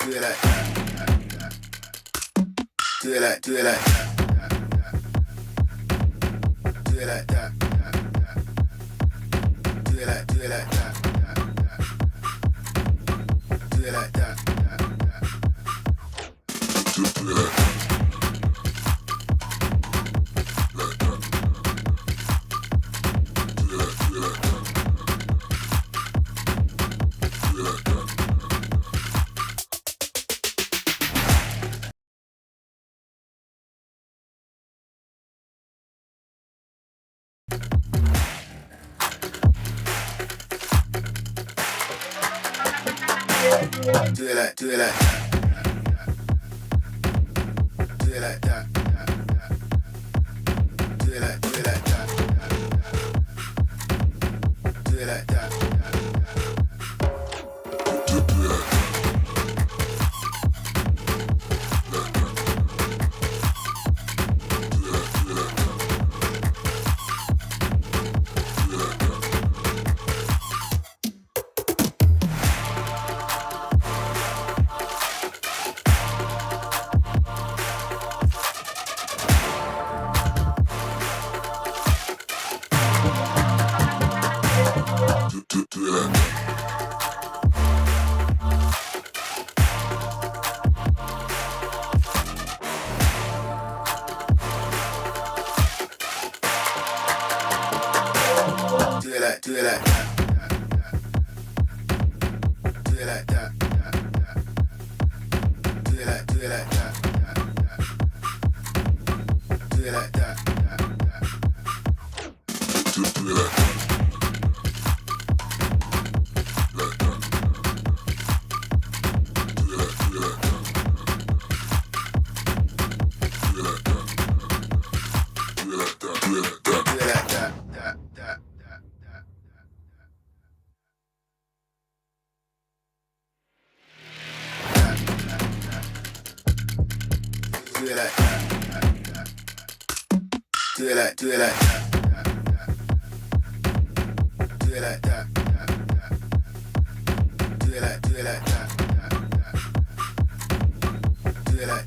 do it like that. Do it like, do it like that. Do it like that. Do it like, do it like that. Do it like that. Do it like that. Do it like, do it like that. Do it like that. Do it like, do it like that. Do it like that. Do it like that. Do it like that. Do it like that. Do it like, do it like that. Do it like that. Do it like that. Do it like, do it like that. Do it like that. Do it like, do it like that. Do it like that. Do it like that.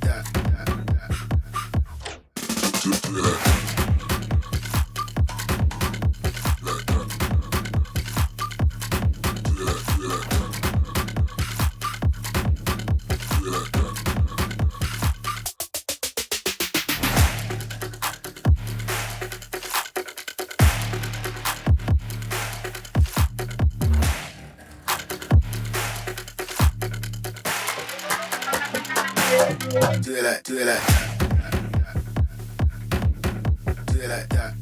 Do it like, do it like that. Do it like that.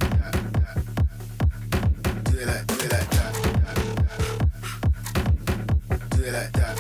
Do it like, do it like that. Do it like that. Do it like that.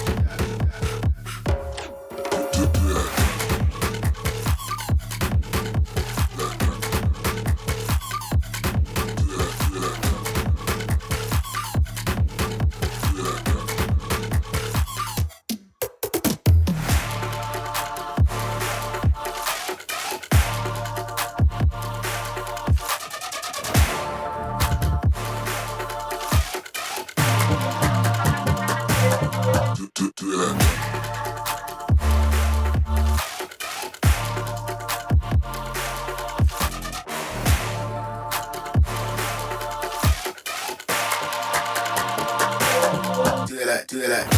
Do it like that.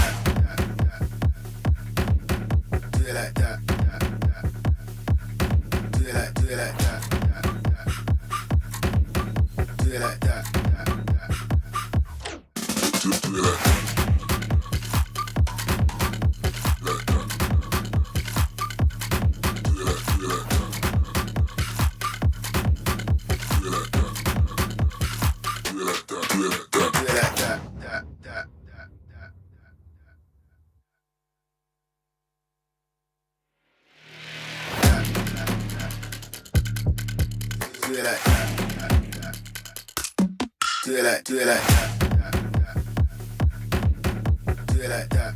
Do it like that. Do it like, do it like that. Do it like that. Do it like that. Do it like that. Do it like, do it like that. Do it like that.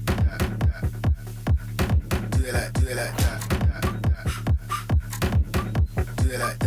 Do it like, do it like that. Do it like that. Do it like that. Do it like that.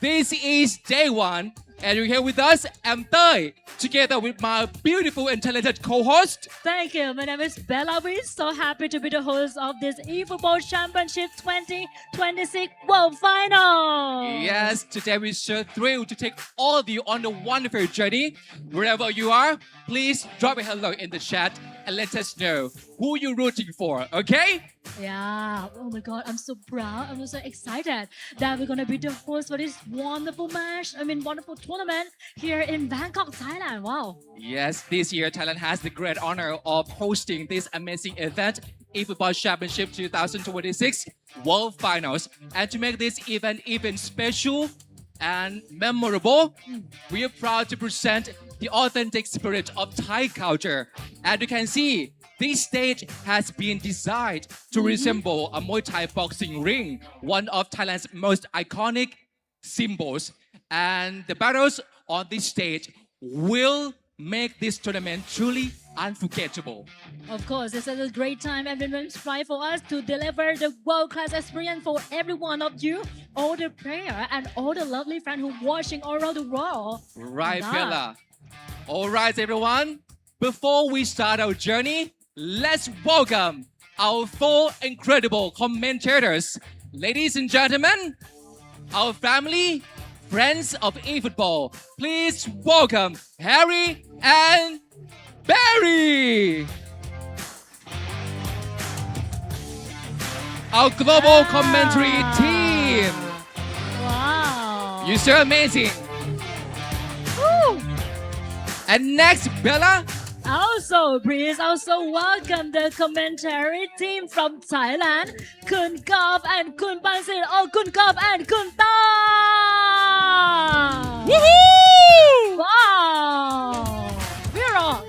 This is day 1, and you're here with us. I'm Tay, together with my beautiful and talented co-host. Thank you. My name is Bella. We're so happy to be the host of this eFootball Championship 2026 World Final. Yes, today we're so thrilled to take all of you on the wonderful journey. Wherever you are, please drop a hello in the chat and let us know who you're rooting for, okay? Yeah. Oh my God. I'm so proud. I'm so excited that we're going to be the host for this wonderful match. Wonderful tournament here in Bangkok, Thailand. Wow. Yes, this year Thailand has the great honor of hosting this amazing event, eFootball Championship 2026 World Finals. And to make this event even special and memorable, we are proud to present the authentic spirit of Thai culture. As you can see, this stage has been designed to resemble a Muay Thai boxing ring, one of Thailand's most iconic symbols. And the battles on this stage will make this tournament truly unforgettable. Of course, this is a great time and immense pride for us to deliver the world-class experience for every one of you, all the players and all the lovely fans who are watching all around the world. Right, Yeah. Bella. All right, everyone. Before we start our journey, let's welcome our 4 incredible commentators. Ladies and gentlemen, our family, friends of eFootball, please welcome Harry and Barry. Our global commentary team. Wow. You're so amazing. Woo. And next, Bella. Also, please also welcome the commentary team from Thailand, Kun Gop and Kun Bansin, or Kun Gop and Kun Ta. Woohoo! Wow, we're on.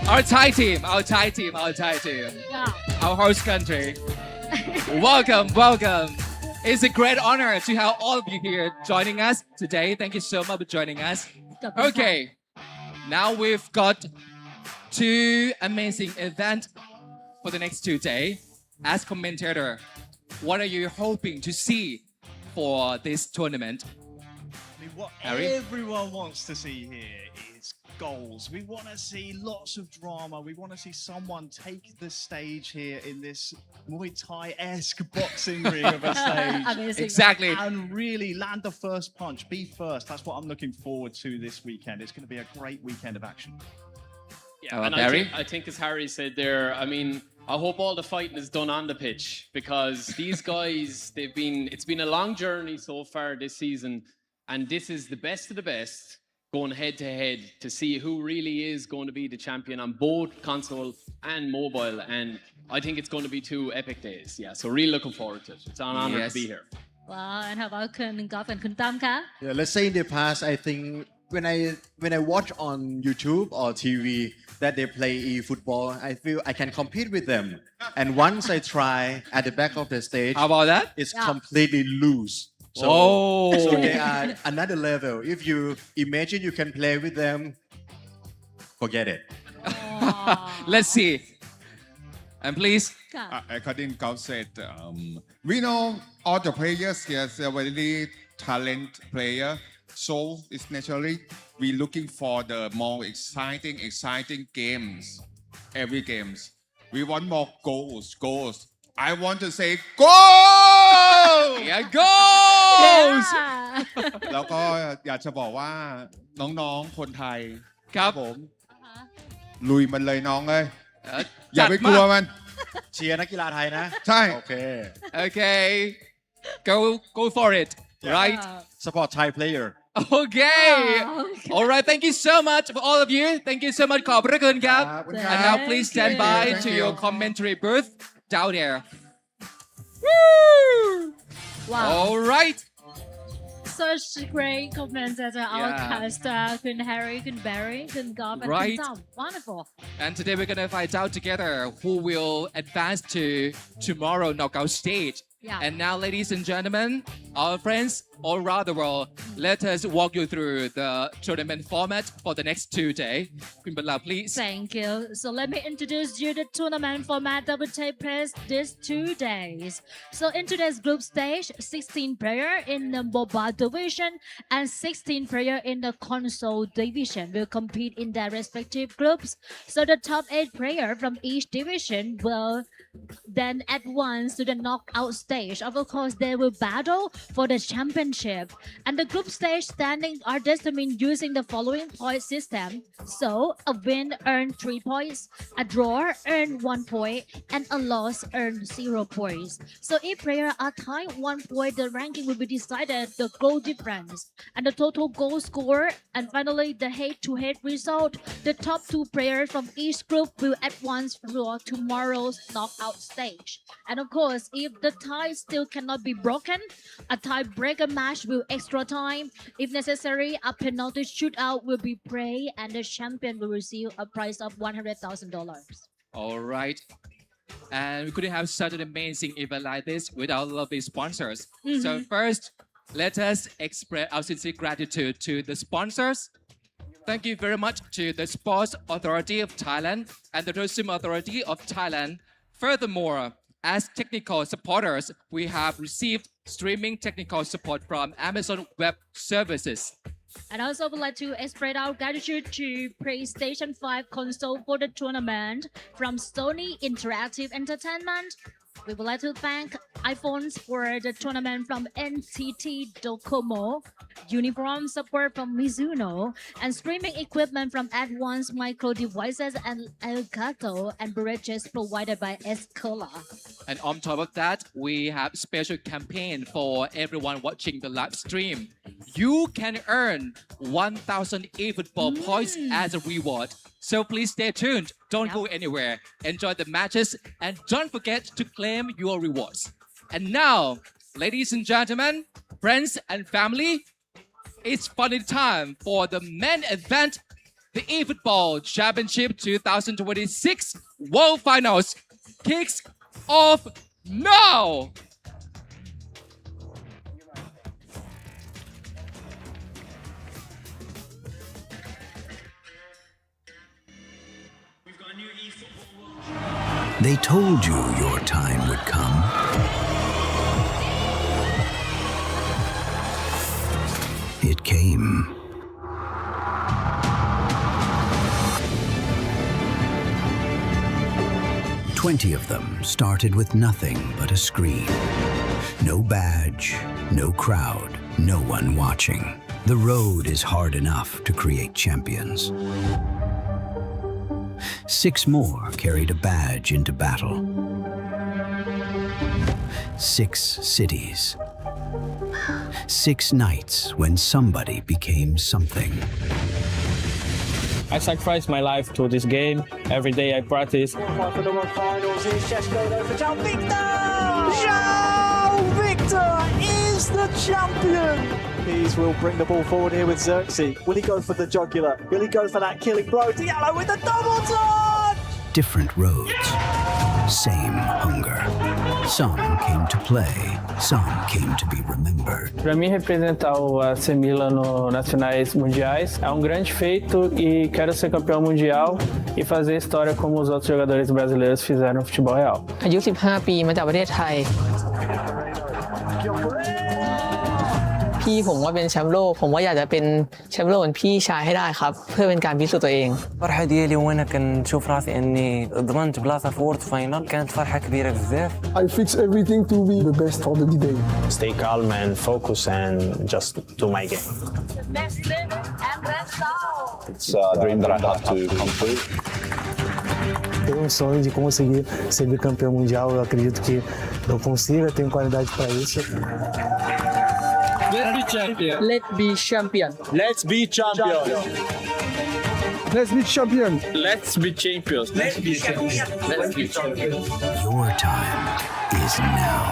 Our Thai team, Yeah. our host country. Welcome. It's a great honor to have all of you here joining us today. Thank you so much for joining us. Okay, now we've got 2 amazing events for the next 2 days. As commentator, what are you hoping to see for this tournament? What Harry? everyone wants to see here is goals. We want to see lots of drama. We want to see someone take the stage here in this Muay Thai-esque boxing ring of a stage. Amazing. Exactly. And really land the first punch, be first. That's what I'm looking forward to this weekend. It's going to be a great weekend of action. Yeah, and Barry? I think as Harry said there, I hope all the fighting is done on the pitch because these guys, it's been a long journey so far this season, and this is the best of the best going head to head to see who really is going to be the champion on both console and mobile, and I think it's going to be 2 epic days. Yeah, so really looking forward to it. It's an honor Yes. to be here. Wow, and how about Kun Gop and Kun Tam Ka? Yeah, let's say in the past, I think when I watch on YouTube or TV that they play eFootball, I feel I can compete with them. And once I try at the back of the stage, How about that? it's Yeah. completely loose. So, Oh. so they are another level. If you imagine you can play with them, forget it. Let's see. And please. According Gao said, we know all the players here are very talent player. So it's naturally we looking for the more exciting games. Every games. We want more goals. I want to say goal! Yeah, goals! Yeah. แล้วก็อยากจะบอกว่าน้องๆคนไทย ครับ ผมลุยมันเลยน้องเลย Uh, อย่าไปกลัวมัน เชียร์นักกีฬาไทยนะ ใช่ โอเค Okay, go for it. Right? Support Thai player. Okay. Okay. All right. Thank you so much for all of you. Thank you so much. ขอบพระคุณครับ ขอบคุณ And now please stand Thank by you. to your commentary booth down there. Wow. All right. Such great commentator, our Yeah. caster, Kun Harry, Kun Barry, Kun Gop, and Right. Kun Tam. Wonderful. And today we're gonna find out together who will advance to tomorrow knockout stage. Yeah. And now, ladies and gentlemen, our friends all around the world, let us walk you through the tournament format for the next 2 days. Queen Bala, please. Thank you. So let me introduce you the tournament format that will take place these 2 days. So in today's group stage, 16 player in the mobile division and 16 player in the console division will compete in their respective groups. So the top 8 player from each division will then advance to the knockout stage. Of course, they will battle for the championship. And the group stage standings are determined using the following point system. So a win earns 3 points, a draw earns 1 point, and a loss earns 0 points. So if players are tied 1 point, the ranking will be decided the goal difference and the total goal score. And finally, the head-to-head result. The top 2 players from each group will advance for tomorrow's knockout stage. And of course, if the tie still cannot be broken, a tiebreaker match will extra time. If necessary, a penalty shootout will be played and the champion will receive a prize of $100,000. All right. And we couldn't have such an amazing event like this without lovely sponsors. So first, let us express our sincere gratitude to the sponsors. Thank you very much to the Sports Authority of Thailand and the Tourism Authority of Thailand. Furthermore, as technical supporters, we have received streaming technical support from Amazon Web Services. And also would like to express our gratitude to PlayStation 5 console for the tournament from Sony Interactive Entertainment. We would like to thank iPhones for the tournament from NTT Docomo, uniform support from Mizuno, and streaming equipment from Advanced Micro Devices and Elgato, and beverages provided by Escola. And on top of that, we have special campaign for everyone watching the live stream. You can earn 1,000 eFootball points as a reward. So please stay tuned. Don't go anywhere. Enjoy the matches and don't forget to claim your rewards. And now, ladies and gentlemen, friends and family, it's finally time for the main event, the eFootball Championship 2026 World Finals kicks off now. They told you your time would come. It came. Twenty of them started with nothing but a screen. No badge, no crowd, no one watching. The road is hard enough to create champions. 6 more carried a badge into battle. 6 cities. 6 nights when somebody became something. I sacrificed my life to this game. Every day I practice. For the World Finals is Sheshko for João Victor! João Victor is the champion! Pease will bring the ball forward here with Xerxes. Will he go for the jugular? Will he go for that killing blow? Diallo with the double touch! Different roads, same hunger. Some came to play, some came to be remembered. Para mim, representar o AC Milan nas finais mundiais é grande feito e quero ser campeão mundial e fazer história como os outros jogadores brasileiros fizeram no futebol real. อายุ 15 ปีมาจากประเทศไทย พี่ผมว่าเป็นแชมป์โลกผมว่าอยากจะเป็นแชมป์โลกเหมือนพี่ชายให้ได้ครับเพื่อเป็นการพิสูจน์ตัวเอง الفرحة ديالي وانا كنشوف راسي اني ضمنت بلاصة في وورد فاينل كانت فرحة كبيرة بزاف. I fix everything to be the best for the day. Stay calm and focus and just do my game. It's a dream that I have to come true. Tenho sonho de conseguir ser bicampeão mundial. Eu acredito que eu consiga, tenho qualidade para isso. Let's be champion. Let's be champion. Let's be champions. Let's be champion. Let's be champions. Let's be champions. Let's be champions. Your time is now.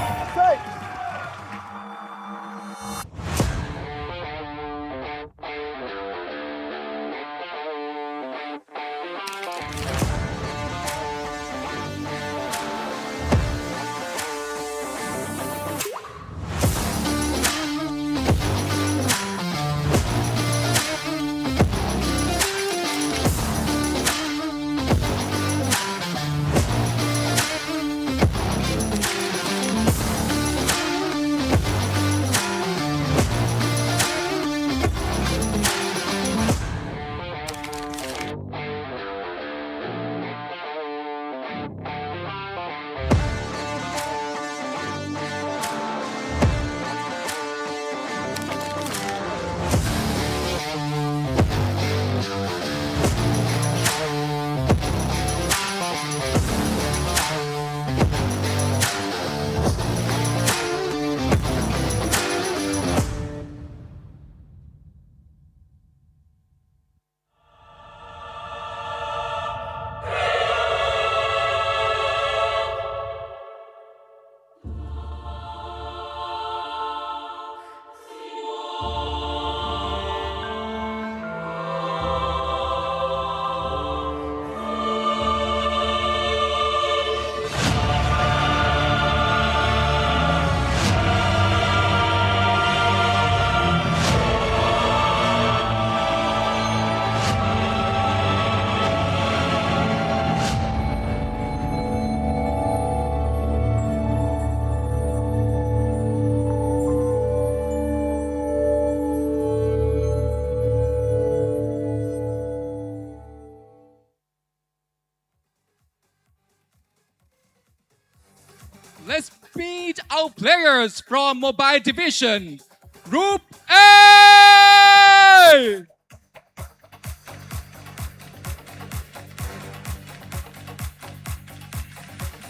let's meet our players from Mobile Division. Group A!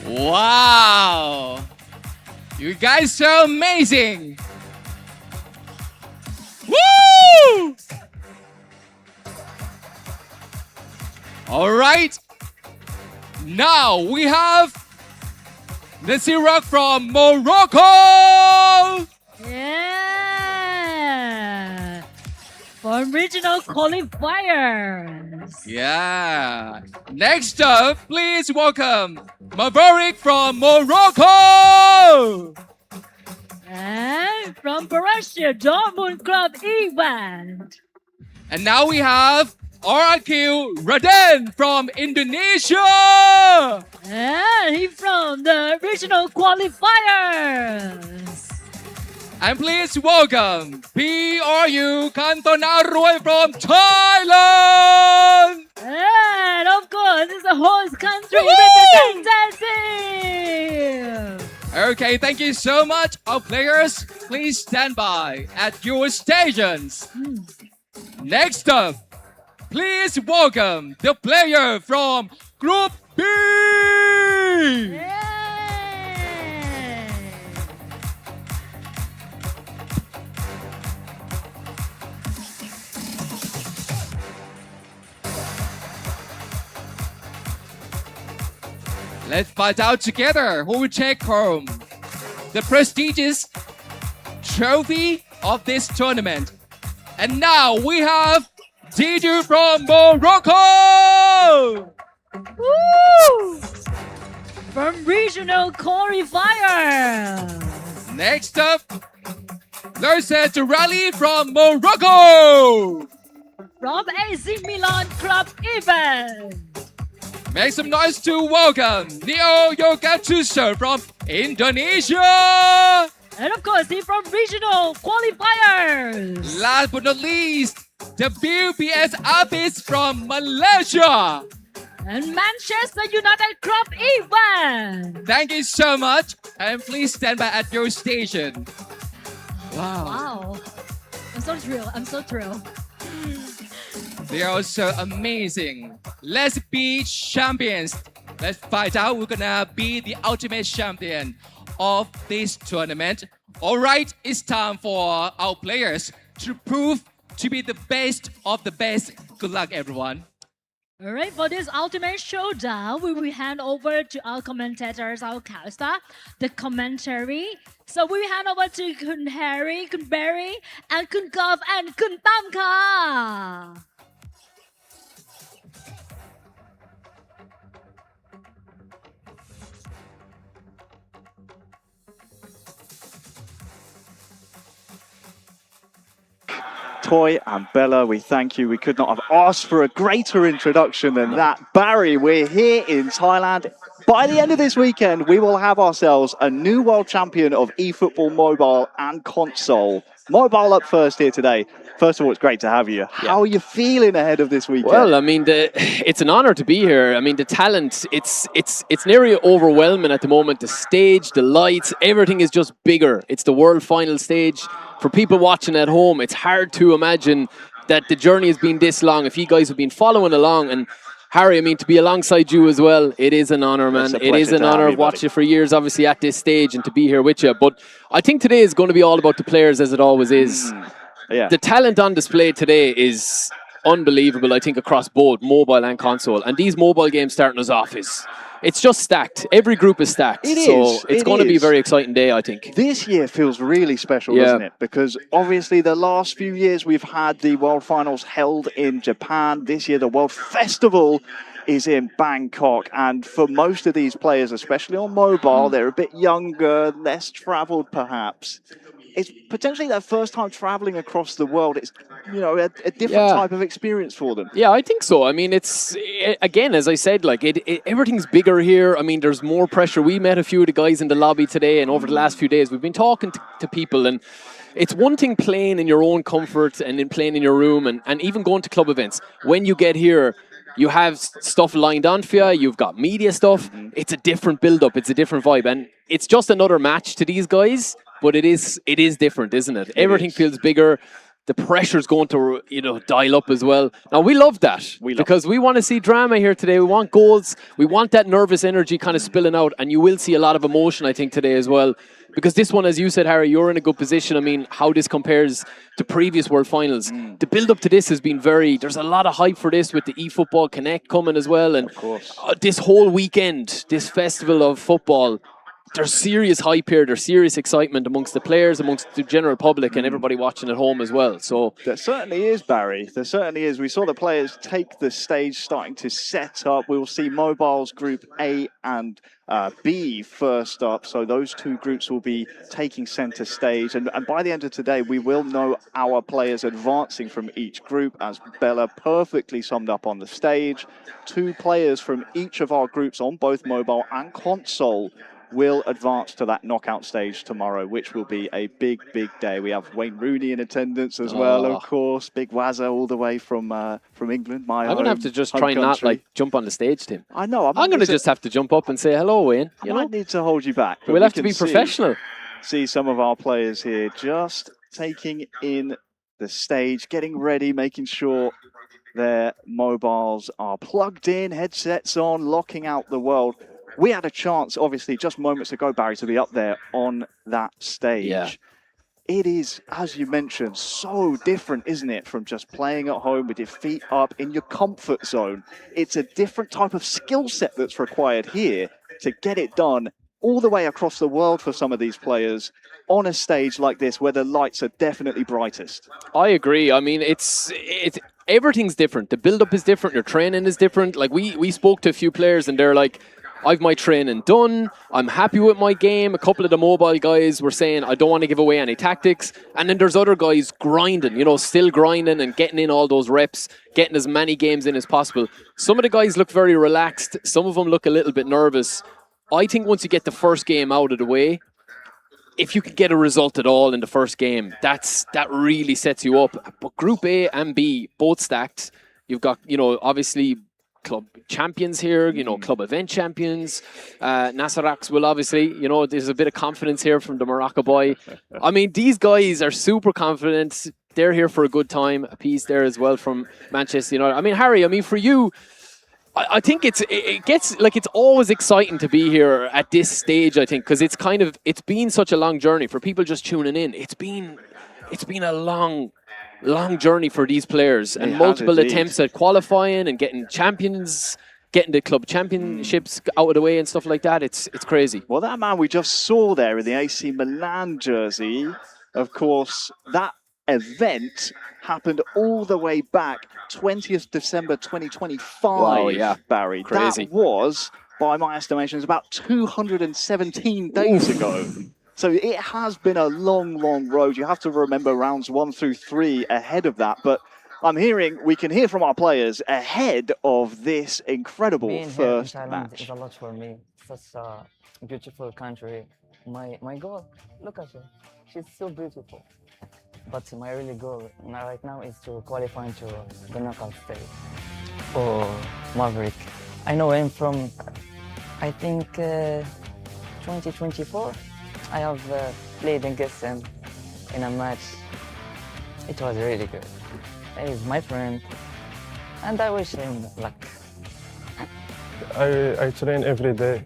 Wow! You guys are amazing! Woo! All right. Now we have Nasira from Morocco. Yeah. From regional qualifiers. Yeah. Next up, please welcome Maverick from Morocco. And from Borussia Dortmund Club event. And now we have RQ Raden from Indonesia. And he's from the regional qualifiers. And please welcome PRU Kantonaroi from Thailand. And of course, it's the host country representative. Okay, thank you so much. Our players, please stand by at your stations. Next up, please welcome the player from Group B. Let's find out together who will take home the prestigious trophy of this tournament. And now we have Diju from Morocco! Woo! From regional qualifier. Next up, Larsa Durali from Morocco! From AC Milan Club event. Make some noise to welcome Neo Yogatuso from Indonesia! And of course, he's from regional qualifiers. Last but not least, the WPS Abis from Malaysia! And Manchester United Club event. Thank you so much, and please stand by at your station. Wow. Wow. I'm so thrilled. I'm so thrilled. They are so amazing. Let's be champions. Let's find out who's gonna be the ultimate champion of this tournament. All right, it's time for our players to prove to be the best of the best. Good luck, everyone. All right, for this ultimate showdown, we will hand over to our commentators, our caster, the commentary. So we will hand over to Kun Harry, Kun Barry, and Kun Gov and Kun Tam Ka. Toy and Bella, we thank you. We could not have asked for a greater introduction than that. Barry, we're here in Thailand. By the end of this weekend, we will have ourselves a new world champion of eFootball mobile and console. Mobile up first here today. First of all, it's great to have you. How are you feeling ahead of this weekend? Well, I mean, it's an honor to be here. I mean, the talent, it's nearly overwhelming at the moment. The stage, the lights, everything is just bigger. It's the world final stage. For people watching at home, it's hard to imagine that the journey has been this long. If you guys have been following along, and Harry, I mean, to be alongside you as well, it is an honor, man. It is an honor. I've watched you for years, obviously, at this stage, and to be here with you. But I think today is going to be all about the players, as it always is. Yeah. The talent on display today is unbelievable, I think, across both mobile and console. And these mobile games starting us off it's just stacked. Every group is stacked. So it's going to be a very exciting day, I think. This year feels really special, doesn't it? Because obviously the last few years we've had the World Finals held in Japan. This year the World Festival is in Bangkok. And for most of these players, especially on mobile, they're a bit younger, less traveled perhaps. It's potentially their first time traveling across the world. It's, you know, a different type of experience for them. Yeah, I think so. I mean, again, as I said, like everything's bigger here. I mean, there's more pressure. We met a few of the guys in the lobby today, and over the last few days, we've been talking to people, and it's one thing playing in your own comfort and in playing in your room and even going to club events. When you get here, You have stuff lined on for you. You've got media stuff. It's a different build-up. It's a different vibe. And it's just another match to these guys, but it is different, isn't it? Everything feels bigger. The pressure's going to, dial up as well. Now, we love that because we want to see drama here today. We want goals. We want that nervous energy kind of spilling out. And you will see a lot of emotion, I think, today as well. Because this one, as you said, Harry, you're in a good position. I mean, how this compares to previous World Finals. The build-up to this has been there's a lot of hype for this with the eFootball Connect coming as well. And this whole weekend, this festival of football, there's serious hype here. There's serious excitement amongst the players, amongst the general public, and everybody watching at home as well. So there certainly is, Barry. There certainly is. We saw the players take the stage, starting to set up. We will see Mobile's Group A and B first up. So those two groups will be taking centre stage. And by the end of today, we will know our players advancing from each group, as Bella perfectly summed up on the stage. 2 players from each of our groups on both mobile and console will advance to that knockout stage tomorrow, which will be a big, big day. We have Wayne Rooney in attendance as well, of course. Big Wazza all the way from England. I'm going to have to just try and not jump on the stage, Tim. I know. I'm going to just have to jump up and say hello, Wayne. I might need to hold you back. We'll have to be professional. See some of our players here just taking in the stage, getting ready, making sure their mobiles are plugged in, headsets on, locking out the world. We had a chance, obviously, just moments ago, Barry, to be up there on that stage. Yeah. It is, as you mentioned, so different, isn't it, from just playing at home with your feet up in your comfort zone. It's a different type of skill set that's required here to get it done all the way across the world for some of these players on a stage like this where the lights are definitely brightest. I agree. I mean, it's everything's different. The build-up is different. Your training is different. Like, we spoke to a few players and they're like, I've my training done. I'm happy with my game. A couple of the mobile guys were saying, I don't want to give away any tactics. And then there's other guys grinding, still grinding and getting in all those reps, getting as many games in as possible. Some of the guys look very relaxed. Some of them look a little bit nervous. I think once you get the first game out of the way, if you could get a result at all in the first game, that really sets you up. But Group A and B, both stacked. You've got, obviously, club champions here, club event champions. Nasarax will obviously, there's a bit of confidence here from the Morocco boy. I mean, these guys are super confident. They're here for a good time. A piece there as well from Manchester United. I mean, Harry, for you, I think it's always exciting to be here at this stage, I think, because it's been such a long journey for people just tuning in. It's been a long journey for these players and multiple attempts at qualifying and getting champions, getting the club championships out of the way and stuff like that. It's crazy. Well, that man we just saw there in the AC Milan jersey, of course, that event happened all the way back 20th December 2025. Wow, yeah. Barry. Crazy. That was, by my estimations, about 217 days ago. So it has been a long, long road. You have to remember rounds 1 through 3 ahead of that. But we can hear from our players ahead of this incredible first match. It's a lot for me. Such a beautiful country. My goal, look at her. She's so beautiful. But my really goal right now is to qualify to the knockout stage for Maverick. I know him from, I think, 2024. I have played against him in a match. It was really good. He's my friend, and I wish him luck. I train every day,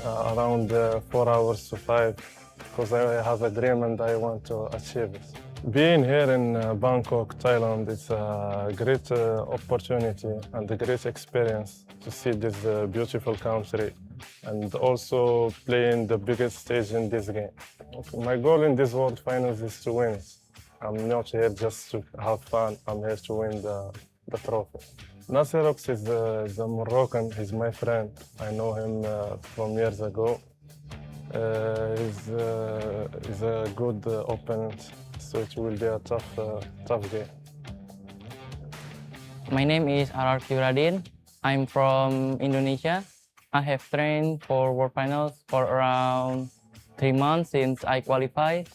around 4 hours to 5, because I have a dream and I want to achieve it. Being here in Bangkok, Thailand, it's a great opportunity and a great experience to see this beautiful country and also playing the biggest stage in this game. My goal in this World Finals is to win. I'm not here just to have fun, I'm here to win the trophy. Nasserox is the Moroccan, he's my friend. I know him from years ago. He's a good opponent, so it will be a tough game. My name is Arar Radin. I'm from Indonesia. I have trained for World Finals for around 3 months since I qualified.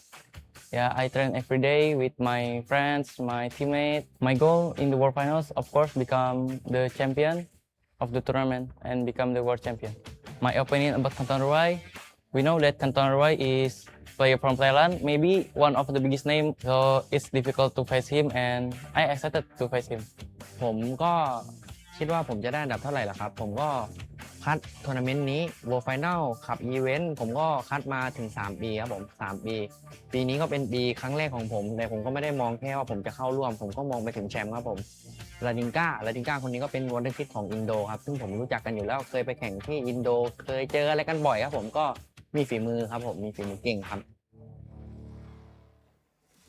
Yeah, I train every day with my friends, my teammates. My goal in the World Finals, of course, become the champion of the tournament and become the world champion. My opinion about Canton Ruai, we know that Canton Ruai is player from Thailand, maybe one of the biggest name, so it's difficult to face him and I excited to face him. ผมก็คิดว่าผมจะได้อันดับเท่าไหร่ล่ะครับผมก็คัดทัวร์นาเมนต์นี้ World Final ขับอีเวนต์ผมก็คัดมาถึง3ปีครับผม3ปีปีนี้ก็เป็นปีครั้งแรกของผมแต่ผมก็ไม่ได้มองแค่ว่าผมจะเข้าร่วมผมก็มองไปถึงแชมป์ครับผมลาดิงก้าคนนี้ก็เป็นวอนเดอร์คิดของอินโดครับซึ่งผมรู้จักกันอยู่แล้วเคยไปแข่งที่อินโดเคยเจออะไรกันบ่อยครับผมก็มีฝีมือครับผมมีฝีมือเก่งครับ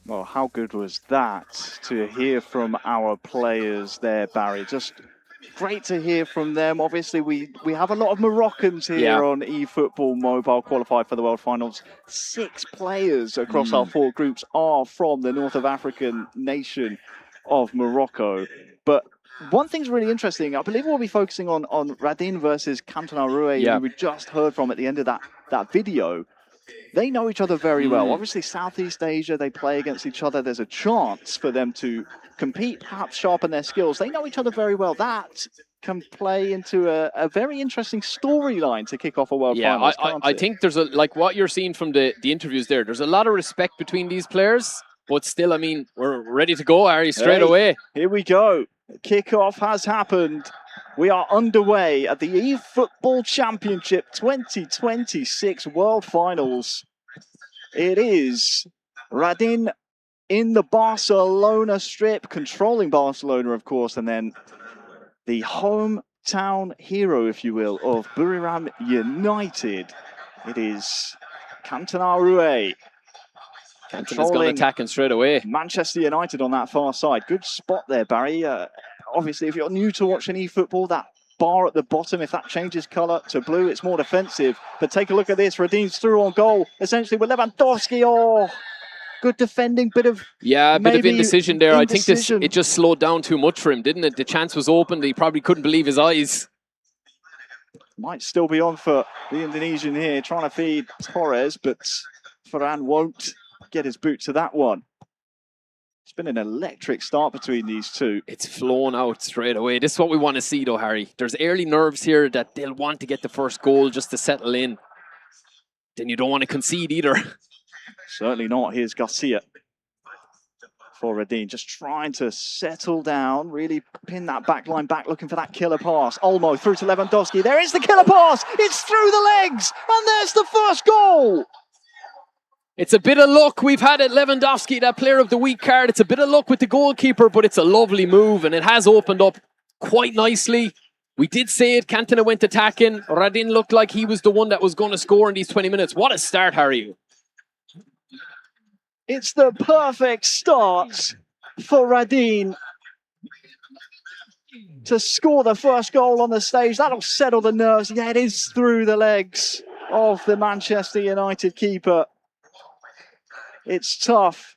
Well, how good was that to hear from our players there, Barry? Just great to hear from them. Obviously, we have a lot of Moroccans here on eFootball Mobile qualified for the World Finals. 6 players across our 4 groups are from the North of African nation of Morocco. But one thing's really interesting. I believe we'll be focusing on Radin versus Canton Arue, who we just heard from at the end of that video. They know each other very well. Obviously, Southeast Asia, they play against each other. There's a chance for them to compete, perhaps sharpen their skills. They know each other very well. That can play into a very interesting storyline to kick off a World Finals, I think there's like what you're seeing from the interviews there, there's a lot of respect between these players, but still, I mean, we're ready to go, Harry, straight away. Here we go. Kickoff has happened. We are underway at the eFootball Championship 2026 World Finals. It is Radin in the Barcelona strip, controlling Barcelona, of course, and then the hometown hero, if you will, of Buriram United. It is Canton Arue. Canton is going attacking straight away. Manchester United on that far side. Good spot there, Barry. Obviously, if you're new to watching eFootball, that bar at the bottom, if that changes colour to blue, it's more defensive. But take a look at this. Radin's through on goal, essentially with Lewandowski. Oh, good defending, bit of... Yeah, a bit of indecision there. I think it just slowed down too much for him, didn't it? The chance was open. He probably couldn't believe his eyes. Might still be on for the Indonesian here, trying to feed Torres, but Farhan won't get his boot to that one. It's been an electric start between these two. It's flown out straight away. This is what we want to see though, Harry. There's early nerves here that they'll want to get the first goal just to settle in. Then you don't want to concede either. Certainly not. Here's Garcia for Radin, just trying to settle down, really pin that back line back, looking for that killer pass. Olmo through to Lewandowski. There is the killer pass. It's through the legs, and there's the first goal. It's a bit of luck. We've had it, Lewandowski, that player of the week card. It's a bit of luck with the goalkeeper, but it's a lovely move, and it has opened up quite nicely. We did say it, Cantona went attacking. Radin looked like he was the one that was going to score in these 20 minutes. What a start, Harry. It's the perfect start for Radin to score the first goal on the stage. That'll settle the nerves. Yeah, it is through the legs of the Manchester United keeper. It's tough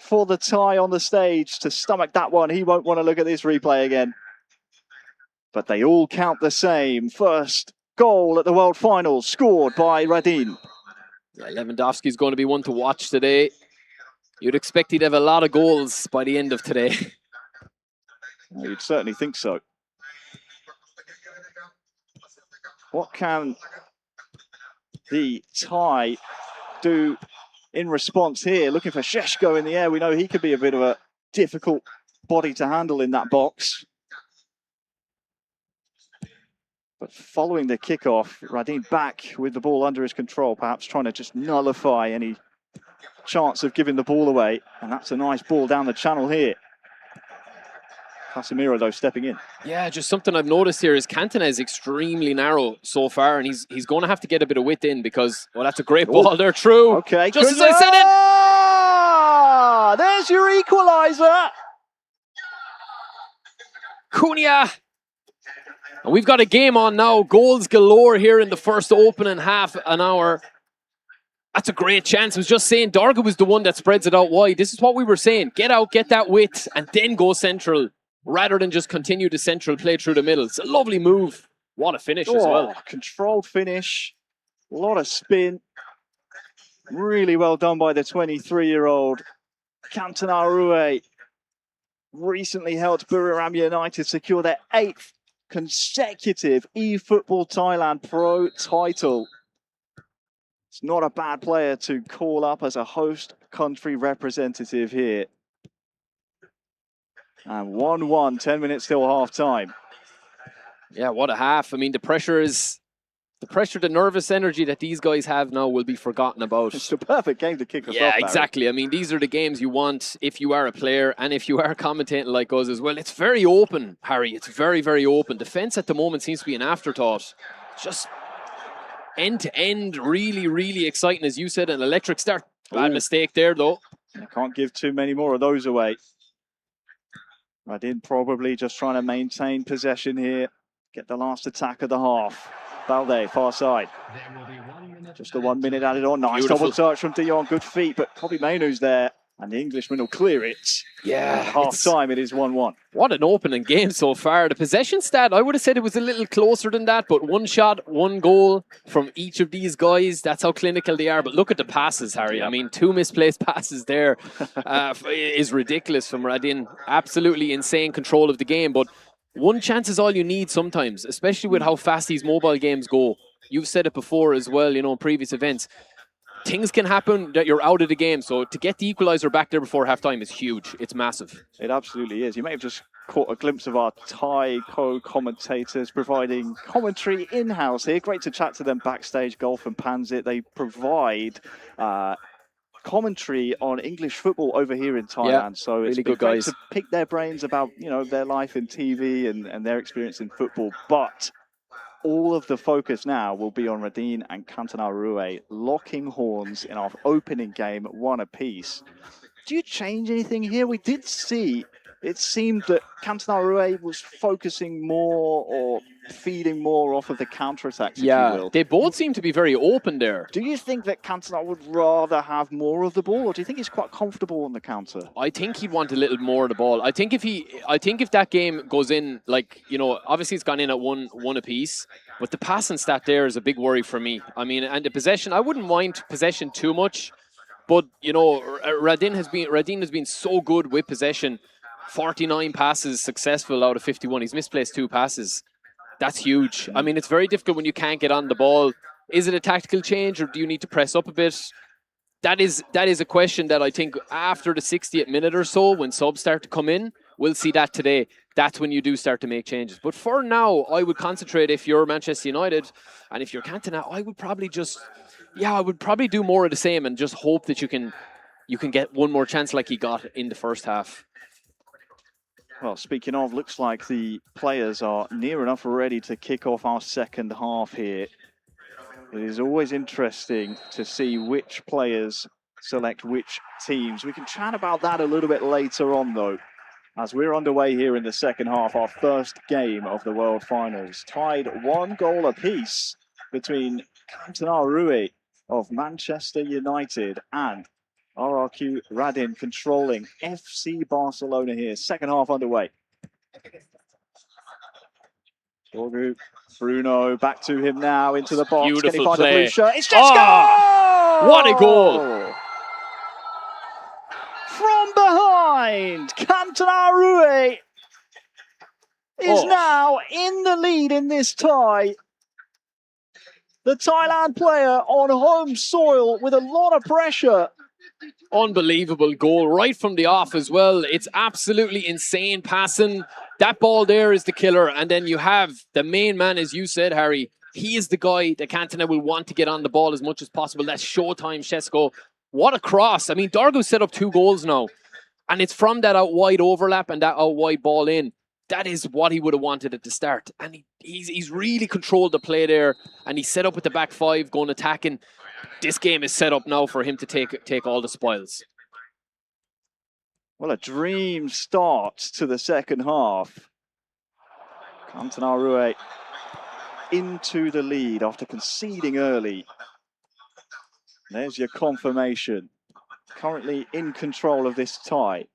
for the tie on the stage to stomach that one. He won't want to look at this replay again. But they all count the same. First goal at the World Finals scored by Radin. Yeah, Lewandowski's going to be one to watch today. You'd expect he'd have a lot of goals by the end of today. Well, you'd certainly think so. What can the tie do in response here? Looking for Sheshko in the air. We know he could be a bit of a difficult body to handle in that box. But following the kickoff, Radin back with the ball under his control, perhaps trying to just nullify any chance of giving the ball away. And that's a nice ball down the channel here. Casemiro, though, stepping in. Yeah, just something I've noticed here is Cantona is extremely narrow so far, and he's going to have to get a bit of width in because, well, that's a great ball there, true. Okay, just as I said it. Ah, there's your equaliser. Cunha. And we've got a game on now. Goals galore here in the first opening half an hour. That's a great chance. I was just saying, Dorga was the one that spreads it out wide. This is what we were saying. Get out, get that width, and then go central, rather than just continue the central play through the middle. It's a lovely move. What a finish as well. Controlled finish. A lot of spin. Really well done by the 23-year-old. Kantana Rue recently helped Buriram United secure their 8th consecutive eFootball Thailand Pro title. It's not a bad player to call up as a host country representative here. And 1-1, 10 minutes till half-time. Yeah, what a half. I mean, the nervous energy that these guys have now will be forgotten about. It's the perfect game to kick us off, Yeah, Barry. exactly. I mean, these are the games you want if you are a player and if you are commentating like us as well. It's very open, Harry. It's very, very open. Defense at the moment seems to be an afterthought. Just end to end, really, really exciting. As you said, an electric start. Bad mistake there, though. I can't give too many more of those away. Radin probably just trying to maintain possession here. Get the last attack of the half. Balde, far side. Just the 1 minute added on. Nice Beautiful. double touch from De Jong. Good feet, but Kobe Mainu's there. And the Englishman will clear it. Yeah. Half time, it is 1-1. What an opening game so far. The possession stat, I would have said it was a little closer than that, but one shot, one goal from each of these guys. That's how clinical they are. But look at the passes, Harry. I mean, 2 misplaced passes there is ridiculous from Radin. Absolutely insane control of the game. But one chance is all you need sometimes, especially with how fast these mobile games go. You've said it before as well, you know, in previous events. Things can happen that you're out of the game. So to get the equaliser back there before halftime is huge. It's massive. It absolutely is. You may have just caught a glimpse of our Thai co-commentators providing commentary in-house here. Great to chat to them backstage, Golf and Panzit. They provide commentary on English football over here in Thailand. Yeah, so it's really been good great guys. to pick their brains about, you know, their life in TV and their experience in football. But all of the focus now will be on Radin and Kantana Rue locking horns in our opening game, 1 apiece. Do you change anything here? We did see, it seemed that Kantana Rue was focusing more or feeding more off of the counter-attacks, if you will. They both seem to be very open there. Do you think that Kantana would rather have more of the ball, or do you think he's quite comfortable on the counter? I think he'd want a little more of the ball. I think if that game goes in, like, you know, obviously it's gone in at one apiece, but the passing stat there is a big worry for me. I mean, and the possession, I wouldn't mind possession too much, but you know, Radin has been so good with possession. 49 passes successful out of 51. He's misplaced 2 passes. That's huge. I mean, it's very difficult when you can't get on the ball. Is it a tactical change, or do you need to press up a bit? That is a question that I think after the 60th minute or so, when subs start to come in, we'll see that today. That's when you do start to make changes. But for now, I would concentrate, if you're Manchester United and if you're Cantona, I would probably do more of the same and just hope that you can get one more chance like he got in the first half. Well, speaking of, looks like the players are near enough ready to kick off our second half here. It is always interesting to see which players select which teams. We can chat about that a little bit later on, though, as we're underway here in the second half, our first game of the World Finals. Tied 1 goal apiece between Kantana Rue of Manchester United and RRQ Radin controlling FC Barcelona here. Second half underway. Borgu, Bruno, back to him now, into the box. Beautiful Can he find play. a blue shirt? It's just goal! What a goal! From behind, Kantana Rue is now in the lead in this tie. The Thailand player on home soil with a lot of pressure. Unbelievable goal right from the off as well. It's absolutely insane passing. That ball there is the killer. And then you have the main man, as you said, Harry. He is the guy that Cantona will want to get on the ball as much as possible. That's showtime, Shesko. What a cross. I mean, Dargo set up 2 goals now. And it's from that out wide overlap and that out wide ball in. That is what he would have wanted at the start. And he's really controlled the play there. And he's set up with the back 5 going attacking. This game is set up now for him to take all the spoils. Well, a dream start to the second half. Kantana Rue into the lead after conceding early. There's your confirmation. Currently in control of this tie.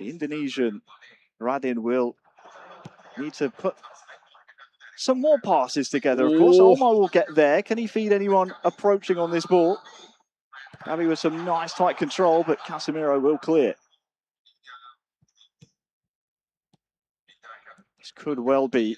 The Indonesian Radin will need to put some more passes together, of course. Oh. Olmo will get there. Can he feed anyone approaching on this ball? Abby with some nice tight control, but Casemiro will clear. This could well be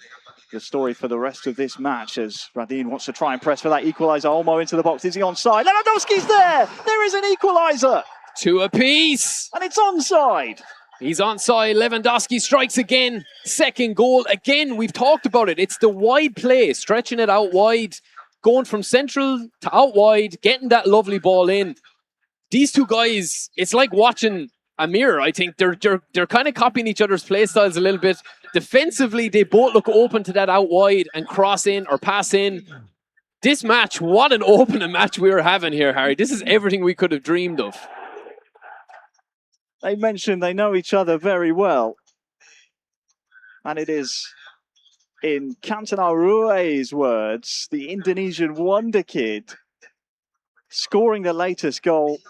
the story for the rest of this match as Radin wants to try and press for that equaliser. Olmo into the box. Is he onside? Lewandowski's there! There is an equaliser! 2 apiece. And it's onside! He's onside. Lewandowski strikes again. Second goal. Again, we've talked about it. It's the wide play, stretching it out wide, going from central to out wide, getting that lovely ball in. These two guys, it's like watching a mirror, I think. They're kind of copying each other's play styles a little bit. Defensively, they both look open to that out wide and cross in or pass in. This match, what an opening match we were having here, Harry. This is everything we could have dreamed of. They mentioned they know each other very well. And it is, in Cantona Rue's words, the Indonesian wonder kid scoring the latest goal.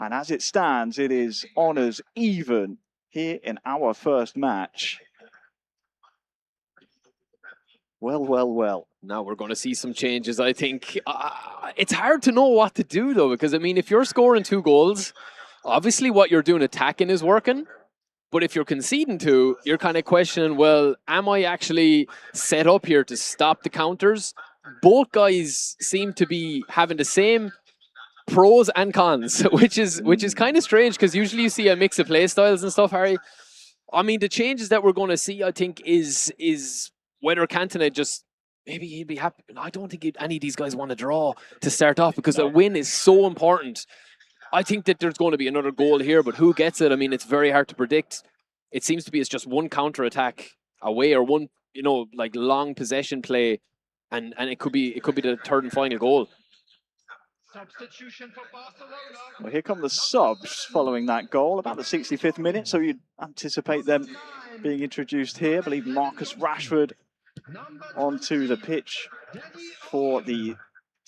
And as it stands, it is honours even here in our first match. Well, well, well. Now we're going to see some changes, I think. It's hard to know what to do, though, because, I mean, if you're scoring 2 goals, obviously what you're doing attacking is working. But if you're conceding 2, you're kind of questioning, well, am I actually set up here to stop the counters? Both guys seem to be having the same pros and cons, which is kind of strange because usually you see a mix of play styles and stuff, Harry. I mean, the changes that we're going to see, I think, is whether Cantona just, maybe he'd be happy. I don't think any of these guys want to draw to start off because a win is so important. I think that there's going to be another goal here, but who gets it? I mean, it's very hard to predict. It seems to be it's just one counter attack away or one, like long possession play, and it could be the third and final goal. Substitution for Barcelona. Well, here come the subs following that goal, about the 65th minute, so you'd anticipate them being introduced here. I believe Marcus Rashford onto the pitch for the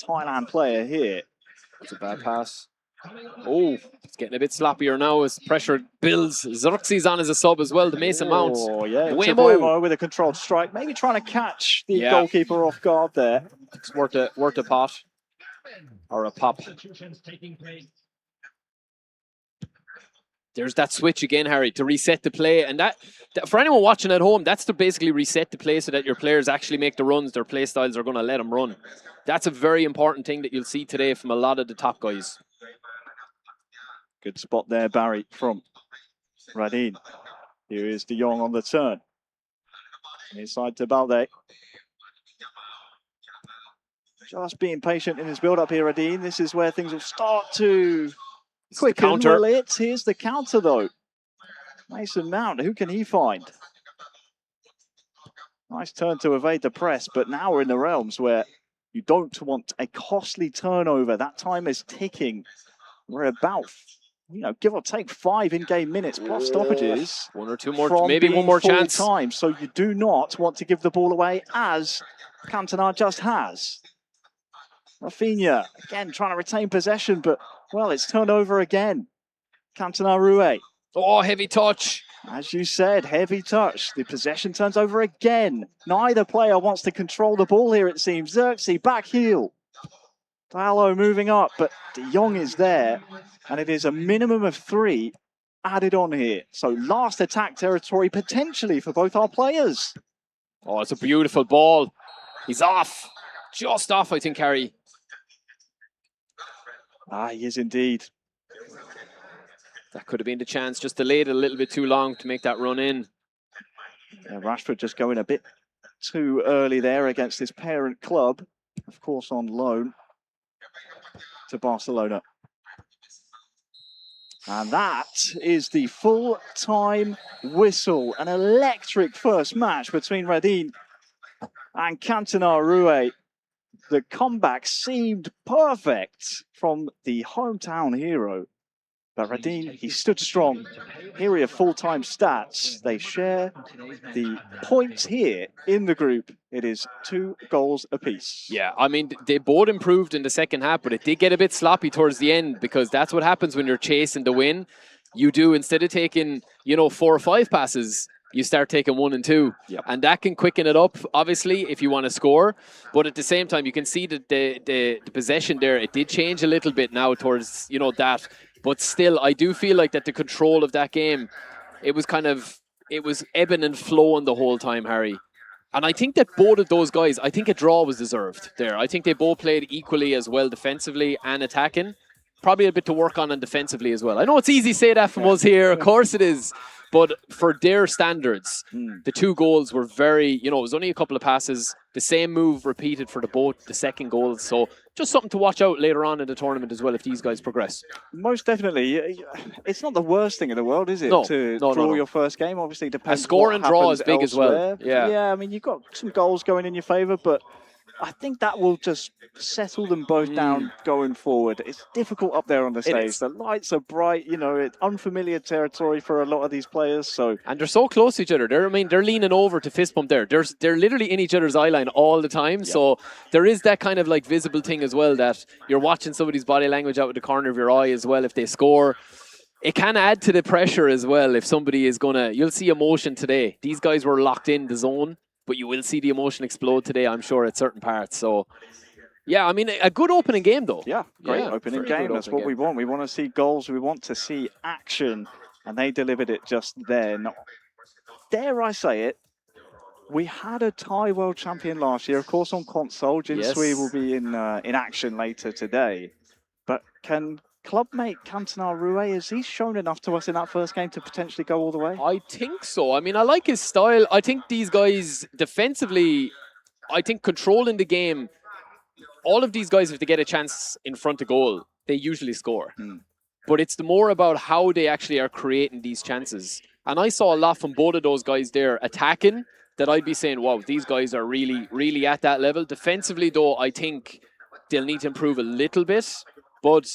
Thailand player here. That's a bad pass. Oh, it's getting a bit sloppier now as pressure builds. Xerxes on as a sub as well, the Mason Mount. Oh, yeah, Buemo with a controlled strike. Maybe trying to catch the goalkeeper off guard there. It's worth a pot. Or a pop. There's that switch again, Harry, to reset the play. And that for anyone watching at home, that's to basically reset the play so that your players actually make the runs. Their play styles are going to let them run. That's a very important thing that you'll see today from a lot of the top guys. Good spot there, Barry, from Radin. Here is De Jong on the turn. Inside to Balde. Just being patient in his build-up here, Radin. This is where things will start to quicken a little. Here's the counter, though. Mason Mount, who can he find? Nice turn to evade the press, but now we're in the realms where you don't want a costly turnover. That time is ticking. We're about, give or take 5 in-game minutes plus stoppages. 1 or 2 more, maybe one more chance. Time, so you do not want to give the ball away, as Cantona just has. Rafinha, again, trying to retain possession, but, well, it's turned over again. Cantona Rue. Oh, heavy touch. As you said, heavy touch. The possession turns over again. Neither player wants to control the ball here, it seems. Xerxes, back heel. Diallo moving up, but De Jong is there, and it is a minimum of 3 added on here. So last attack territory potentially for both our players. Oh, it's a beautiful ball. He's off. Just off, I think, Harry. He is indeed. That could have been the chance. Just delayed a little bit too long to make that run in. Yeah, Rashford just going a bit too early there against his parent club. Of course, on loan to Barcelona. And that is the full-time whistle. An electric first match between Radin and Cantona Rue. The comeback seemed perfect from the hometown hero. But Radin, he stood strong. Here are your full-time stats. They share the points here in the group. It is 2 goals apiece. Yeah, I mean, they both improved in the second half, but it did get a bit sloppy towards the end because that's what happens when you're chasing the win. You do, instead of taking, 4 or 5 passes, you start taking 1 and 2. Yep. And that can quicken it up, obviously, if you want to score. But at the same time, you can see that the possession there, it did change a little bit now towards, you know, that. But still, I do feel like that the control of that game, it was ebbing and flowing the whole time, Harry. And I think that both of those guys, I think a draw was deserved there. I think they both played equally as well defensively and attacking. Probably a bit to work on defensively as well. I know it's easy to say that from us here. Of course it is. But for their standards, the 2 goals were very, you know, it was only a couple of passes. The same move repeated for the second goal. So just something to watch out later on in the tournament as well if these guys progress. Most definitely. It's not the worst thing in the world, is it? No, to no, draw no. your first game. Obviously, it depends. A score what and draw happens is big as well. elsewhere. Yeah. I mean, you've got some goals going in your favour, but I think that will just settle them both down going forward. It's difficult up there on the stage. The lights are bright, you know, it's unfamiliar territory for a lot of these players. So and they're so close to each other. They're leaning over to fist bump there. They're literally in each other's eye line all the time. Yep. So there is that kind of like visible thing as well that you're watching somebody's body language out of the corner of your eye as well if they score. It can add to the pressure as well if somebody is you'll see emotion today. These guys were locked in the zone, but you will see the emotion explode today, I'm sure, at certain parts. So, yeah, I mean, a good opening game, though. Yeah, great opening game. That's what we want. We want to see goals. We want to see action. And they delivered it just then. Dare I say it, we had a Thai world champion last year, of course, on console. Jin Sui will be in action later today. But can clubmate Cantona Rue, has he shown enough to us in that first game to potentially go all the way? I think so. I mean, I like his style. I think these guys defensively, I think controlling the game, all of these guys, if they get a chance in front of goal, they usually score. But it's more about how they actually are creating these chances. And I saw a lot from both of those guys there attacking that I'd be saying, wow, these guys are really, really at that level. Defensively, though, I think they'll need to improve a little bit. But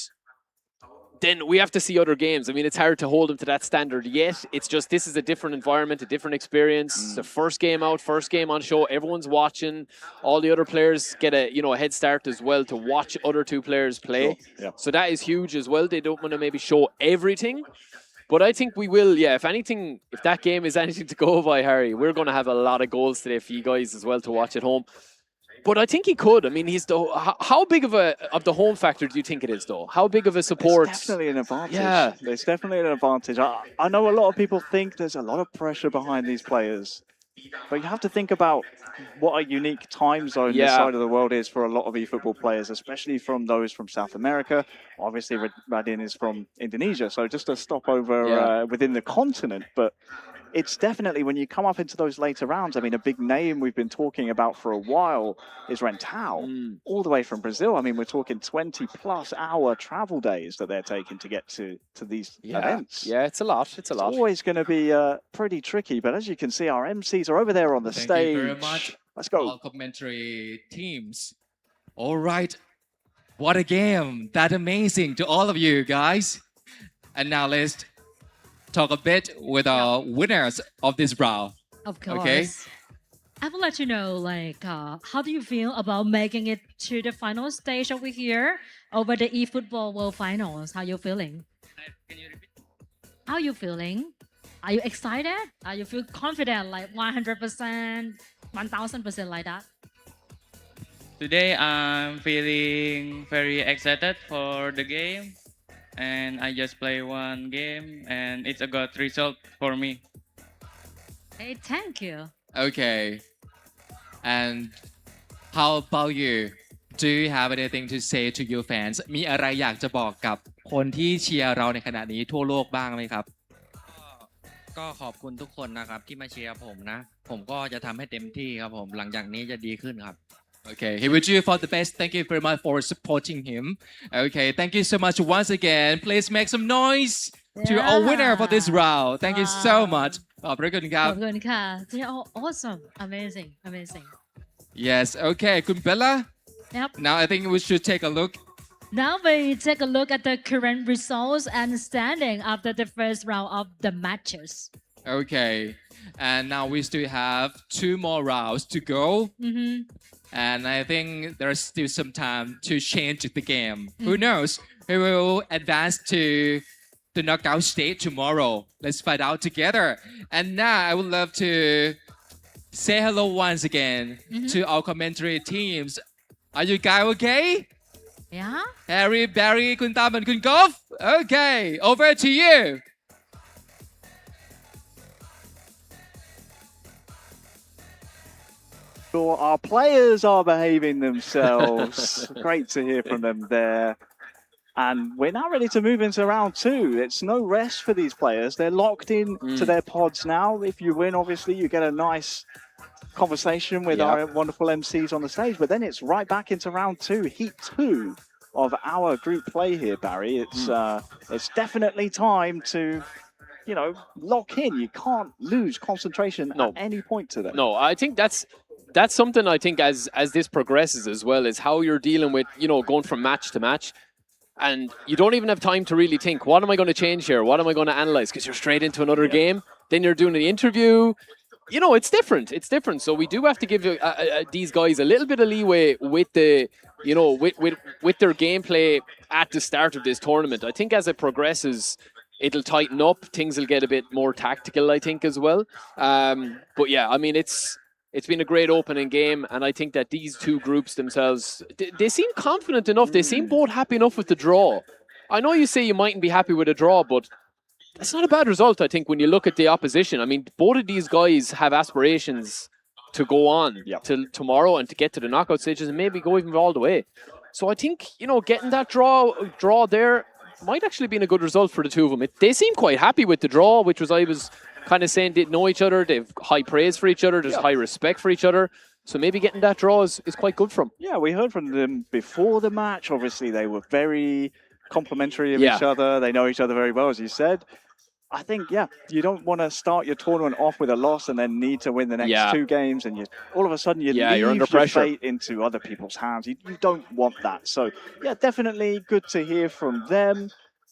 then we have to see other games. I mean, it's hard to hold them to that standard yet. It's just this is a different environment, a different experience. It's the first game out, first game on show. Everyone's watching. All the other players get a head start as well to watch other 2 players play. Sure. Yeah. So that is huge as well. They don't want to maybe show everything. But I think we will, if anything, if that game is anything to go by, Harry, we're going to have a lot of goals today for you guys as well to watch at home. But I think he could. I mean, how big of the home factor do you think it is, though? How big of a support? It's definitely an advantage. Yeah. There's definitely an advantage. I know a lot of people think there's a lot of pressure behind these players. But you have to think about what a unique time zone this side of the world is for a lot of eFootball players, especially from those from South America. Obviously, Radin is from Indonesia, so just a stopover within the continent. But it's definitely, when you come up into those later rounds, I mean, a big name we've been talking about for a while is Rentao, all the way from Brazil. I mean, we're talking 20+ hour travel days that they're taking to get to these events. Yeah, it's a lot. It's always going to be pretty tricky. But as you can see, our MCs are over there on the stage. Thank you very much. Let's go. All commentary teams. All right. What a game. That amazing to all of you guys. And now let's talk a bit with our winners of this round. Of course. Okay. I would like to know, like, how do you feel about making it to the final stage over here, over the eFootball World Finals? How you feeling? How you feeling? Are you excited? Are you feel confident, like 100%, 1000% like that? Today I'm feeling very excited for the game. And I just play one game and it's a good result for me. Hey, thank you. Okay. And how about you? Do you have anything to say to your fans? มีอะไรอยากจะบอกกับคนที่เชียร์เราในขณะนี้ทั่วโลกบ้างไหมครับ ก็ขอบคุณทุกคนนะครับที่มาเชียร์ผมนะ ผมก็จะทำให้เต็มที่ครับผมหลังจากนี้จะดีขึ้นครับ Okay, he will do for the best. Thank you very much for supporting him. Okay, thank you so much once again. Please make some noise to our winner for this round. Thank you so much. ขอบพระคุณครับ ขอบคุณค่ะ Awesome, amazing. Yes, okay, คุณ Bella. Yep. Now I think we should take a look. Now we take a look at the current results and standing after the first round of the matches. Okay, and now we still have 2 more rounds to go. And I think there's still some time to change the game. Who knows? We will advance to the knockout stage tomorrow. Let's find out together. And now I would love to say hello once again to our commentary teams. Are you guys okay? Yeah. Harry, Barry, Kun Tam, and Kun Golf? Okay, over to you. Sure, our players are behaving themselves. Great to hear from them there. And we're now ready to move into round two. It's no rest for these players. They're locked in to their pods now. If you win, obviously, you get a nice conversation with our wonderful MCs on the stage. But then it's right back into round two, heat two of our group play here, Barry. It's definitely time to, you know, lock in. You can't lose concentration at any point today. No, I think that's something I think as this progresses as well, is how you're dealing with, you know, going from match to match. And you don't even have time to really think, what am I going to change here? What am I going to analyze? Because you're straight into another game. Then you're doing the interview. You know, it's different. It's different. So we do have to give these guys a little bit of leeway with the, you know, with their gameplay at the start of this tournament. I think as it progresses, it'll tighten up. Things will get a bit more tactical, I think, as well. But yeah, I mean, it's been a great opening game, and I think that these two groups themselves, they seem confident enough. They seem both happy enough with the draw. I know you say you mightn't be happy with a draw, but that's not a bad result, I think, when you look at the opposition. I mean, both of these guys have aspirations to go on till tomorrow and to get to the knockout stages and maybe go even all the way. So I think, you know, getting that draw there might actually be a good result for the two of them. They seem quite happy with the draw, which was, I was kind of saying, they know each other, they've high praise for each other, there's high respect for each other. So maybe getting that draw is quite good for them. Yeah, we heard from them before the match. Obviously, they were very complimentary of each other. They know each other very well, as you said. I think, you don't want to start your tournament off with a loss and then need to win the next two games, and all of a sudden you leave you're under your pressure. fate into other people's hands. You don't want that. So, definitely good to hear from them.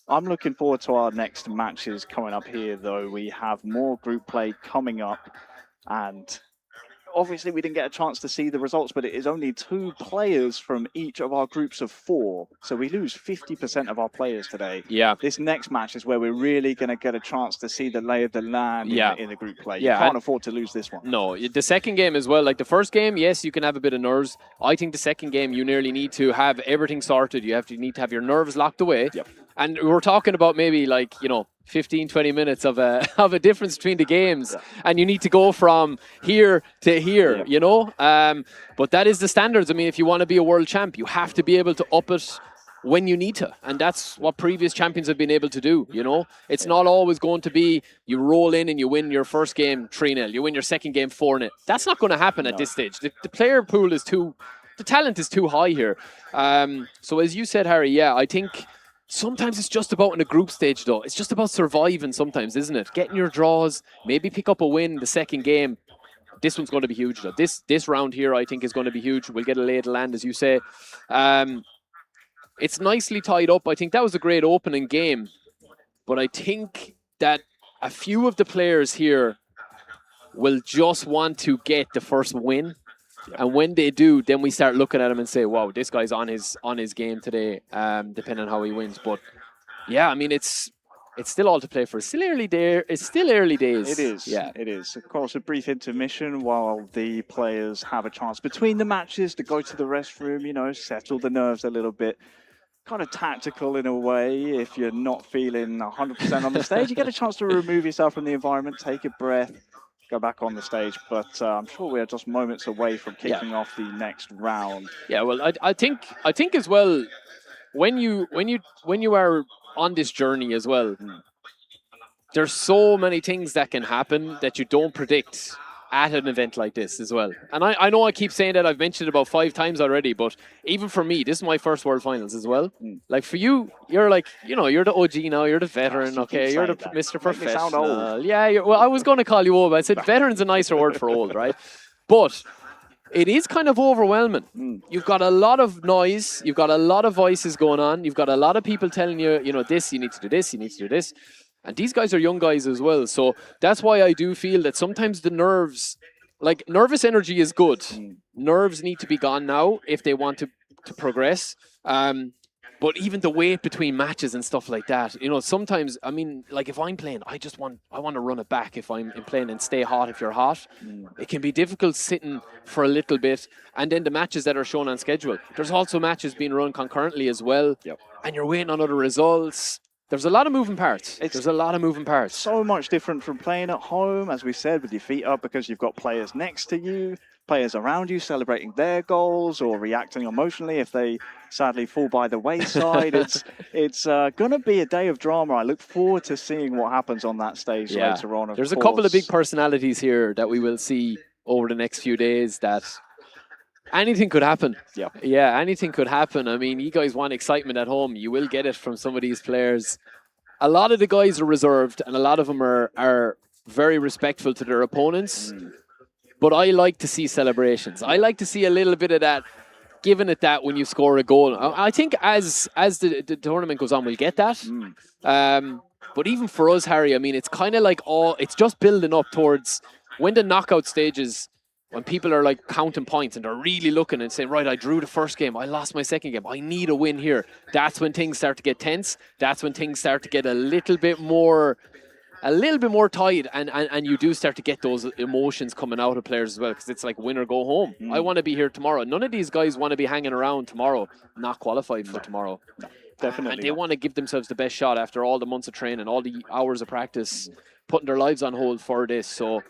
I'm looking forward to our next matches coming up here, though. We have more group play coming up, and obviously we didn't get a chance to see the results, but it is only 2 players from each of our groups of 4. So we lose 50% of our players today. Yeah. This next match is where we're really going to get a chance to see the lay of the land in the group play. You can't afford to lose this one. No, the second game as well. Like the first game, yes, you can have a bit of nerves. I think the second game, you nearly need to have everything sorted. You need to have your nerves locked away. Yep. And we're talking about maybe 15, 20 minutes of a difference between the games, and you need to go from here to here, you know? But that is the standards. I mean, if you want to be a world champ, you have to be able to up it when you need to. And that's what previous champions have been able to do, you know? It's not always going to be you roll in and you win your first game 3-0, you win your second game 4-0. That's not going to happen at this stage. The player pool is the talent is too high here. So as you said, Harry, I think sometimes it's just about in a group stage, though. It's just about surviving sometimes, isn't it? Getting your draws, maybe pick up a win the second game. This one's going to be huge, though. This round here, I think, is going to be huge. We'll get a lay of the land, as you say. It's nicely tied up. I think that was a great opening game. But I think that a few of the players here will just want to get the first win. And when they do, then we start looking at him and say, wow, this guy's on his game today, depending on how he wins. But yeah, I mean, it's still all to play for. It's still early there. It's still early days. It is. Yeah, it is. Of course, a brief intermission while the players have a chance between the matches to go to the restroom, you know, settle the nerves a little bit. Kind of tactical in a way. If you're not feeling 100% on the stage, you get a chance to remove yourself from the environment, take a breath, go back on the stage. But I'm sure we are just moments away from kicking off the next round. Yeah, well, I think as well, when you are on this journey as well, there's so many things that can happen that you don't predict at an event like this as well. And I know I keep saying that, I've mentioned it about 5 times already, but even for me, this is my first World Finals as well. Like for you, you're like, you know, you're the OG now, you're the veteran, okay, you're the Mr. Professional. Sound old. Yeah, well, I was going to call you old, but I said veteran's a nicer word for old, right? But it is kind of overwhelming. You've got a lot of noise, you've got a lot of voices going on, you've got a lot of people telling you, you know, this, you need to do this, you need to do this. And these guys are young guys as well. So that's why I do feel that sometimes the nerves, like nervous energy is good. Nerves need to be gone now if they want to progress. But even the wait between matches and stuff like that, you know, sometimes, I mean, like if I'm playing, I want to run it back if I'm playing and stay hot if you're hot. It can be difficult sitting for a little bit. And then the matches that are shown on schedule, there's also matches being run concurrently as well. And you're waiting on other results. There's a lot of moving parts. So much different from playing at home, as we said, with your feet up because you've got players next to you, players around you celebrating their goals or reacting emotionally if they sadly fall by the wayside. It's going to be a day of drama. I look forward to seeing what happens on that stage later on. There's a couple of big personalities here that we will see over the next few days that anything could happen. Yeah, anything could happen. I mean, you guys want excitement at home. You will get it from some of these players. A lot of the guys are reserved and a lot of them are very respectful to their opponents. But I like to see celebrations. I like to see a little bit of that, giving it that when you score a goal. I think as the tournament goes on, we'll get that. But even for us, Harry, I mean, it's kind of like it's just building up towards when the knockout stages, when people are like counting points and they're really looking and saying, right, I drew the first game, I lost my second game, I need a win here. That's when things start to get tense. That's when things start to get a little bit more tight, and you do start to get those emotions coming out of players as well, because it's like win or go home. I want to be here tomorrow. None of these guys want to be hanging around tomorrow, not qualified for tomorrow. Definitely. And they want to give themselves the best shot after all the months of training, all the hours of practice, putting their lives on hold for this. So,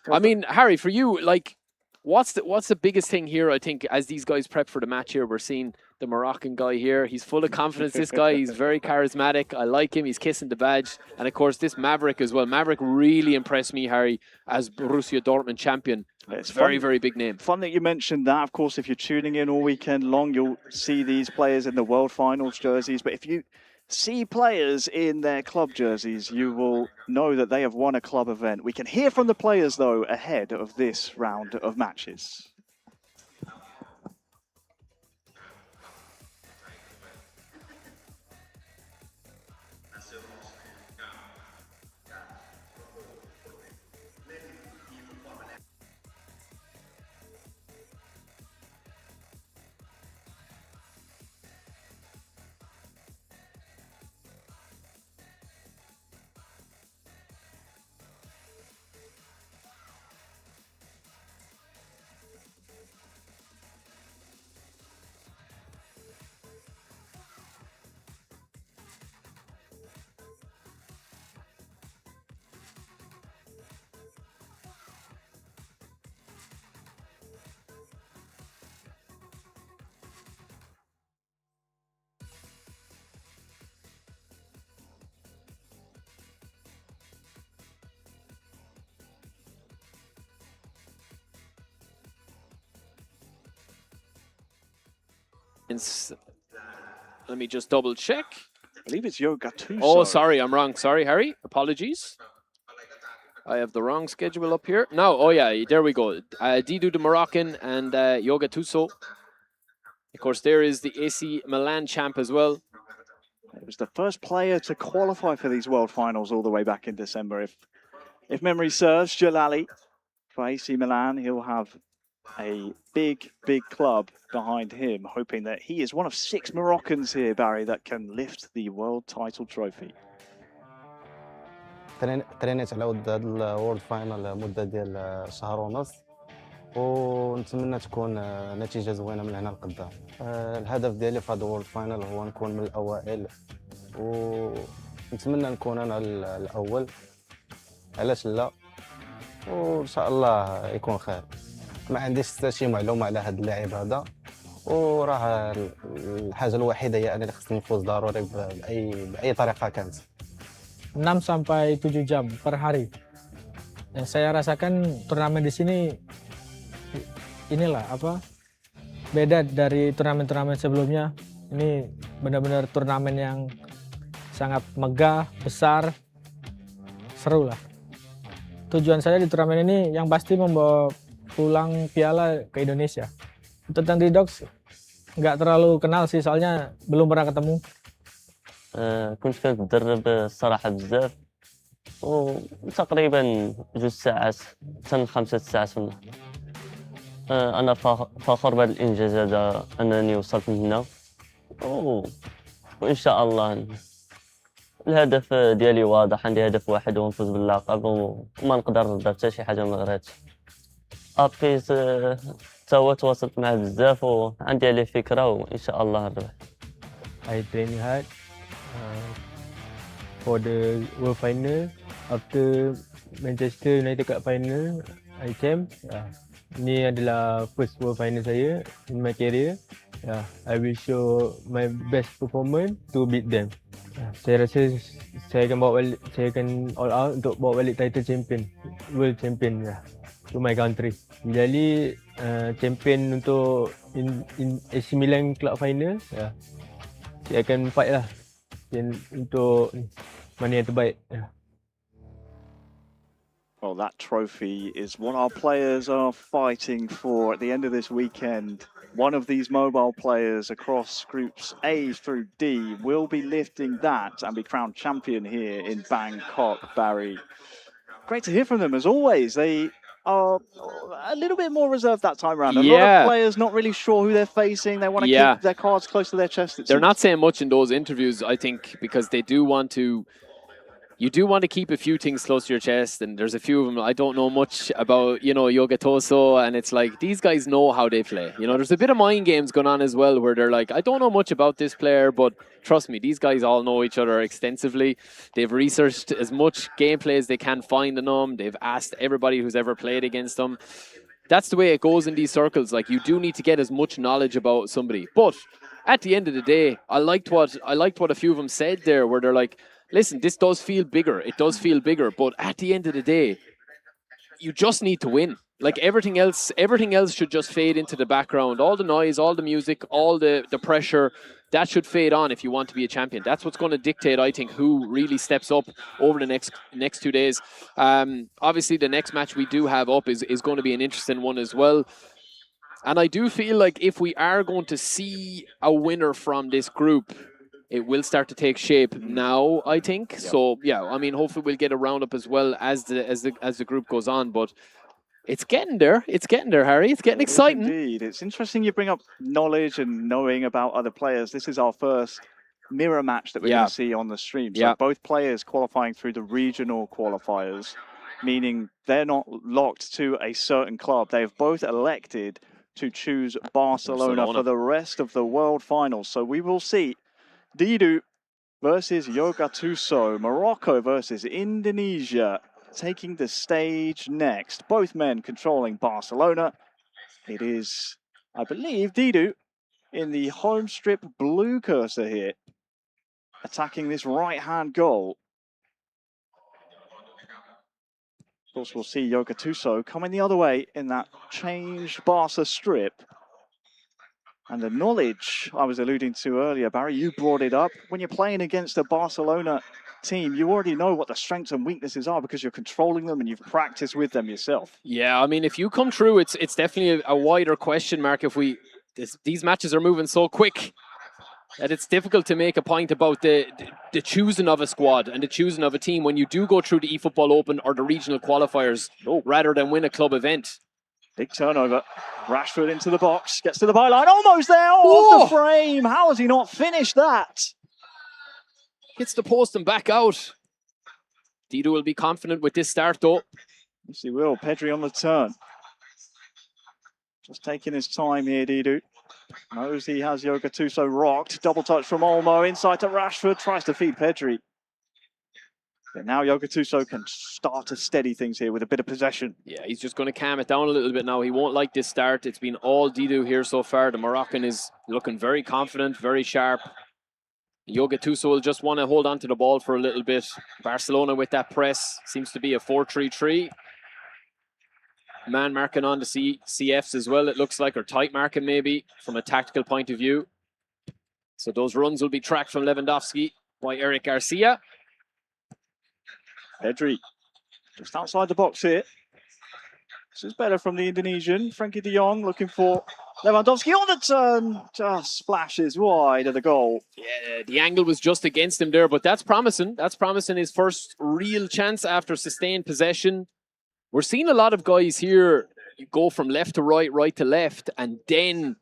I mean, Harry, for you, like, what's the biggest thing here, I think, as these guys prep for the match here? We're seeing the Moroccan guy here. He's full of confidence, this guy. He's very charismatic. I like him. He's kissing the badge. And, of course, this Maverick as well. Maverick really impressed me, Harry, as Borussia Dortmund champion. It's very, very big name. Fun that you mentioned that. Of course, if you're tuning in all weekend long, you'll see these players in the World Finals jerseys. But if you see players in their club jerseys, you will know that they have won a club event. We can hear from the players, though, ahead of this round of matches. Let me just double check. I believe it's Yoga too. Oh, sorry, I'm wrong. Sorry, Harry. Apologies. I have the wrong schedule up here. No, oh yeah, there we go. Didou the Moroccan and Yoga Tuso. Of course, there is the AC Milan champ as well. It was the first player to qualify for these World Finals all the way back in December. If memory serves, Jalali for AC Milan, he'll have a big club behind him, hoping that he is one of 6 Moroccans here, Barry, that can lift the world title trophy. ترينيت على ود هذا الورد فاينل مده ديال شهر ونص ونتمنى تكون نتيجه زوينه من هنا لقدام. الهدف ديالي في هذا الورد فاينل هو نكون من الاوائل ونتمنى نكون انا الاول، علاش لا، وان شاء الله يكون خير. ما عنديش حتى شي معلومه على هذا اللاعب هذا، وراه الحاجه الوحيده هي انني خصني نفوز ضروري باي طريقه كانت. 6 sampai 7 jam per hari. Yang saya rasakan turnamen di sini inilah beda dari turnamen-turnamen sebelumnya. Ini benar-benar turnamen yang sangat megah, besar, seru lah. Tujuan saya di turnamen ini yang pasti membawa pulang piala ke Indonesia. Tentang D-Dogs nggak terlalu kenal sih, soalnya belum pernah ketemu. كنت كنتدرب الصراحة بزاف وتقريبا 2 ساعات حتى 5 ساعات. أنا فخور بهذا الإنجاز هذا، أنني وصلت من هنا وإن شاء الله الهدف ديالي واضح، عندي هدف واحد هو نفوز باللقب وما نقدر نرضى حتى شي حاجة من غير هادشي. أبيس تا هو تواصلت معاه بزاف وعندي عليه فكرة وإن شاء الله نربح. I train hard for the World Final. After Manchester United Cup Final, I champ. Ini adalah first World Final saya in my career. I will show my best performance to beat them. Saya rasa saya akan all out untuk bawa balik title champion, world champion to my country. Jadi champion untuk in AC Milan club final, saya akan fight lah untuk mana yang terbaik. Well, that trophy is what our players are fighting for at the end of this weekend. One of these mobile players across groups A through D will be lifting that and be crowned champion here in Bangkok, Barry. Great to hear from them as always. They are a little bit more reserved that time around. A lot of players not really sure who they're facing. They want to keep their cards close to their chest. They're not saying much in those interviews, I think, because they do want to. You do want to keep a few things close to your chest, and there's a few of them. I don't know much about, Yoga Toso, and it's like these guys know how they play. There's a bit of mind games going on as well, where they're like, I don't know much about this player, but trust me, these guys all know each other extensively. They've researched as much gameplay as they can find in them. They've asked everybody who's ever played against them. That's the way it goes in these circles. Like, you do need to get as much knowledge about somebody. But at the end of the day, I liked what a few of them said there, where they're like, listen, this does feel bigger. It does feel bigger. But at the end of the day, you just need to win. Like, everything else should just fade into the background. All the noise, all the music, all the pressure, that should fade on if you want to be a champion. That's what's going to dictate, I think, who really steps up over the next 2 days. Obviously, the next match we do have up is going to be an interesting one as well. And I do feel like if we are going to see a winner from this group, it will start to take shape now, I think. Yep. So, yeah, I mean, hopefully we'll get a roundup as well as the group goes on. But it's getting there. It's getting there, Harry. It's getting exciting. Indeed. It's interesting you bring up knowledge and knowing about other players. This is our first mirror match that we're going to see on the stream. So both players qualifying through the regional qualifiers, meaning they're not locked to a certain club. They have both elected to choose Barcelona for the rest of the World Finals. So we will see Didu versus Yoga Tuso, Morocco versus Indonesia, taking the stage next. Both men controlling Barcelona. It is, I believe, Didu in the home strip blue cursor here, attacking this right-hand goal. Of course, we'll see Yoga Tuso coming the other way in that changed Barca strip. And the knowledge I was alluding to earlier, Barry, you brought it up. When you're playing against a Barcelona team, you already know what the strengths and weaknesses are because you're controlling them and you've practiced with them yourself. Yeah, I mean, if you come through, it's definitely a wider question mark. If these matches are moving so quick that it's difficult to make a point about the choosing of a squad and the choosing of a team when you do go through the eFootball Open or the regional qualifiers rather than win a club event. Big turnover. Rashford into the box, gets to the byline, almost there, off the frame. How has he not finished that? Hits the post and back out. Didu will be confident with this start, though. Yes, he will. Pedri on the turn. Just taking his time here, Didu. Knows he has Yoga Tuso rocked. Double touch from Olmo, inside to Rashford, tries to feed Pedri. But now Yoga Tuso can start to steady things here with a bit of possession. Yeah, he's just going to calm it down a little bit now. He won't like this start. It's been all Didu here so far. The Moroccan is looking very confident, very sharp. Yoga Tuso will just want to hold on to the ball for a little bit. Barcelona with that press seems to be a 4-3-3. Man marking on the CFs as well, it looks like, or tight marking maybe from a tactical point of view. So those runs will be tracked from Lewandowski by Eric Garcia. Pedri, just outside the box here. This is better from the Indonesian. Frankie de Jong looking for Lewandowski on the turn. Just splashes wide of the goal. Yeah, the angle was just against him there, but that's promising. That's promising, his first real chance after sustained possession. We're seeing a lot of guys here go from left to right, right to left, and then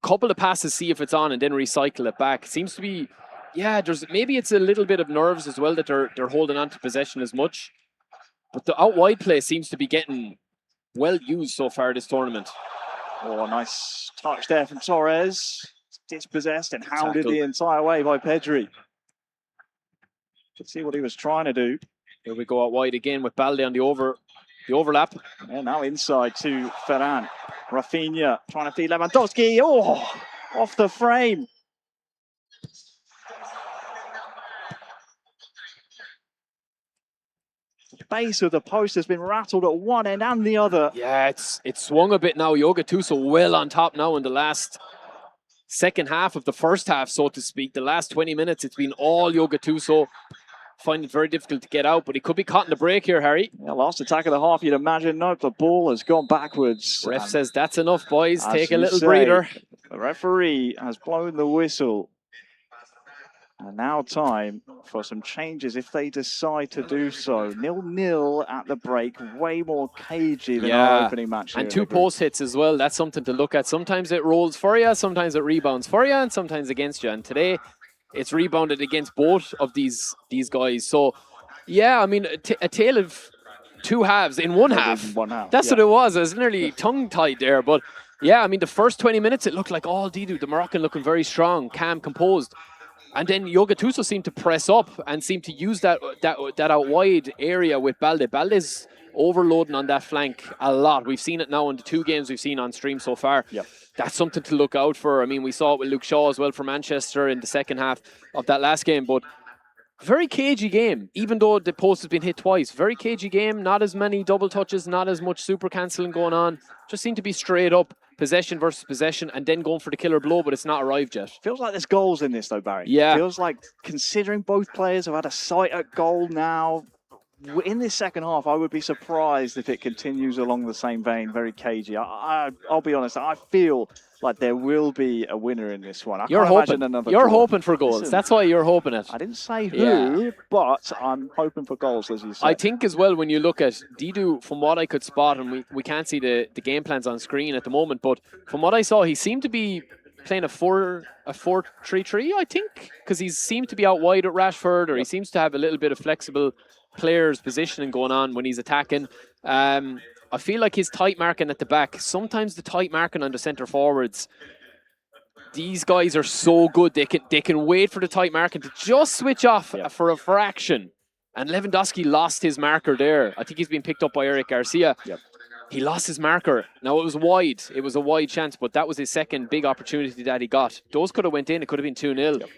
couple of passes, see if it's on, and then recycle it back. Seems to be yeah, maybe it's a little bit of nerves as well that they're holding on to possession as much. But the out wide play seems to be getting well used so far this tournament. Oh, a nice touch there from Torres. Dispossessed and hounded Tackle. the entire way by Pedri. Let's see what he was trying to do. Here we go out wide again with Balde on the overlap. And now inside to Ferran. Rafinha trying to feed Lewandowski. Oh, off the frame. The base of the post has been rattled at one end and the other. Yeah, it's swung a bit now. Yoga Tuso well on top now in the last second half of the first half, so to speak. The last 20 minutes, it's been all Yoga Tuso. Find it very difficult to get out, but he could be caught in the break here, Harry. Yeah, last attack of the half, you'd imagine. Nope, the ball has gone backwards. Ref says that's enough, boys. Take a little say, breather. The referee has blown the whistle. And now time for some changes if they decide to do so. 0-0 at the break, way more cagey than our opening match. And two post hits as well. That's something to look at. Sometimes it rolls for you, sometimes it rebounds for you, and sometimes against you. And today, it's rebounded against both of these guys. So, yeah, I mean, a tale of two halves in one half. That's what it was. I was nearly tongue-tied there. But, yeah, I mean, the first 20 minutes, it looked like all Didu, the Moroccan, looking very strong, calm, composed. And then Yoga Tuso seemed to press up and seemed to use that out wide area with Balde. Balde's overloading on that flank a lot. We've seen it now in the two games we've seen on stream so far. Yep. That's something to look out for. I mean, we saw it with Luke Shaw as well for Manchester in the second half of that last game. But very cagey game, even though the post has been hit twice. Very cagey game, not as many double touches, not as much super cancelling going on. Just seemed to be straight up. Possession versus possession, and then going for the killer blow, but it's not arrived yet. Feels like there's goals in this though, Barry. Yeah. Feels like, considering both players have had a sight at goal now, in this second half, I would be surprised if it continues along the same vein, very cagey. I'll be honest, I feel like there will be a winner in this one. You're hoping for goals. Listen, that's why you're hoping it. I didn't say who, but I'm hoping for goals, as you said. I think as well, when you look at Didu, from what I could spot, and we can't see the game plans on screen at the moment, but from what I saw, he seemed to be playing a 4-3-3, I think, because he seemed to be out wide at Rashford, or he seems to have a little bit of flexible players positioning going on when he's attacking. I feel like his tight marking at the back, sometimes the tight marking on the centre forwards, these guys are so good. They can wait for the tight marking to just switch off for a fraction. And Lewandowski lost his marker there. I think he's been picked up by Eric Garcia. Yep. He lost his marker. Now, it was wide. It was a wide chance, but that was his second big opportunity that he got. Those could have went in. It could have been 2-0. Yep.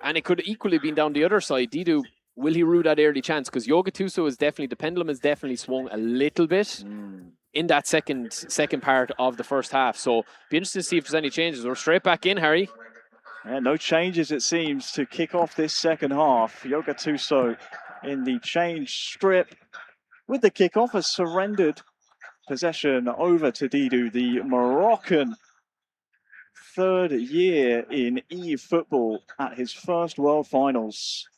And it could have equally been down the other side. Didu, will he rue that early chance? Because Yoga Tuso is definitely, the pendulum has definitely swung a little bit in that second part of the first half. So be interested to see if there's any changes. We're straight back in, Harry. Yeah, no changes, it seems, to kick off this second half. Yoga Tuso in the change strip with the kickoff has surrendered possession over to Didu, the Moroccan, third year in eFootball at his first World Finals.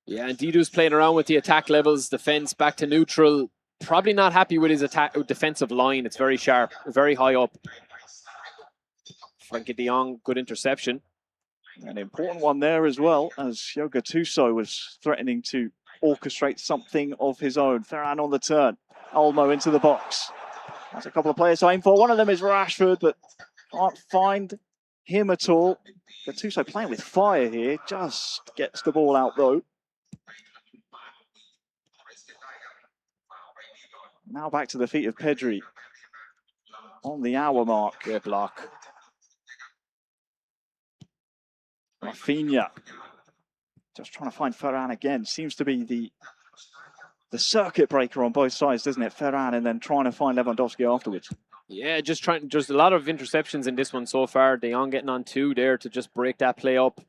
Yeah, and Didu's playing around with the attack levels, defense back to neutral. Probably not happy with his defensive line. It's very sharp, very high up. Frankie de Jong, good interception. An important one there as well, as Yoga Tuso was threatening to orchestrate something of his own. Ferran on the turn. Olmo into the box. That's a couple of players to aim for. One of them is Rashford, but can't find him at all. Gattuso playing with fire here. Just gets the ball out though. Now back to the feet of Pedri. On the hour mark. Great block. Rafinha. Just trying to find Ferran again. Seems to be the circuit breaker on both sides, doesn't it? Ferran and then trying to find Lewandowski afterwards. Yeah, just a lot of interceptions in this one so far. De Jong getting on two there to just break that play up.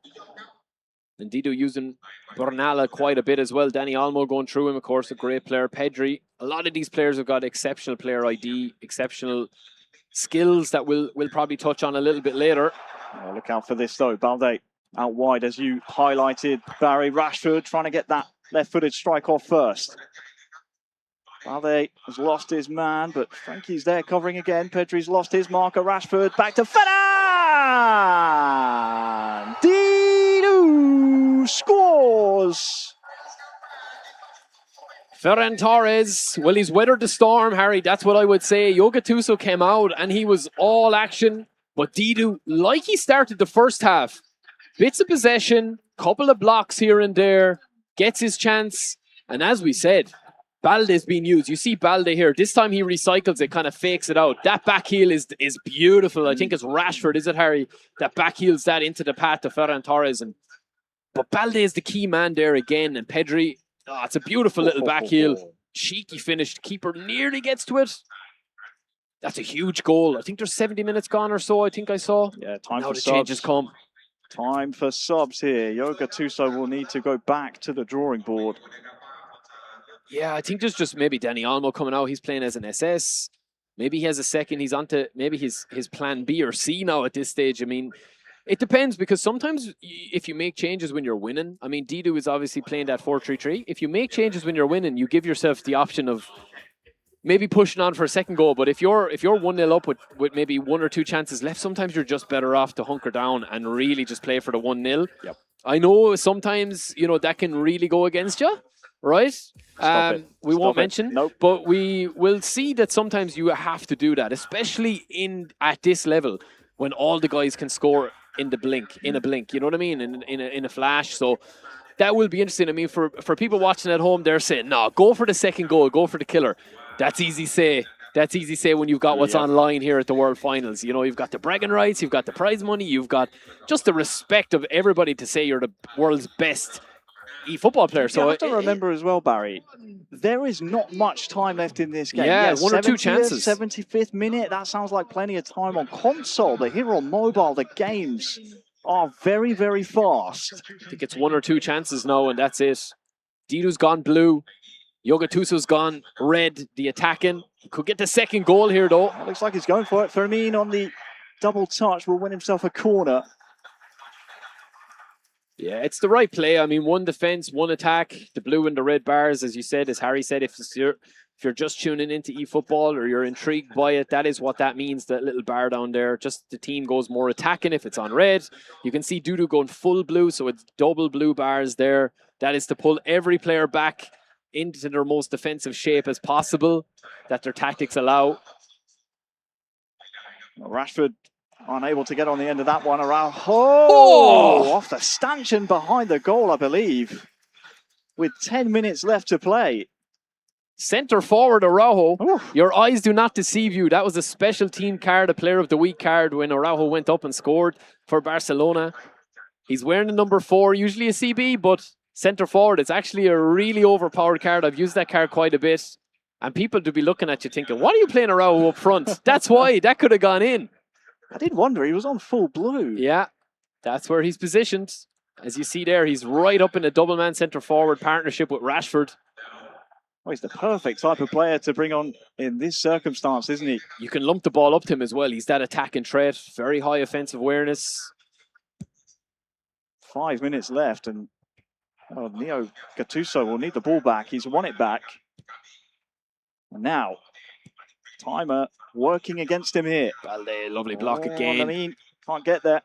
And Didu using Bernala quite a bit as well. Dani Olmo going through him, of course, a great player. Pedri, a lot of these players have got exceptional player ID, exceptional skills that we'll probably touch on a little bit later. Oh, look out for this though. Balde out wide, as you highlighted. Barry Rashford trying to get that left-footed strike off first. Balde has lost his man, but Frankie's there covering again. Pedri's lost his marker. Rashford back to Ferran! Didu! Ferran Torres, well, he's weathered the storm, Harry. That's what I would say. Yo Gattuso came out and he was all action. But Didu, like he started the first half, bits of possession, couple of blocks here and there, gets his chance. And as we said, Balde's being used. You see Balde here. This time he recycles it, kind of fakes it out. That back heel is beautiful. I think it's Rashford, is it, Harry? That back heels that into the path to Ferran Torres. But Balde is the key man there again. And Pedri, it's a beautiful little back heel. Cheeky finish. The keeper nearly gets to it. That's a huge goal. I think there's 70 minutes gone or so, I think I saw. Yeah, time now for the subs. changes come. Time for subs here. Yo Gattuso will need to go back to the drawing board. Yeah, I think there's just maybe Danny Olmo coming out. He's playing as an SS. Maybe he has a second. He's on to maybe his plan B or C now at this stage. I mean, it depends because sometimes if you make changes when you're winning, I mean, Didu is obviously playing that 4-3-3. If you make changes when you're winning, you give yourself the option of maybe pushing on for a second goal. But if you're 1-0 up with maybe one or two chances left, sometimes you're just better off to hunker down and really just play for the 1-0. Yep. I know sometimes, you know, that can really go against you. Right? We won't mention, but we will see that sometimes you have to do that, especially at this level when all the guys can score in a blink, you know what I mean? In a flash. So that will be interesting. I mean, for people watching at home, they're saying, no, go for the second goal, go for the killer. That's easy say. That's easy say when you've got what's online here at the World Finals. You know, you've got the bragging rights, you've got the prize money, you've got just the respect of everybody to say you're the world's best eFootball player. So you have to remember as well, Barry, there is not much time left in this game. Yeah, one or two chances. 75th minute, that sounds like plenty of time on console. But here on mobile, the games are very, very fast. I think it's one or two chances now, and that's it. Didu's gone blue. Yo Gattuso's gone red, the attacking. He could get the second goal here, though. Looks like he's going for it. Fermin on the double touch will win himself a corner. Yeah, it's the right play. I mean, one defense, one attack. The blue and the red bars, as you said, as Harry said, if you're just tuning into eFootball or you're intrigued by it, that is what that means, that little bar down there. Just the team goes more attacking if it's on red. You can see Dudu going full blue, so it's double blue bars there. That is to pull every player back into their most defensive shape as possible, that their tactics allow. Rashford unable to get on the end of that one. Araujo off the stanchion behind the goal, I believe, with 10 minutes left to play. Centre forward Araujo, your eyes do not deceive you. That was a special team card, a player of the week card when Araujo went up and scored for Barcelona. He's wearing the number 4, usually a CB, but centre forward, it's actually a really overpowered card. I've used that card quite a bit. And people do be looking at you thinking, what are you playing Araujo up front? That's why, that could have gone in. I did wonder, he was on full blue. Yeah, that's where he's positioned. As you see there, he's right up in a double-man centre-forward partnership with Rashford. Well, he's the perfect type of player to bring on in this circumstance, isn't he? You can lump the ball up to him as well. He's that attacking threat, very high offensive awareness. 5 minutes left, and Neo Gattuso will need the ball back. He's won it back. And now, timer working against him here. Balde, lovely block again. I mean, can't get there.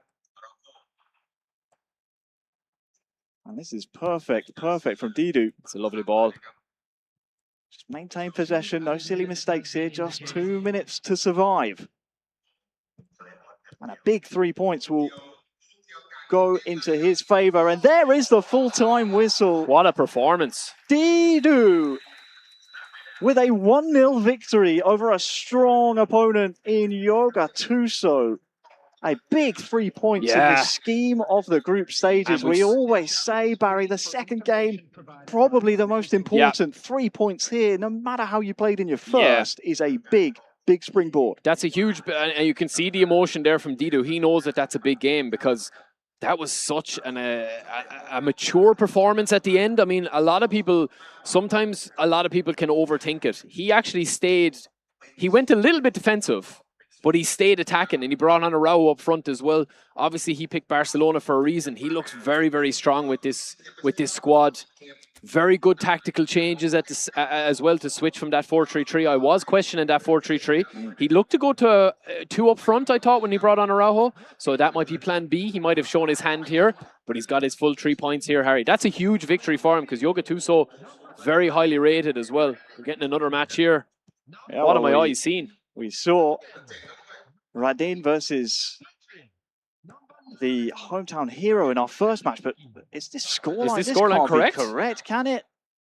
And this is perfect from Didu. It's a lovely ball. Just maintain possession, no silly mistakes here, just 2 minutes to survive. And a big 3 points will go into his favour. And there is the full-time whistle. What a performance. Didu with a 1-0 victory over a strong opponent in Yo Gattuso. A big 3 points in the scheme of the group stages. We always say, Barry, the second game, probably the most important. 3 points here, no matter how you played in your first, is a big springboard. That's a huge, and you can see the emotion there from Didu. He knows that that's a big game because that was such a mature performance at the end. I mean, sometimes a lot of people can overthink it. He actually he went a little bit defensive, but he stayed attacking and he brought on Araujo up front as well. Obviously, he picked Barcelona for a reason. He looks very, very strong with this squad. Very good tactical changes as well to switch from that 4-3-3. I was questioning that 4-3-3. He looked to go to 2 up front, I thought, when he brought on Araujo. So that might be plan B. He might have shown his hand here, but he's got his full 3 points here, Harry. That's a huge victory for him because Yo Gattuso very highly rated as well. We're getting another match here. Yeah, What am well, my eyes seeing? We saw Radin versus the hometown hero in our first match, but is this scoreline? Is this This scoreline can't correct? be correct, can it?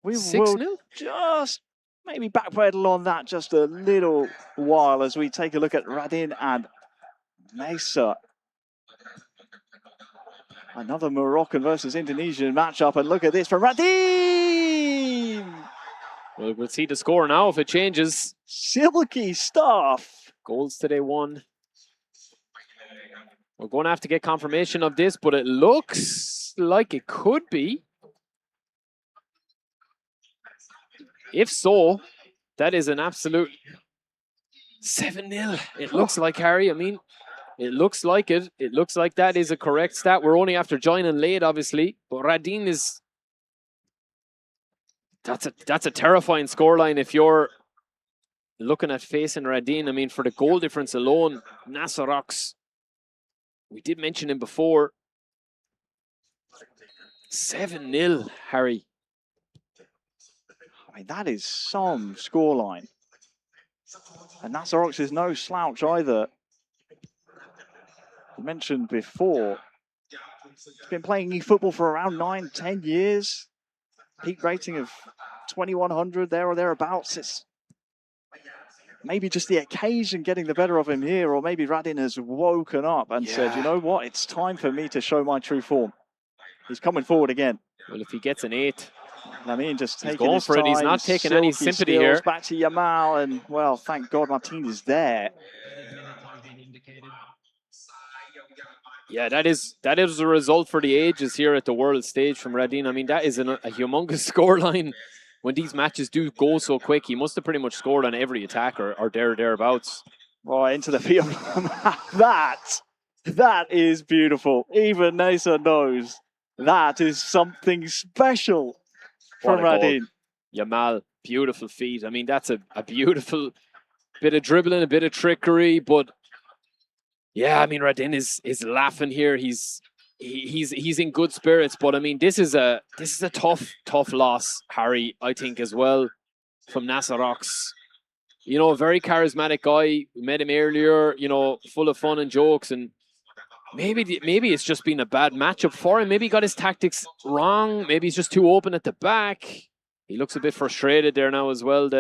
We 6-0? will just maybe backpedal on that just a little while as we take a look at Radin and Mesa. Another Moroccan versus Indonesian matchup, and look at this from Radin! Well, we'll see the score now if it changes. Silky stuff. Goals to DAY1. We're going to have to get confirmation of this, but it looks like it could be. If so, that is an absolute 7-0. It looks like, Harry. I mean, it looks like it. It looks like that is a correct stat. We're only after joining late, obviously. But Radin is... That's a terrifying scoreline if you're looking at facing Radin. I mean, for the goal difference alone, Nasserox, we did mention him before. 7-0, Harry. I mean, that is some scoreline. And Nasserox is no slouch either. I mentioned before, he's been playing eFootball for around 9-10 years. Peak rating of 2100 there or thereabouts. It's maybe just the occasion getting the better of him here, or maybe Radin has woken up and said, you know what, it's time for me to show my true form. He's coming forward again. Well, if he gets an 8, I mean, just he's taking going his for it. He's time, not taking any silky sympathy skills, here. Back to Yamal, and well, thank God Martin is there. Yeah, that is the result for the ages here at the world stage from Radin. I mean, that is a humongous scoreline when these matches do go so quick. He must have pretty much scored on every attack or thereabouts. Right into the field. that is beautiful. Even Nasa knows that is something special from Radin. Yamal, beautiful feet. I mean, that's a beautiful bit of dribbling, a bit of trickery, but yeah, I mean, Radin is laughing here. He's in good spirits, but I mean, this is a tough loss, Harry. I think as well from Nasserox. You know, a very charismatic guy. We met him earlier. You know, full of fun and jokes, and maybe it's just been a bad matchup for him. Maybe he got his tactics wrong. Maybe he's just too open at the back. He looks a bit frustrated there now as well.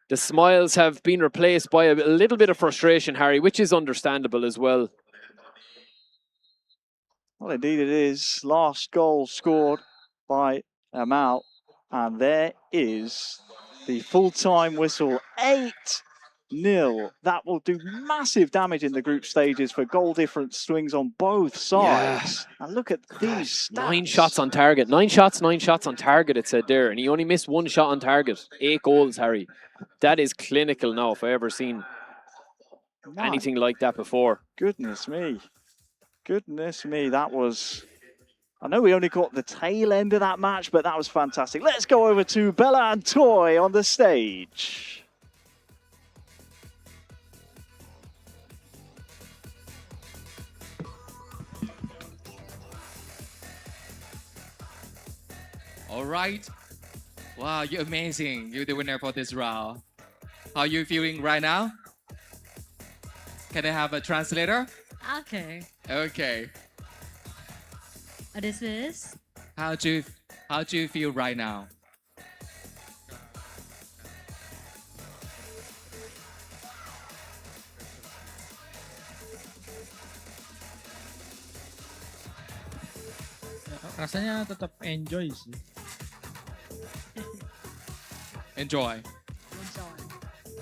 The smiles have been replaced by a little bit of frustration, Harry, which is understandable as well. Well, indeed it is. Last goal scored by Amal. And there is the full-time whistle. 8-0. That will do massive damage in the group stages for goal difference swings on both sides. Yeah. And look at these stats. 9 shots on target. 9 shots on target, it said there. And he only missed 1 shot on target. 8 goals, Harry. That is clinical now, if I ever seen anything like that before. Goodness me. Goodness me, that was... I know we only got the tail end of that match, but that was fantastic. Let's go over to Bella and Toy on the stage. All right. Wow, you're amazing. You're the winner for this round. How are you feeling right now? Can I have a translator? Okay. Okay. This is? How do you feel right now? Rasanya tetap enjoy sih. Enjoy.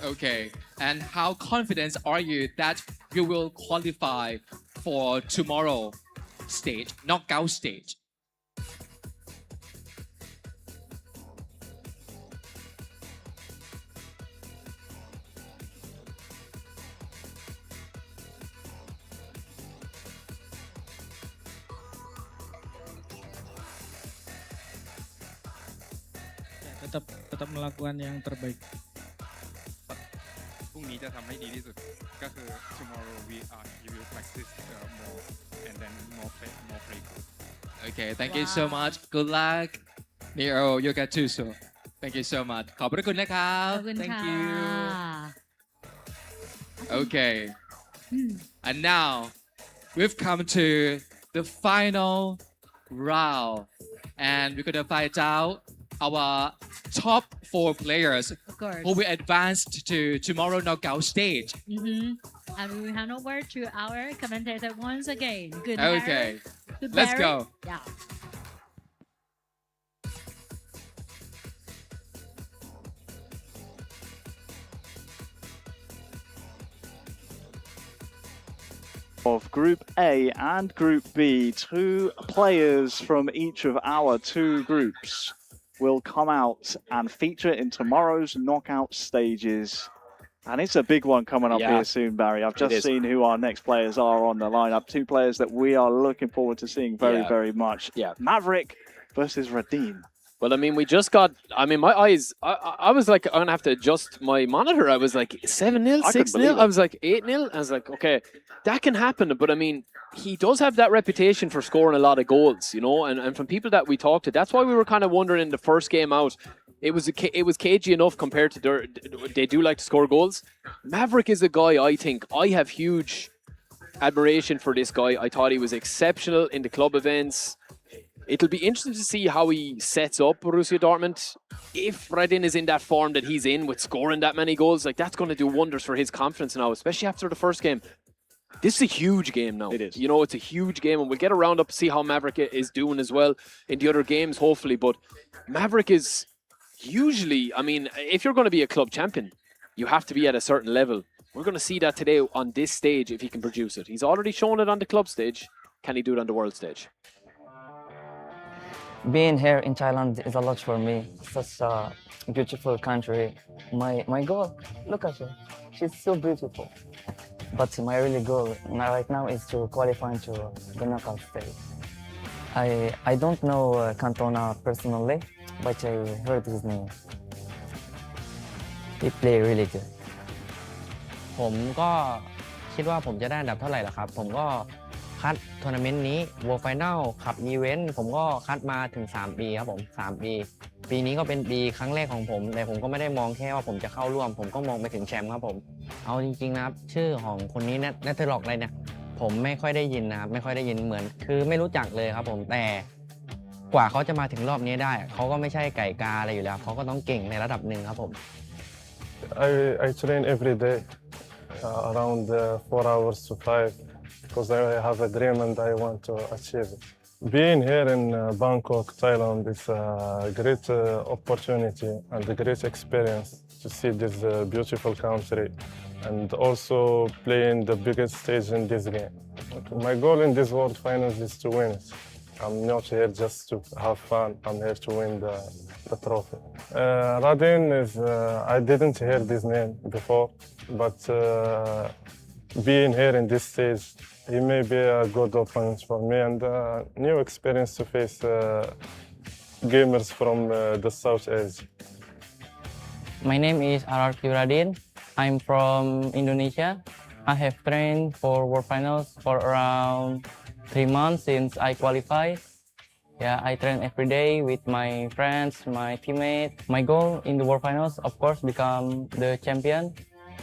Okay. And how confident are you that you will qualify for tomorrow stage, knockout stage? Tetap melakukan yang terbaik. พรุ่งนี้จะทำให้ดีที่สุดก็คือ tomorrow we will practice more and then more play good. Okay, thank you so much. Good luck. Neo you get too so thank you so much ขอบพระคุณนะครับ ขอบคุณ thank ค่ะ you okay and now we've come to the final round and we're gonna find out our top 4 players Of course. who will advance to tomorrow knockout stage. And we will hand over to our commentator once again. Good. Okay, Barry. Good let's Barry. go. Yeah. Of Group A and Group B, 2 players from each of our 2 groups will come out and feature in tomorrow's knockout stages. And it's a big one coming up here soon, Barry. I've just seen who our next players are on the lineup. 2 players that we are looking forward to seeing very much. Maverick versus Radim. Well, I mean, we just got, I mean, my eyes, I was like, I'm going to have to adjust my monitor. I was like, 7-0, 6-0. I was like, 8-0. I was like, okay, that can happen. But I mean, he does have that reputation for scoring a lot of goals, you know, and from people that we talked to, that's why we were kind of wondering in the first game out, it was cagey enough compared to they do like to score goals. Maverick is a guy, I think, I have huge admiration for this guy. I thought he was exceptional in the club events. It'll be interesting to see how he sets up Borussia Dortmund. If Radin is in that form that he's in with scoring that many goals, like that's going to do wonders for his confidence now, especially after the first game. This is a huge game now. It is. You know, it's a huge game, and we'll get a roundup to see how Maverick is doing as well in the other games, hopefully. But Maverick is usually, I mean, if you're going to be a club champion, you have to be at a certain level. We're going to see that today on this stage if he can produce it. He's already shown it on the club stage. Can he do it on the world stage? Being here in Thailand is a lot for me. Such a beautiful country. My goal, look at her. She's so beautiful. But my really goal right now is to qualify to the knockout stage. I don't know Cantona personally, but I heard his name. He play really good. ผมก็คิดว่าผมจะได้อันดับเท่าไหร่ล่ะครับผมก็คัดทัวร์นาเมนต์นี้ World Final ขับอีเวนต์ผมก็คัดมาถึง3ปีครับผม3ปีปีนี้ก็เป็นปีครั้งแรกของผมแต่ผมก็ไม่ได้มองแค่ว่าผมจะเข้าร่วมผมก็มองไปถึงแชมป์ครับผมเอาจริงๆนะครับชื่อของคนนี้เนเธอร์ล็อกอะไรเนี่ยผมไม่ค่อยได้ยินนะครับไม่ค่อยได้ยินเหมือนคือไม่รู้จักเลยครับผมแต่กว่าเขาจะมาถึงรอบนี้ได้เขาก็ไม่ใช่ไก่กาอะไรอยู่แล้วเขาก็ต้องเก่งในระดับหนึ่งครับผม I train every day around 4 hours to 5 because I have a dream and I want to achieve it. Being here in Bangkok, Thailand, is a great opportunity and a great experience to see this beautiful country and also playing the biggest stage in this game. My goal in this World Finals is to win it. I'm not here just to have fun. I'm here to win the trophy. Radin is, I didn't hear this name before, but being here in this stage, he may be a good opponent for me and a new experience to face gamers from the South Asia. My name is Ararki Radin. I'm from Indonesia. I have trained for World Finals for around 3 months since I qualified. Yeah, I train every day with my friends, my teammates. My goal in the World Finals, of course, become the champion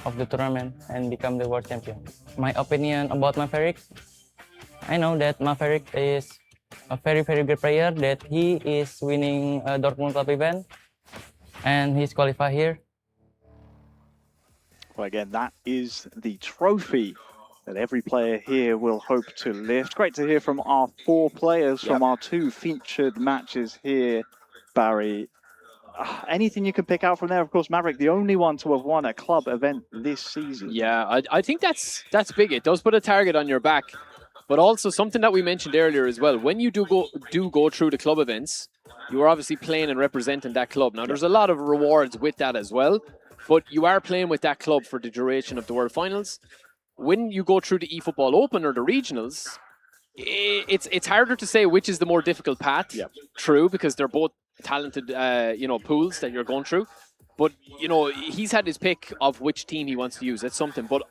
of the tournament and become the world champion. My opinion about Maverick, I know that Maverick is a very good player, that he is winning a Dortmund Cup event and he's qualified here. Well, again, that is the trophy that every player here will hope to lift. Great to hear from our 4 players from our 2 featured matches here, Barry. Anything you can pick out from there? Of course, Maverick, the only one to have won a club event this season. Yeah, I think that's big. It does put a target on your back, but also something that we mentioned earlier as well. When you do go through the club events, you are obviously playing and representing that club. Now, there's a lot of rewards with that as well, but you are playing with that club for the duration of the World Finals. When you go through the eFootball Open or the regionals, it's harder to say which is the more difficult path. True, because they're both talented, pools that you're going through. But, he's had his pick of which team he wants to use. That's something. But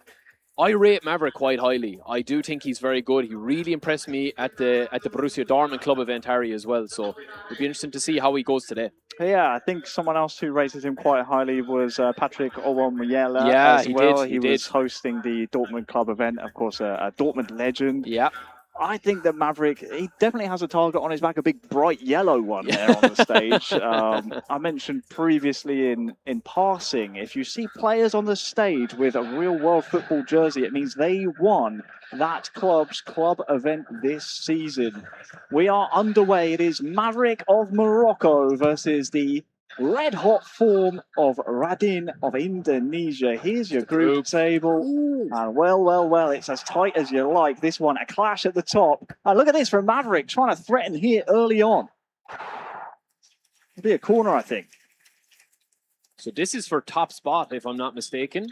I rate Maverick quite highly. I do think he's very good. He really impressed me at the Borussia Dortmund club event, Harry, as well. So it'd be interesting to see how he goes today. Yeah, I think someone else who rated him quite highly was Patrick Owamuyela Yeah, as he well. did, He was hosting the Dortmund club event, of course, a Dortmund legend. Yeah. I think that Maverick, he definitely has a target on his back, a big bright yellow one there on the stage. I mentioned previously in passing, if you see players on the stage with a real world football jersey, it means they won that club's club event this season. We are underway. It is Maverick of Morocco versus the red hot form of Radin of Indonesia. Here's your group table. And well, it's as tight as you like. This one, a clash at the top. And look at this from Maverick trying to threaten here early on. It'll be a corner, I think. So this is for top spot, if I'm not mistaken.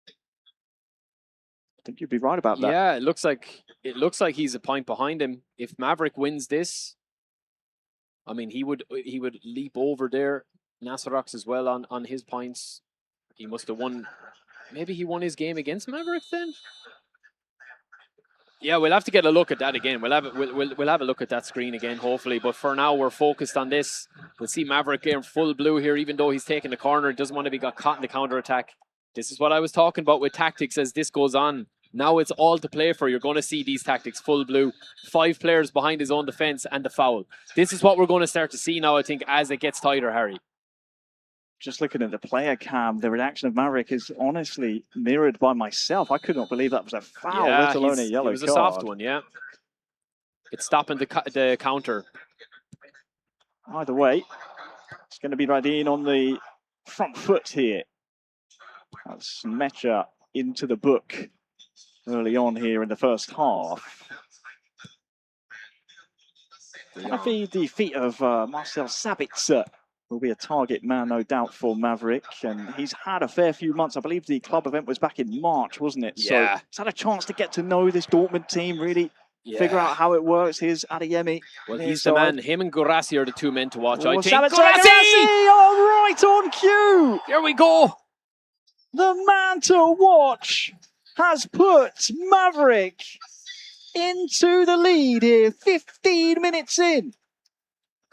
I think you'd be right about that. Yeah, it looks like he's a point behind him. If Maverick wins this, I mean, he would leap over there. Nasserox as well on his points. He must have won. Maybe he won his game against Maverick then. Yeah, we'll have to get a look at that again. We'll have a look at that screen again, hopefully. But for now, we're focused on this. We'll see Maverick in full blue here, even though he's taking the corner. He doesn't want to be got caught in the counter attack. This is what I was talking about with tactics as this goes on. Now it's all to play for. You're going to see these tactics, full blue, 5 players behind his own defense and the foul. This is what we're going to start to see now, I think, as it gets tighter, Harry. Just looking at the player cam, the reaction of Maverick is honestly mirrored by myself. I could not believe that was a foul, let alone a yellow card. It was a soft one, yeah. It's stopping the counter. Either way, it's going to be Radin on the front foot here. That's Mecha into the book early on here in the first half. I think the feet of Marcel Sabitzer will be a target man, no doubt, for Maverick. And he's had a fair few months. I believe the club event was back in March, wasn't it? Yeah. So he's had a chance to get to know this Dortmund team, really figure out how it works. Here's Adeyemi. Well, he's the man. Him and Gurasi are the 2 men to watch, I think. Gurasi! Oh, right on cue! There we go! The man to watch has put Maverick into the lead here, 15 minutes in.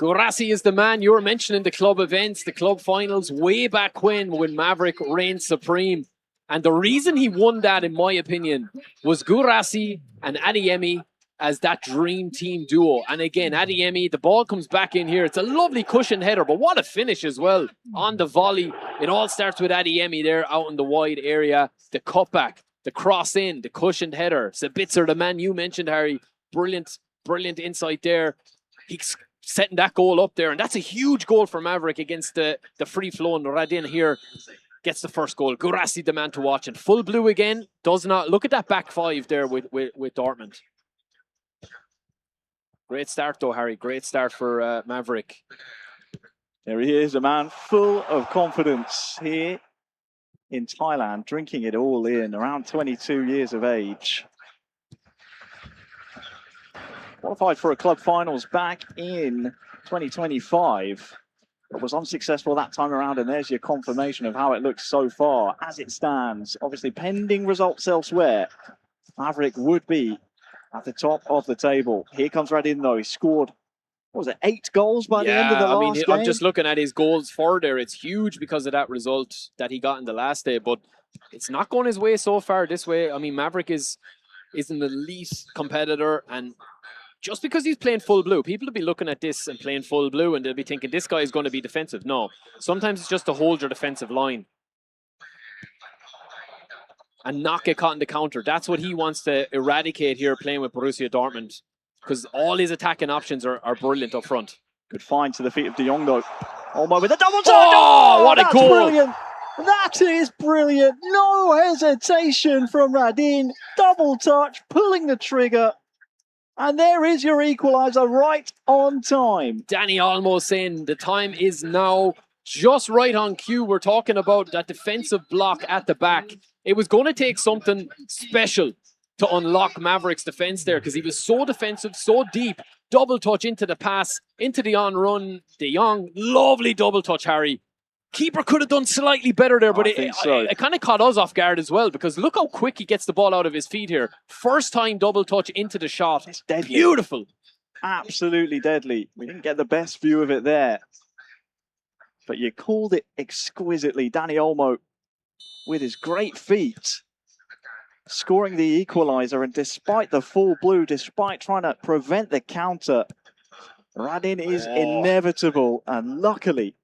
Gurasi is the man. You were mentioning the club events, the club finals, way back when Maverick reigned supreme. And the reason he won that, in my opinion, was Gurasi and Adeyemi as that dream team duo. And again, Adeyemi, the ball comes back in here. It's a lovely cushioned header, but what a finish as well on the volley. It all starts with Adeyemi there out in the wide area. The cutback, the cross in, the cushioned header. Sabitzer, the man you mentioned, Harry. Brilliant insight there. He's setting that goal up there. And that's a huge goal for Maverick against the free-flowing Radin here. Gets the first goal. Gurasi, the man to watch. And full blue again. Does not look at that back five there with Dortmund. Great start though, Harry. Great start for Maverick. There he is, a man full of confidence here in Thailand, drinking it all in, around 22 years of age. Qualified for a club finals back in 2025. But was unsuccessful that time around, and there's your confirmation of how it looks so far as it stands. Obviously, pending results elsewhere, Maverick would be at the top of the table. Here comes Radin though. He scored, what was it, 8 goals by the end of the last game? I'm just looking at his goals for there. It's huge because of that result that he got in the last day, but it's not going his way so far this way. I mean, Maverick is an elite competitor, and just because he's playing full blue, people will be looking at this and playing full blue and they'll be thinking this guy is going to be defensive. No, sometimes it's just to hold your defensive line and not get caught in the counter. That's what he wants to eradicate here playing with Borussia Dortmund, because all his attacking options are brilliant up front. Good find to the feet of De Jong though. Olmo with a double touch! Oh, what a goal! Brilliant! That is brilliant! No hesitation from Radin. Double touch, pulling the trigger. And there is your equaliser right on time. Danny Olmo saying the time is now, just right on cue. We're talking about that defensive block at the back. It was going to take something special to unlock Maverick's defense there, because he was so defensive, so deep. Double touch into the pass, into the on-run. De Jong, lovely double touch, Harry. Keeper could have done slightly better there, but it kind of caught us off guard as well, because look how quick he gets the ball out of his feet here. First time double touch into the shot. It's deadly. Beautiful. Absolutely deadly. We didn't get the best view of it there, but you called it exquisitely. Dani Olmo with his great feet, scoring the equaliser, and despite the full blue, despite trying to prevent the counter, Radin is inevitable, and luckily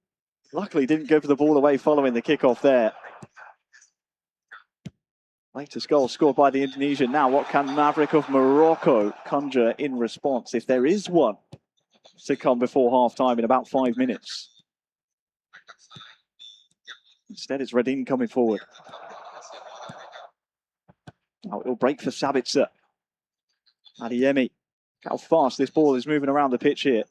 didn't go for the ball away following the kickoff there. Latest goal scored by the Indonesian. Now, what can Maverick of Morocco conjure in response, if there is one to come before half-time in about 5 minutes? Instead, it's Radin coming forward. Now it'll break for Sabitzer. Adeyemi. How fast this ball is moving around the pitch here.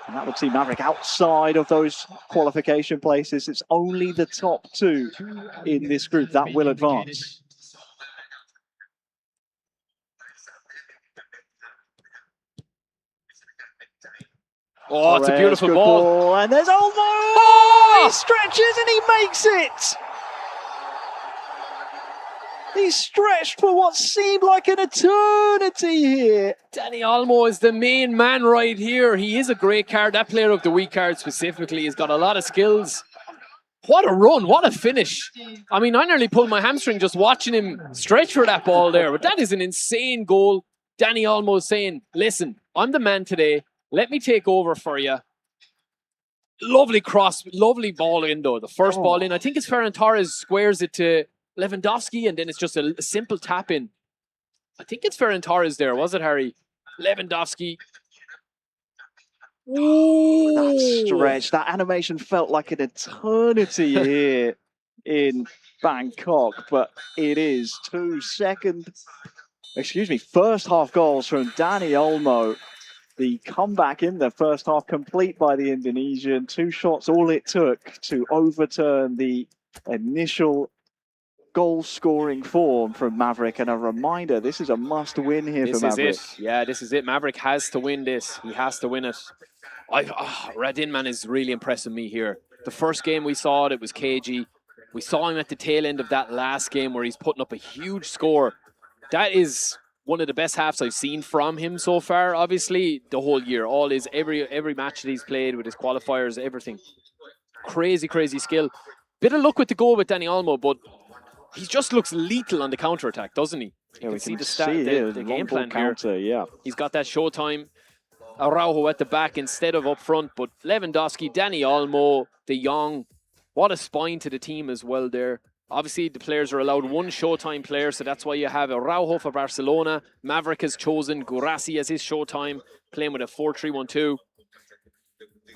And that would see Maverick outside of those qualification places. It's only the top 2 in this group that will advance. Oh, it's a beautiful ball. And there's Olmo! Oh! He stretches and he makes it! He stretched for what seemed like an eternity here. Dani Olmo is the main man right here. He is a great card. That player of the week card specifically has got a lot of skills. What a run, what a finish. I mean, I nearly pulled my hamstring just watching him stretch for that ball there, but that is an insane goal. Dani Olmo is saying, listen, I'm the man today. Let me take over for you. Lovely cross, lovely ball in though. The first ball in. I think it's Ferran Torres squares it to Lewandowski, and then it's just a simple tap in. I think it's Ferran Torres there, was it, Harry? Lewandowski. Ooh. That stretch, that animation felt like an eternity here in Bangkok, but it is first half goals from Dani Olmo. The comeback in the first half complete by the Indonesian. 2 shots, all it took to overturn the initial goal-scoring form from Maverick. And a reminder, this is a must-win here for Maverick. This is it. Yeah, this is it. Maverick has to win this. He has to win it. Radin, man, is really impressing me here. The first game we saw it was cagey. We saw him at the tail end of that last game where he's putting up a huge score. That is one of the best halves I've seen from him so far, obviously, the whole year. Every match that he's played with his qualifiers, everything. Crazy, crazy skill. Bit of luck with the goal with Dani Olmo, but he just looks lethal on the counter-attack, doesn't he? You can see the game plan counter, here. Yeah. He's got that showtime. Araujo at the back instead of up front, but Lewandowski, Dani Olmo, De Jong, what a spine to the team as well there. Obviously, the players are allowed 1 showtime player, so that's why you have Araujo for Barcelona. Maverick has chosen Gurasi as his showtime, playing with a 4-3-1-2.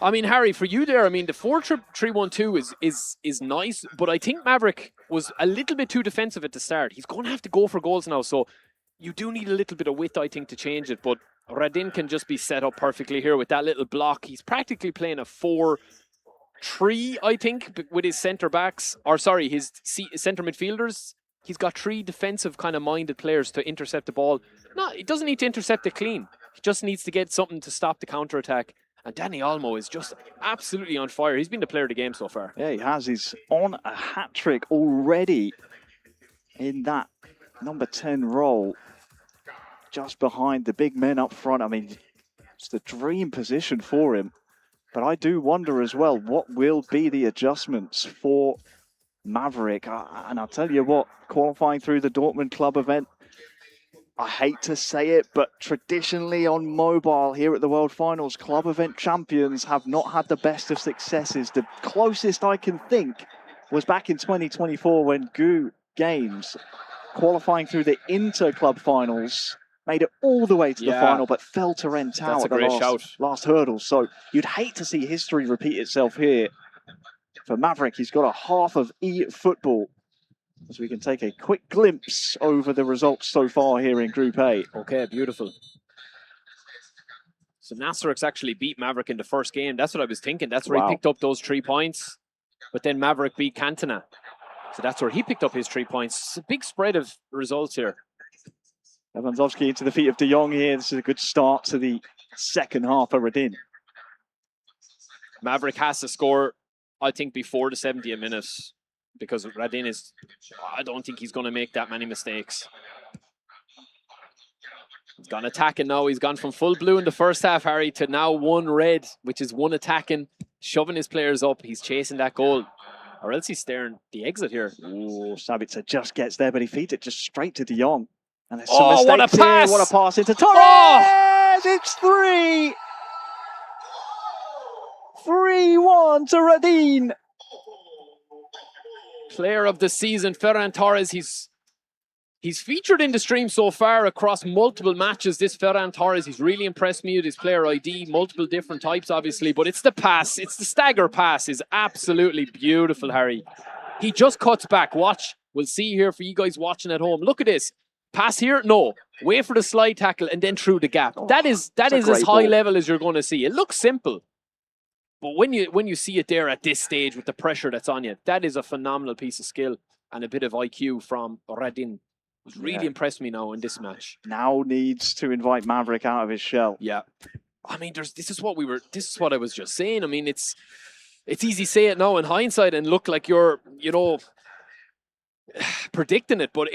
I mean, Harry, for you there, I mean, the 4-3-1-2 is nice, but I think Maverick was a little bit too defensive at the start. He's going to have to go for goals now, so you do need a little bit of width, I think, to change it, but Radin can just be set up perfectly here with that little block. He's practically playing a 4-3, I think, with his centre backs, or sorry, his centre midfielders. He's got 3 defensive kind of minded players to intercept the ball. No, he doesn't need to intercept it clean. He just needs to get something to stop the counter attack. And Dani Olmo is just absolutely on fire. He's been the player of the game so far. Yeah, he has. He's on a hat-trick already in that number 10 role, just behind the big men up front. I mean, it's the dream position for him. But I do wonder as well, what will be the adjustments for Maverick? And I'll tell you what, qualifying through the Dortmund club event, I hate to say it, but traditionally on mobile here at the World Finals, club event champions have not had the best of successes. The closest I can think was back in 2024 when GU Games, qualifying through the Inter-Club finals, made it all the way to the final, but fell to Rentau at the last hurdle. So you'd hate to see history repeat itself here. For Maverick, he's got a half of eFootball, as we can take a quick glimpse over the results so far here in Group A. Okay, beautiful. So Nasserix actually beat Maverick in the first game. That's what I was thinking. That's where he picked up those 3 points. But then Maverick beat Cantona. So that's where he picked up his 3 points. It's a big spread of results here. Lewandowski into the feet of De Jong here. This is a good start to the second half for Radin. Maverick has to score. I think, before the 70th minute, because Radin is, I don't think he's going to make that many mistakes. He's gone attacking now. He's gone from full blue in the first half, Harry, to now one red, which is one attacking, shoving his players up. He's chasing that goal. Or else he's staring the exit here. Oh, Sabitzer just gets there, but he feeds it just straight to De Jong. And there's some Oh, what a mistakes pass! here. What a pass into Torres! Oh! It's 3! 3-1 to Radin. Player of the season, Ferran Torres. He's featured in the stream so far across multiple matches. This Ferran Torres, he's really impressed me with his player ID, multiple different types, obviously, but it's the pass, it's the stagger pass is absolutely beautiful, Harry. He just cuts back. Watch. We'll see here for you guys watching at home. Look at this. Pass here? No. Wait for the slide tackle and then through the gap. That is as high level as you're going to see. It looks simple. But when you see it there at this stage with the pressure that's on you, that is a phenomenal piece of skill and a bit of IQ from Radin. It's really impressed me now in this match. Now needs to invite Maverick out of his shell. Yeah. I mean, this is what I was just saying. I mean, it's easy to say it now in hindsight and look like you're, predicting it, but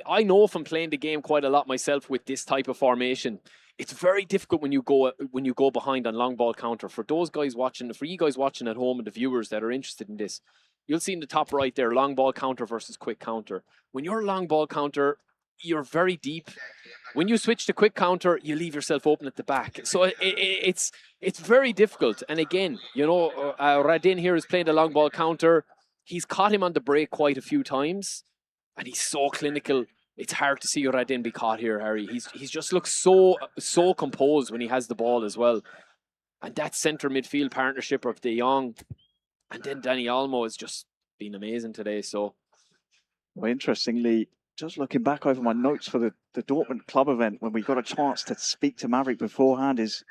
I know from playing the game quite a lot myself with this type of formation. It's very difficult when you go behind on long ball counter. For those guys watching, for you guys watching at home and the viewers that are interested in this, you'll see in the top right there, long ball counter versus quick counter. When you're long ball counter, you're very deep. When you switch to quick counter, you leave yourself open at the back. So it's very difficult. And again, Radin here is playing the long ball counter. He's caught him on the break quite a few times, and he's so clinical. It's hard to see Radin be caught here, Harry. He's just looks so composed when he has the ball as well. And that centre midfield partnership of De Jong and then Dani Olmo has just been amazing today. So, well, interestingly, just looking back over my notes for the Dortmund club event when we got a chance to speak to Maverick beforehand, his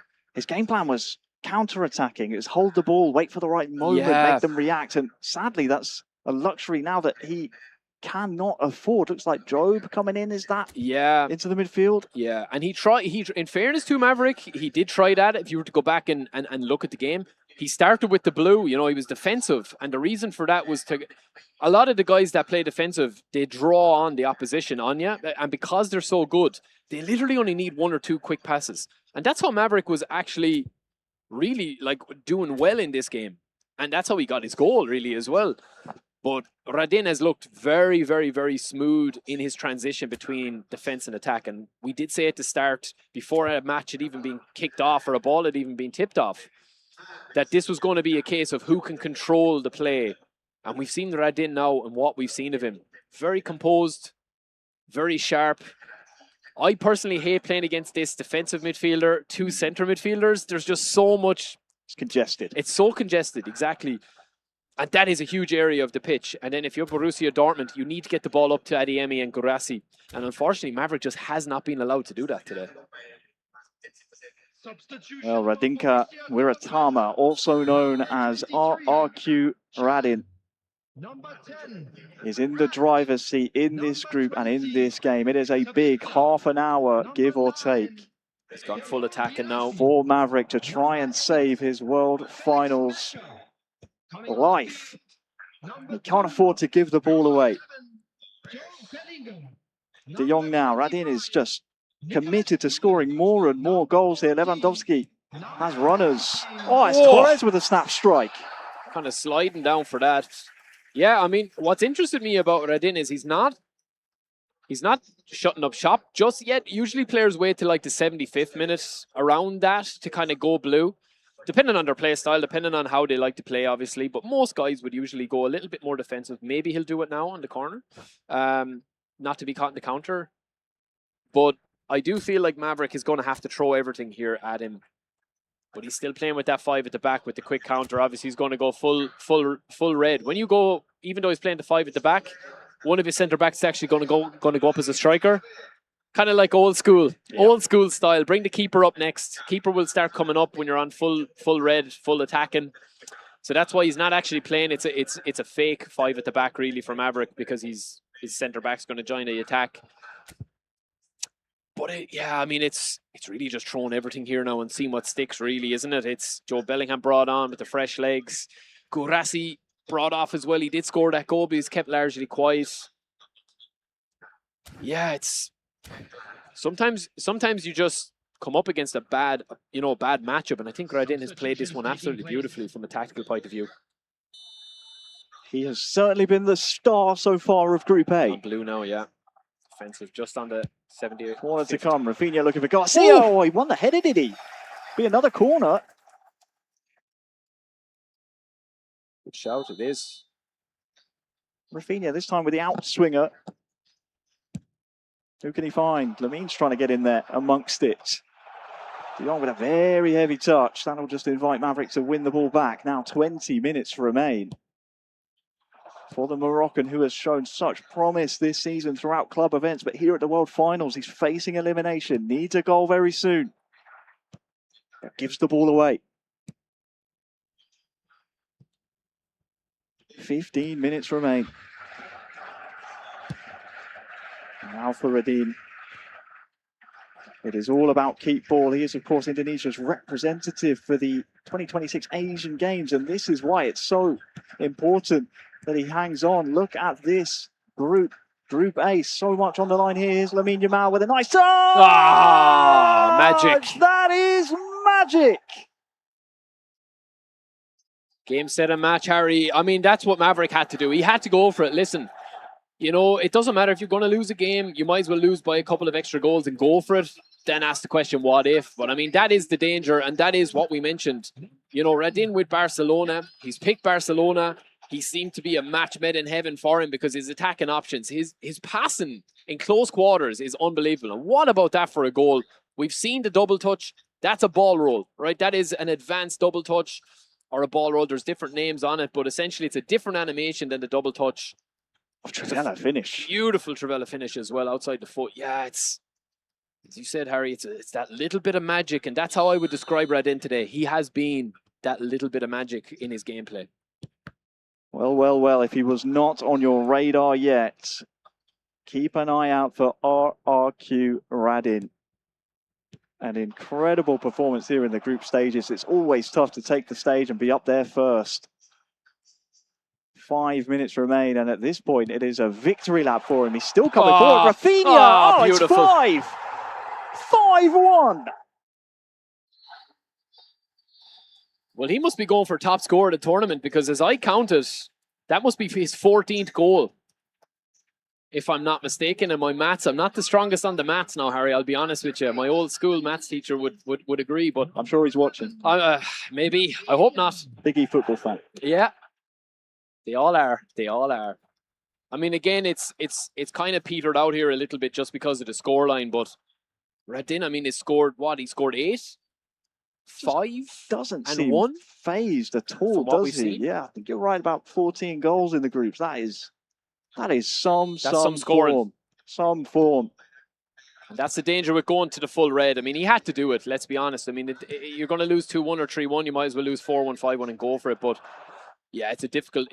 game plan was counter-attacking. It was hold the ball, wait for the right moment, make them react. And sadly, that's a luxury now that he cannot afford. Looks like Job coming in, is that? Yeah. Into the midfield? Yeah, and he in fairness to Maverick, he did try that. If you were to go back and look at the game, he started with the blue, he was defensive. And the reason for that was a lot of the guys that play defensive, they draw on the opposition on you. And because they're so good, they literally only need one or two quick passes. And that's how Maverick was actually really doing well in this game. And that's how he got his goal really as well. But Radin has looked very, very, very smooth in his transition between defense and attack. And we did say at the start, before a match had even been kicked off or a ball had even been tipped off, that this was going to be a case of who can control the play. And we've seen Radin now and what we've seen of him. Very composed, very sharp. I personally hate playing against this defensive midfielder, two centre midfielders. There's just so much. It's congested. It's so congested, exactly. And that is a huge area of the pitch. And then if you're Borussia Dortmund, you need to get the ball up to Adeyemi and Guirassy. And unfortunately, Maverick just has not been allowed to do that today. Well, Radinka Wiratama, also known as RRQ Radin, is in the driver's seat in this group and in this game. It is a big half an hour, give or take. He's gone full attacking now. For Maverick to try and save his World Finals life. He can't afford to give the ball away. De Jong now. Radin is just committed to scoring more and more goals here. Lewandowski has runners. Oh, it's Torres with a snap strike. Kind of sliding down for that. Yeah, I mean, what's interested me about Radin is he's not shutting up shop just yet. Usually players wait till like the 75th minute, around that, to kind of go blue. Depending on their play style, depending on how they like to play, obviously. But most guys would usually go a little bit more defensive. Maybe he'll do it now on the corner. Not to be caught in the counter. But I do feel like Maverick is going to have to throw everything here at him. But he's still playing with that 5 at the back with the quick counter. Obviously, he's going to go full red. When you go, even though he's playing the 5 at the back, one of his centre-backs is actually going to go up as a striker. Kind of like old school style. Bring the keeper up next. Keeper will start coming up when you're on full red, full attacking. So that's why he's not actually playing. It's a fake 5 at the back really for Maverick, because his centre back's going to join the attack. But yeah, I mean, it's really just throwing everything here now and seeing what sticks, really, isn't it? It's Joe Bellingham brought on with the fresh legs. Guirassy, brought off as well. He did score that goal, but he's kept largely quiet. Yeah, it's sometimes you just come up against a bad matchup, and I think Radin has played this one absolutely beautifully from a tactical point of view. He has certainly been the star so far of Group A. On blue now, yeah. Offensive just on the 78. Corner to come. Rafinha looking for Garcia. Oh, he won the header, did he? Be another corner. Good shout, it is. Rafinha this time with the outswinger. Who can he find? Lamin's trying to get in there amongst it. De Jong with a very heavy touch. That'll just invite Maverick to win the ball back. Now 20 minutes remain for the Moroccan, who has shown such promise this season throughout club events. But here at the World Finals, he's facing elimination. Needs a goal very soon. Gives the ball away. 15 minutes remain. Now for Radin. It is all about keep ball. He is, of course, Indonesia's representative for the 2026 Asian Games, and this is why it's so important that he hangs on. Look at this group. Group A, so much on the line here. Here's Lamine Yamal with a nice touch! Ah, magic. That is magic! Game, set, and match, Harry. I mean, that's what Maverick had to do. He had to go for it. Listen, you know, it doesn't matter if you're going to lose a game. You might as well lose by a couple of extra goals and go for it. Then ask the question, what if? But I mean, that is the danger, and that is what we mentioned. You know, Radin with Barcelona. He's picked Barcelona. He seemed to be a match made in heaven for him because his attacking options, his passing in close quarters is unbelievable. And what about that for a goal? We've seen the double touch. That's a ball roll, right? That is an advanced double touch or a ball roll. There's different names on it, but essentially it's a different animation than the double touch. Trivela finish. Beautiful Trivela finish as well, outside the foot. Yeah, it's, as you said, Harry, it's that little bit of magic, and that's how I would describe Radin today. He has been that little bit of magic in his gameplay. Well, well, well, if he was not on your radar yet, keep an eye out for RRQ Radin. An incredible performance here in the group stages. It's always tough to take the stage and be up there first. 5 minutes remain, and at this point, it is a victory lap for him. He's still coming forward. Rafinha! Beautiful. It's 5-1. Well, he must be going for top scorer of the tournament because as I counted, that must be his 14th goal. If I'm not mistaken, in my maths, I'm not the strongest on the maths now, Harry, I'll be honest with you. My old school maths teacher would agree, but I'm sure he's watching. Maybe. I hope not. Big eFootball fan. Yeah. They all are. They all are. I mean, again, it's kind of petered out here a little bit just because of the scoreline, but Radin, I mean, he scored what? He scored 8? 5? Doesn't and seem 1? phased at all, does he? Seen. Yeah, I think you're right about 14 goals in the groups. That is some scoring. form. Some form. And that's the danger with going to the full red. I mean, he had to do it, let's be honest. I mean, you're going to lose 2-1 or 3-1. You might as well lose 4-1, 5-1 and go for it. But yeah, it's a difficult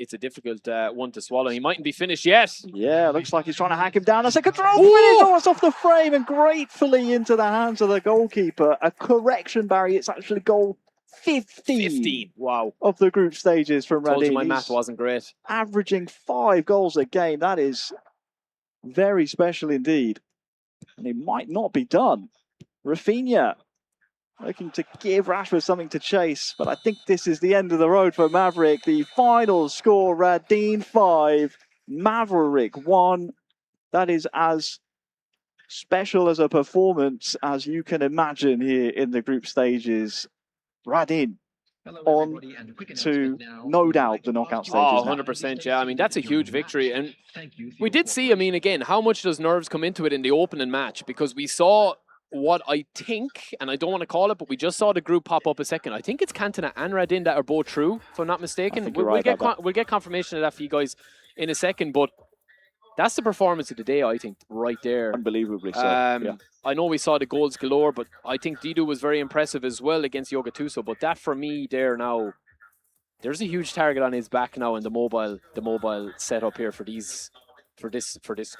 one to swallow. He mightn't be finished yet. Yeah, looks like he's trying to hack him down. That's a control finish. Oh, it's off the frame and gratefully into the hands of the goalkeeper. A correction, Barry. It's actually goal 15. Wow. Of the group stages from Radin. Told you my math wasn't great. Averaging 5 goals a game. That is very special indeed. And it might not be done. Rafinha looking to give Rashford something to chase, but I think this is the end of the road for Maverick. The final score, Radin 5, Maverick 1. That is as special as a performance as you can imagine here in the group stages. Radin on to, no doubt, the knockout stages. Oh, 100%, yeah. I mean, that's a huge victory. And we did see, I mean, again, how much does nerves come into it in the opening match? Because we saw what I think, and I don't want to call it, but we just saw the group pop up a second. I think it's Cantona and Radin that are both true, if I'm not mistaken. We'll get confirmation of that for you guys in a second, but that's the performance of the day, I think, right there. Unbelievably so, yeah. I know we saw the goals galore, but I think Didu was very impressive as well against Yoga Tuso. But that, for me, there now, there's a huge target on his back now in the mobile setup here for this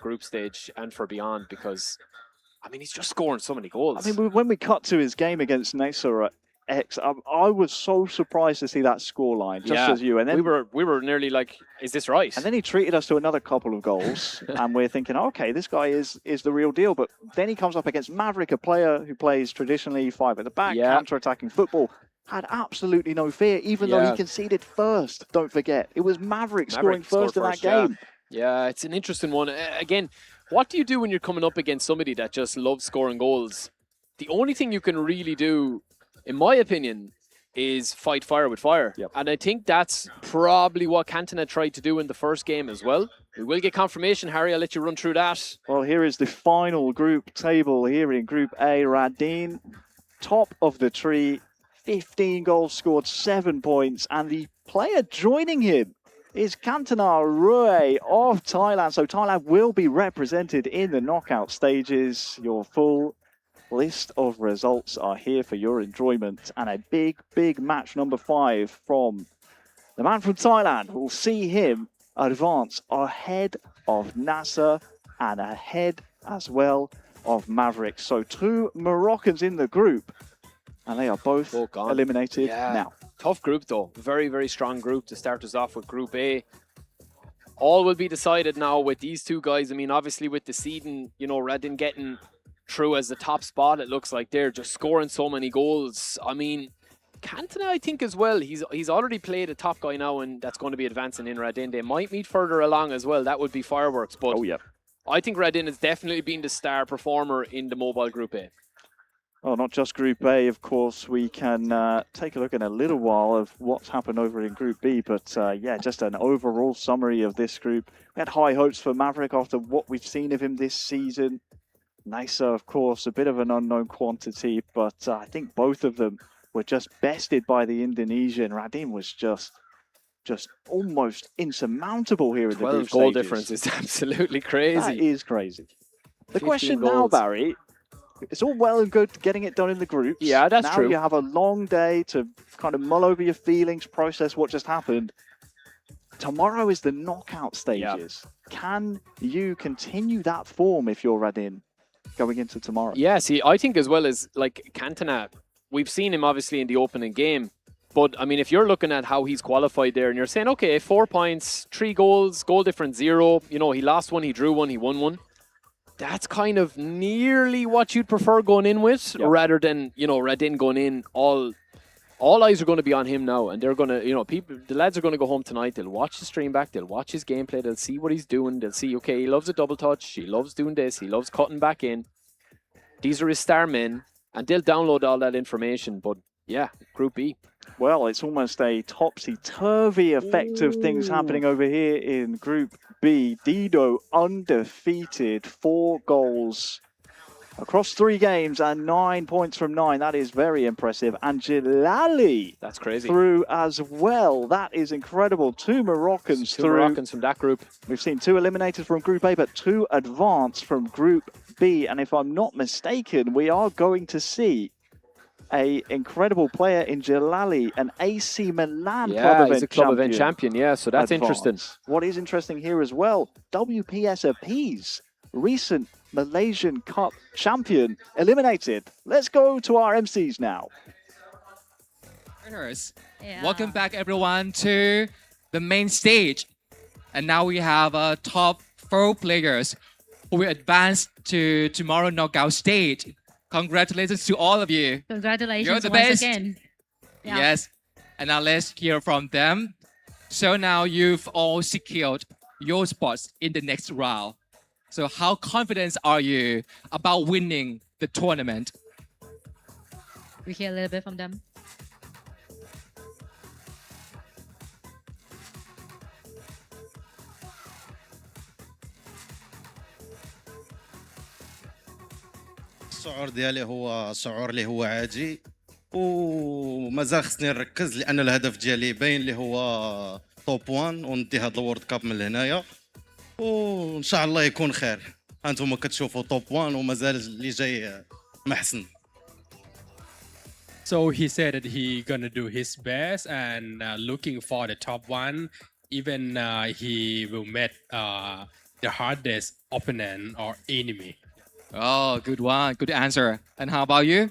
group stage and for beyond, because I mean, he's just scoring so many goals. I mean, when we cut to his game against Nasser, I was so surprised to see that scoreline, just as you. And then we were nearly like, is this right? And then he treated us to another couple of goals, and we're thinking, okay, this guy is the real deal. But then he comes up against Maverick, a player who plays traditionally 5 at the back, counter-attacking football. Had absolutely no fear, even though he conceded first. Don't forget, it was Maverick scoring first in that game. Yeah, it's an interesting one. Again, what do you do when you're coming up against somebody that just loves scoring goals? The only thing you can really do, in my opinion, is fight fire with fire. And I think that's probably what Cantona tried to do in the first game as well. We will get confirmation, Harry. I'll let you run through that. Well, here is the final group table here in Group A. Radin, top of the tree, 15 goals scored, 7 points. And the player joining him is Cantona Rue of Thailand. So Thailand will be represented in the knockout stages. Your full list of results are here for your enjoyment, and a big match number 5 from the man from Thailand. We'll see him advance ahead of Nasser and ahead as well of Maverick. So 2 Moroccans in the group, and they are both eliminated now. Tough group though, very strong group to start us off with Group A. All will be decided now with these 2 guys. I mean, obviously with the seeding, you know, Radin getting through as the top spot, it looks like they're just scoring so many goals. I mean, Cantona, I think as well, he's already played a top guy now, and that's going to be advancing in Radin. They might meet further along as well. That would be fireworks. But I think Radin has definitely been the star performer in the mobile Group A. Well, not just Group A, of course. We can take a look in a little while of what's happened over in Group B. But yeah, just an overall summary of this group. We had high hopes for Maverick after what we've seen of him this season. Nasser, of course, a bit of an unknown quantity, but I think both of them were just bested by the Indonesian. Radin was just almost insurmountable here in the group 12 goal stages. difference is absolutely crazy. That is crazy. The 15 question goals. now, Barry, it's all well and good getting it done in the groups. Yeah, that's true. Now you have a long day to kind of mull over your feelings, process what just happened. Tomorrow is the knockout stages. Can you continue that form if you're Radin going into tomorrow? Yeah, see, I think as well as like Cantona, we've seen him obviously in the opening game. But I mean, if you're looking at how he's qualified there and you're saying, okay, 4 points, 3 goals, goal difference 0, you know, he lost 1, he drew 1, he won 1. That's kind of nearly what you'd prefer going in with rather than, you know, Radin going in. All eyes are going to be on him now, and they're going to, you know, the lads are going to go home tonight. They'll watch the stream back. They'll watch his gameplay. They'll see what he's doing. They'll see, okay, he loves a double touch. He loves doing this. He loves cutting back in. These are his star men, and they'll download all that information. But yeah, Group B. Well, it's almost a topsy-turvy effect of things happening over here in Group B. Dido undefeated, 4 goals across 3 games and 9 points from 9. That is very impressive. And Jilali, that's crazy, through as well. That is incredible. 2 Moroccans Two through. Moroccans from that group. We've seen 2 eliminated from Group A, but 2 advanced from Group B. And if I'm not mistaken, we are going to see a incredible player in Jilali, an AC Milan club he's a club event champion. Yeah, so that's advanced. interesting. What is interesting here as well, WPSFP's recent Malaysian Cup champion eliminated. Let's go to our MCs now. Welcome back, everyone, to the main stage. And now we have top 4 players who will advance to tomorrow knockout stage. Congratulations to all of you. Congratulations You're the once best. again. Yeah. Yes. And now let's hear from them. So now you've all secured your spots in the next round. So how confident are you about winning the tournament? We hear a little bit from them. الشعور ديالي هو شعور اللي هو عادي ومازال خصني نركز لان الهدف ديالي باين اللي هو توب 1 وندي هاد الورد كاب من هنايا وان شاء الله يكون خير. انتم كتشوفوا توب 1 ومازال اللي جاي محسن. So he said that he gonna do his best and looking for the top 1. Even he will meet the hardest opponent or enemy. Oh, good one. Good answer. And how about you?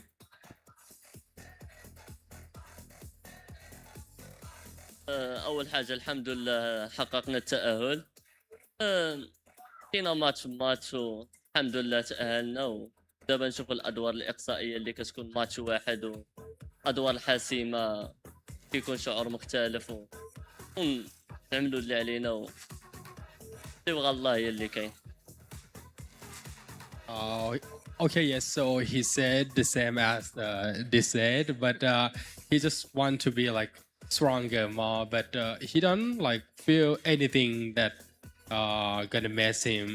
اول حاجه الحمد لله حققنا التاهل. فينا ماتش والحمد لله تاهلنا، ودابا نشوف الادوار الاقصائيه اللي كتكون ماتش واحد، وادوار الحاسمه كيكون شعور مختلف، ونعملوا اللي علينا واللي بغى الله هي اللي كاين. Okay, yes. So he said the same as they said, but he just want to be like stronger more. But he don't like feel anything that gonna mess him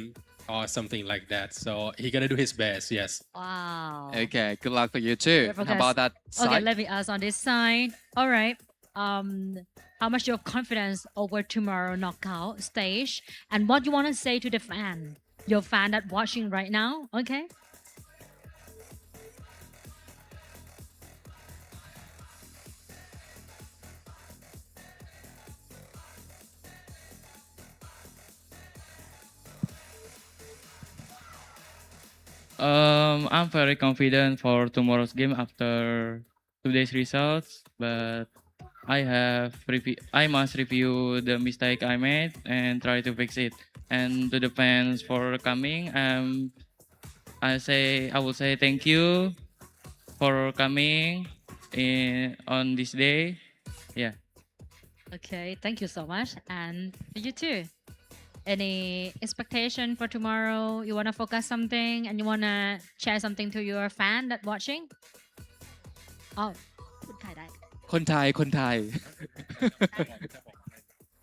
or something like that. So he gonna do his best. Yes. Wow. Okay, good luck for you too. Good How about that Okay, side? let me ask on this side. All right. How much your confidence over tomorrow knockout stage, and what you want to say to the fan, your fan that watching right now? Okay. I'm very confident for tomorrow's game after today's results, but I must review the mistake I made and try to fix it. And to the fans for coming, I will say thank you for coming on this day. Yeah. Okay. Thank you so much, and you too. Any expectation for tomorrow? You want to focus something, and you want to share something to your fan that watching? Oh, พูดไทยได้ คนไทย คนไทย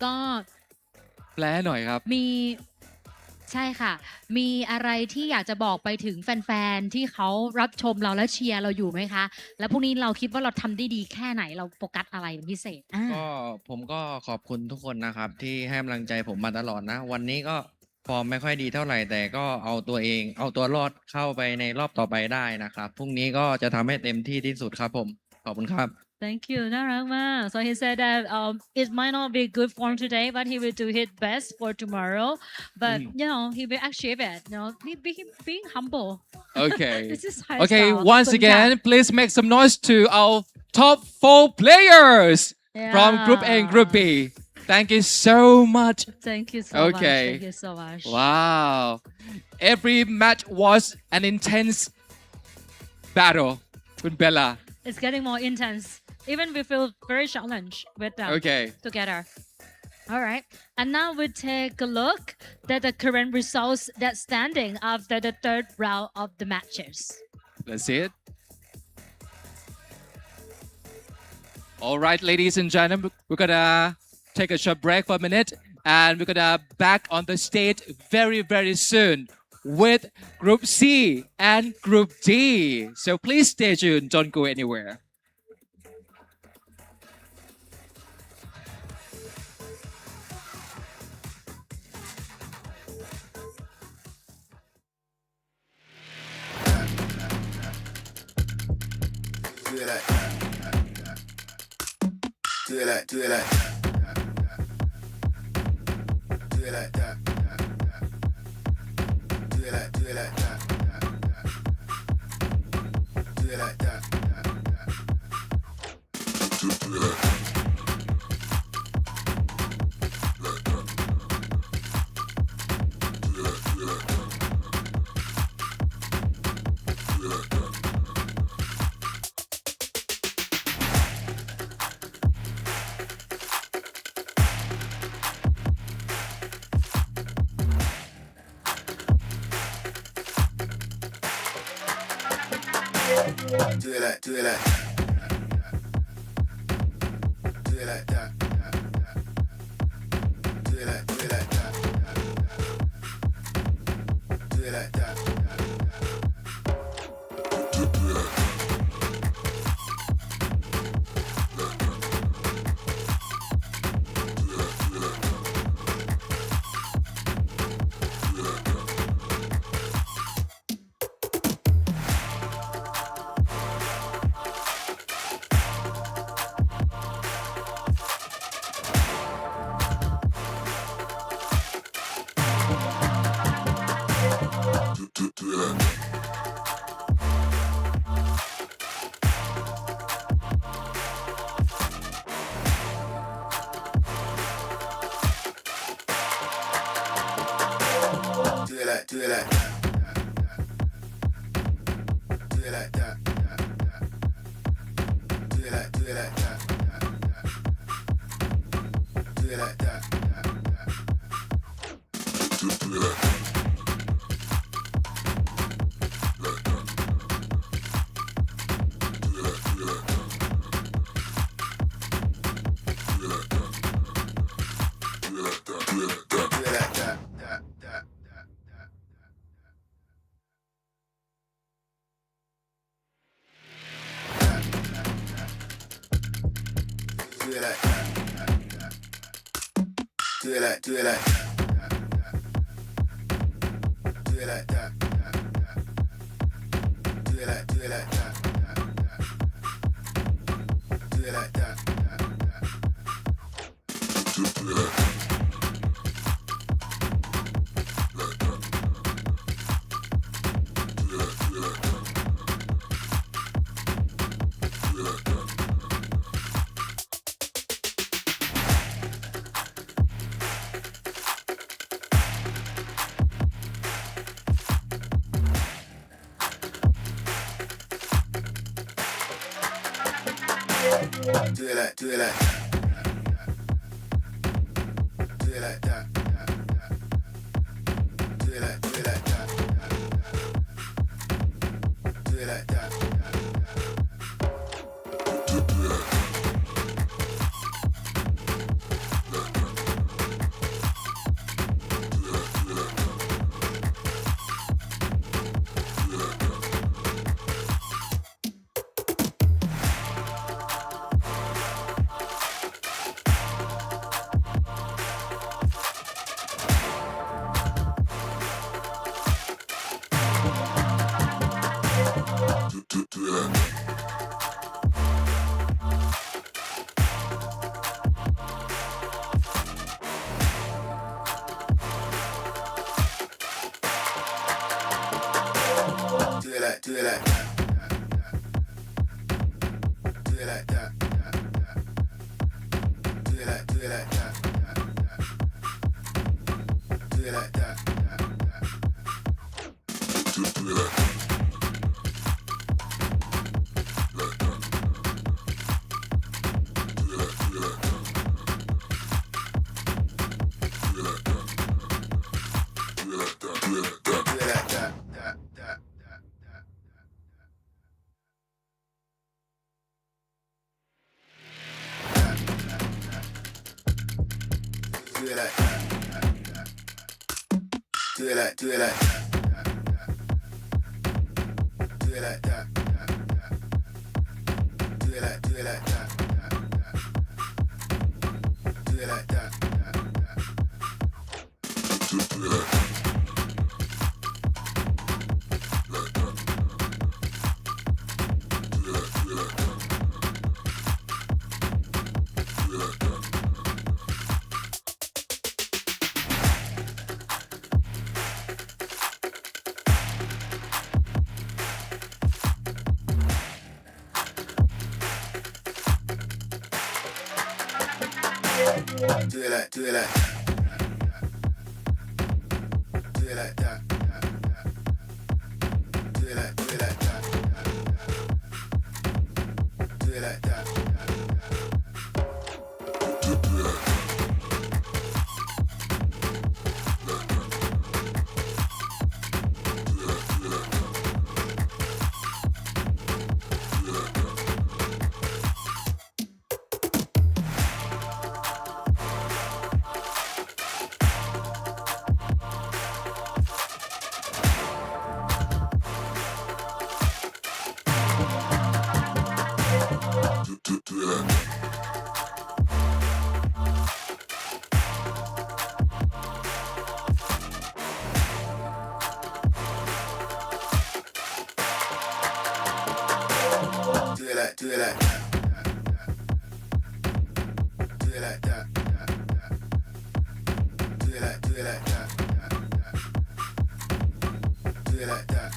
ก็ แปลหน่อยครับ มีใช่ค่ะ มีอะไรที่อยากจะบอกไปถึงแฟนๆที่เขารับชมเราและเชียร์เราอยู่ไหมคะ แล้วพรุ่งนี้เราคิดว่าเราทำได้ดีแค่ไหนเราโฟกัสอะไรเป็นพิเศษ ก็ผมก็ขอบคุณทุกคนนะครับ ที่ให้กำลังใจผมมาตลอดนะ วันนี้ก็ฟอร์มไม่ค่อยดีเท่าไหร่ แต่ก็เอาตัวรอดเข้าไปในรอบต่อไปได้นะครับ พรุ่งนี้ก็จะทำให้เต็มที่ที่สุดครับผม ขอบคุณครับ Thank you น่ารักมาก so he said that it might not be good form today but he will do his best for tomorrow but you know he will achieve it, you know, being humble. Okay. This is high Okay, style. once ขอบคุณค่ะ again, please make some noise to our top 4 players from Group A and Group B. Thank you so much. Thank you so Okay. much. Thank you so much. Wow. Every match was an intense battle with Bella. It's getting more intense. Even we feel very challenged with them Okay. together. All right. And now we take a look at the current results that's standing after the third round of the matches. Let's see it. All right, ladies and gentlemen, we're gonna take a short break for a minute and we're gonna back on the stage very, very soon with Group C and Group D. So please stay tuned, don't go anywhere. Do it like. Do it like. Do it like. Do it like that. Do it like. Do it like that. Do it like that. Do it like. Do it like, do it like. Do it like that. Do it like, do it like that. Do it like that. Do it like. Do Do it like that. Do it like that. Do it like that. Do it like that. Do it like that. Do it like, do it like, do it like that. Do it like, do it like that. Do it like that. Do it like that. Do it like, do it like, do it like that. Do it like, do it like that. Do it like that. Do it like, do it like that. Do it like that. Do it like, do it like that. Do it like that. Do it like that. Do it like, do it like, do it like, do it like that. Do it like, do it like that. Do it like that. Do it like that. Do it like, do it like, do it like that. Do it like, do it like that. Do it like that. Do it like that. Do it like, do it like that. Do it like, do it like that. Do it like that. Do it like that. Do it like, do it like that. Do it like that.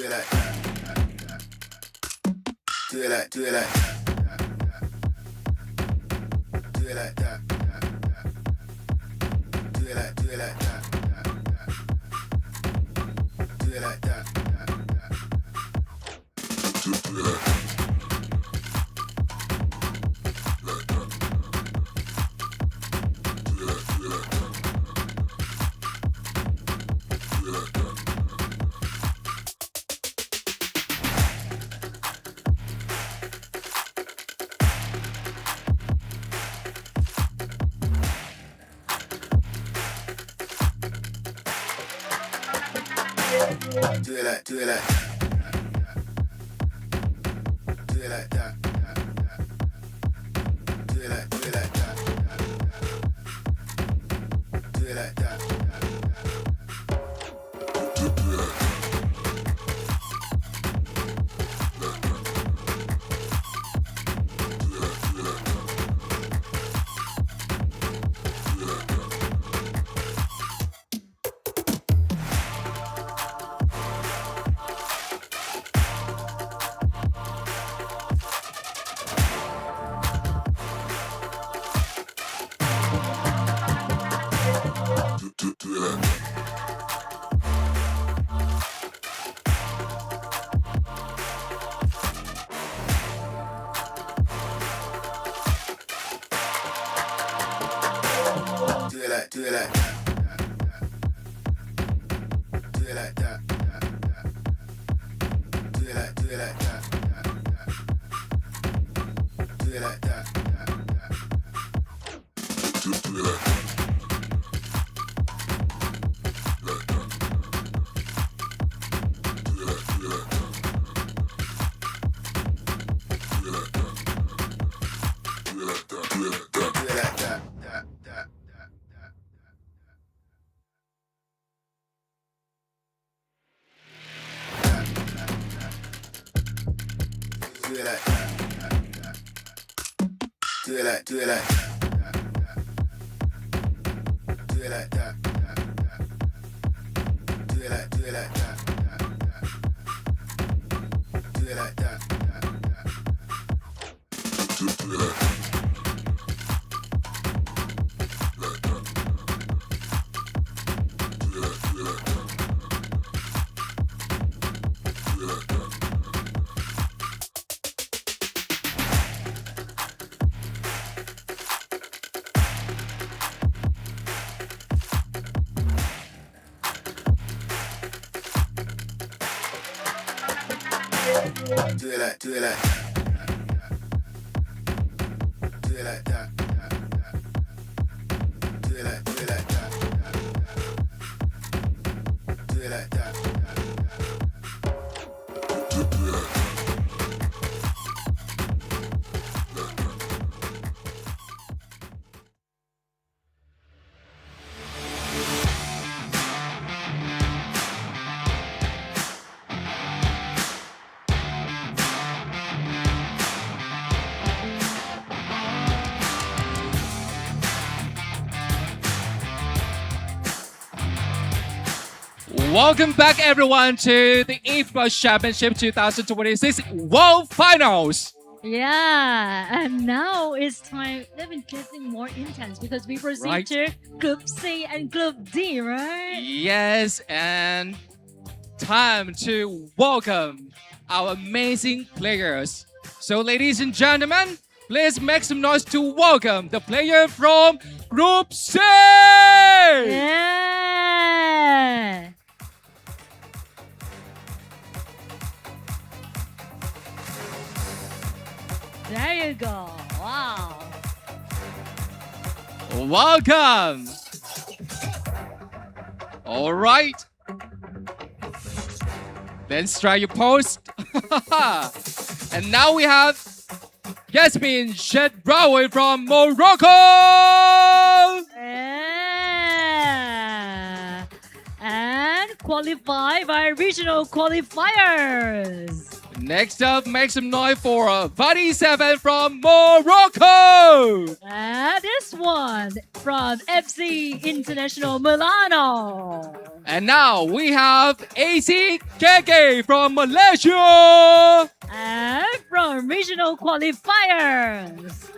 it like that. Do it like, do it like that. Do it like that. Do it like, do it like that. Do it like that. Do it like that. Do it like, do it like, do it like that. Do it like, do it like that. Do it like that. Do it like, do it like that. Do it like that. Do it like, do it like that. Do it like that. Do it like that. Do it like, do it like, do it like, do it like that. Do it like, do it like that. Do it like that. Do it like that. Do it like, do it like, do it like that. Do it like, do it like that. Do it like that. Welcome back, everyone, to the eFootball Championship 2026 World Finals. Yeah, and now it's time. They've been getting more intense because we proceed Right. to Group C and Group D, right? Yes, and time to welcome our amazing players. So, ladies and gentlemen, please make some noise to welcome the player from Group C. Yeah. There you go. Wow. Welcome. All right. Let's try your post. And now we have Yasmin Shedrawi from Morocco. Yeah. And qualify by regional qualifiers. Next up, make some noise for Buddy 7 from Morocco. And this one from FC International Milano. And now we have AC KK from Malaysia. And from regional qualifiers.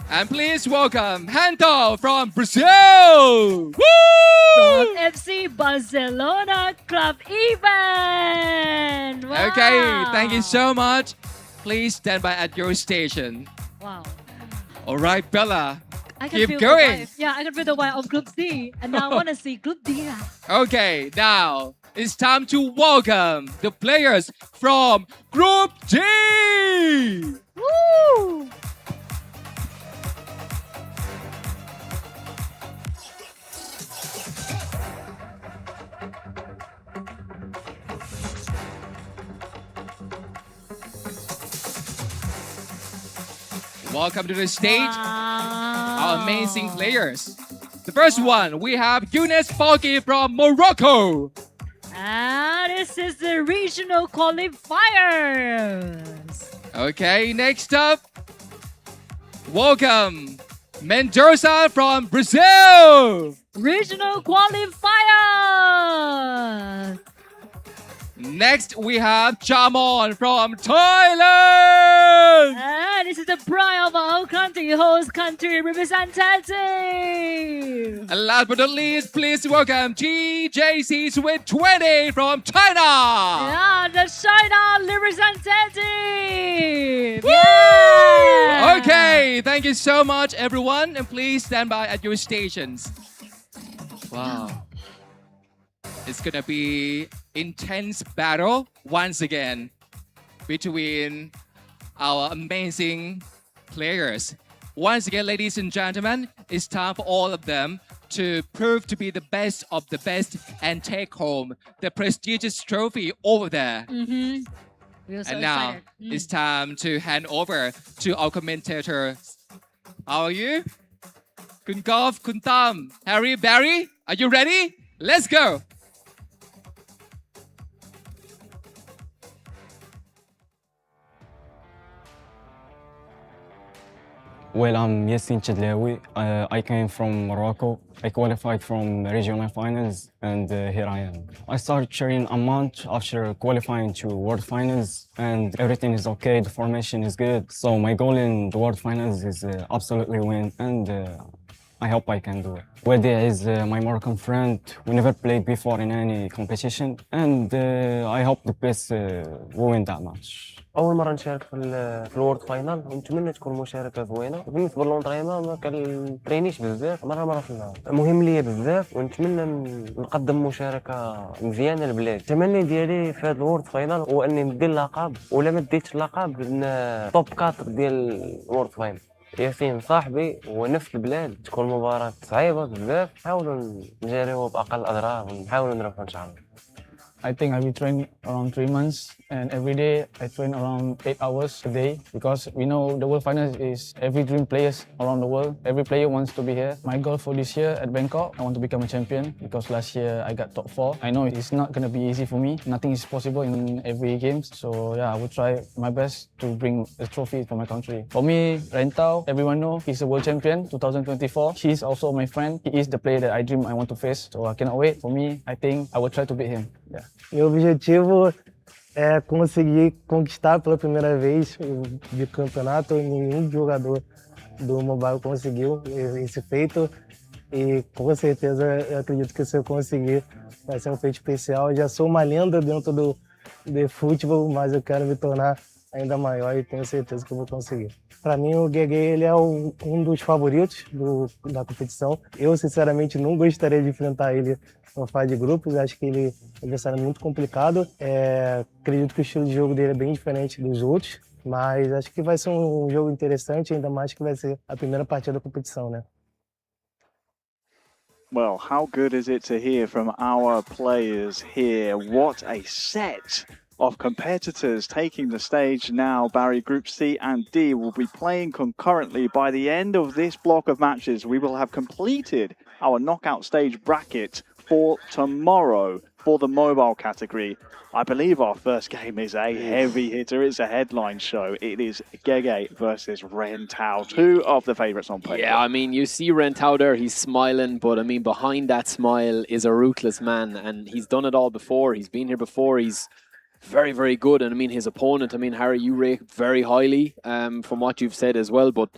And please welcome Hanto from Brazil. Woo! From FC Barcelona Club event. Wow. Okay, thank you so much. Please stand by at your station. Wow. All right, Bella, I can keep feel going. The vibe. Yeah, I can feel the vibe of Group C. And now I want to see Group D now. Okay, now it's time to welcome the players from Group D. Woo! Welcome to the stage, our amazing players. The first one, we have Younes Falki from Morocco. And this is the regional qualifiers. Okay, next up, welcome Mendoza from Brazil. Regional qualifiers. Next, we have Jamon from Thailand. And this is the pride of our country, host country representative. And last but not least, please welcome TJC Sweet 20 from China. Yeah, the China representative. Woo! Yeah. Okay, thank you so much, everyone. And please stand by at your stations. Wow. It's gonna be intense battle once again between our amazing players. Once again, ladies and gentlemen, it's time for all of them to prove to be the best of the best and take home the prestigious trophy over there. Mm-hmm. We're so And now excited. it's time to hand over to our commentators. How are you? Kun Golf, Kun Tam, Harry, Barry, are you ready? Let's go. Well, I'm Yassin Chidlawi. I came from Morocco. I qualified from regional finals, and here I am. I started cheering a month after qualifying to World Finals, and everything is okay. The formation is good. So my goal in the World Finals is absolutely win, and I hope I can do it. Wadi is my Moroccan friend. We never played before in any competition, and I hope the best will win that match. اول مره نشارك في الورد فاينال ونتمنى تكون مشاركه زوينه. بالنسبه للونطريمون ما كنترينيش بزاف، مره في النهار مهم ليا بزاف، ونتمنى نقدم مشاركه مزيانه للبلاد. التمني ديالي في هذا الورد فاينال هو اني ندير اللقب، ولا ما ديتش اللقب توب 4 ديال الورد فاينال. ياسين صاحبي ونفس البلاد، تكون مباراة صعيبة بزاف، نحاولوا نجاريوها بأقل الأضرار ونحاولوا نربحوا إن شاء الله. I think I've been training around 3 months, and every day I train around 8 hours a day, because we know the World Finals is every dream players around the world. Every player wants to be here. My goal for this year at Bangkok, I want to become a champion, because last year I got top 4. I know it's not going to be easy for me. Nothing is possible in every game. So yeah, I will try my best to bring a trophy for my country. For me, Rentao, everyone know he's a world champion 2024. He's also my friend. He is the player that I dream I want to face. So I cannot wait. For me, I think I will try to beat him. Yeah. Meu objetivo é conseguir conquistar pela primeira vez o bicampeonato. Nenhum jogador do mobile conseguiu esse feito, e com certeza eu acredito que se eu conseguir vai ser um feito especial. Eu já sou uma lenda dentro do eFootball, mas eu quero me tornar ainda maior e tenho certeza que eu vou conseguir. Para mim, o GG ele é um dos favoritos da competição. Eu, sinceramente, não gostaria de enfrentar ele na fase de grupos. Acho que ele é um adversário muito complicado. Acredito que o estilo de jogo dele é bem diferente dos outros, mas acho que vai ser um jogo interessante, ainda mais que vai ser a primeira partida da competição, né? Well, how good is it to hear from our players here? What a set of competitors taking the stage now. Barry, Group C and D will be playing concurrently. By the end of this block of matches, we will have completed our knockout stage bracket for tomorrow. for the mobile category. I believe our first game is a heavy hitter. It's a headline show. It is Gege versus Ren Tao, two of the favorites on paper. Yeah, I mean, you see Ren Tao there, he's smiling, but I mean, behind that smile is a ruthless man, and he's done it all before. He's been here before. He's very, very good. And I mean, his opponent, I mean, Harry, you rate very highly from what you've said as well, but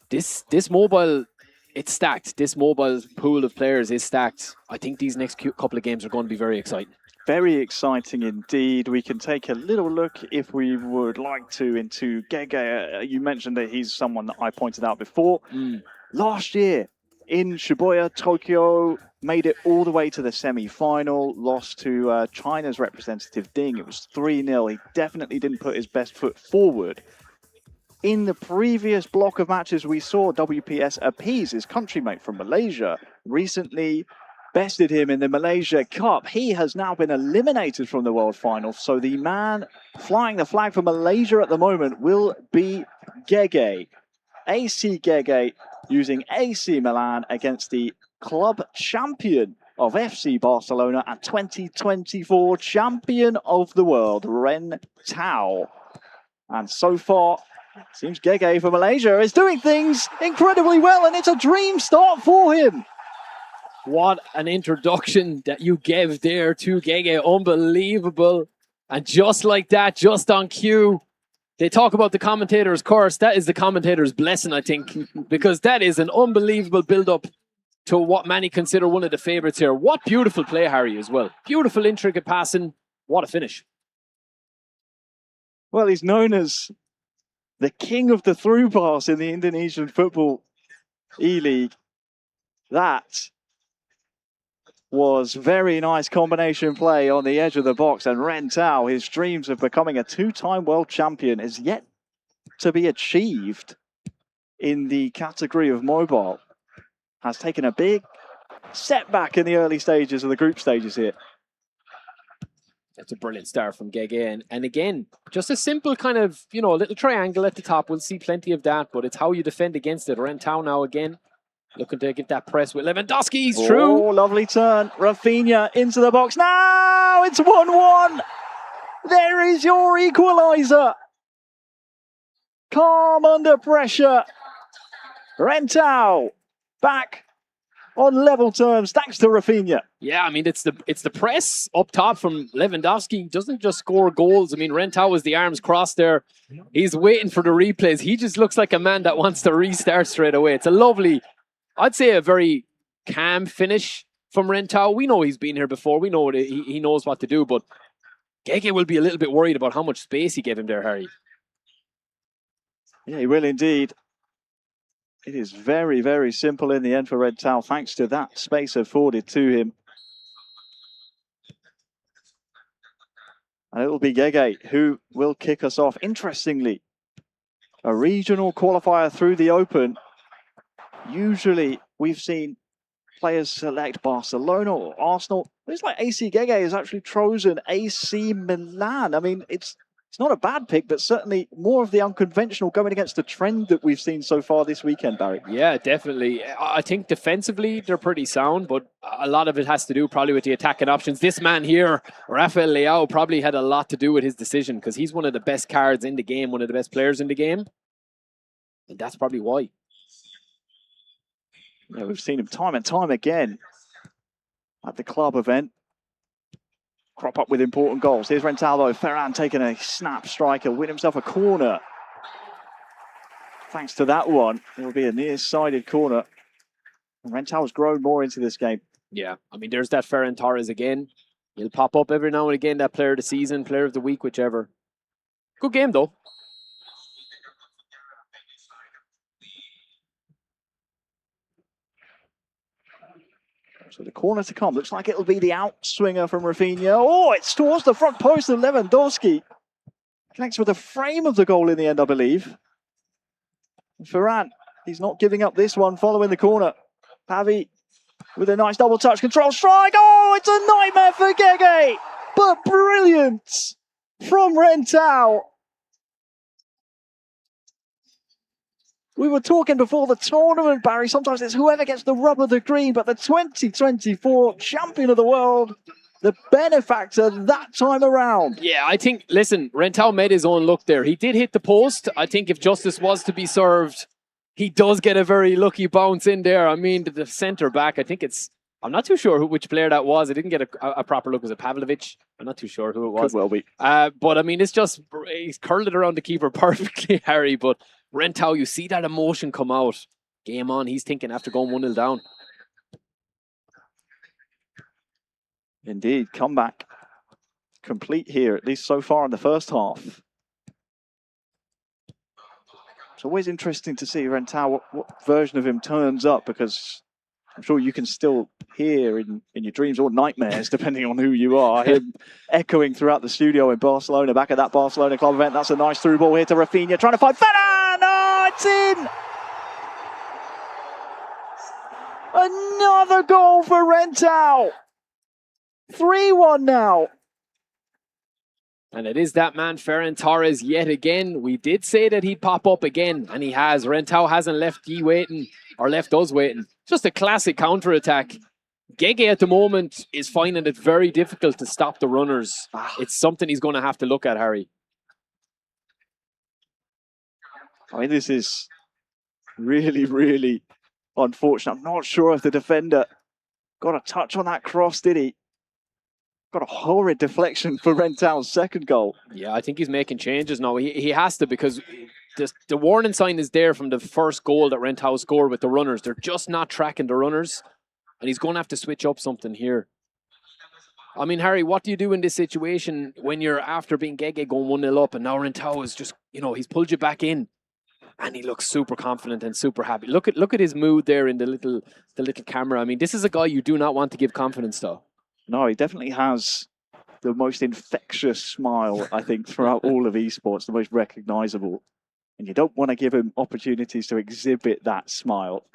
this mobile, it's stacked. This mobile pool of players is stacked. I think these next couple of games are going to be very exciting. Very exciting indeed. We can take a little look, if we would like to, into Gege. You mentioned that he's someone that I pointed out before. Last year in Shibuya, Tokyo, made it all the way to the semi-final, lost to China's representative Ding. It was 3-0. He definitely didn't put his best foot forward. In the previous block of matches, we saw WPS appease his countrymate from Malaysia. Recently bested him in the Malaysia Cup. He has now been eliminated from the World Final. So the man flying the flag for Malaysia at the moment will be Gege. AC Gege using AC Milan against the club champion of FC Barcelona and 2024 champion of the world, Ren Tao. And so far, seems Gege for Malaysia is doing things incredibly well, and it's a dream start for him. What an introduction that you gave there to Gege. Unbelievable. And just like that, just on cue, they talk about the commentator's curse. That is the commentator's blessing, I think, because that is an unbelievable build-up to what many consider one of the favourites here. What beautiful play, Harry, as well. Beautiful, intricate passing. What a finish. Well, he's known as the king of the through pass in the Indonesian Football E-League. That was very nice combination play on the edge of the box, and Ren Tao, his dreams of becoming a two-time world champion is yet to be achieved in the category of mobile. Has taken a big setback in the early stages of the group stages here. That's a brilliant start from Gege. And again, just a simple kind of, you know, a little triangle at the top. We'll see plenty of that, but it's how you defend against it. Ren Tao now again, looking to get that press with Lewandowski. He's through. Oh, lovely turn. Rafinha into the box. Now it's 1-1. There is your equaliser. Calm under pressure. Ren Tao back on level terms thanks to Rafinha. Yeah, I mean, it's the press up top from Lewandowski. He doesn't just score goals. I mean, Ren Tao with the arms crossed there. He's waiting for the replays. He just looks like a man that wants to restart straight away. It's a lovely, I'd say a very calm finish from Ren Tao. We know he's been here before. We know that he knows what to do, but Gege will be a little bit worried about how much space he gave him there, Harry. Yeah, he will indeed. It is very, very simple in the end for Ren Tao, thanks to that space afforded to him. And it will be Gege who will kick us off. Interestingly, a regional qualifier through the Open. Usually we've seen players select Barcelona or Arsenal. It's like AC Gege has actually chosen AC Milan. I mean, it's not a bad pick, but certainly more of the unconventional going against the trend that we've seen so far this weekend, Barry. Yeah, definitely. I think defensively they're pretty sound, but a lot of it has to do probably with the attacking options. This man here, Rafael Leao, probably had a lot to do with his decision because he's one of the best cards in the game, one of the best players in the game. And that's probably why. Yeah, we've seen him time and time again at the club event crop up with important goals. Here's Ren Tao though. Ferran taking a snap striker, win himself a corner. Thanks to that one, it will be a near-sided corner. Ren Tao has grown more into this game. Yeah, I mean, there's that Ferran Torres again. He'll pop up every now and again, that player of the season, player of the week, whichever. Good game, though. So the corner to come. Looks like it'll be the outswinger from Rafinha. Oh, it's towards the front post of Lewandowski. Connects with the frame of the goal in the end, I believe. Ferran, he's not giving up this one following the corner. Pavi with a nice double touch, control strike. Oh, it's a nightmare for Gege. But brilliant from Ren Tao. We were talking before the tournament, Barry. Sometimes it's whoever gets the rub of the green, but the 2024 champion of the world the benefactor that time around. Yeah, I think, listen, Rentau made his own look there. He did hit the post. I think if justice was to be served, he does get a very lucky bounce in there. I mean, the centre back, I think it's, I'm not too sure which player that was. I didn't get a proper look. Was it Pavlovic? I'm not too sure who it was. Could well be. But I mean, it's just, he's curled it around the keeper perfectly, Harry. But Rentau, you see that emotion come out. Game on, he's thinking after going 1-0 down. Indeed, comeback complete here, at least so far in the first half. It's always interesting to see Rentau, what version of him turns up, because I'm sure you can still hear in your dreams or nightmares, depending on who you are, him echoing throughout the studio in Barcelona, back at that Barcelona club event. That's a nice through ball here to Rafinha, trying to find Ferran! Oh, it's in! Another goal for Rentau! 3-1 now. And it is that man, Ferran Torres, yet again. We did say that he'd pop up again, and he has. Rentau hasn't left ye waiting, or left us waiting. Just a classic counter-attack. Gege at the moment is finding it very difficult to stop the runners. It's something he's going to have to look at, Harry. I mean, this is really, really unfortunate. I'm not sure if the defender got a touch on that cross, did he? Got a horrid deflection for Rentau's second goal. Yeah, I think he's making changes now. He has to, because the warning sign is there from the first goal that Rentau scored with the runners. They're just not tracking the runners, and he's going to have to switch up something here. I mean, Harry, what do you do in this situation when you're after being Gege going 1-0 up, and now Rentau is just, you know, he's pulled you back in, and he looks super confident and super happy. Look at his mood there in the little camera. I mean, this is a guy you do not want to give confidence to. No, he definitely has the most infectious smile, I think, throughout all of esports, the most recognizable. And you don't want to give him opportunities to exhibit that smile.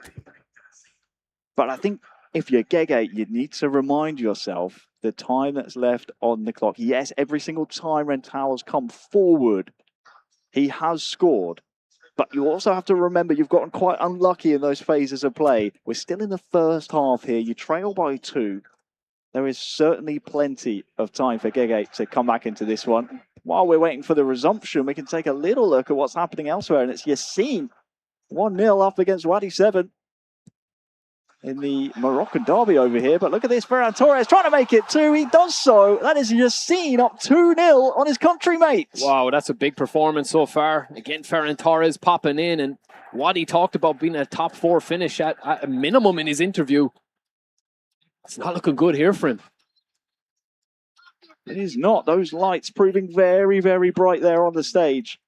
But I think if you're Gege, you need to remind yourself the time that's left on the clock. Yes, every single time Rentau has come forward, he has scored. But you also have to remember you've gotten quite unlucky in those phases of play. We're still in the first half here. You trail by 2. There is certainly plenty of time for Gege to come back into this one. While we're waiting for the resumption, we can take a little look at what's happening elsewhere. And it's Yassin, 1-0 up against Wadi 7 in the Moroccan derby over here. But look at this, Ferran Torres trying to make it 2. He does so. That is Yassin up 2-0 on his country mates. Wow, that's a big performance so far. Again, Ferran Torres popping in. And Wadi talked about being a top 4 finish at a minimum in his interview. It's not looking good here for him. It is not. Those lights proving very, very bright there on the stage.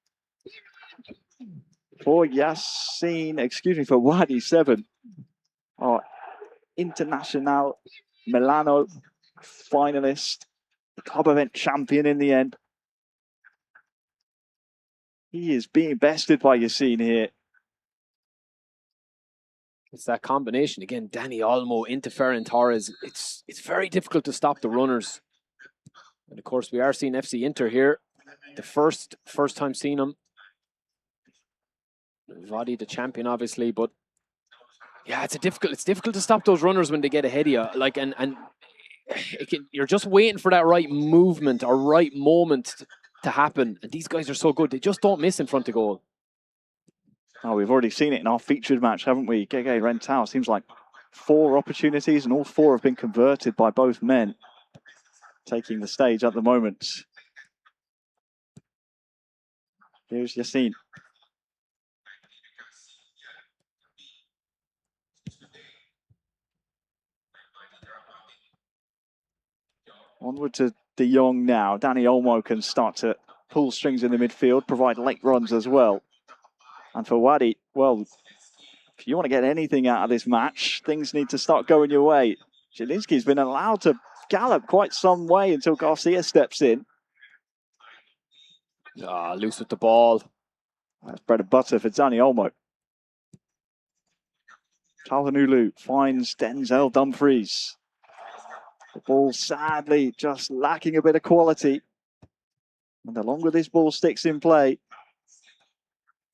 For for Wadi 7. Our International Milano finalist, the club event champion in the end. He is being bested by Yassin here. It's that combination again. Dani Olmo into Ferran Torres. It's very difficult to stop the runners. And of course, we are seeing FC Inter here. The first time seeing them. Vadi, the champion, obviously, but yeah, it's difficult to stop those runners when they get ahead of you. Like, and you're just waiting for that right movement or right moment to happen. And these guys are so good; they just don't miss in front of goal. Oh, we've already seen it in our featured match, haven't we? Gege Rentau, seems like 4 opportunities, and all 4 have been converted by both men. Taking the stage at the moment. Here's Yassin. Onward to De Jong now. Dani Olmo can start to pull strings in the midfield, provide late runs as well. And for Wadi, well, if you want to get anything out of this match, things need to start going your way. Zielinski's been allowed to gallop quite some way until Garcia steps in. Loose with the ball. That's bread and butter for Dani Olmo. Calhanoglu finds Denzel Dumfries. The ball sadly just lacking a bit of quality. And the longer this ball sticks in play,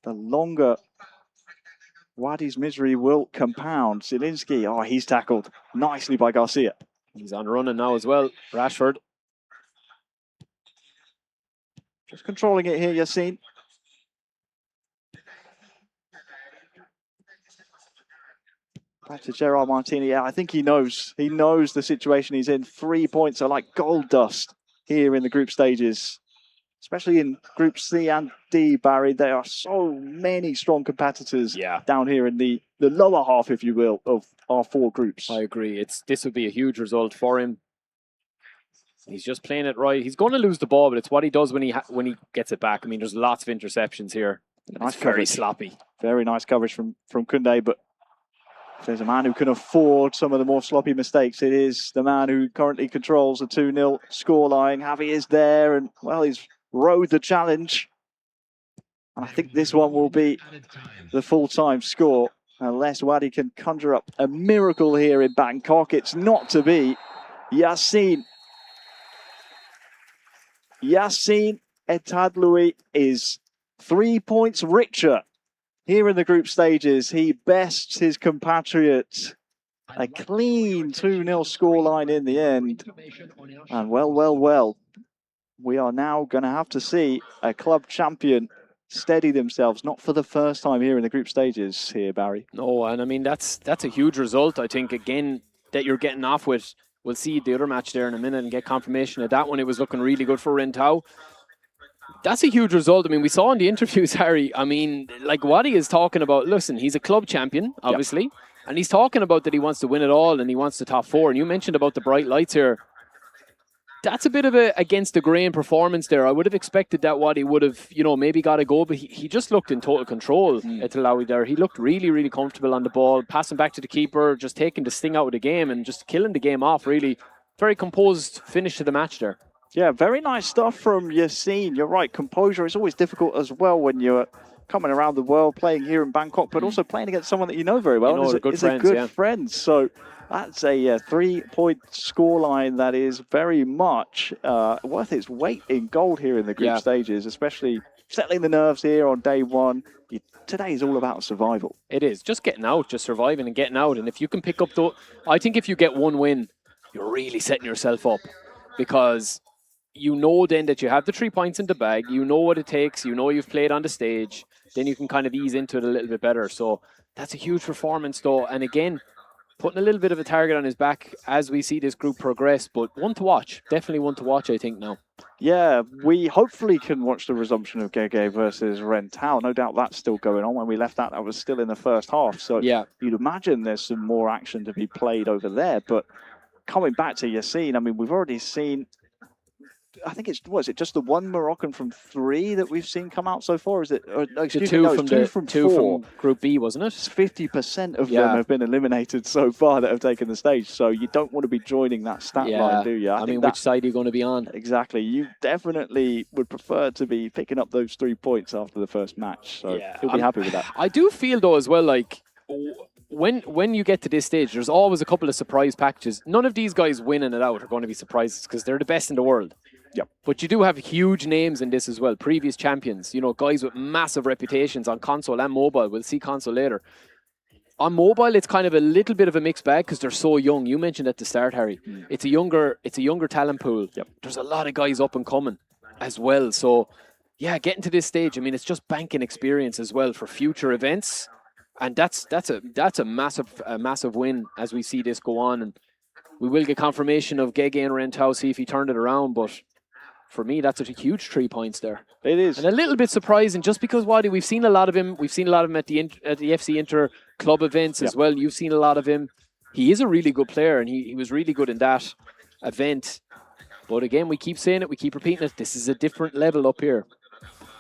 the longer Wadi's misery will compound. Zielinski, he's tackled nicely by Garcia. He's on running now as well, Rashford. Just controlling it here, Yassine. Back to Gerard Martini. Yeah, I think he knows. He knows the situation he's in. 3 points are like gold dust here in the group stages, especially in Group C and D, Barry. There are so many strong competitors down here in the lower half, if you will, of our 4 groups. I agree. This would be a huge result for him. He's just playing it right. He's going to lose the ball, but it's what he does when he gets it back. I mean, there's lots of interceptions here. Nice it's very coverage. sloppy. Very nice coverage from Koundé, but if there's a man who can afford some of the more sloppy mistakes, it is the man who currently controls the 2-0 scoreline. Javi is there, and, well, he's rode the challenge. And I think this one will be the full-time score, unless Wadi can conjure up a miracle here in Bangkok. It's not to be. Yassine Etadloui is 3 points richer. Here in the group stages, he bests his compatriots. A clean 2-0 scoreline in the end. And well, we are now going to have to see a club champion steady themselves, not for the first time here in the group stages here, Barry. No, and I mean, that's a huge result, I think, again, that you're getting off with. We'll see the other match there in a minute and get confirmation of that one. It was looking really good for Ren Tao. That's a huge result. I mean, we saw in the interviews, Harry, I mean, like Wadi is talking about, listen, he's a club champion, obviously, and he's talking about that he wants to win it all and he wants the top 4. And you mentioned about the bright lights here. That's a bit of a against the grain performance there. I would have expected that Wadi would have, maybe got a go, but he just looked in total control at Talawi there. He looked really, really comfortable on the ball, passing back to the keeper, just taking the sting out of the game and just killing the game off, really. Very composed finish to the match there. Yeah, very nice stuff from Yassine. You're right, composure is always difficult as well when you're coming around the world, playing here in Bangkok, but also playing against someone that you know very well. They're good friends, a good friend. So that's a 3-point scoreline that is very much worth its weight in gold here in the group stages, especially settling the nerves here on day 1. Today is all about survival. It is. Just getting out, just surviving and getting out. And if you can pick up I think if you get one win, you're really setting yourself up, because you know then that you have the 3 points in the bag, you know what it takes, you know you've played on the stage, then you can kind of ease into it a little bit better. So that's a huge performance though. And again, putting a little bit of a target on his back as we see this group progress, but one to watch. Definitely one to watch, I think, now. Yeah, we hopefully can watch the resumption of Gege versus Ren Tao. No doubt that's still going on. When we left that was still in the first half. So you'd imagine there's some more action to be played over there. But coming back to Yassine, I mean, we've already seen, I think was it just the one Moroccan from 3 that we've seen come out so far? Is it? Two from 4. Group B, wasn't it? 50% of them have been eliminated so far that have taken the stage. So you don't want to be joining that stat line, do you? I mean, which side are you going to be on? Exactly. You definitely would prefer to be picking up those 3 points after the first match. So you'll be happy with that. I do feel though as well, like, when you get to this stage, there's always a couple of surprise packages. None of these guys winning it out are going to be surprises because they're the best in the world. Yep. But you do have huge names in this as well. Previous champions, guys with massive reputations on console and mobile. We'll see console later. On mobile, it's kind of a little bit of a mixed bag because they're so young. You mentioned at the start, Harry. It's a younger talent pool. Yep. There's a lot of guys up and coming as well. So, yeah, getting to this stage, I mean, it's just banking experience as well for future events. And that's a massive win as we see this go on. And we will get confirmation of Gege and Ren Tao, see if he turned it around. But for me, that's a huge 3 points there. It is. And a little bit surprising just because Wadi, we've seen a lot of him. We've seen a lot of him at the FC Inter club events as well. You've seen a lot of him. He is a really good player and he was really good in that event. But again, we keep saying it, we keep repeating it. This is a different level up here.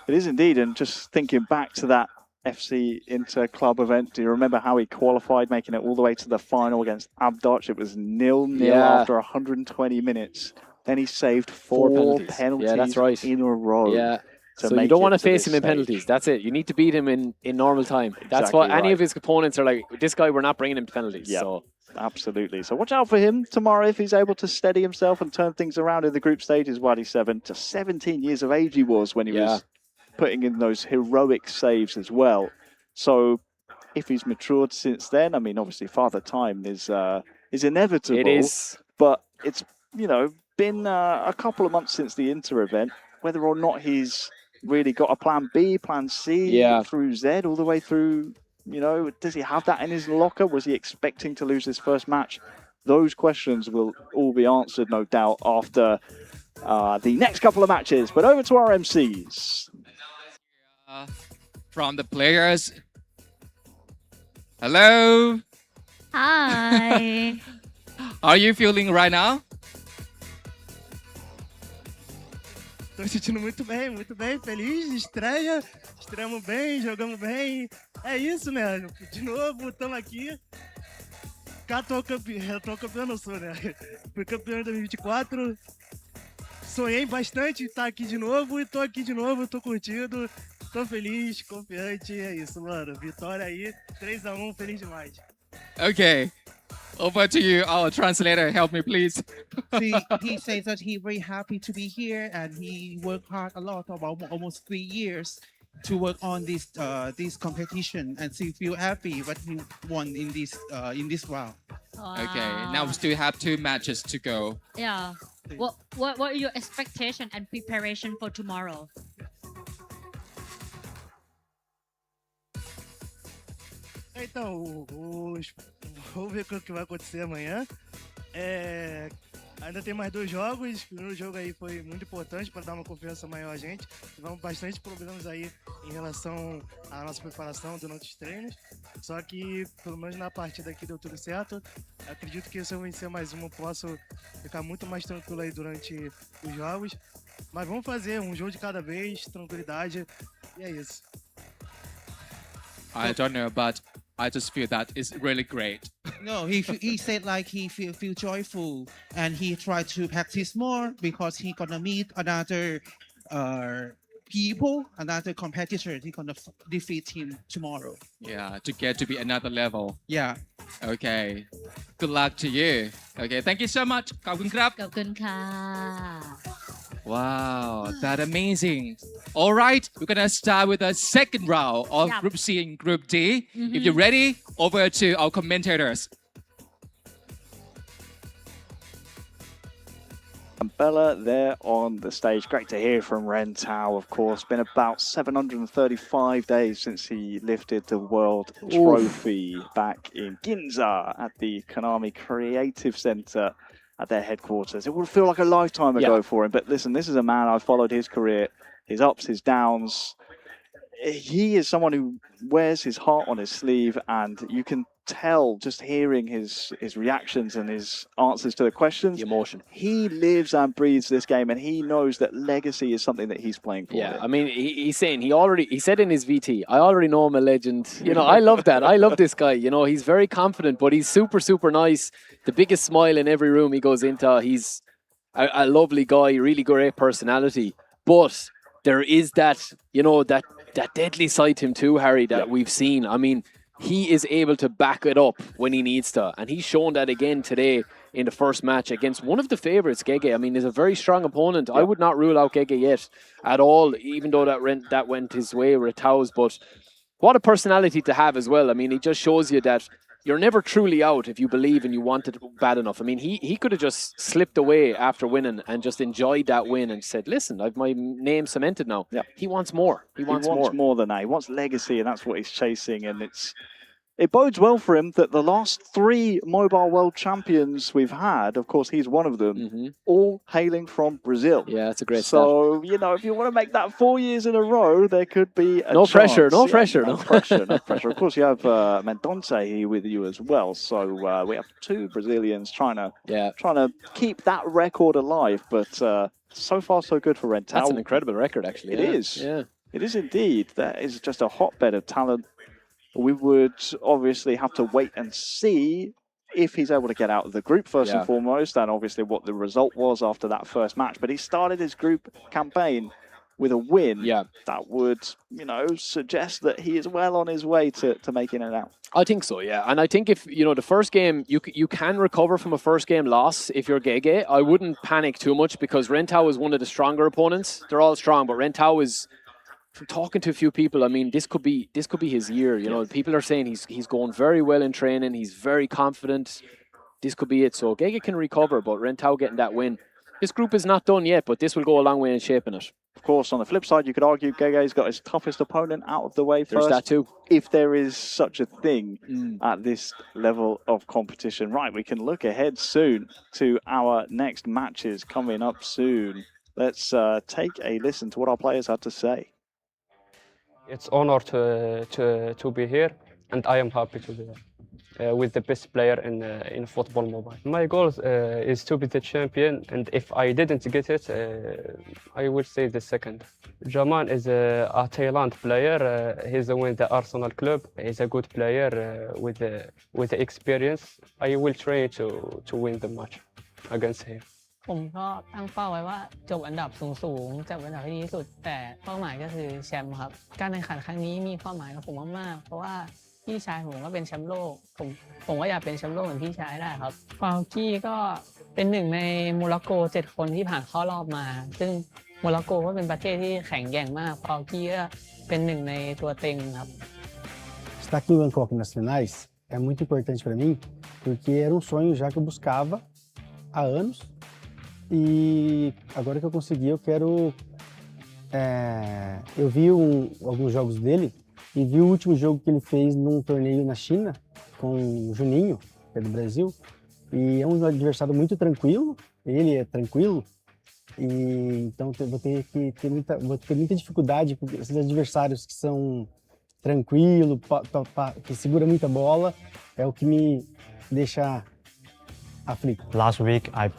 It is indeed. And just thinking back to that FC Inter club event, do you remember how he qualified, making it all the way to the final against Abdoch? It was 0-0 after 120 minutes. Then he saved 4 penalties that's right. in a row. Yeah. So you don't want to face him in penalties. That's it. You need to beat him in normal time. That's what any of his opponents are like, this guy, we're not bringing him to penalties. Yeah, so. Absolutely. So watch out for him tomorrow if he's able to steady himself and turn things around in the group stages. Wadi 7. Just 17 years of age he was when he was putting in those heroic saves as well. So if he's matured since then, I mean, obviously Father Time is inevitable. It is. But it's, been a couple of months since the Inter event. Whether or not he's really got a plan B, plan C through Z, all the way through, does he have that in his locker? Was he expecting to lose his first match? Those questions will all be answered, no doubt, after the next couple of matches. But over to our MCs. From the players. Hello. Hi. How are you feeling right now? Tô me sentindo muito bem, feliz, estreia, estreamos bem, jogamos bem, é isso, né, de novo, estamos aqui, atual campeão não sou, né, fui campeão em 2024, sonhei bastante em estar aqui de novo, e tô aqui de novo, tô curtindo, tô feliz, confiante, é isso, mano, vitória aí, 3-1, feliz demais. Okay. Over to you, our translator. Help me, please. He says that he's very happy to be here, and he worked hard a lot, about almost 3 years, to work on this competition, and he feel happy that he won in this round. Okay. Now we still have 2 matches to go. Yeah. What are your expectation and preparation for tomorrow? Então, vamos ver o que vai acontecer amanhã. Ainda tem mais 2 jogos. O primeiro jogo aí foi muito importante para dar uma confiança maior a gente. Tivemos bastante problemas aí em relação à nossa preparação durante os treinos. Só que, pelo menos na partida aqui, deu tudo certo. Acredito que se eu vencer mais uma, posso ficar muito mais tranquilo aí durante os jogos. Mas vamos fazer um jogo de cada vez, tranquilidade. E é isso. I don't know, but I just feel that it's really great. No, he said like he feel joyful, and he tried to practice more because he gonna meet another people, another competitor. He gonna defeat him tomorrow. Yeah, to get to be another level. Yeah. Okay. Good luck to you. Okay, thank you so much. ขอบคุณครับ ขอบคุณค่ะ Wow, that amazing. All right, we're gonna start with the second round of Yeah. Group C and Group D. If you're ready, over to our commentators. And Bella there on the stage. Great to hear from Ren Tao, of course. Been about 735 days since he lifted the World Trophy back in Ginza at the Konami Creative Center at their headquarters. It would feel like a lifetime ago for him. But listen, this is a man I've followed his career, his ups, his downs. He is someone who wears his heart on his sleeve, and you can tell just hearing his reactions and his answers to the questions. The emotion. He lives and breathes this game, and he knows that legacy is something that he's playing for. Yeah, I mean, he's saying he said in his VT, I already know I'm a legend. I love that. I love this guy. He's very confident, but he's super, super nice. The biggest smile in every room he goes into. He's a lovely guy, really great personality. But there is that, that deadly side to him too, Harry, that we've seen. I mean, he is able to back it up when he needs to. And he's shown that again today in the first match against one of the favourites, Gege. I mean, he's a very strong opponent. I would not rule out Gege yet at all, even though that went his way with Tao's. But what a personality to have as well. I mean, he just shows you that you're never truly out if you believe and you want it bad enough. I mean, he could have just slipped away after winning and just enjoyed that win and said, listen, I've my name cemented now. Yeah. He wants more. He wants more than that. He wants legacy, and that's what he's chasing. And it bodes well for him that the last 3 mobile world champions we've had, of course, he's one of them, all hailing from Brazil. Yeah, that's a great So, if you want to make that 4 years in a row, there could be a No chance. pressure, no Yeah, pressure. No pressure, no pressure. Of course, you have Mendonça here with you as well. So we have 2 Brazilians trying to keep that record alive. But so far, so good for Rentao. That's an incredible record, actually. It yeah. is. Yeah. It is indeed. That is just a hotbed of talent. We would obviously have to wait and see if he's able to get out of the group first and foremost, and obviously what the result was after that first match. But he started his group campaign with a win that would, suggest that he is well on his way to making it out. I think so, yeah. And I think if, the first game, you can recover from a first game loss if you're Gege. I wouldn't panic too much because Rentao is one of the stronger opponents. They're all strong, but Rentao is... From talking to a few people, I mean, this could be his year. People are saying he's going very well in training. He's very confident. this could be it. So Gege can recover, but Rentau getting that win. This group is not done yet, but this will go a long way in shaping it. Of course, on the flip side, you could argue Gege's got his toughest opponent out of the way first. There's that too. If there is such a thing at this level of competition. Right, we can look ahead soon to our next matches coming up soon. Let's take a listen to what our players had to say. It's honor to be here, and I am happy to be here. With the best player in football mobile. My goal is to be the champion, and if I didn't get it, I will say the second. Jaman is a Thailand player. He's with the Arsenal club. He's a good player with the experience. I will try to win the match against him. ผมก็ตั้งเป้าไว้ว่าจบอันดับสูงๆจับอันดับที่ดีที่สุดแต่เป้าหมายก็คือแชมป์ครับการแข่งขันครั้งนี้มีความหมายกับผมมากๆเพราะว่าพี่ชายผมก็เป็นแชมป์โลกผมก็อยากเป็นแชมป์โลกเหมือนพี่ชายได้ครับฟาวกี้ก็เป็นหนึ่งในโมร็อกโก7คนที่ผ่านเข้ารอบมาซึ่งโมร็อกโกก็เป็นประเทศที่แข็งแกร่งมากฟาวกี้ก็เป็นหนึ่งในตัวเต็งครับ Estar aqui em Bangkok nas finais é muito importante para mim porque era um sonho já que eu buscava há anos e agora que eu consegui eu quero eu vi alguns jogos dele e vi o último jogo que ele fez num torneio na China com o Juninho, que é do Brasil, e é um adversário muito tranquilo, ele é tranquilo, e então vou ter muita dificuldade com esses adversários que são tranquilos, que seguram muita bola, é o que me deixa aflito. Last week I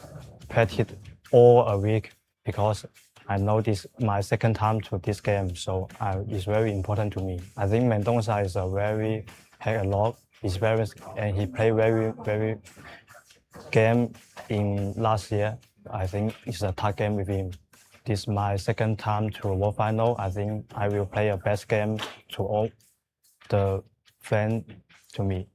practiced all a week because I know this my second time to this game, so it's very important to me. I think Mendonça is had a lot experience and he played very game in last year. I think it's a tough game with him. This is my second time to World Final. I think I will play a best game to all the fans to me.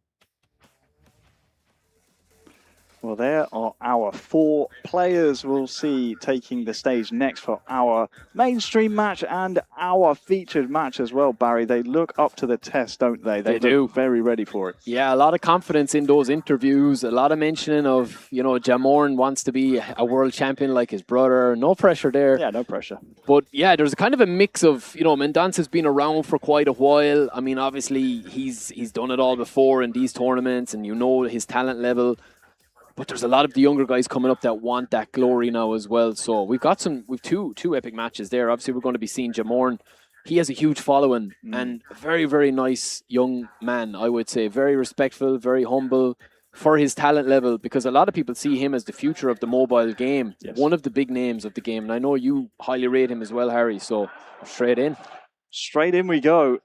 Well, there are our 4 players we'll see taking the stage next for our mainstream match and our featured match as well, Barry. They look up to the test, don't they? They look very ready for it. Yeah, a lot of confidence in those interviews, a lot of mentioning of, you know, Jamorn wants to be a world champion like his brother. No pressure there. Yeah, no pressure. But yeah, there's kind of a mix of, you know, Mendonça's been around for quite a while. I mean, obviously, he's done it all before in these tournaments and you know his talent level. But there's a lot of the younger guys coming up that want that glory now as well. So we've two epic matches there. Obviously, we're going to be seeing Jamorn. He has a huge following and a very, very nice young man, I would say. Very respectful, very humble for his talent level because a lot of people see him as the future of the mobile game. Yes. One of the big names of the game. And I know you highly rate him as well, Harry. So straight in. Straight in we go.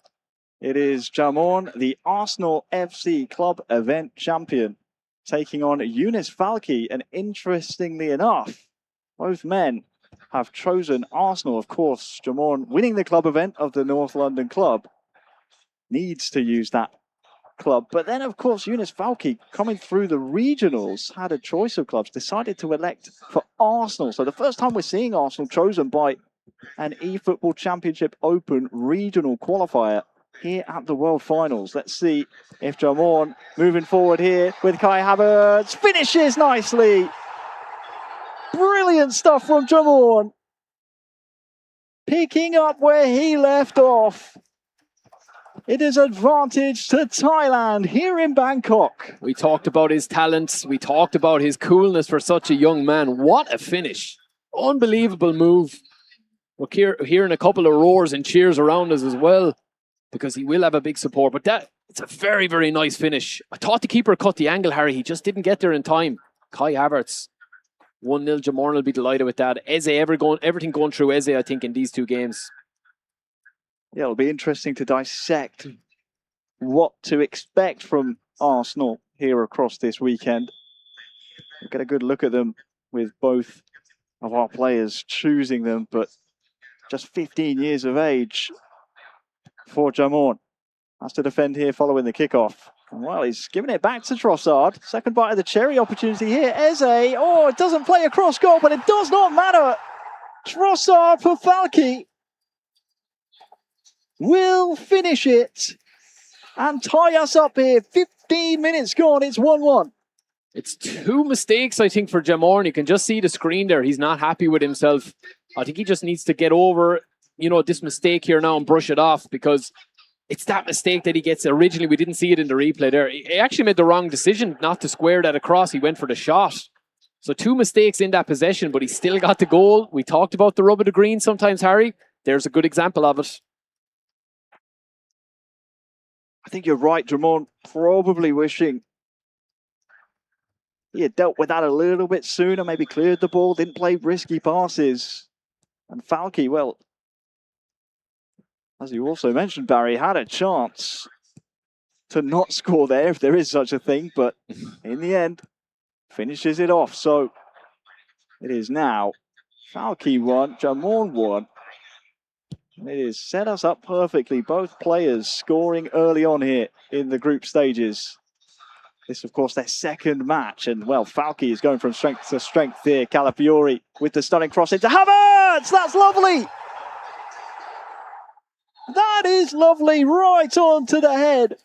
It is Jamorn, the Arsenal FC Club event champion, taking on Younes Falki, and interestingly enough, both men have chosen Arsenal. Of course, Jamorn winning the club event of the North London club needs to use that club. But then, of course, Younes Falki, coming through the regionals, had a choice of clubs, decided to elect for Arsenal. So the first time we're seeing Arsenal chosen by an eFootball Championship Open regional qualifier here at the World Finals. Let's see if Jamorn moving forward here with Kai Havertz finishes nicely. Brilliant stuff from Jamorn. Picking up where he left off. It is advantage to Thailand here in Bangkok. We talked about his talents. We talked about his coolness for such a young man. What a finish. Unbelievable move. We're hearing a couple of roars and cheers around us as well, because he will have a big support. But it's a very, very nice finish. I thought the keeper cut the angle, Harry. He just didn't get there in time. Kai Havertz. 1-0. Jamorn will be delighted with that. Eze, everything going through Eze, I think, in these two games. Yeah, it'll be interesting to dissect what to expect from Arsenal here across this weekend. We'll get a good look at them with both of our players choosing them, but just 15 years of age for Jamorn. Has to defend here following the kickoff. And well, he's giving it back to Trossard. Second bite of the cherry opportunity here. Eze, it doesn't play across goal, but it does not matter. Trossard for Falki will finish it and tie us up here. 15 minutes gone, it's 1-1. It's 2 mistakes, I think, for Jamorn. You can just see the screen there. He's not happy with himself. I think he just needs to get over, you know, this mistake here now and brush it off, because it's that mistake that he gets originally. We didn't see it in the replay there. He actually made the wrong decision not to square that across. He went for the shot. So 2 mistakes in that possession, but he still got the goal. We talked about the rub of the green sometimes, Harry. There's a good example of it. I think you're right, Jamorn. Probably wishing he had dealt with that a little bit sooner, maybe cleared the ball, didn't play risky passes. And Falky, well, as you also mentioned, Barry, had a chance to not score there, if there is such a thing, but in the end, finishes it off. So it is now Falky 1, Jamorn 1. And it has set us up perfectly. Both players scoring early on here in the group stages. This, of course, their second match. And, well, Falky is going from strength to strength here. Calafiori with the stunning cross into Havertz! That's lovely! That is lovely, right on to the head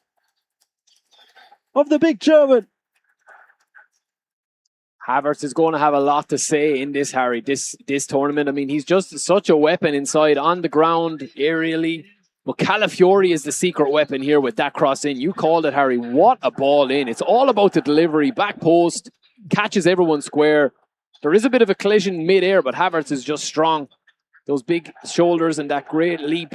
of the big German. Havertz is going to have a lot to say in this, Harry, this tournament. I mean, he's just such a weapon inside, on the ground, aerially. But Calafiori is the secret weapon here with that cross in. You called it, Harry. What a ball in. It's all about the delivery. Back post, catches everyone square. There is a bit of a collision mid-air, but Havertz is just strong. Those big shoulders and that great leap.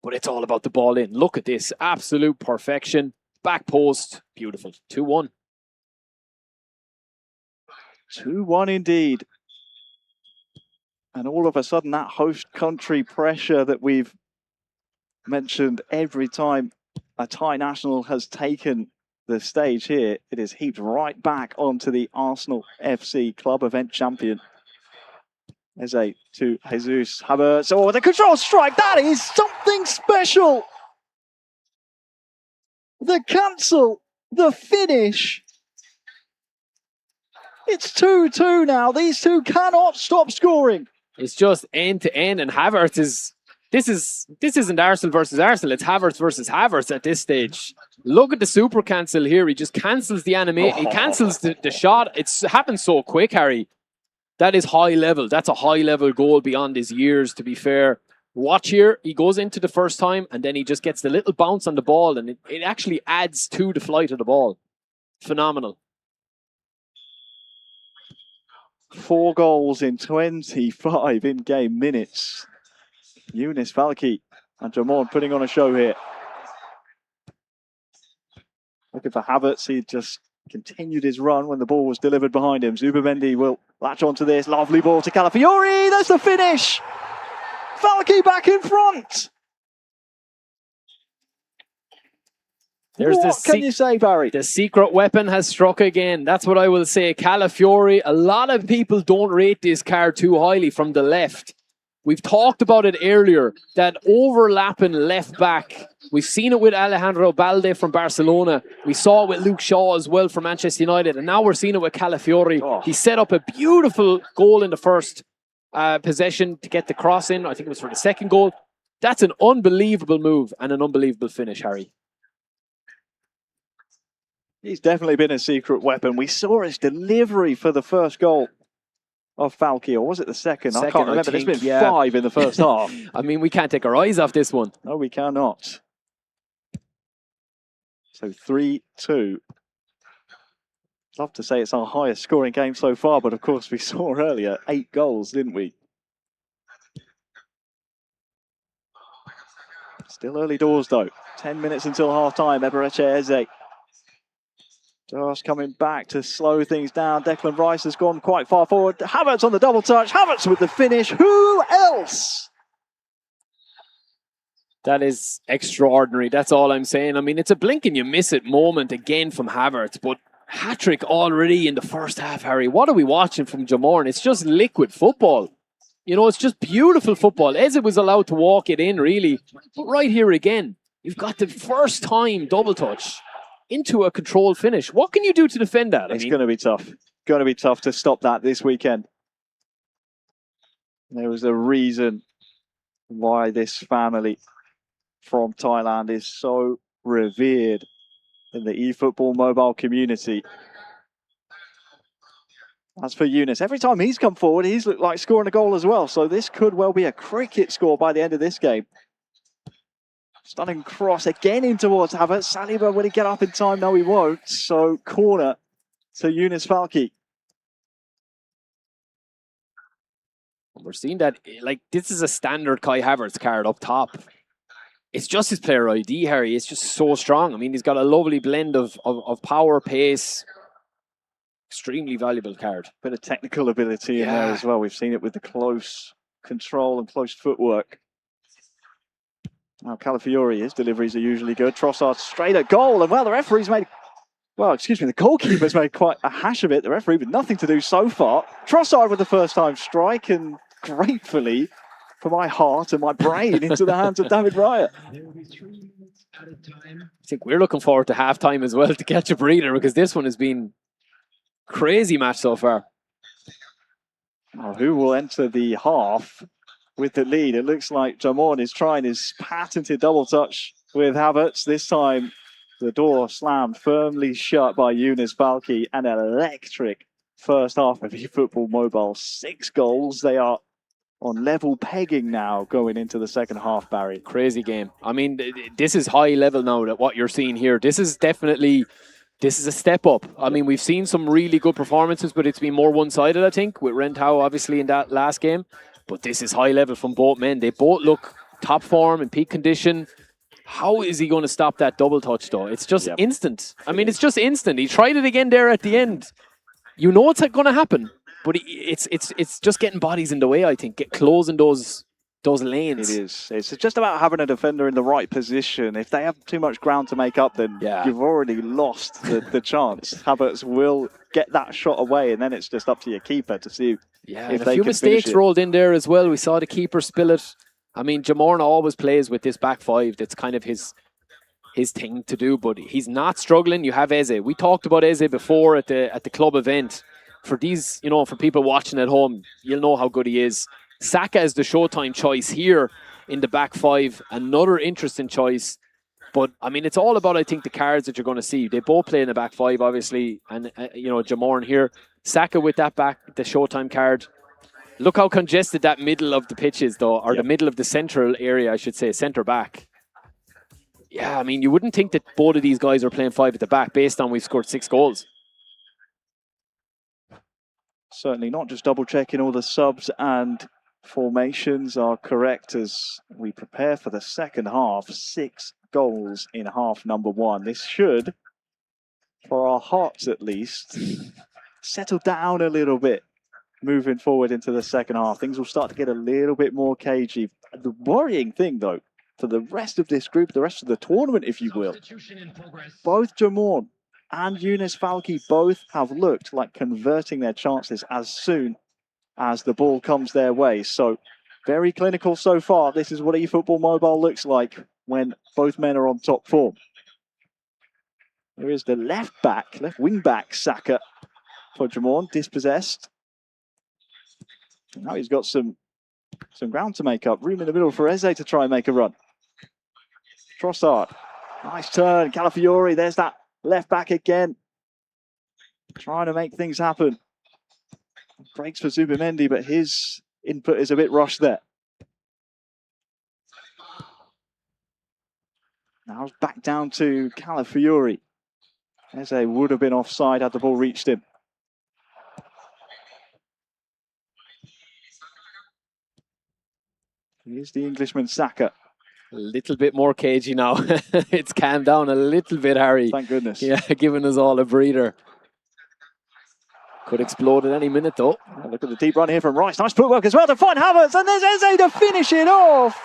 But it's all about the ball in. Look at this. Absolute perfection. Back post. Beautiful. 2-1. 2-1 indeed. And all of a sudden, that host country pressure that we've mentioned every time a Thai national has taken the stage here, it is heaped right back onto the Arsenal FC club event champion. There's a to Jesus Havertz. Oh, the control strike. That is something special. The cancel, the finish. It's 2-2 now. These two cannot stop scoring. It's just end to end, and Havertz is. This isn't Arsenal versus Arsenal. It's Havertz versus Havertz at this stage. Look at the super cancel here. He just cancels the animation. He cancels the shot. It's happened so quick, Harry. That is high level. That's a high level goal beyond his years, to be fair. Watch here. He goes into the first time, and then he just gets the little bounce on the ball, and it actually adds to the flight of the ball. Phenomenal. 4 goals in 25 in-game minutes. Younes Falky and Jamorn putting on a show here. Looking for Havertz. He just continued his run when the ball was delivered behind him. Zubimendi will latch onto this. Lovely ball to Calafiori. There's the finish. Falky back in front. What can you say, Barry? The secret weapon has struck again. That's what I will say. Calafiori, a lot of people don't rate this card too highly from the left. We've talked about it earlier, that overlapping left back. We've seen it with Alejandro Balde from Barcelona. We saw it with Luke Shaw as well from Manchester United. And now we're seeing it with Calafiori. He set up a beautiful goal in the first possession to get the cross in. I think it was for the second goal. That's an unbelievable move and an unbelievable finish, Harry. He's definitely been a secret weapon. We saw his delivery for the first goal of Falky, or was it the second? I can't remember. There's been 5 in the first half. I mean, we can't take our eyes off this one. No, we cannot. So 3-2. Love to say it's our highest scoring game so far, but of course we saw earlier 8 goals, didn't we? Still early doors though. 10 minutes until half time. Eberechi Eze just coming back to slow things down. Declan Rice has gone quite far forward. Havertz on the double touch. Havertz with the finish. Who else? That is extraordinary. That's all I'm saying. I mean, it's a blink and you miss it moment again from Havertz, but hat-trick already in the first half, Harry. What are we watching from Jamorn? It's just liquid football. You know, it's just beautiful football. Eze was allowed to walk it in, really. But right here again, you've got the first time double touch into a controlled finish. What can you do to defend that? It's going to be tough. Going to be tough to stop that this weekend. There was a reason why this family from Thailand is so revered in the eFootball mobile community. As for Yunus, every time he's come forward, he's looked like scoring a goal as well. So this could well be a cricket score by the end of this game. Stunning cross again in towards Havertz. Saliba, will he get up in time? No, he won't. So corner to Yunus Falki. We're seeing that, like, this is a standard Kai Havertz card up top. It's just his player ID, Harry. It's just so strong. I mean, he's got a lovely blend of power, pace. Extremely valuable card. Bit of technical ability in there as well. We've seen it with the close control and close footwork. Now, Calafiori, his deliveries are usually good. Trossard straight at goal. And, well, the referee's made... Well, excuse me, the goalkeeper's made quite a hash of it. The referee with nothing to do so far. Trossard with the first-time strike, and gratefully, for my heart and my brain, into the hands of David Raya. I think we're looking forward to half-time as well to catch a breather, because this one has been crazy match so far. Now, who will enter the half with the lead? It looks like Jamon is trying his patented double touch with Havertz. This time, the door slammed firmly shut by Yunus Balki. An electric first half of eFootball Mobile. 6 goals. They are on level pegging now going into the second half, Barry. Crazy game. I mean, this is high level now, that what you're seeing here. This is definitely... This is a step up. I mean, we've seen some really good performances, but it's been more one-sided, I think, with Rentau obviously in that last game. But this is high level from both men. They both look top form and peak condition. How is he going to stop that double touch, though? It's just instant. I mean, it's just instant. He tried it again there at the end. You know it's going to happen, but it's just getting bodies in the way, I think. Closing those lanes. It is. It's just about having a defender in the right position. If they have too much ground to make up, then you've already lost the chance. Havertz will get that shot away, and then it's just up to your keeper to see if a they few can mistakes finish it. rolled in there as well. We saw the keeper spill it. I mean, Jamorna always plays with this back five. That's kind of his thing to do, but he's not struggling. You have Eze. We talked about Eze before at the club event. For these, for people watching at home, you'll know how good he is. Saka is the Showtime choice here in the back five. Another interesting choice. But, I mean, it's all about, I think, the cards that you're going to see. They both play in the back five, obviously. And, Jamorn here. Saka with that back, the Showtime card. Look how congested that middle of the pitch is, though. Or the middle of the central area, I should say. Centre back. Yeah, I mean, you wouldn't think that both of these guys are playing 5 at the back based on we've scored 6 goals. Certainly not just double-checking all the subs and formations are correct as we prepare for the second half. 6 goals in half number 1. This should, for our hearts at least, settle down a little bit moving forward into the second half. Things will start to get a little bit more cagey. The worrying thing, though, for the rest of this group, the rest of the tournament, if you will, both Jamorn and Yunus Falki both have looked like converting their chances as soon as the ball comes their way. So very clinical so far. This is what eFootball Mobile looks like when both men are on top form. Here is the left wing back, Saka for Jamorn, dispossessed. Now he's got some ground to make up. Room in the middle for Eze to try and make a run. Trossard, nice turn. Calafiori, there's that left back again. Trying to make things happen. Breaks for Zubimendi, but his input is a bit rushed there. Now it's back down to Calafiori. Eze would have been offside had the ball reached him. Here's the Englishman, Saka. A little bit more cagey now. It's calmed down a little bit, Harry. Thank goodness. Yeah, giving us all a breather. Could explode at any minute, though. Look at the deep run here from Rice. Nice footwork as well to find Havertz, and there's Eze to finish it off.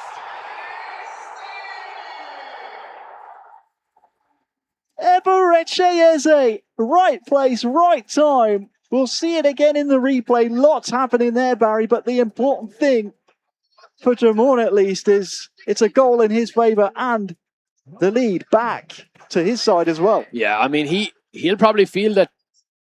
Eberechi Eze, right place, right time. We'll see it again in the replay. Lots happening there, Barry, but the important thing for Jamorn at least is it's a goal in his favour and the lead back to his side as well. Yeah, I mean, he'll probably feel that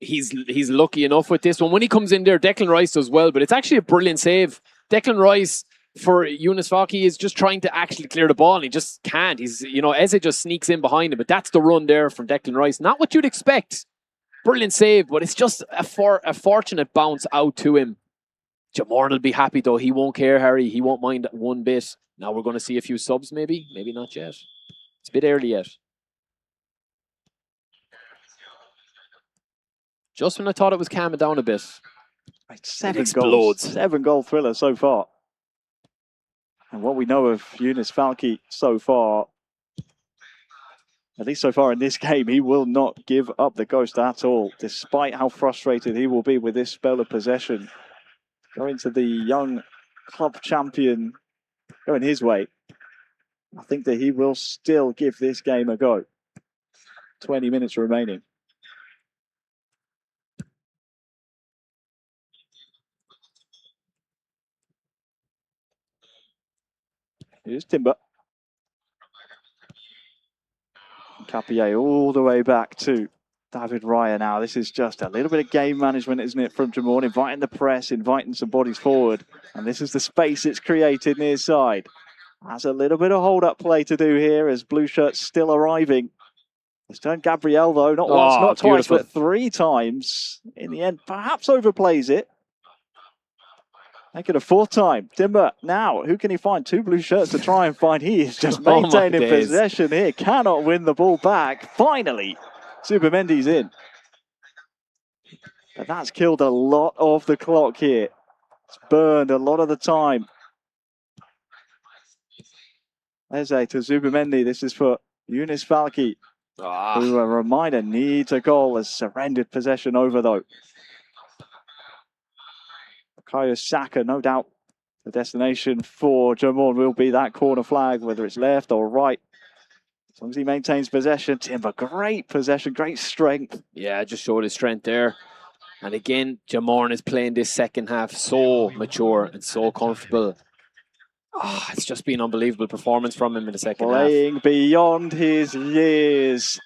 he's lucky enough with this one. When he comes in there, Declan Rice does well, but it's actually a brilliant save. Declan Rice for Yunus Falki is just trying to actually clear the ball, and he just can't. Eze just sneaks in behind him, but that's the run there from Declan Rice. Not what you'd expect Brilliant save, but it's just a fortunate bounce out to him. Jamorn will be happy though. He won't care, Harry. He won't mind one bit. Now we're going to see a few subs maybe. Maybe not yet. It's a bit early yet. Just when I thought it was calming down a bit. Seven it goals. explodes. 7-goal thriller so far. And what we know of Yunus Falki so far, at least so far in this game, he will not give up the ghost at all, despite how frustrated he will be with this spell of possession. Going to the young club champion, going his way. I think that he will still give this game a go. 20 minutes remaining. Here's Timber. Capier all the way back to David Raya now. This is just a little bit of game management, isn't it, from Jamorn, inviting the press, inviting some bodies forward. And this is the space it's created near side. Has a little bit of hold-up play to do here as blue shirts still arriving. It's turned Gabriel, though, not once, not twice, beautiful. but 3 times. In the end, perhaps overplays it. Make it a 4th time. Timber, now, who can he find? 2 blue shirts to try and find. He is just Oh my maintaining days. possession here. Cannot win the ball back. Finally, Supermendi's in. But that's killed a lot of the clock here. It's burned a lot of the time. Eze to Zubamendi. This is for Yunus Falki, who, a reminder, needs a goal. Has surrendered possession over, though. Kayo Saka, no doubt the destination for Jamorn will be that corner flag, whether it's left or right. As long as he maintains possession. Timber, great possession, great strength. Yeah, just showed his strength there. And again, Jamorn is playing this second half so mature and so comfortable. It's just been an unbelievable performance from him in the second half. Playing beyond his years.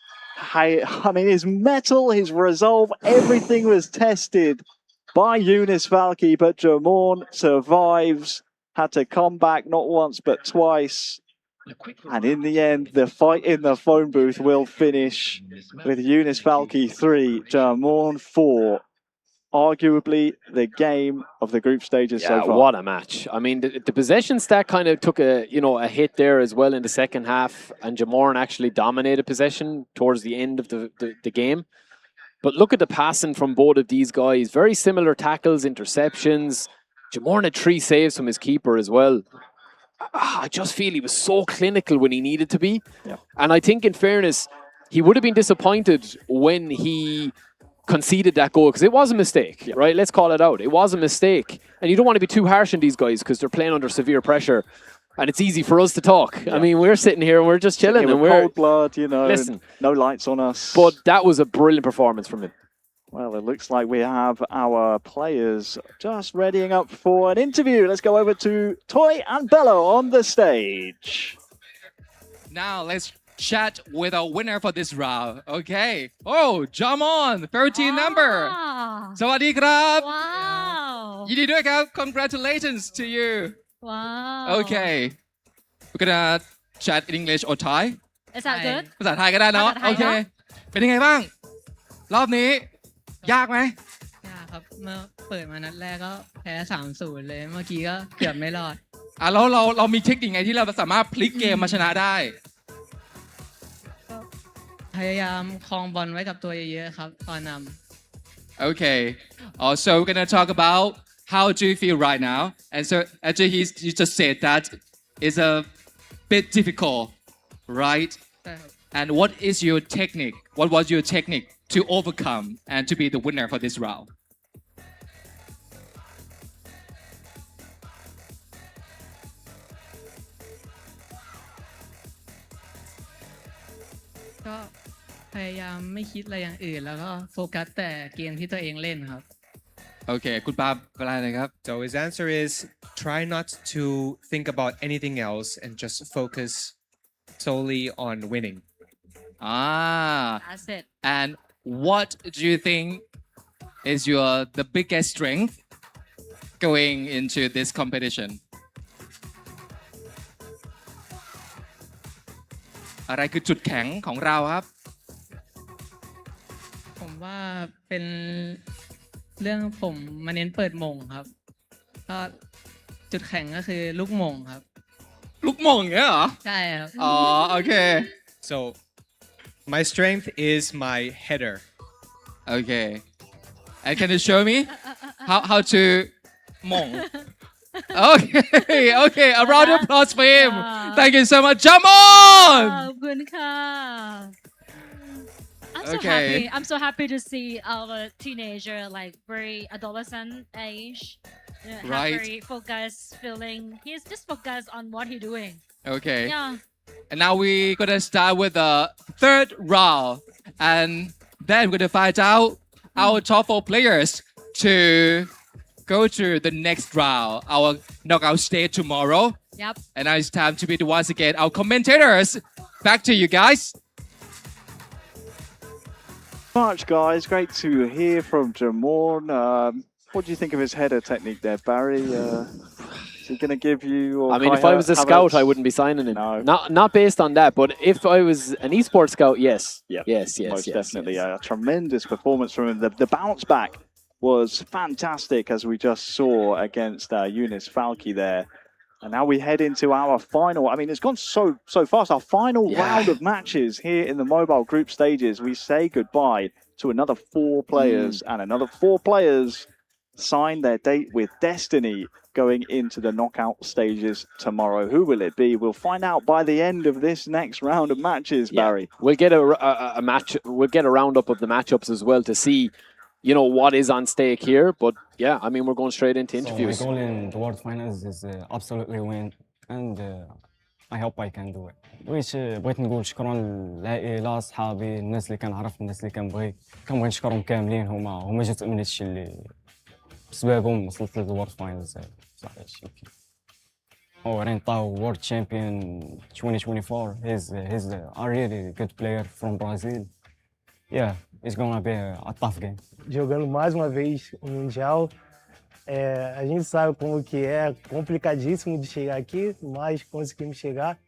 I mean, his mettle, his resolve, everything was tested by Yunus Falki, but Jamorn survives. Had to come back not once, but twice. And in the end, the fight in the phone booth will finish with Yunus Falki 3, Jamorn 4. Arguably the game of the group stages so far. What a match. I mean, the possession stat kind of took a hit there as well in the second half, and Jamorn actually dominated possession towards the end of the game. But look at the passing from both of these guys. Very similar tackles, interceptions. Jamorn had 3 saves from his keeper as well. I just feel he was so clinical when he needed to be. Yeah. And I think, in fairness, he would have been disappointed when he conceded that goal, because it was a mistake, right? Let's call it out. It was a mistake. And you don't want to be too harsh on these guys because they're playing under severe pressure. And it's easy for us to talk. Yeah. I mean, we're sitting here and we're just chilling. And we're cold blood, listen, no lights on us. But that was a brilliant performance from him. Well, it looks like we have our players just readying up for an interview. Let's go over to Toy and Bello on the stage. Now let's chat with our winner for this round. Okay. Oh, Jamon, 13 number. สวัสดีครับ Wow. ยินดีด้วยครับ Congratulations to you. Wow. Okay. We're gonna chat in English or Thai. Is that good? ภาษาไทยก็ได้เนาะ ภาษาไท โอย เค เนอะ เป็นยังไงบ้าง รอบนี้ ยากไหม ยากครับ เมื่อเปิดมานัดแรกก็แพ้ 3-0 เลย เมื่อกี้ก็เกือบไม่รอด แล้วเรามีเทคนิคไงที่เราสามารถพลิกเกมมาชนะได้ พยายามครองบอลไว้กับตัวเยอะๆครับตอนนำ Okay. So we're gonna talk about how do you feel right now? And so actually he just said that it's a bit difficult, right? ใช่ครับ And what is your technique? What was your technique to overcome and to be the winner for this round? ก็พยายามไม่คิดอะไรอย่างอื่น แล้วก็โฟกัสแต่เกมที่ตัวเองเล่นครับ Okay, คุณปาอะไรนะครับ So his answer is try not to think about anything else and just focus solely on winning. That's it. And what do you think is the biggest strength going into this competition? อะไรคือจุดแข็งของเราครับ ผมว่าเป็นเรื่องผมมาเน้นเปิดหม่งครับก็จุดแข็งก็คือลูกหม่งครับ ลูกหม่งเงี้ยเหรอ ใช่ครับ อ๋อโอเค So my strength is my header. Okay. And can you show me how to หม่ง Okay, okay. A round of applause for him. Thank you so much. Jump on! ขอบคุณค่ะ I'm so Okay. happy. I'm so happy to see our teenager, like very adolescent age, have Right. very focused feeling. He's just focused on what he's doing. Okay. Yeah. And now we're gonna start with the third round, and then we're gonna find out our top 4 players to go to the next round, our knockout stage tomorrow. Yep. And now it's time to meet once again our commentators. Back to you guys. Much, guys. Great to hear from Jamorn. What do you think of his header technique there, Barry? Is he going to give you? Or I mean, if I was a scout, I wouldn't be signing him. No. Not based on that, but if I was an eSports scout, yes. Yeah. Yes. Most yes, definitely. yes. A tremendous performance from him. The bounce back was fantastic, as we just saw against Eunice Falke there. And now we head into our final. I mean, it's gone so fast. Our final round of matches here in the mobile group stages. We say goodbye to another 4 players, and another 4 players sign their date with Destiny going into the knockout stages tomorrow. Who will it be? We'll find out by the end of this next round of matches, Barry. We'll get a match. We'll get a roundup of the matchups as well to see, you know, what is on stake here. But yeah, I mean, we're going straight into interviews. So my goal in the World Finals is absolutely win, and I hope I can do it. بغيت نقول شكرا للعائلة صحابي الناس اللي كنعرف الناس اللي كنبغي نشكرهم كاملين هما جزء من هادشي اللي بسببهم وصلت للورد فاينلز صراحة هادشي كاين. Rentao world champion 2024. He's a really good player from Brazil. Yeah, it's gonna be a tough game. Jogando mais uma vez o Mundial. A gente sabe como que é complicadíssimo de chegar aqui, mas conseguimos chegar.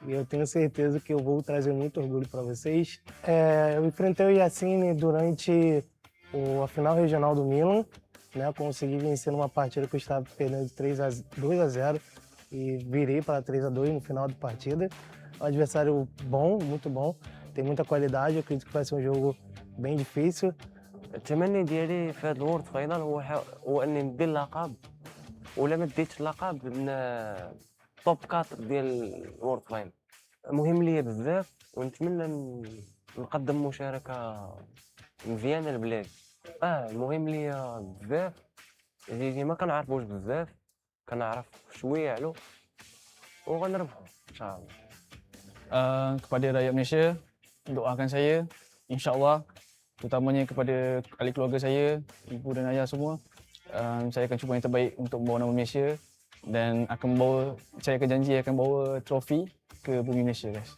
E eu tenho certeza que eu vou trazer muito orgulho para vocês. Eu enfrentei o Yassine durante a final regional do Milan, né? Consegui vencer numa partida que eu estava perdendo de 2-0 e virei para 3-2 no final da partida. Um adversário bom, muito bom, tem muita qualidade. Eu acredito que vai ser um jogo bem difícil. التمني ديالي في هذا الورد فاينال هو اني ندي اللقب، ولا ما ديتش اللقب توب 4 ديال الورد فاينال. مهم ليا بزاف، ونتمنى نقدم مشاركه مزيانه للبلاد. مهم ليا بزاف، جيجي ما كنعرفوش بزاف، كنعرف شويه علو وغنربحو ان شاء الله. Kepada rakyat Malaysia, doakan saya, insyaAllah, terutamanya kepada ahli keluarga saya, ibu dan ayah semua. Saya akan cuba yang terbaik untuk membawa nama Malaysia dan saya akan janji akan bawa trofi ke bumi Malaysia, guys.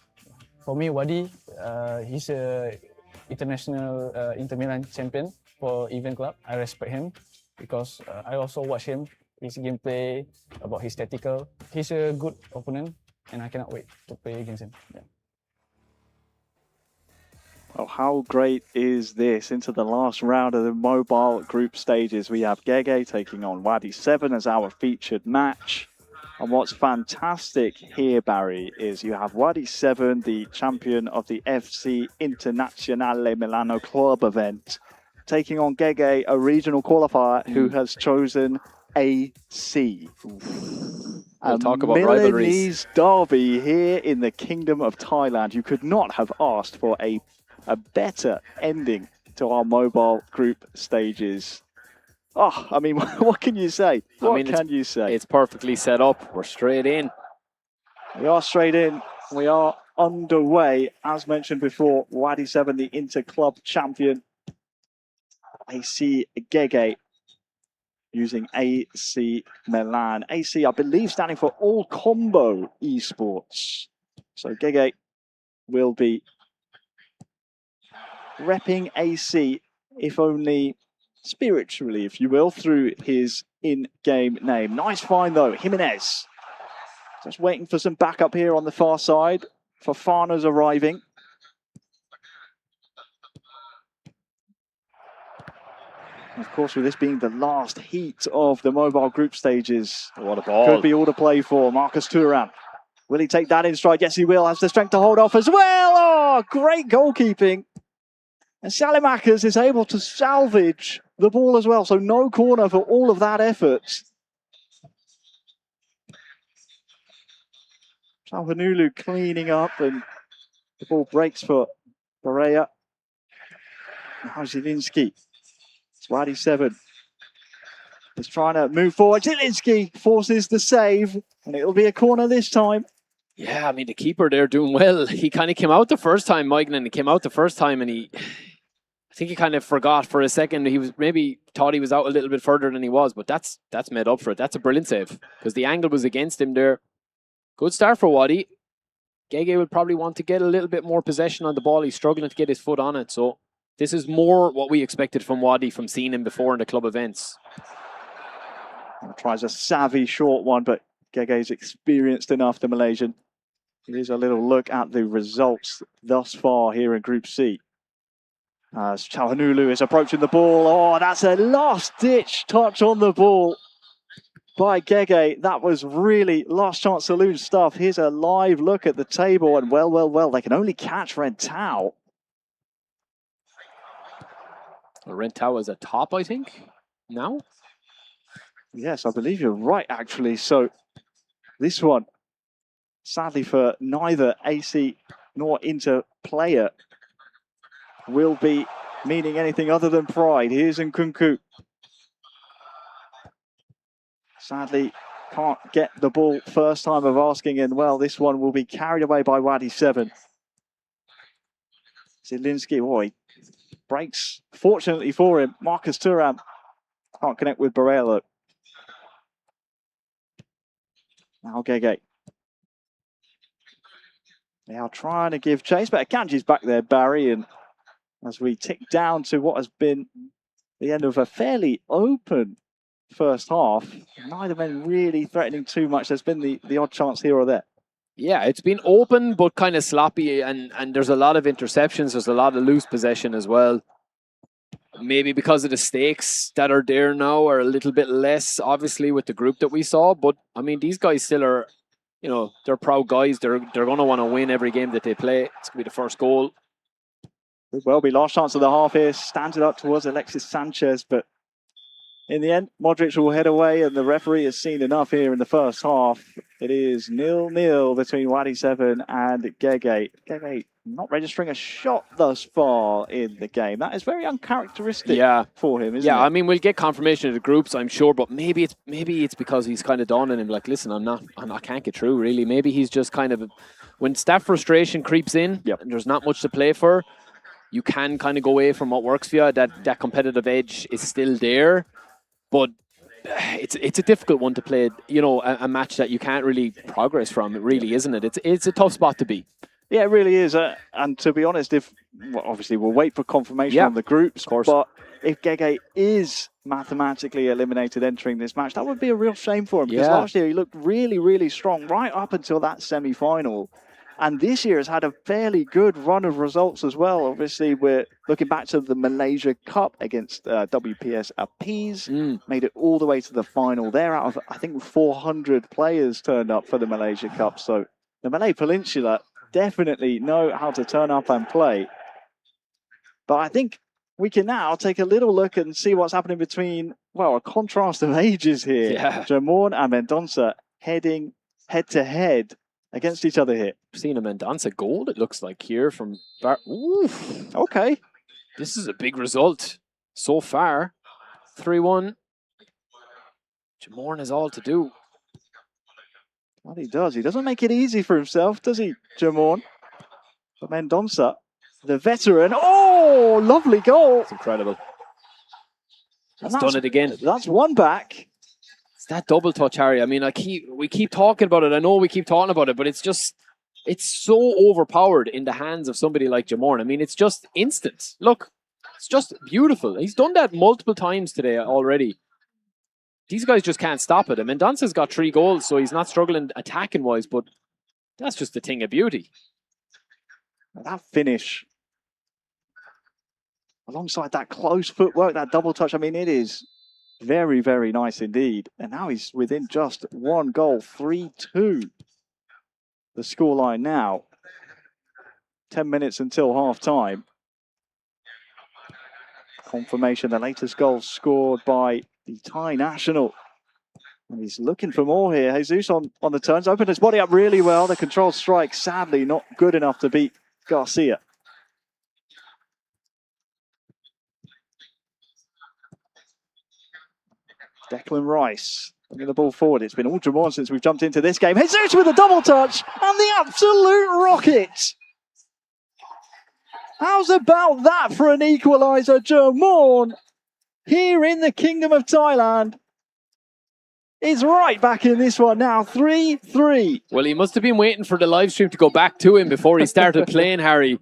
For me, Wadi, he's a international Inter Milan champion for event club. I respect him because I also watch him, his gameplay, about his tactical. He's a good opponent and I cannot wait to play against him. Yeah. Oh, how great is this? Into the last round of the mobile group stages, we have Gege taking on Wadi 7 as our featured match. And what's fantastic here, Barry, is you have Wadi 7, the champion of the FC Internazionale Milano club event, taking on Gege, a regional qualifier who has chosen AC. We'll talk about rivalries. Milanese derby here in the Kingdom of Thailand. You could not have asked for a better ending to our mobile group stages. Oh, I mean, what can you say? What can you say? It's perfectly set up. We're straight in. We are straight in. We are underway. As mentioned before, Wadi 7, the inter-club champion. AC Gege using AC Milan. AC, I believe, standing for All Combo eSports. So Gege will be repping AC, if only spiritually, if you will, through his in-game name. Nice find, though. Jimenez just waiting for some backup here on the far side. Fofana's arriving. Of course, with this being the last heat of the mobile group stages, what a ball. Could be all to play for. Marcus Thuram. Will he take that in stride? Yes, he will. Has the strength to hold off as well. Oh, great goalkeeping. And Salimakers is able to salvage the ball as well. So no corner for all of that effort. Çalhanoğlu cleaning up, and the ball breaks for Berea. Now Zielinski. It's Wadi 7. He's trying to move forward. Zielinski forces the save, and it'll be a corner this time. Yeah, I mean, the keeper there doing well. He kind of came out the first time, Mignon. He came out the first time, and I think he kind of forgot for a second. He was maybe thought he was out a little bit further than he was, but that's made up for it. That's a brilliant save because the angle was against him there. Good start for Wadi. Gege will probably want to get a little bit more possession on the ball. He's struggling to get his foot on it, so this is more what we expected from Wadi from seeing him before in the club events. Tries a savvy short one, but Gege's experienced enough, the Malaysian. Here's a little look at the results thus far here in Group C. As Çalhanoğlu is approaching the ball. Oh, that's a last-ditch touch on the ball by Gege. That was really last chance saloon stuff. Here's a live look at the table, and well, they can only catch Rentau. Rentau is a top, I think, now? Yes, I believe you're right, actually. So this one, sadly for neither AC nor Inter player, will be meaning anything other than pride. Here's Nkunku. Sadly, can't get the ball first time of asking, and well, this one will be carried away by Wadi 7. Zielinski, boy, breaks. Fortunately for him, Marcus Thuram can't connect with Berea though. Now Gege. They are trying to give chase, but Akanji's back there, Barry, and as we tick down to what has been the end of a fairly open first half, neither men really threatening too much. There's been the odd chance here or there. Yeah, it's been open but kind of sloppy, and there's a lot of interceptions. There's a lot of loose possession as well. Maybe because of the stakes that are there now are a little bit less, obviously, with the group that we saw. But, I mean, these guys still are, you know, they're proud guys. They're going to want to win every game that they play. It's going to be the first goal. Could well be last chance of the half here. Stands it up towards Alexis Sanchez, but in the end, Modric will head away, and the referee has seen enough here in the first half. It is 0-0 between Wadi 7 and Gege. Gege not registering a shot thus far in the game. That is very uncharacteristic for him, isn't it? I mean, we'll get confirmation of the groups, I'm sure, but maybe it's because he's kind of dawning him like, listen, I can't get through, really. Maybe he's just kind of, when staff frustration creeps in and there's not much to play for, you can kind of go away from what works for you. That competitive edge is still there, but it's a difficult one to play, you know, a match that you can't really progress from, it really, isn't it? It's a tough spot to be. Yeah, it really is. And to be honest, obviously we'll wait for confirmation on the groups, but if Gege is mathematically eliminated entering this match, that would be a real shame for him, because last year he looked really, really strong right up until that semi-final. And this year has had a fairly good run of results as well. Obviously, we're looking back to the Malaysia Cup against WPS Appease. Made it all the way to the final there out of, I think, 400 players turned up for the Malaysia Cup. So the Malay Peninsula definitely know how to turn up and play. But I think we can now take a little look and see what's happening between, well, a contrast of ages here. Jamon and Mendonça heading head-to-head against each other here. Seen a Mendonça goal, it looks like, here from Oof. Okay. This is a big result so far. 3-1. Jamorn has all to do. Well, he does. He doesn't make it easy for himself, does he, Jamorn? But Mendonça, the veteran. Oh, lovely goal. It's incredible. He's done it again. That's one back. It's that double touch, Harry. I mean, we keep talking about it. I know we keep talking about it, but it's so overpowered in the hands of somebody like Jamorn. I mean, it's just instant. Look, it's just beautiful. He's done that multiple times today already. These guys just can't stop it. And Mendonça's got 3 goals, so he's not struggling attacking-wise, but that's just a thing of beauty. That finish. alongside that close footwork, that double touch. I mean, it is very, very nice indeed. And now he's within just one goal, 3-2. The scoreline now. 10 minutes until half time. Confirmation, the latest goal scored by the Thai national. And he's looking for more here. Jesus on the turns, opened his body up really well. The controlled strike, sadly, not good enough to beat Garcia. Declan Rice bringing the ball forward. It's been all Jamon since we've jumped into this game. Jesus with a double touch and the absolute rocket. How's about that for an equaliser? Jamon here in the Kingdom of Thailand is right back in this one now, 3-3. Well, he must have been waiting for the live stream to go back to him before he started playing, Harry.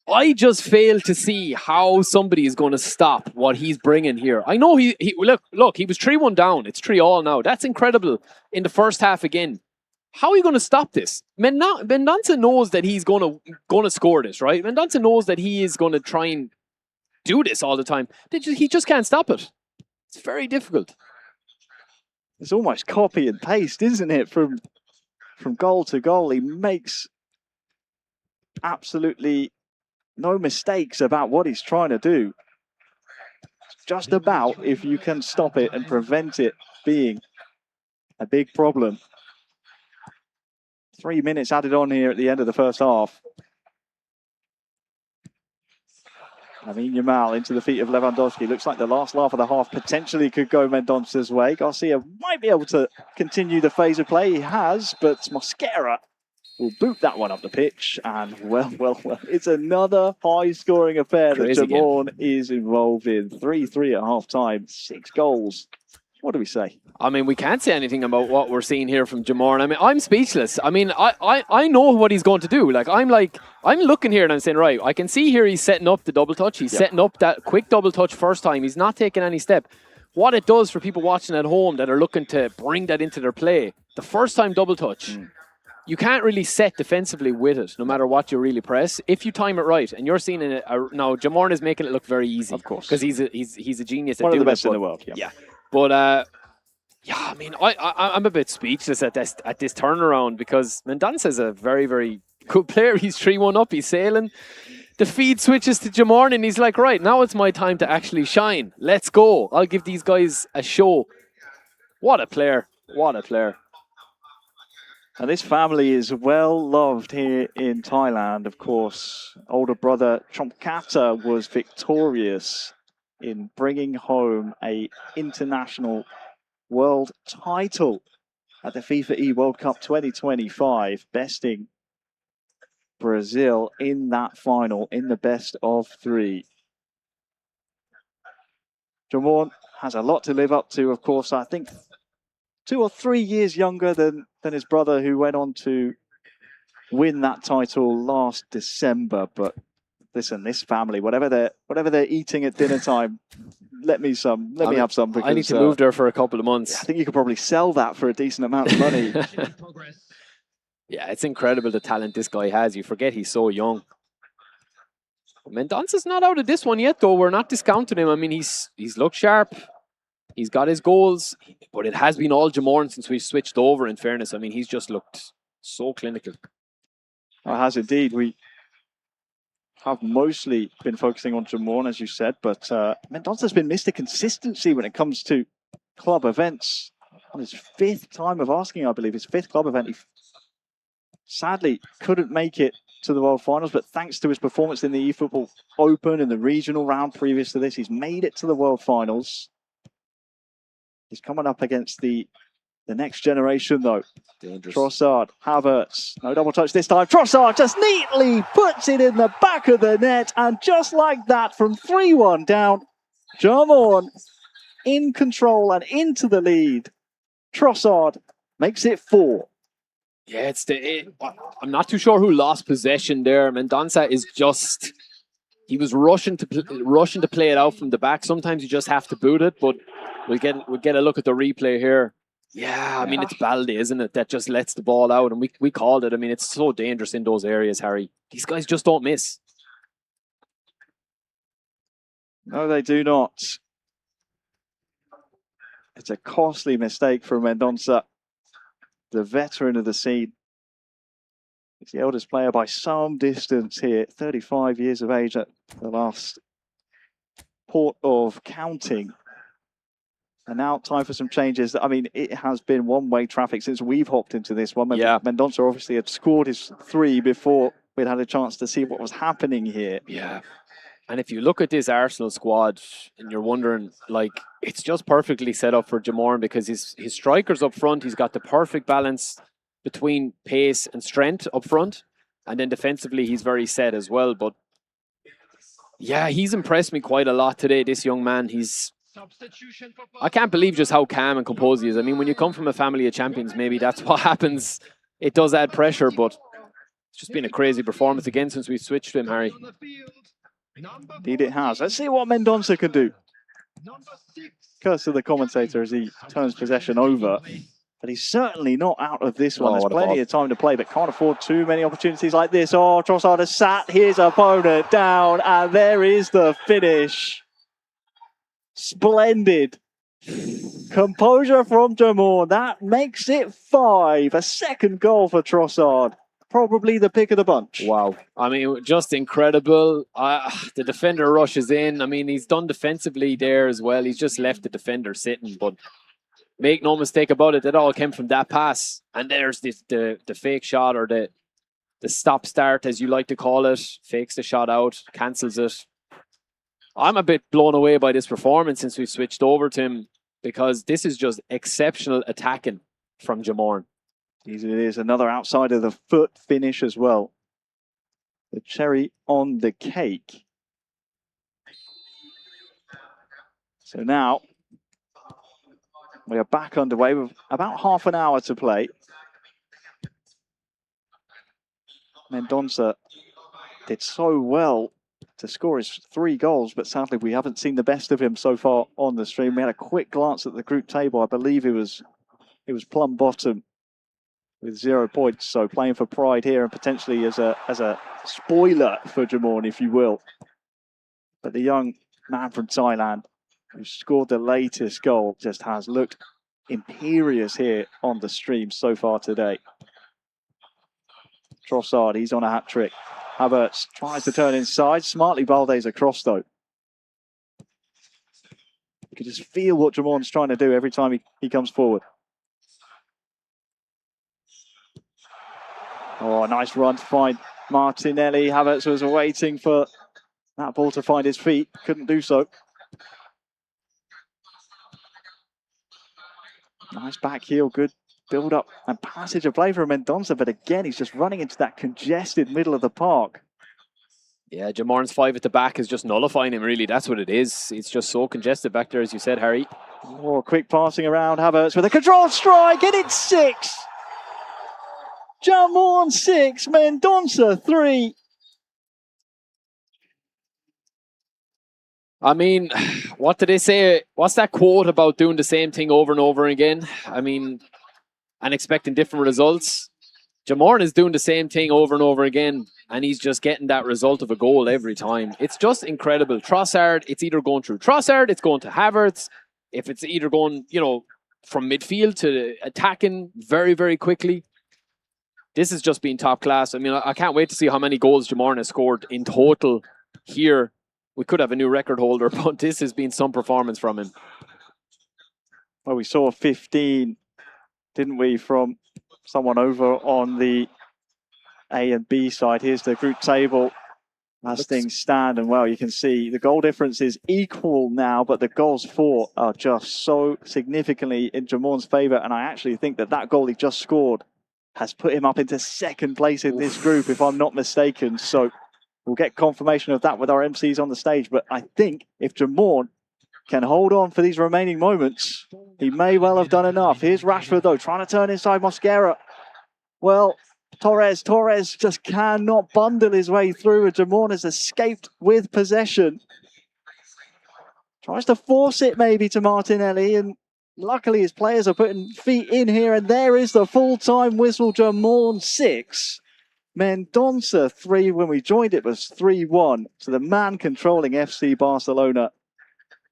I just fail to see how somebody is going to stop what he's bringing here. I know he look, he was 3-1 down. It's 3-3 now. That's incredible in the first half again. How are you going to stop this? Mendonça knows that he's going to score this, right? Mendonça knows that he is going to try and do this all the time. He just can't stop it. It's very difficult. It's almost copy and paste, isn't it? From goal to goal, he makes absolutely no mistakes about what he's trying to do. It's just about if you can stop it and prevent it being a big problem. 3 minutes added on here at the end of the first half. Lamine Yamal into the feet of Lewandowski. Looks like the last laugh of the half potentially could go Mendonça's way. Garcia might be able to continue the phase of play. He has, but Mosquera will boot that one up the pitch. And well, it's another high-scoring affair that Jamon is involved in. 3-3 at half-time, 6 goals. What do we say? I mean, we can't say anything about what we're seeing here from Jamor. I mean, I'm speechless. I mean, I know what he's going to do. I'm looking here and I'm saying, right, I can see here he's setting up the double touch. He's setting up that quick double touch first time. He's not taking any step. What it does for people watching at home that are looking to bring that into their play, the first time double touch, you can't really set defensively with it, no matter what you really press. If you time it right, and you're seeing it now, Jamor is making it look very easy, of course, because he's a genius. One of the best in the world. Yeah. But yeah, I mean, I'm a bit speechless at this turnaround because Mendonça is a very, very good player. He's 3-1 up. He's sailing. The feed switches to Jamor, and he's like, right, now it's my time to actually shine. Let's go. I'll give these guys a show. What a player. What a player. And this family is well loved here in Thailand, of course. Older brother Chomkata was victorious in bringing home an international world title at the FIFA E World Cup 2025, besting Brazil in that final in the best of 3. Jamon has a lot to live up to, of course. I think 2 or 3 years younger than his brother, who went on to win that title last December. But listen, this family, whatever they're eating at dinner time, let me have some. Because I need to move there for a couple of months. I think you could probably sell that for a decent amount of money. Yeah, it's incredible the talent this guy has. You forget he's so young. Mendonça's not out of this one yet, though. We're not discounting him. I mean, he's looked sharp. He's got his goals, but it has been all Jamor since we switched over, in fairness. I mean, he's just looked so clinical. It has indeed. We have mostly been focusing on Jamor, as you said, but Mendonça's been Mr. Consistency when it comes to club events. On his 5th time of asking, I believe, his 5th club event, he sadly couldn't make it to the World Finals, but thanks to his performance in the eFootball Open and the regional round previous to this, he's made it to the World Finals. He's coming up against the next generation, though. Dangerous. Trossard, Havertz, no double touch this time. Trossard just neatly puts it in the back of the net, and just like that, from 3-1 down, Jamon in control and into the lead. Trossard makes it 4. Yeah, I'm not too sure who lost possession there. Mendonça is just... He was rushing to play it out from the back. Sometimes you just have to boot it, but we'll get a look at the replay here. Yeah, I mean, it's Balde, isn't it, that just lets the ball out, and we called it. I mean, it's so dangerous in those areas, Harry. These guys just don't miss. No, they do not. It's a costly mistake for Mendonça, the veteran of the scene. He's the eldest player by some distance here, 35 years of age at the last port of counting. And now time for some changes. I mean, it has been one-way traffic since we've hopped into this one. Yeah. Mendonça obviously had scored his 3 before we'd had a chance to see what was happening here. Yeah. And if you look at this Arsenal squad and you're wondering, like, it's just perfectly set up for Jamorn because his strikers up front, he's got the perfect balance between pace and strength up front. And then defensively, he's very set as well. But yeah, he's impressed me quite a lot today, this young man. I can't believe just how calm and composed he is. I mean, when you come from a family of champions, maybe that's what happens. It does add pressure, but it's just been a crazy performance again since we switched to him, Harry. Indeed it has. Let's see what Mendonça can do. Curse to the commentator as he turns possession over. But he's certainly not out of this one. Oh, There's plenty of time to play, but can't afford too many opportunities like this. Oh, Trossard has sat his opponent down, and there is the finish. Splendid. Composure from Jamorn. That makes it 5. A second goal for Trossard. Probably the pick of the bunch. Wow. I mean, just incredible. The defender rushes in. I mean, he's done defensively there as well. He's just left the defender sitting. But make no mistake about it, it all came from that pass. And there's the fake shot, or the stop-start, as you like to call it. Fakes the shot out, cancels it. I'm a bit blown away by this performance since we switched over to him, because this is just exceptional attacking from Jamorn. It is another outside of the foot finish as well. The cherry on the cake. So now we are back underway with about half an hour to play. Mendonça did so well to score his 3 goals, but sadly we haven't seen the best of him so far on the stream. We had a quick glance at the group table. I believe it was plumb bottom with 0 points. So playing for pride here and potentially as a spoiler for Jamorn, if you will. But the young man from Thailand who scored the latest goal just has looked imperious here on the stream so far today. Trossard, he's on a hat-trick. Havertz tries to turn inside. Smartly, Balde's across, though. You can just feel what Jamorn's trying to do every time he comes forward. Oh, nice run to find Martinelli. Havertz was waiting for that ball to find his feet. Couldn't do so. Nice back heel. Good build up and passage of play for Mendonça. But again, he's just running into that congested middle of the park. Yeah, Jamorn's 5 at the back is just nullifying him, really. That's what it is. It's just so congested back there, as you said, Harry. Oh, quick passing around. Havertz with a controlled strike, and it's 6. Jamorn 6, Mendonça 3. I mean, what did they say? What's that quote about doing the same thing over and over again? I mean, and expecting different results. Jamorn is doing the same thing over and over again, and he's just getting that result of a goal every time. It's just incredible. Trossard, it's either going through Trossard, it's going to Havertz. If it's either going, you know, from midfield to attacking very, very quickly. This has just been top class. I mean, I can't wait to see how many goals Jamorn has scored in total here. We could have a new record holder, but this has been some performance from him. Well, we saw 15, didn't we, from someone over on the A and B side. Here's the group table as things stand. And, well, you can see the goal difference is equal now, but the goals for are just so significantly in Jamorn's favour. And I actually think that goal he just scored has put him up into second place in this group, if I'm not mistaken. So we'll get confirmation of that with our MCs on the stage. But I think if Jamorn can hold on for these remaining moments, he may well have done enough. Here's Rashford, though, trying to turn inside Mosquera. Well, Torres just cannot bundle his way through, and Jamorn has escaped with possession. Tries to force it maybe to Martinelli, and luckily his players are putting feet in here, and there is the full-time whistle. Jamorn 6, Mendonça 3, when we joined it was 3-1. So the man controlling FC Barcelona.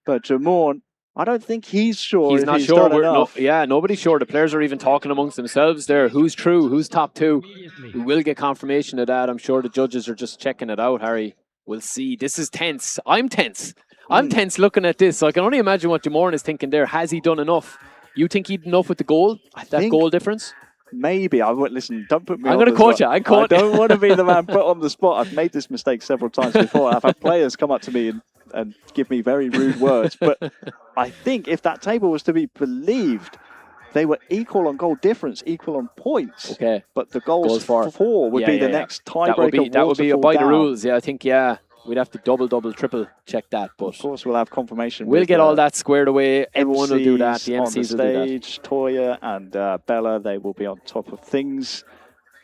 But Jamorn, I don't think he's sure He's if not he's sure. done enough. Nobody's sure. The players are even talking amongst themselves there. Who's true? Who's top two? We will get confirmation of that. I'm sure the judges are just checking it out, Harry. We'll see. This is tense. I'm tense. I'm tense looking at this. So I can only imagine what Jamorn is thinking there. Has he done enough? You think he'd enough with the goal? That goal difference? Maybe. I won't listen. Don't put me I'm on going to the coach spot. you. I don't want to be the man put on the spot. I've made this mistake several times before. I've had players come up to me and give me very rude words. But I think if that table was to be believed, they were equal on goal difference, equal on points. Okay. But the goals for would be the next tiebreaker. That would be by the down. rules. Yeah, I think, we'd have to double, triple check that. But of course, we'll have confirmation. We'll with, get all that squared away. Everyone will do that. The on MCs the will do that. stage, Toya and Bella, they will be on top of things.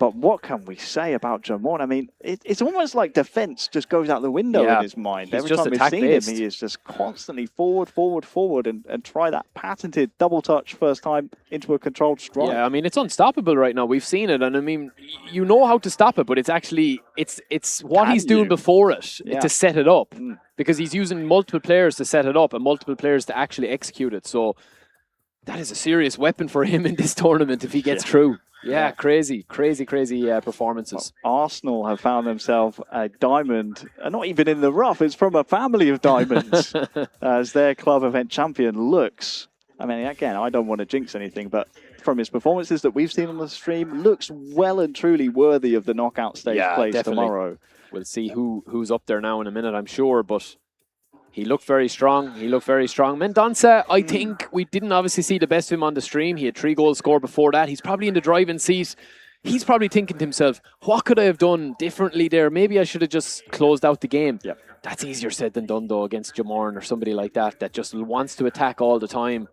But what can we say about Jamorn? I mean, it's almost like defense just goes out the window in his mind. He's Every just time we've seen him, attack-based. he is just constantly forward, and try that patented double touch first time into a controlled strike. Yeah, I mean, it's unstoppable right now. We've seen it, and I mean, you know how to stop it, but it's actually, it's what he's doing before it to set it up. Because he's using multiple players to set it up and multiple players to actually execute it. So that is a serious weapon for him in this tournament if he gets through. Yeah, crazy performances. Well, Arsenal have found themselves a diamond, not even in the rough, it's from a family of diamonds, as their club event champion looks. I mean, again, I don't want to jinx anything, but from his performances that we've seen on the stream, looks well and truly worthy of the knockout stage place tomorrow. We'll see who's up there now in a minute, I'm sure, but he looked very strong. Mendonça, I think we didn't obviously see the best of him on the stream. He had 3 goals scored before that. He's probably in the driving seat. He's probably thinking to himself, what could I have done differently there? Maybe I should have just closed out the game. Yep. That's easier said than done, though, against Jamorn or somebody like that just wants to attack all the time.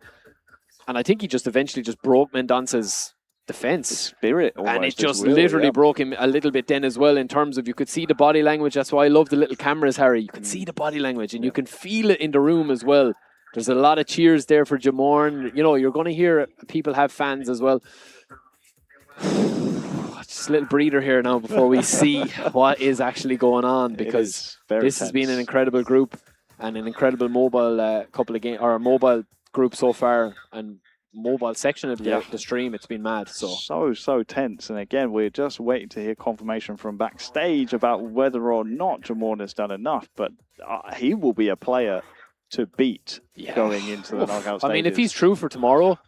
And I think he just eventually just broke Mendonça's defense. Spirit. And it just literally broke him a little bit then as well, in terms of you could see the body language. That's why I love the little cameras, Harry. You can see the body language and you can feel it in the room as well. There's a lot of cheers there for Jamorn. You know, you're going to hear people have fans as well. Just a little breather here now before we see what is actually going on, because this has been an incredible group and an incredible mobile couple of games, or a mobile group so far, and mobile section of the stream. It's been mad. So tense. And again, we're just waiting to hear confirmation from backstage about whether or not Jamorn has done enough, but he will be a player to beat going into the knockout stages. I mean, if he's true for tomorrow,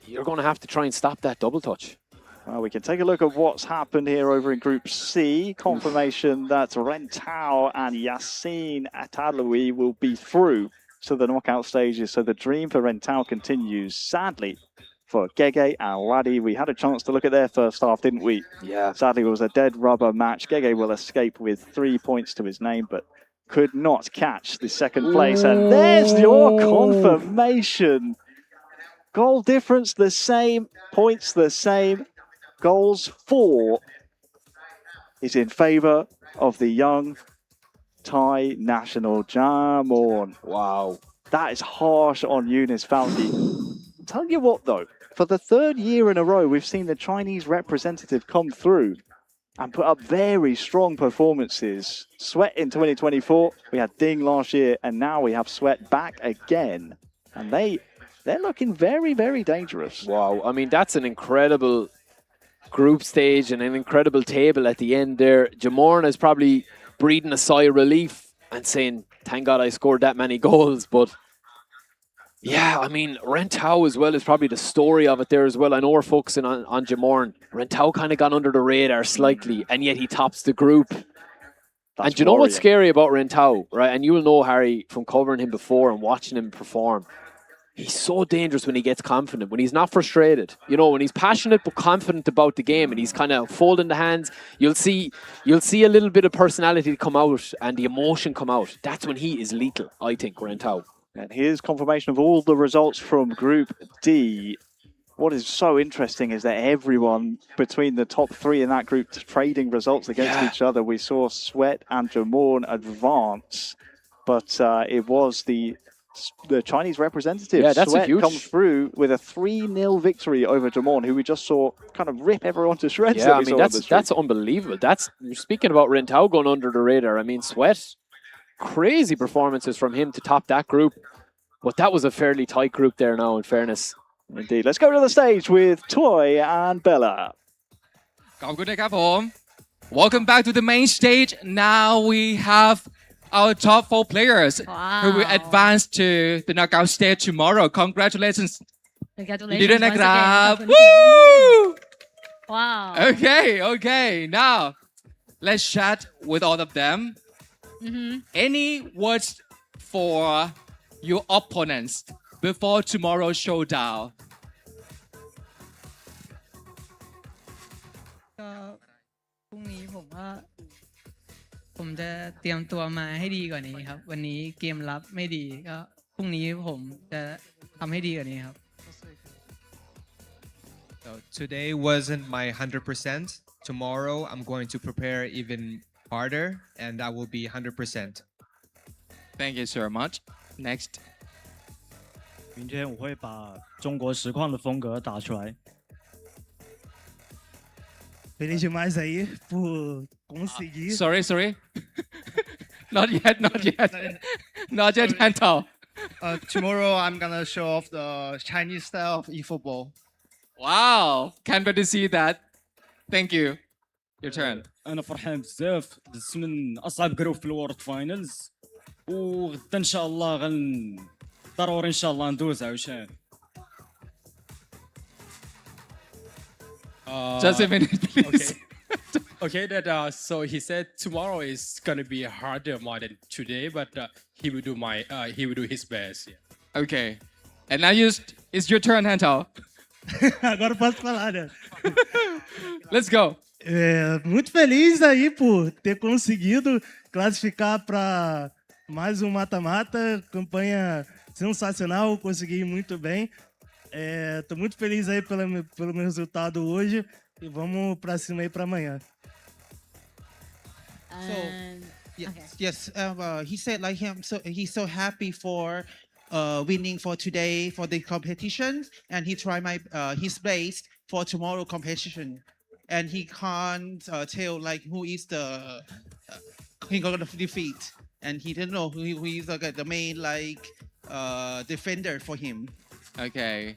you're going to have to try and stop that double touch. Well, we can take a look at what's happened here over in Group C. Confirmation that Rentao and Yassine Ataloui will be through to the knockout stages. So the dream for Rentao continues. Sadly, for Gege and Wadi, we had a chance to look at their first half, didn't we? Yeah. Sadly, it was a dead rubber match. Gege will escape with 3 points to his name, but could not catch the second place. And there's your confirmation. Goal difference the same, points the same. Goals for is in favour of the young Thai national Jamorn. Wow. That is harsh on Eunice Falke. Tell you what though, for the 3rd year in a row, we've seen the Chinese representative come through and put up very strong performances. Sweat in 2024, we had Ding last year, and now we have Sweat back again. And they're looking very, very dangerous. Wow, I mean, that's an incredible group stage and an incredible table at the end there. Jamorn is probably breathing a sigh of relief and saying, thank God I scored that many goals. But yeah, I mean, Rentao as well is probably the story of it there as well. I know we're focusing on Jamorn. Rentao kind of gone under the radar slightly, and yet he tops the group. And do you know what's scary about Rentao, right? And you will know, Harry, from covering him before and watching him perform. He's so dangerous when he gets confident, when he's not frustrated. You know, when he's passionate but confident about the game and he's kind of folding the hands, you'll see a little bit of personality come out and the emotion come out. That's when he is lethal, I think, Rentao. And here's confirmation of all the results from Group D. What is so interesting is that everyone between the top 3 in that group trading results against each other. We saw Sweat and Jamorn advance, but it was the the Chinese representative, Yeah, that's a Sweat, huge- comes through with a 3-0 victory over Damon, who we just saw kind of rip everyone to shreds. Yeah, that I we mean, saw on the street. that's unbelievable. You're speaking about Rentau going under the radar. I mean, Sweat, crazy performances from him to top that group. But that was a fairly tight group there now, in fairness. Indeed. Let's go to the stage with Toy and Bella. ขอบคุณนะครับผม Welcome back to the main stage. Now we have our top 4 players who will advance to the knockout stage tomorrow. Congratulations. ยินดีด้วย Congratulations นะค once รั again. บ Woo! Wow. Okay. Now, let's chat with all of them. Mm-hmm. Any words for your opponents before tomorrow's showdown? ก็พรุ่งนี้ผมจะเตรียมตัวมาให้ดีกว่านี้ครับ วันนี้เกมรับไม่ดีก็พรุ่งนี้ผมจะทำให้ดีกว่านี้ครับ So today wasn't my 100%. Tomorrow I'm going to prepare even harder, and that will be 100%. Thank you so much. Next. 明天我会把中国实况的风格打出来。 Feliz demais aí por conseguir. Sorry. Not yet. Not yet, Hanto. Tomorrow I'm gonna show off the Chinese style of eFootball. Wow. Can't wait to see that. Thank you. Your turn. انا فرحان بزاف دزت من اصعب جروب في الورد فاينلز وغدا ان شاء الله ضروري ان شاء الله ندوز عشان. Just a minute, please. Okay, so he said tomorrow is gonna be harder more than today, but he will do his best. Yeah. Okay. And now it's your turn, Hanto. Agora eu posso falar, né? Let's go. Muito feliz aí por ter conseguido classificar para mais um mata-mata. Campanha sensacional, consegui muito bem. Tô muito feliz aí pelo meu resultado hoje e vamos para cima aí para amanhã. Yes, he said like he's so happy for winning for today for the competition, and he tried his best for tomorrow competition, and he can't tell like who is the he gonna defeat, and he didn't know who is like the main like defender for him. Okay.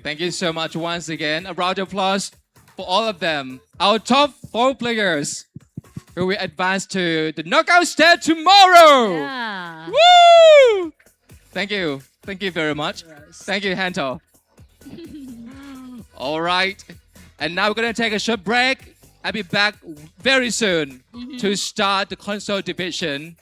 Thank you so much once again. A round of applause for all of them. Our top 4 players who will advance to the knockout stage tomorrow. Yeah. Woo! Thank you very much. Thank you, Hanto. All right. And now we're going to take a short break. I'll be back very soon to start the console division.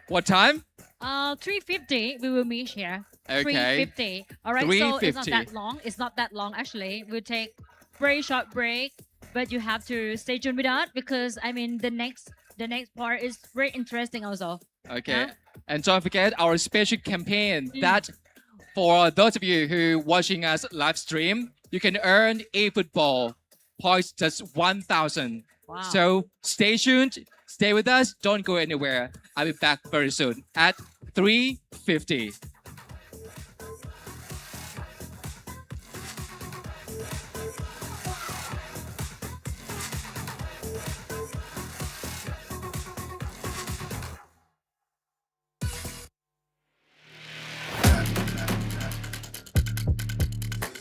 What time? 3:50 we will meet here. Okay. 3:50. All right, so it's not 3:50. that long. It's not that long actually. We'll take very short break, but you have to stay tuned with us because I mean the next part is very interesting also. Okay. Huh? And don't forget our special campaign that for those of you who watching us live stream, you can earn eFootball points just 1,000. Wow. So stay tuned, stay with us, don't go anywhere. I'll be back very soon at 3:50.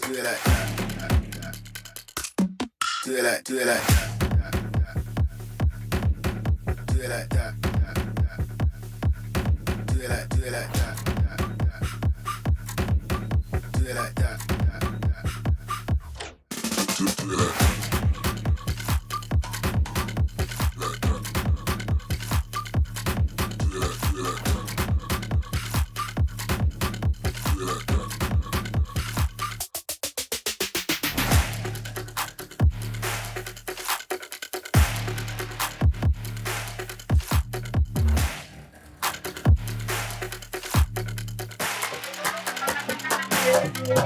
Do it like that. Do it like. Do it like that. Do it like. Do it like that. Do it like that. Do it like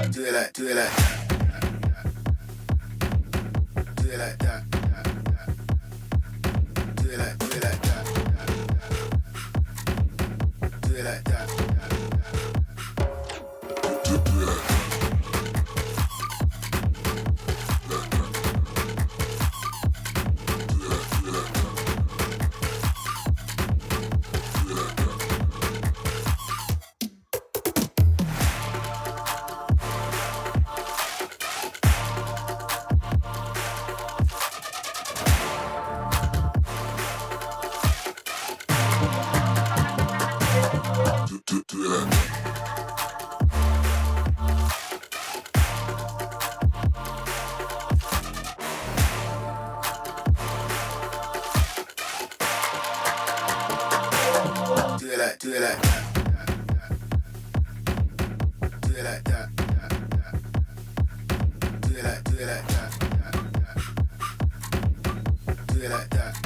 that. Do it like. Do it like. Do it like that. Do it like. Do it like that. Do it like that. it like that. Do it like that. Do it like that. Do it like that.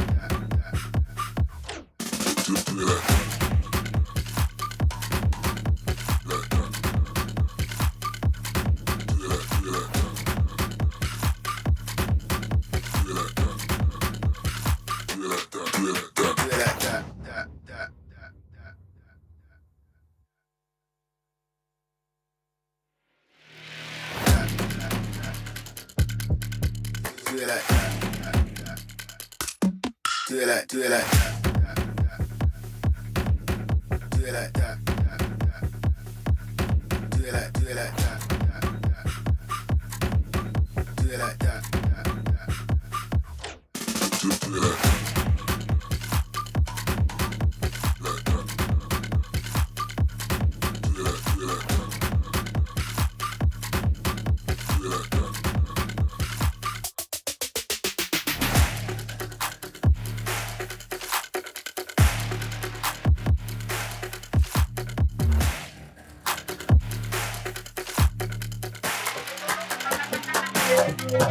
Do it like, do it like, do it like that. Do it like, do it like that. Do it like that. Do it like that.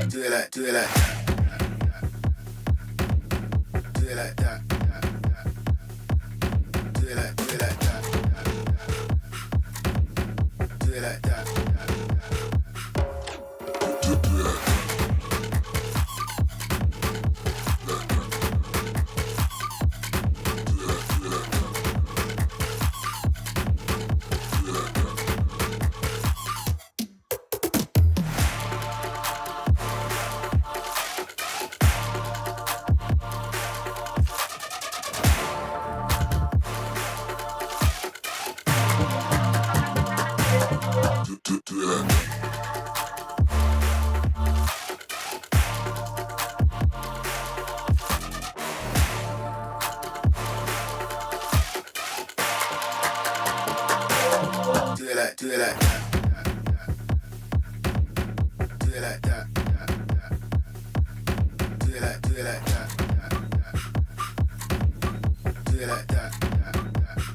Do it like, do it like, do it like that. Do it like, do it like that. Do it like that. Do it like. Do it like, do it like that. Do it like that. Do it like, do it like that. Do it like that. Do it like that.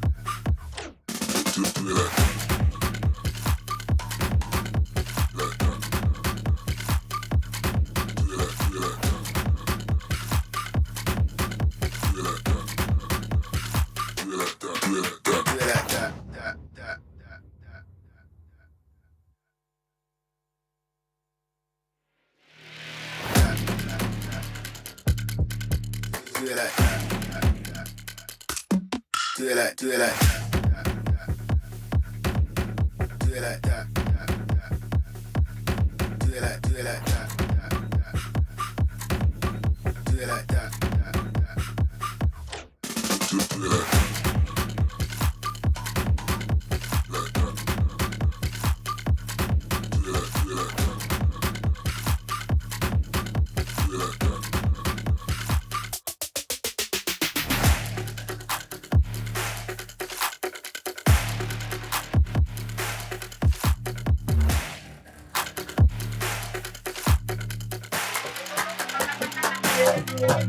Do it like, do it like, do it like that. Do it like, do it like that. Do it like that. Do it like that.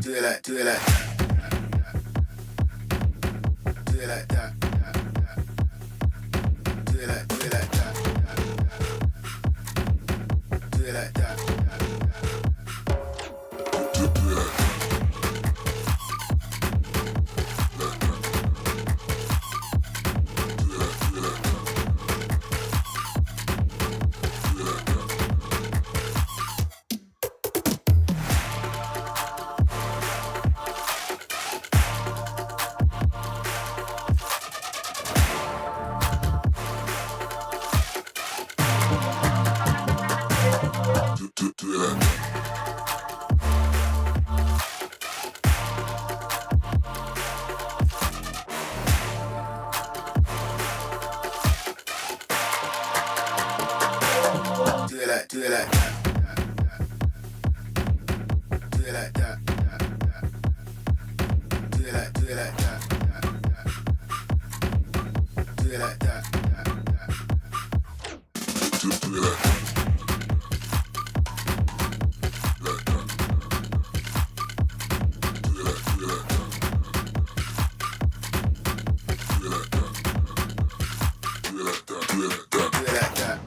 Do it like, do it like, do it like that. Do it like, do it like that. Do it like that. Do it like that. Do it like that. Do it like that. Do it like, do it like that. Do it like that. Do it like that. Do it like that.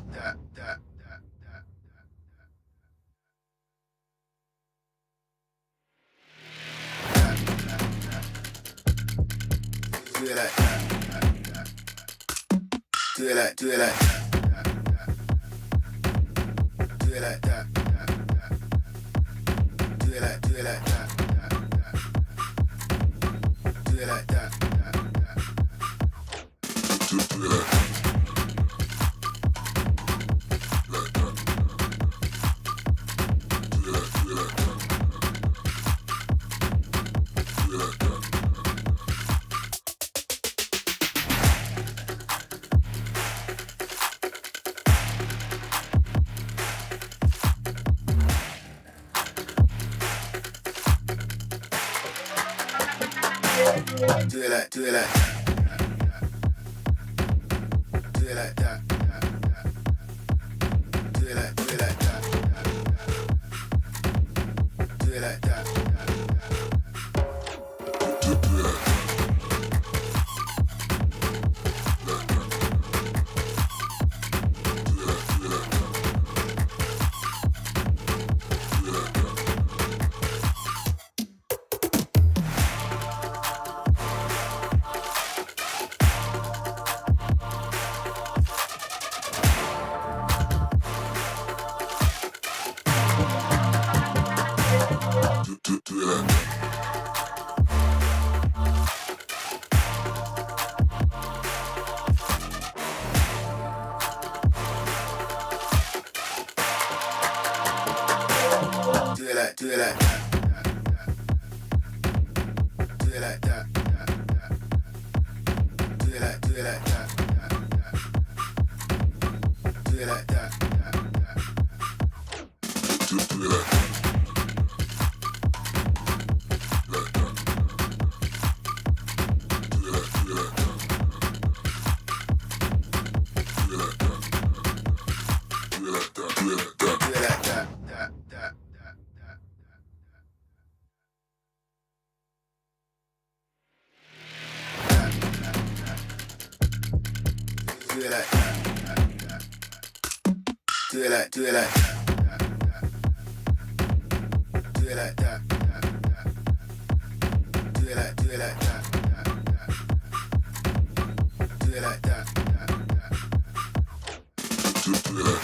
it like, do it like. Do it like that. Do it like, do it like that. Do it like that. Do it like. Do it like, do it like. Do it like that. Do it like, do it like that. Do it like that. Do it like, do it like. Do it like that. Do it like, do it like that. Do it like that. Do it like. Do it like. Do it like, do it like. Do it like that. Do it like, do it like that. Do it like that. Do it like.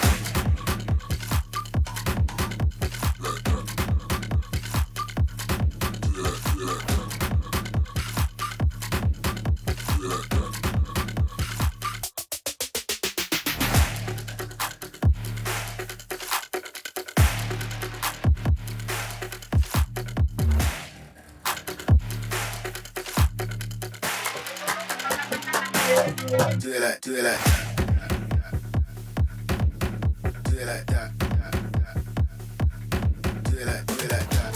Do it like, do it like. Do it like that. Do it like, do it like that.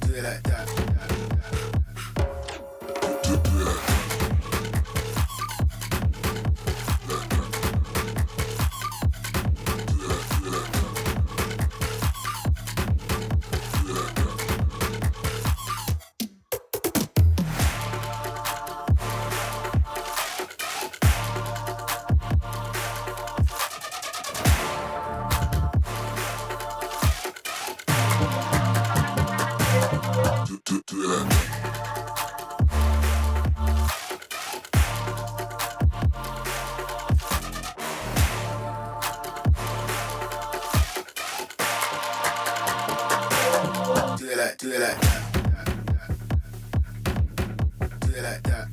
Do it like that. Do it like. Do it like, do it like. Do it like that.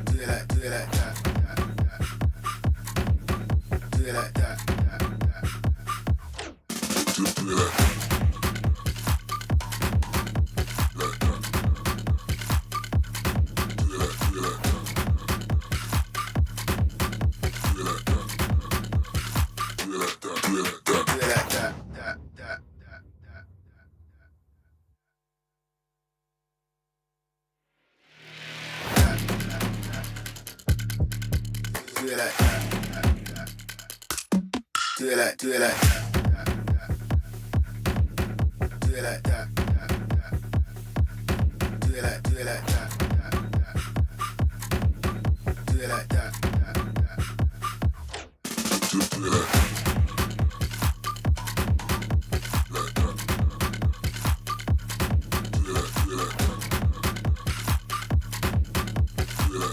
Do it like, do it like that. Do it like that. Do it like. Do it like. Do it like, do it like. Do it like that. Do it like, do it like that. Do it like that. Do it like. Do it like, do it like.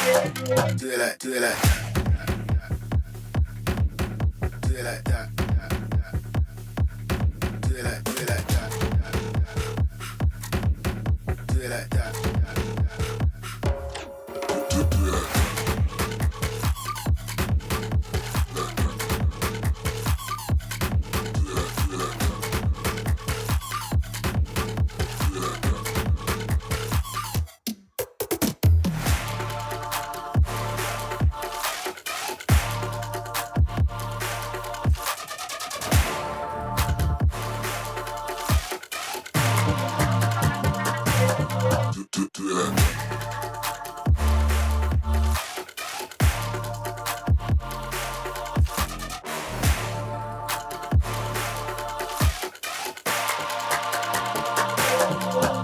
Do it like, do it like. Do it like that. Do it like, do it like that. Do it like that.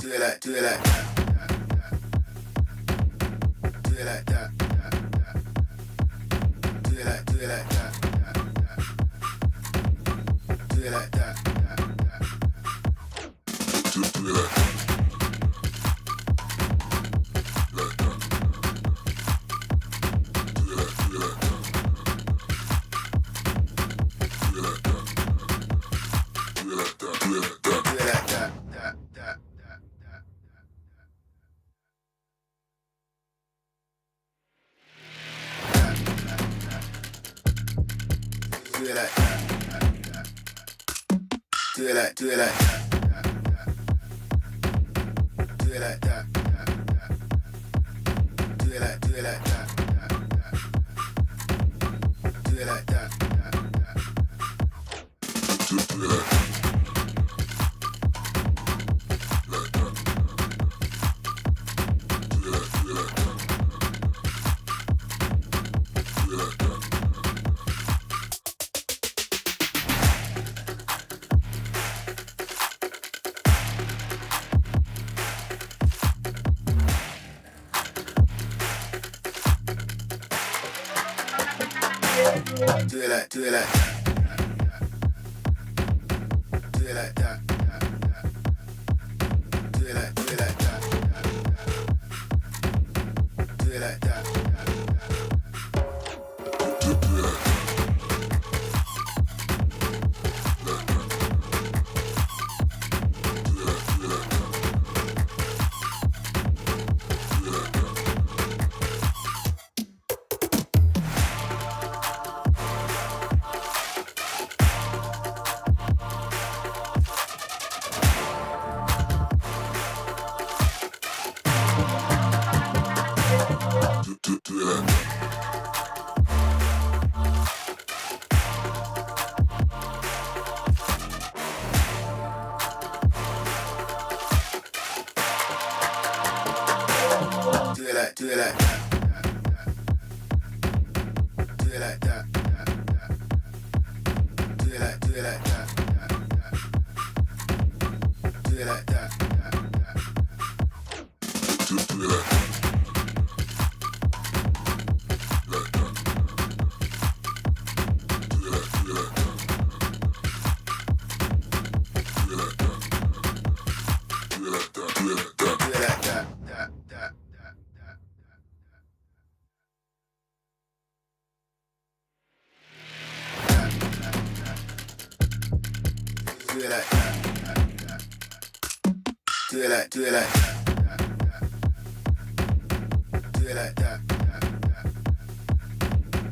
Do it like, do it like that. Do it like that. Do it like, do it like that. Do it like that. Do it like that. Do it like that. Do it like, do it like that. Do it like that. Do it like, do it like that. Do it like that. Do it like that. Do it like, do it like that. Do it like that. Do it like, do it like that. Do it like that. Do it like, do it like that. Do it like that. Do it like, do it like that. Do it like that. Do it like that. Do it like that. Do it like, do it like that. Do it like that.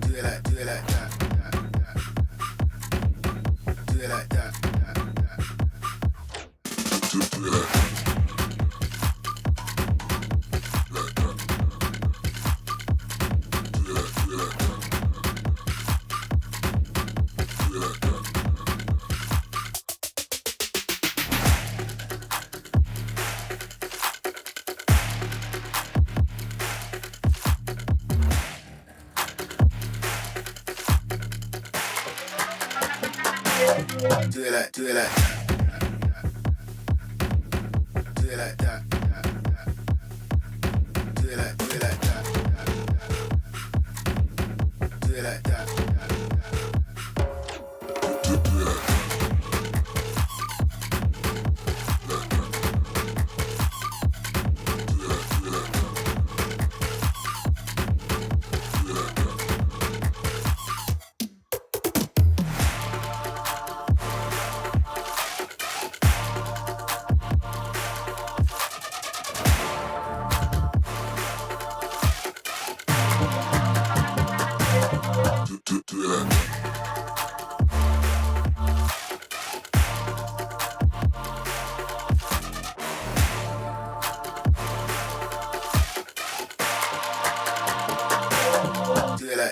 Do it like, do it like that. Do it like that. Do it like that. Do it like, do it like that. Do it like that. Do it like, do it like that. Do it like that.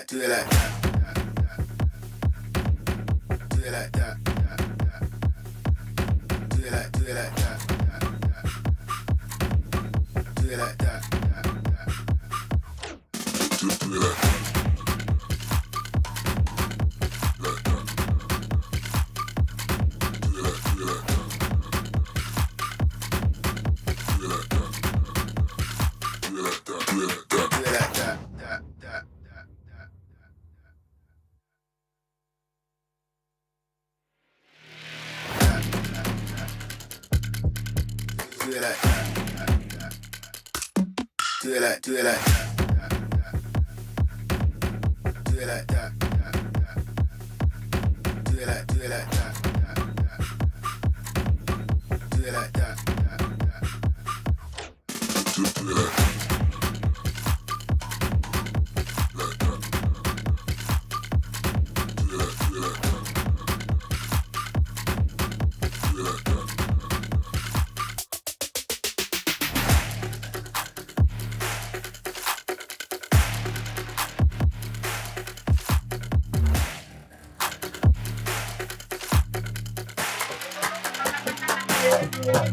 do it like that. Do it like that. Do it like that. Do it like that. Do it like that. Do it like, do it like, do it like that. Do it like, do it like that. Do it like that. Do it like that.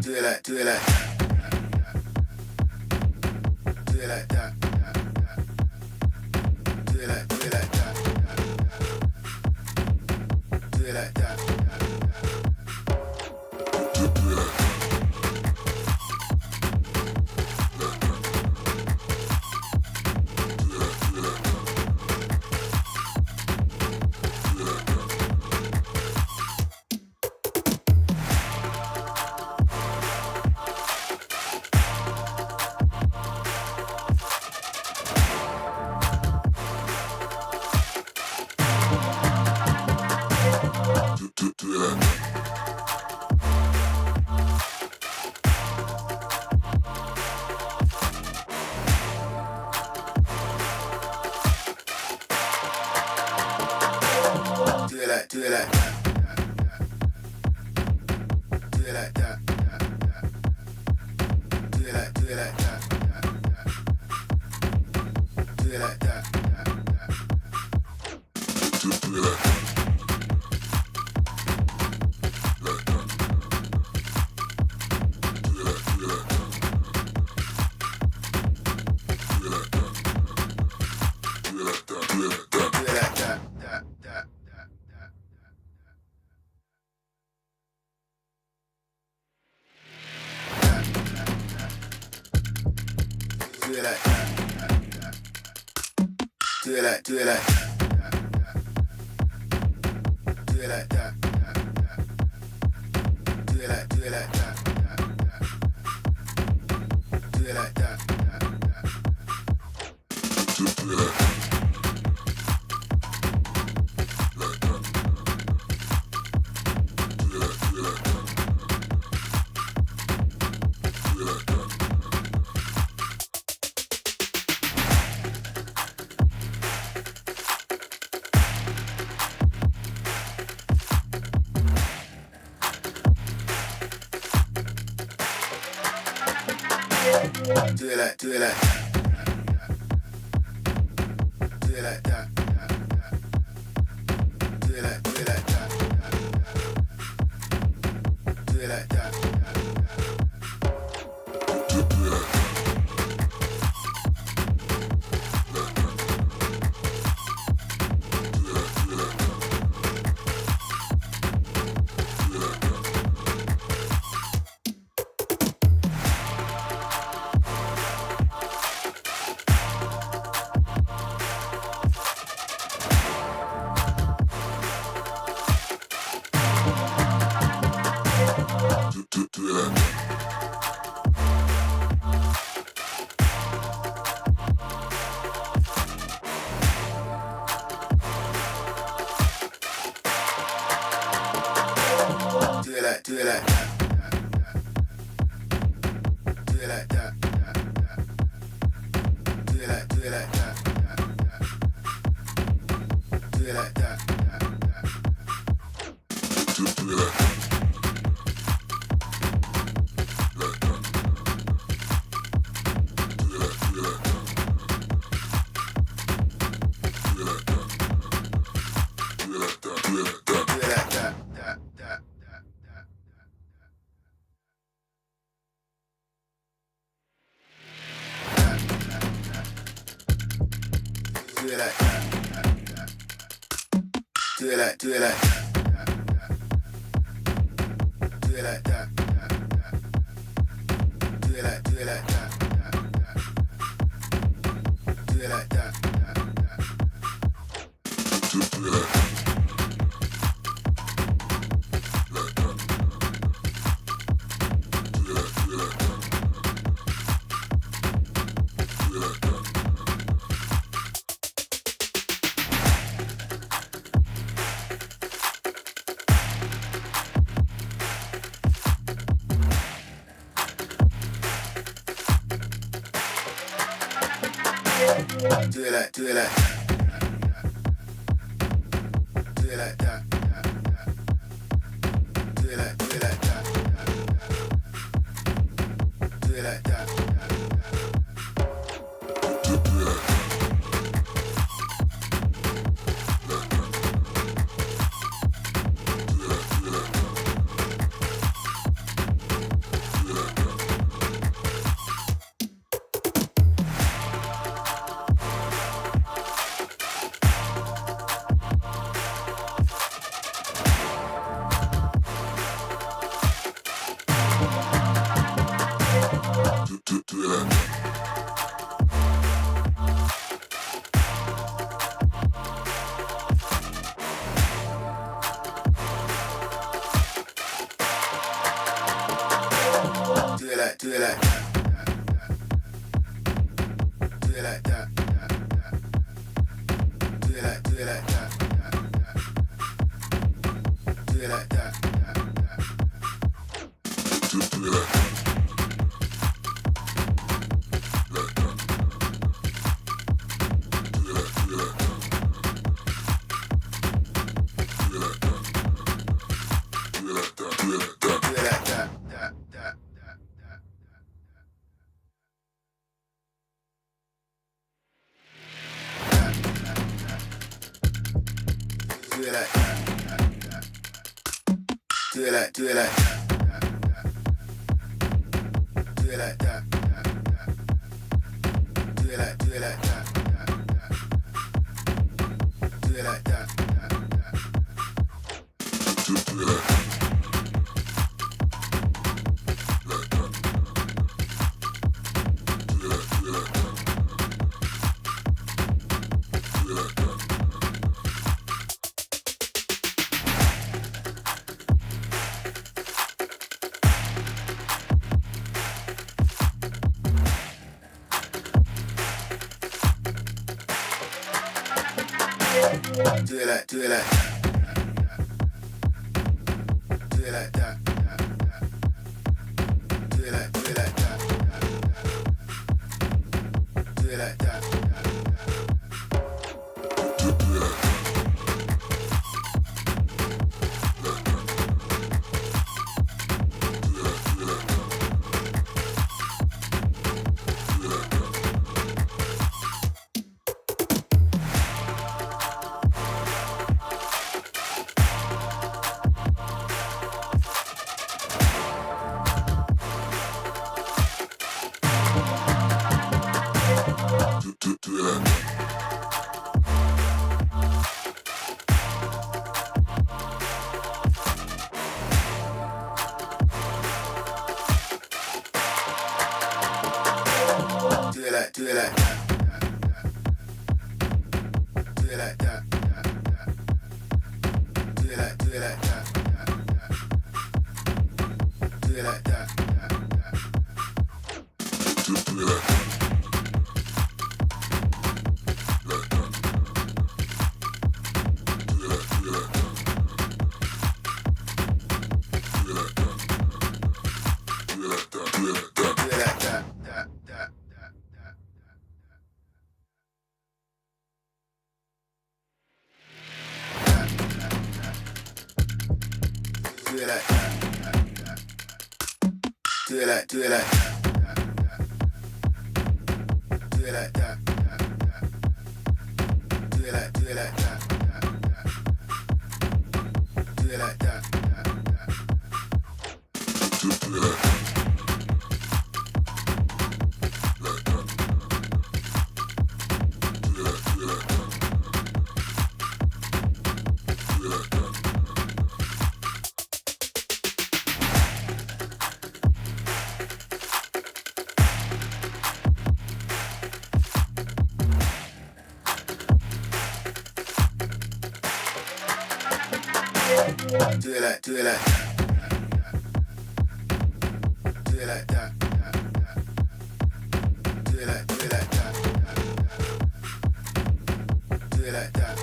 Do it like, do it like, do it like that. Do it like, do it like that. Do it like that. Do it like that. Do it like that. Do it like that. Do it like, do it like that. Do it like that. Do it like that. Do it like that. Do it like, do it like. Do it like that. Do it like, do it like that. Do it like that. Do it like that. Do it like, do it like. Do it like that. Do it like, do it like that. Do it like that. Do it like that. Do it like that. Do it like that. Do it like, do it like that. Do it like that. Do it like that. Do it like, do it like that. Do it like that. Do it like, do it like. Do it like that. Do it like, do it like that. Do it like that. Do it like that. Do it like, do it like. Do it like that. Do it like, do it like that. Do it like that. Do it like that. Do it like, do it like. Do it like that. Do it like, do it like that. Do it like that. Do it like that. Do it like that. Do it like, do it like. Do it like that. Do it like, do it like that. Do it like that. Do it like that. Do it like, do it like. Do it like that. Do it like, do it like that. Do it like that. Do it like that. Do it like, do it like. Do it like that. Do it like, do it like that. Do it like that. Do it like that. Do it like. Do it like, do it like. Do it like that. Do it like, do it like that. Do it like that. Do it like that. Do it like that. Do it like, do it like. Do it like that. Do it like, do it like that. Do it like that.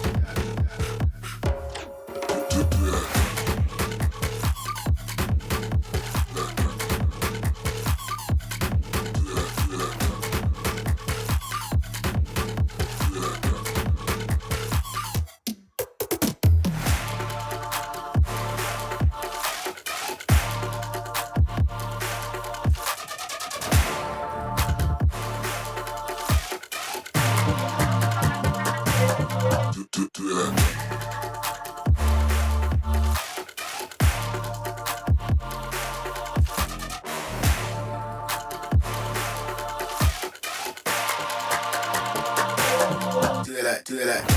Do it like that. Do it like that.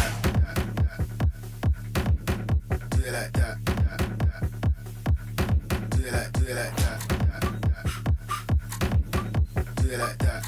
Do it like that. Do it like, do it like that. Do it like that. Do it like that.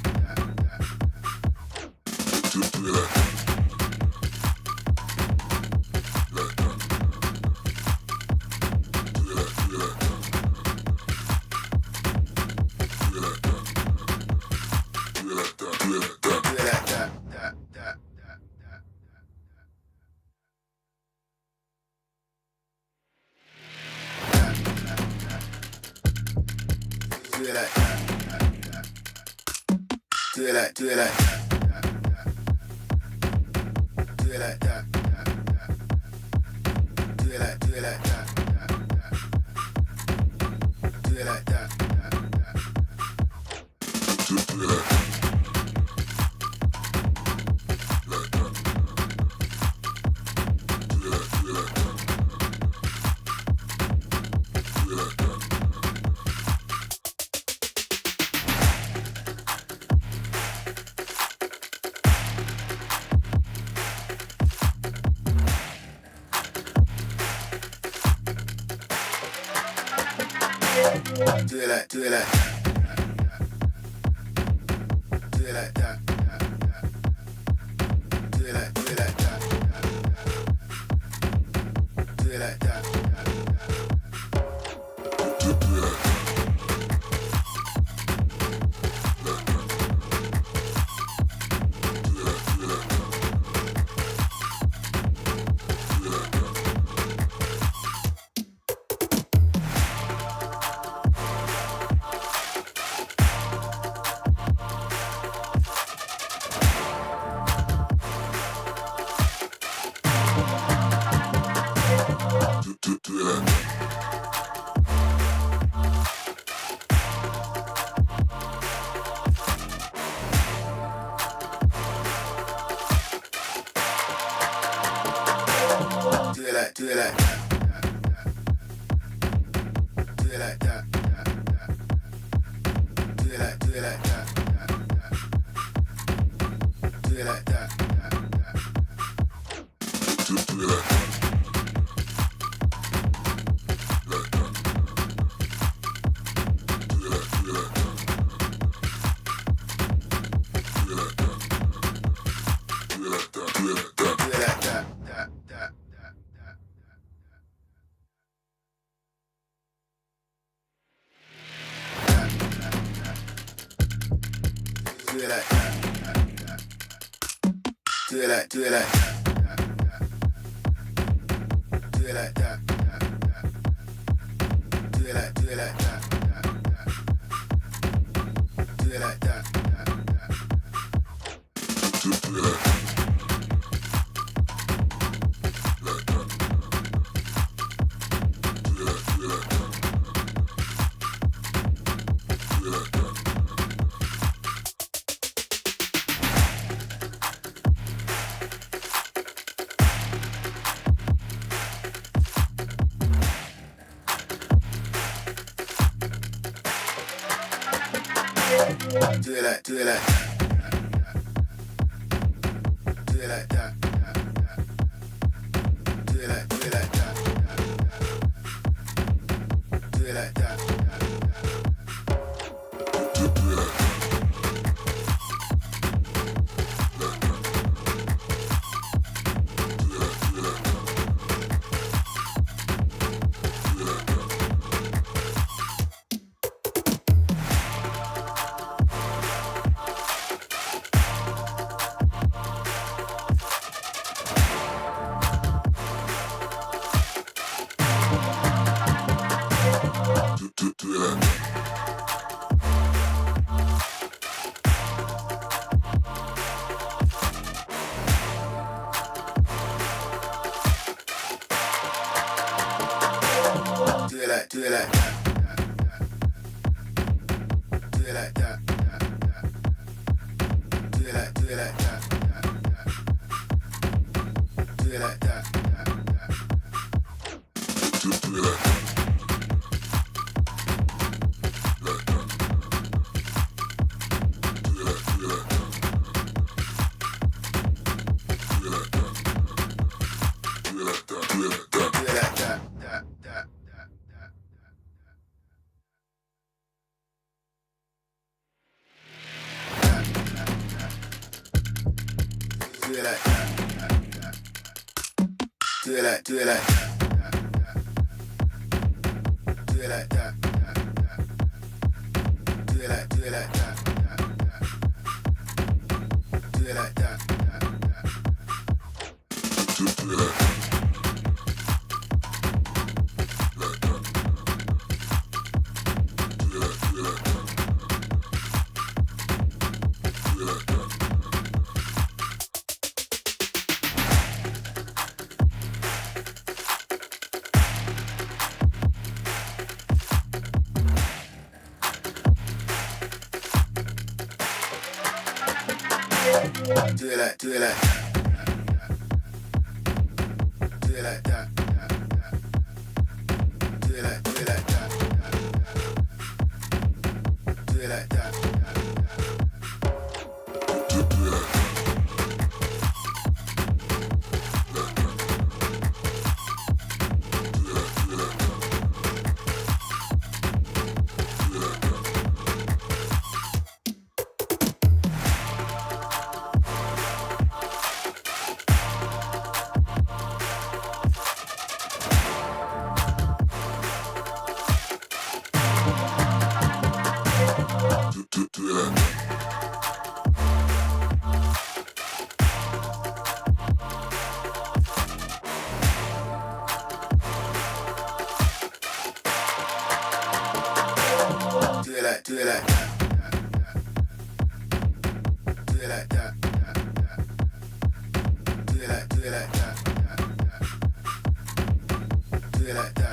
Do it like that. Do it like, do it like that. Do it like that. Do it like, do it like that. Do it like that. Do it like that. Do it like, do it like. Do it like that. Do it like, do it like that. Do it like that. Do it like that. Do it like that. Do it like that. Do it like, do it like that. Do it like that. Do it like that. Do it like that. Do it like, do it like that. Do it like that. Do it like, do it like that. Do it like that. Do it like that. Do it like, do it like. Do it like that. Do it like, do it like that. Do it like that. Do it like that. Do do it like that. Do it like that. Do it like that. Do it like that. Do it like that. Do it like that. Do it like that. Do it like that. Do it like that. Do it like that. Do it like, do it like, do it like that. Do it like, do it like that. Do it like that. Do it like that. Do it like that. Do it like that. Do it like, do it like that. Do it like that. Do it like that.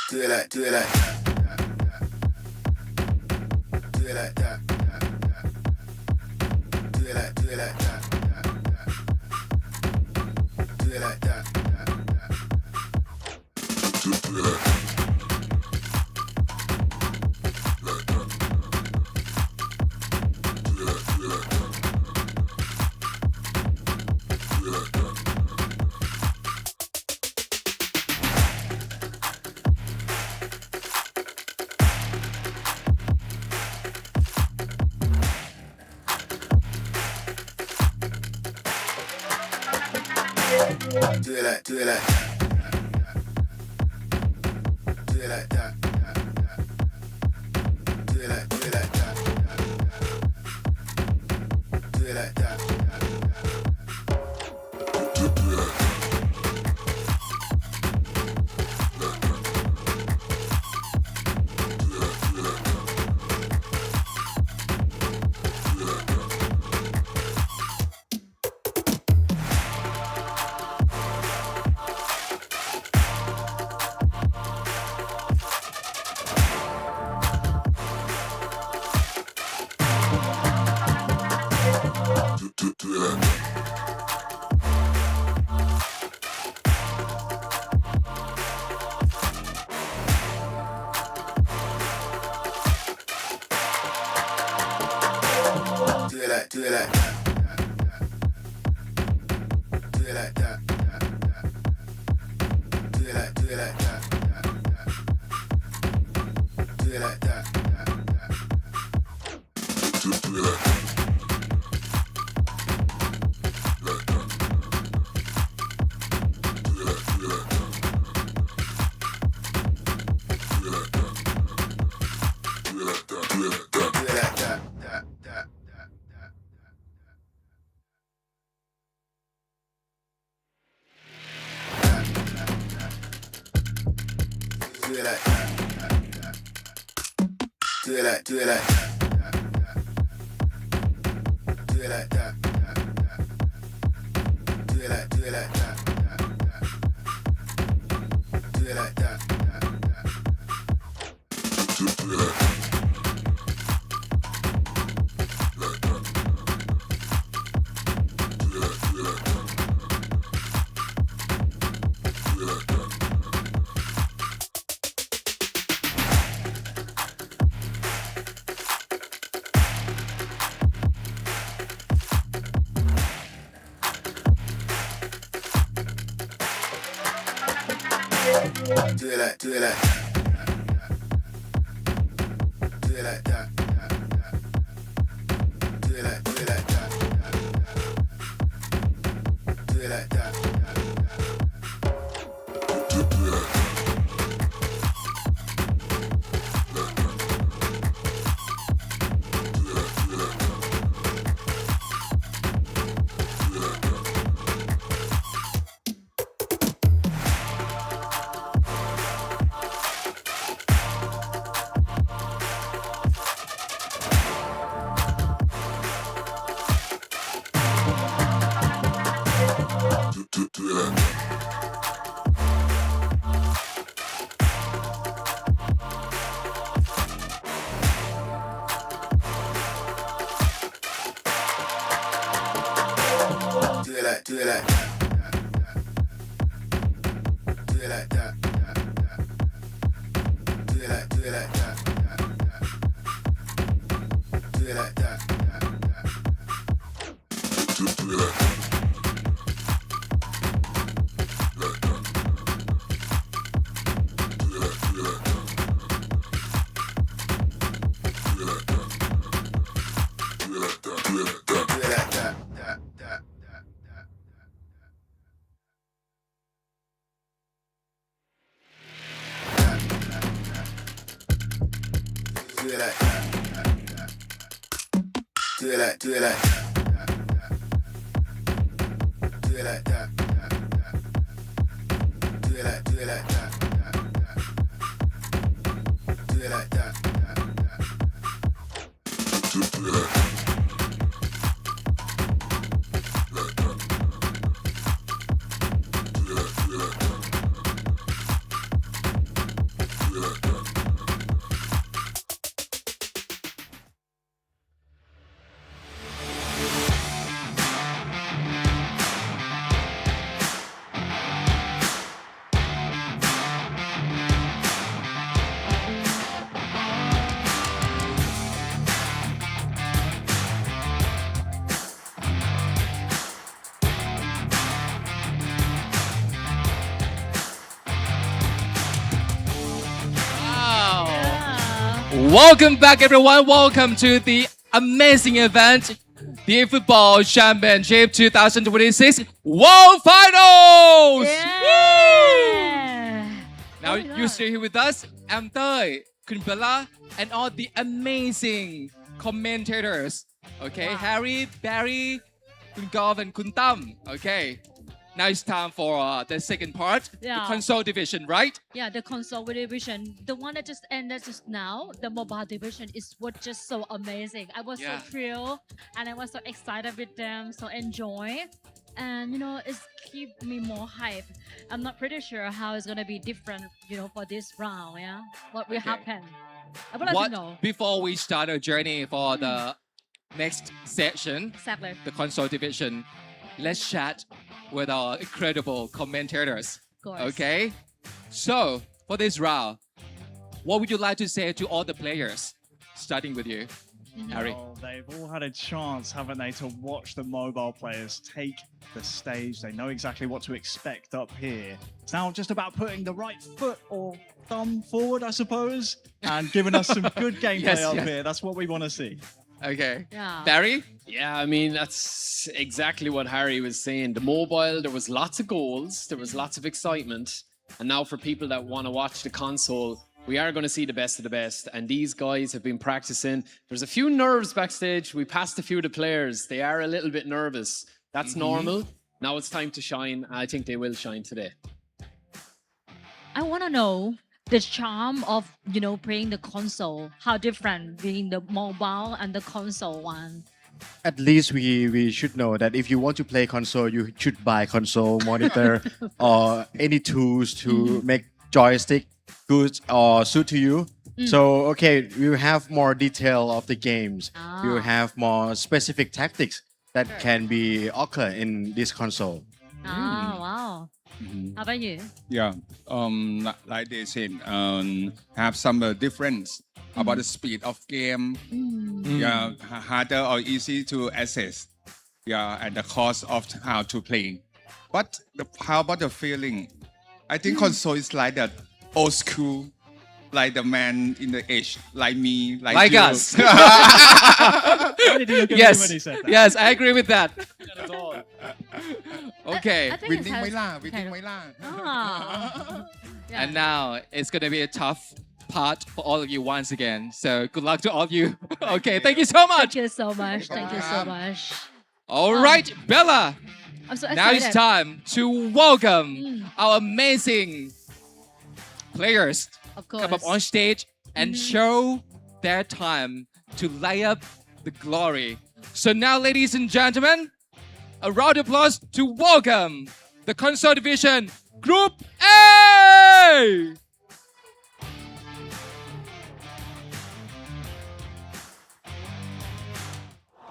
Do it like, do it like, do it like that. Do it like, do it like that. Do it like that. Do it like that. Do it like, do it like, do it like that. Do it like, do it like that. Do it like that. Do it like that. Do it like that. Do it like that. Do it like, do it like that. Do it like that. Do it like that. Do it like, do it like that. it like that. Do it like, do it like that. Do it like that. Do it like, do it like that. Do it like that. Do it like that. Do it like, do it like, do it like that. Do it like, do it like that. Do it like that. Do it like that. Do it like that. Do it like that. Do it like, do it like that. Do it like that. Do it like that. Do it like that. Do it like, do it like that. Do it like that. Do it like, do it like that. Do it like that. Do it like that. Welcome back, everyone. Welcome to the amazing event, the eFootball Championship 2026 World Finals! Yeah. Now, you stay here with us. I'm Tay, Kun Bella, and all the amazing commentators. Okay, Harry, Barry, Kun Gov, and Kun Tam. Okay. Now it's time for the second part, Yeah. the console division, right? Yeah, the console division, the one that just ended just now, the mobile division is what just so amazing. I was Yeah. so thrilled and I was so excited with them, so enjoy. And you know, it's keep me more hype. I'm not pretty sure how it's gonna be different, you know, for this round, yeah? What will Okay. happen? I would like to know. Before we start our journey for the next section, Exactly. the console division, let's chat with our incredible commentators. Of course. Okay? So, for this round, what would you like to say to all the players? Starting with you, Harry. Well, they've all had a chance, haven't they, to watch the mobile players take the stage. They know exactly what to expect up here. It's now just about putting the right foot or thumb forward, I suppose, and giving us some good gameplay Yes, up yes. here. That's what we want to see. Okay. Yeah. Barry? Yeah, I mean, that's exactly what Harry was saying. The mobile, there was lots of goals, there was lots of excitement. And now for people that want to watch the console, we are going to see the best of the best. And these guys have been practicing. There's a few nerves backstage. We passed a few of the players. They are a little bit nervous. That's normal. Now it's time to shine. I think they will shine today. I want to know the charm of playing the console? How different being the mobile and the console one? At least we should know that if you want to play console, you should buy console monitor or any tools to make joystick good or suit to you. So okay, you have more detail of the games. You have more specific tactics that can be occur in this console. Wow. How about you? Yeah, like they said, have some difference about the speed of game. Yeah, harder or easy to access. Yeah, and the cost of how to play. But how about the feeling? I think console is like that old school, like the man in the age, like me, like you. us. Why did you look at me Yes, when he said that? yes, I agree with that. Okay. I think it has And now it's going to be a tough part for all of you once again. So good luck to all of you. Okay, thank you so much. Thank you so much. Thank you so much. All right, Bella. I'm so Now it's excited. time to welcome our amazing players Of come up course. on stage and show their time to light up the glory. So now, ladies and gentlemen, a round of applause to welcome the console division Group A!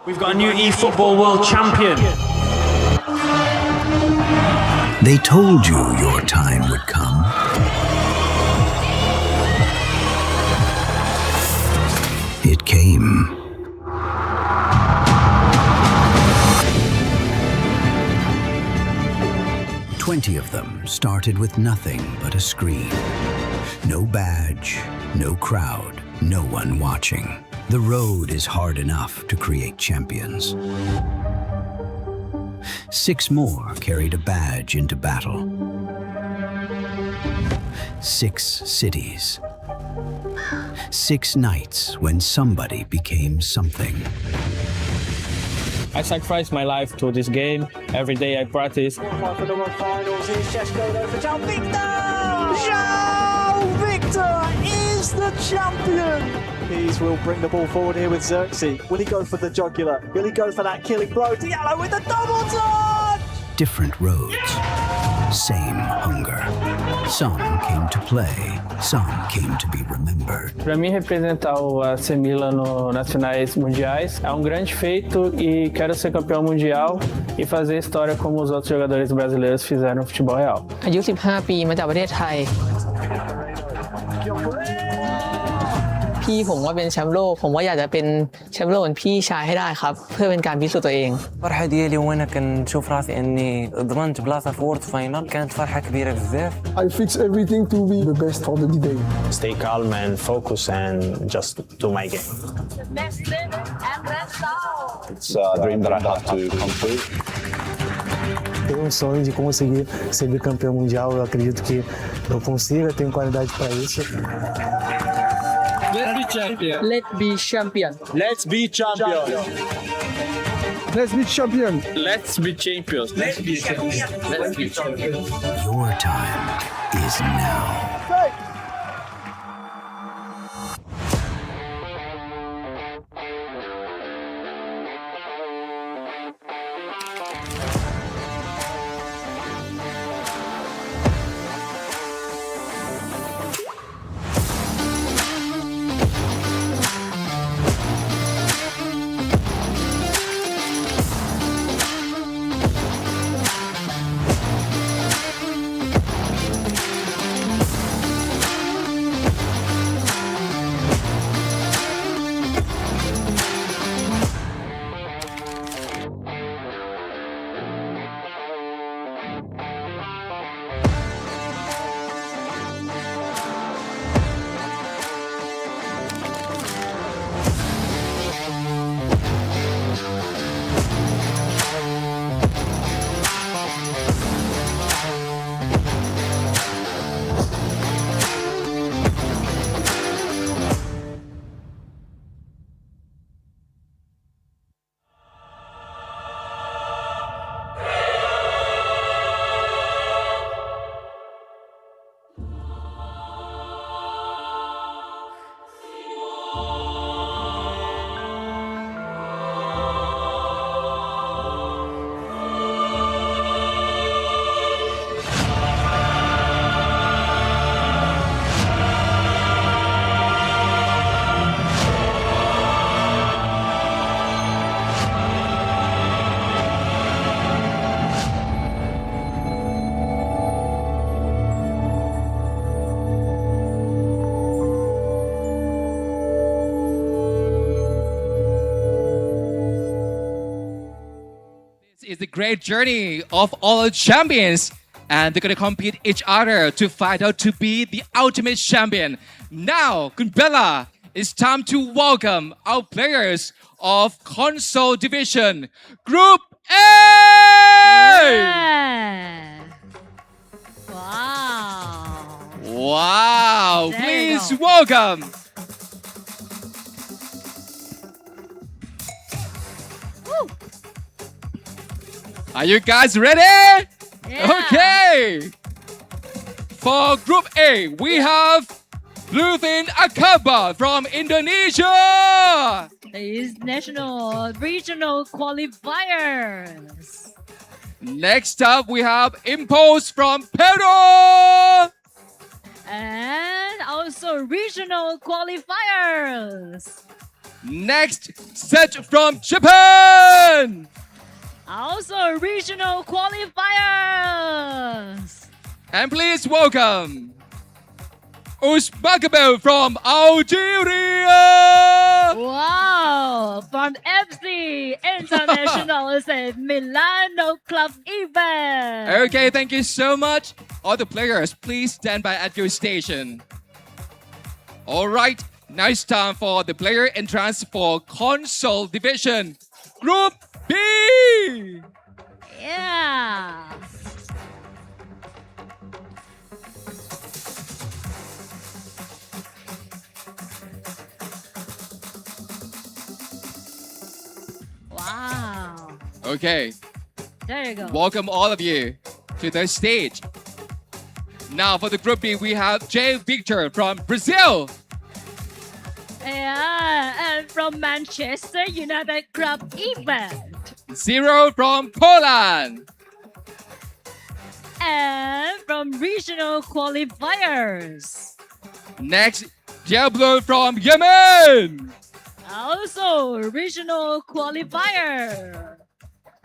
We've got a new eFootball World Champion. They told you your time would come. It came. "20 of them started with nothing but a screen. No badge, no crowd, no one watching. The road is hard enough to create champions. 6 more carried a badge into battle. 6 cities. 6 nights when somebody became something. I sacrificed my life to this game. Every day I practice. For the finals, here's Chesko though for João Victor! João Victor is the champion! Pease will bring the ball forward here with Xerxes. Will he go for the jugular? Will he go for that killing blow? Diallo with the double touch! Different roads, same hunger. Some came to play, some came to be remembered. Para mim, representar o AC Milan no Nacionais Mundiais é grande feito e quero ser campeão mundial e fazer história como os outros jogadores brasileiros fizeram no futebol real. อายุ 15 ปีมาจากประเทศไทย พี่ผมว่าเป็นแชมป์โลก ผมว่าอยากจะเป็นแชมป์โลกเหมือนพี่ชายให้ได้ครับ เพื่อเป็นการพิสูจน์ตัวเอง الفرحة ديالي وانا كنشوف راسي اني ضمنت بلاصة في وورد فاينل كانت فرحة كبيرة بزاف. I fix everything to be the best for the day. Stay calm and focus and just do my game. It's a dream that I have to come true. Tenho sonho de conseguir ser bicampeão mundial. Eu acredito que eu consiga, tenho qualidade para isso. Let's be champion. Let's be champion. Let's be champion. Let's be champion. Let's be champions. Let's be champions. Let's be champions. Your time is now. is a great journey of all champions, and they're gonna compete each other to fight out to be the ultimate champion. Now, Kunbella, it's time to welcome our players of console division, Group A. Yeah. Wow. Wow! There you Please go. welcome. Woo. Are you guys ready? Yeah. Okay. For Group A, we have Bluefin Akaba from Indonesia. These national regional qualifiers. Next up, we have Impulse from Peru. And also regional qualifiers. Next, Set from Japan. Also regional qualifiers. And please welcome Uzbekistan from Algeria. Wow, from FC International Milano Club event. Okay, thank you so much. All the players, please stand by at your station. All right, now it's time for the player entrance for console division, Group B. Yeah. Wow. Okay, There you go. welcome all of you to the stage. Now for the Group B, we have Jay Victor from Brazil. Yeah, and from Manchester United Club event. Zero from Poland. And from regional qualifiers. Next, Diablo from Yemen. Also regional qualifier.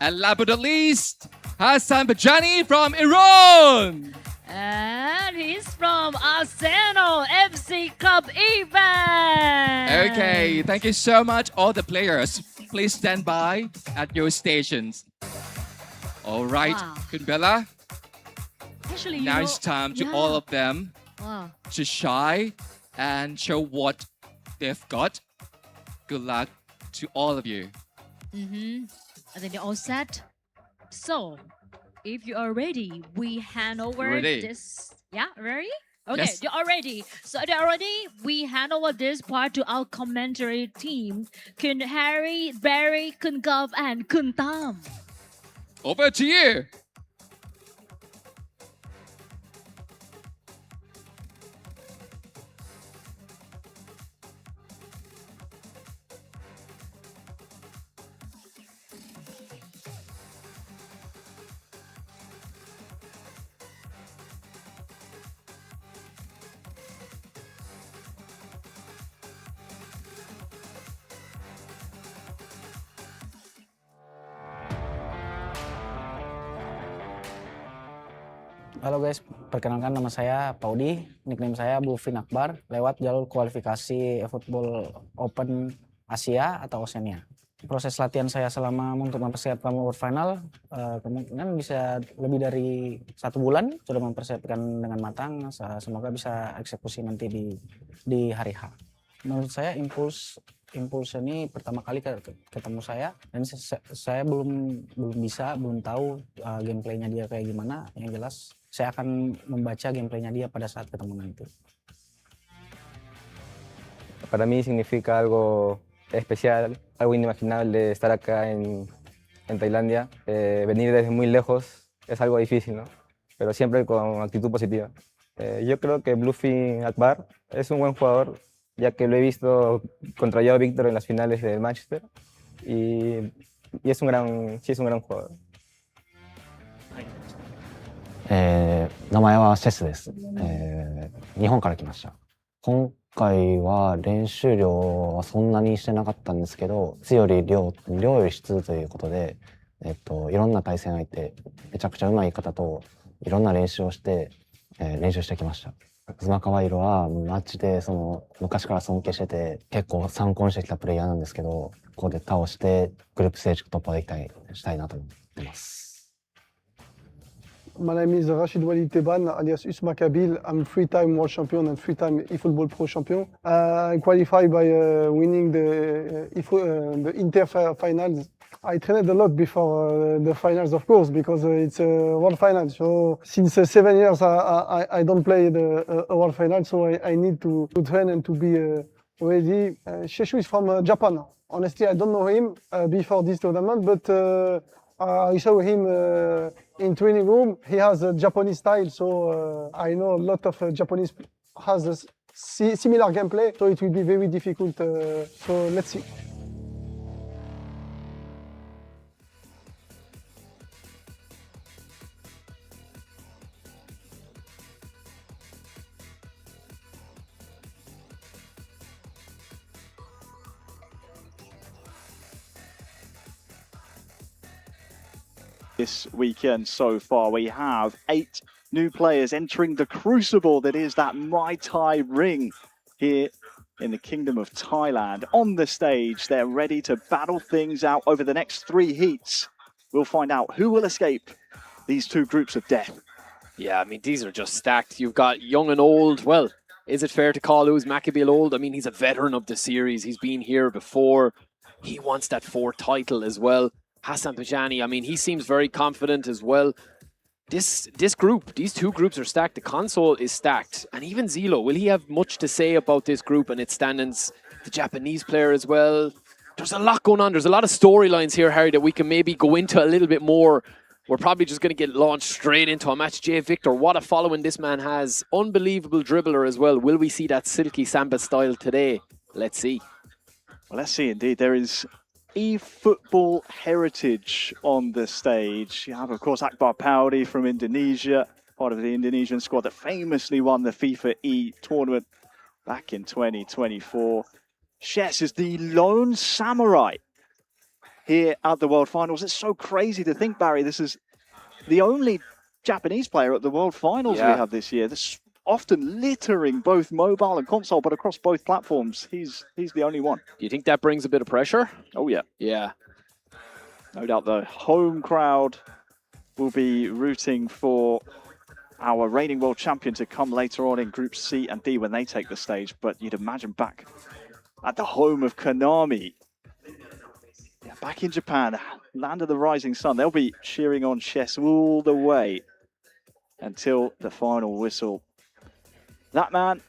And last but not least, Hassan Bajani from Iran. And he's from Arsenal FC Club event. Okay, thank you so much, all the players. Please stand by at your stations. All right, Wow. Kunbella, Actually, you now know, it's time to yeah. all of them Wow. to shine and show what they've got. Good luck to all of you. I think they're all set. So, if you are ready, we hand over Ready. this. Yeah, ready? Okay, Yes. you're all ready. So they're ready. We hand over this part to our commentary team, Kun Harry, Barry, Kun Gov, and Kun Tam. Over to you. Halo guys, perkenalkan nama saya Paudi, nickname saya Bluefin Akbar, lewat jalur kualifikasi eFootball Open Asia atau Oceania. Proses latihan saya selama untuk mempersiapkan World Final kemungkinan bisa lebih dari 1 bulan, sudah mempersiapkan dengan matang, semoga bisa eksekusi nanti di hari H. Menurut saya Impulse ini pertama kali ketemu saya, dan saya belum tahu gameplaynya dia kayak gimana. Yang jelas saya akan membaca gameplaynya dia pada saat ketemu nanti. Para mí significa algo especial, algo inimaginable estar acá en Tailandia. Venir desde muy lejos es algo difícil, ¿no? Pero siempre con actitud positiva. Yo creo que Bluefin Akbar es un buen jugador, ya que lo he visto contra Joao Víctor en las finales del Manchester, y es un gran jugador. 名前はセスです、日本から来ました。今回は練習量はそんなにしてなかったんですけど、質より量より質ということで、いろんな対戦相手、めちゃくちゃ上手い方といろんな練習をして、練習してきました。ズマカワイロはマッチで昔から尊敬してて、結構参考にしてきたプレイヤーなんですけど、ここで倒してグループステージ突破したいなと思います。てます。My name is Rashid Walid Teban, alias Us Makabil. I'm three-time world champion and three-time eFootball pro champion. I qualified by winning the Inter finals. I trained a lot before the finals, of course, because it's a world final. So since 7 years, I don't play a world final, so I need to train and to be ready. Sheshu is from Japan. Honestly, I don't know him before this tournament, but I saw him in training room. He has a Japanese style, so I know a lot of Japanese has a similar gameplay, so it will be very difficult. So let's see. This weekend so far, we have 8 new players entering the crucible that is that Muay Thai ring here in the Kingdom of Thailand. On the stage, they're ready to battle things out over the next 3 heats. We'll find out who will escape these 2 groups of death. Yeah, I mean, these are just stacked. You've got young and old. Well, is it fair to call Uz Makabil old? I mean, he's a veteran of the series. He's been here before. He wants that 4th title as well. Hassan Pajani, I mean, he seems very confident as well. This group, these 2 groups are stacked. The console is stacked. And even Zilo, will he have much to say about this group and its standings? The Japanese player as well. There's a lot going on. There's a lot of storylines here, Harry, that we can maybe go into a little bit more. We're probably just going to get launched straight into a match. Jay Victor, what a following this man has. Unbelievable dribbler as well. Will we see that silky samba style today? Let's see. Well, let's see indeed. There is eFootball heritage on the stage. You have, of course, Akbar Paudi from Indonesia, part of the Indonesian squad that famously won the FIFA E tournament back in 2024. Shes is the lone samurai here at the World Finals. It's so crazy to think, Barry, this is the only Japanese player at the World Finals we have this year. This often littering both mobile and console, but across both platforms, he's the only one. Do you think that brings a bit of pressure? Oh, yeah. Yeah. No doubt the home crowd will be rooting for our reigning world champion to come later on in Groups C and D when they take the stage. But you'd imagine back at the home of Konami, back in Japan, land of the rising sun, they'll be cheering on Chess all the way until the final whistle. That man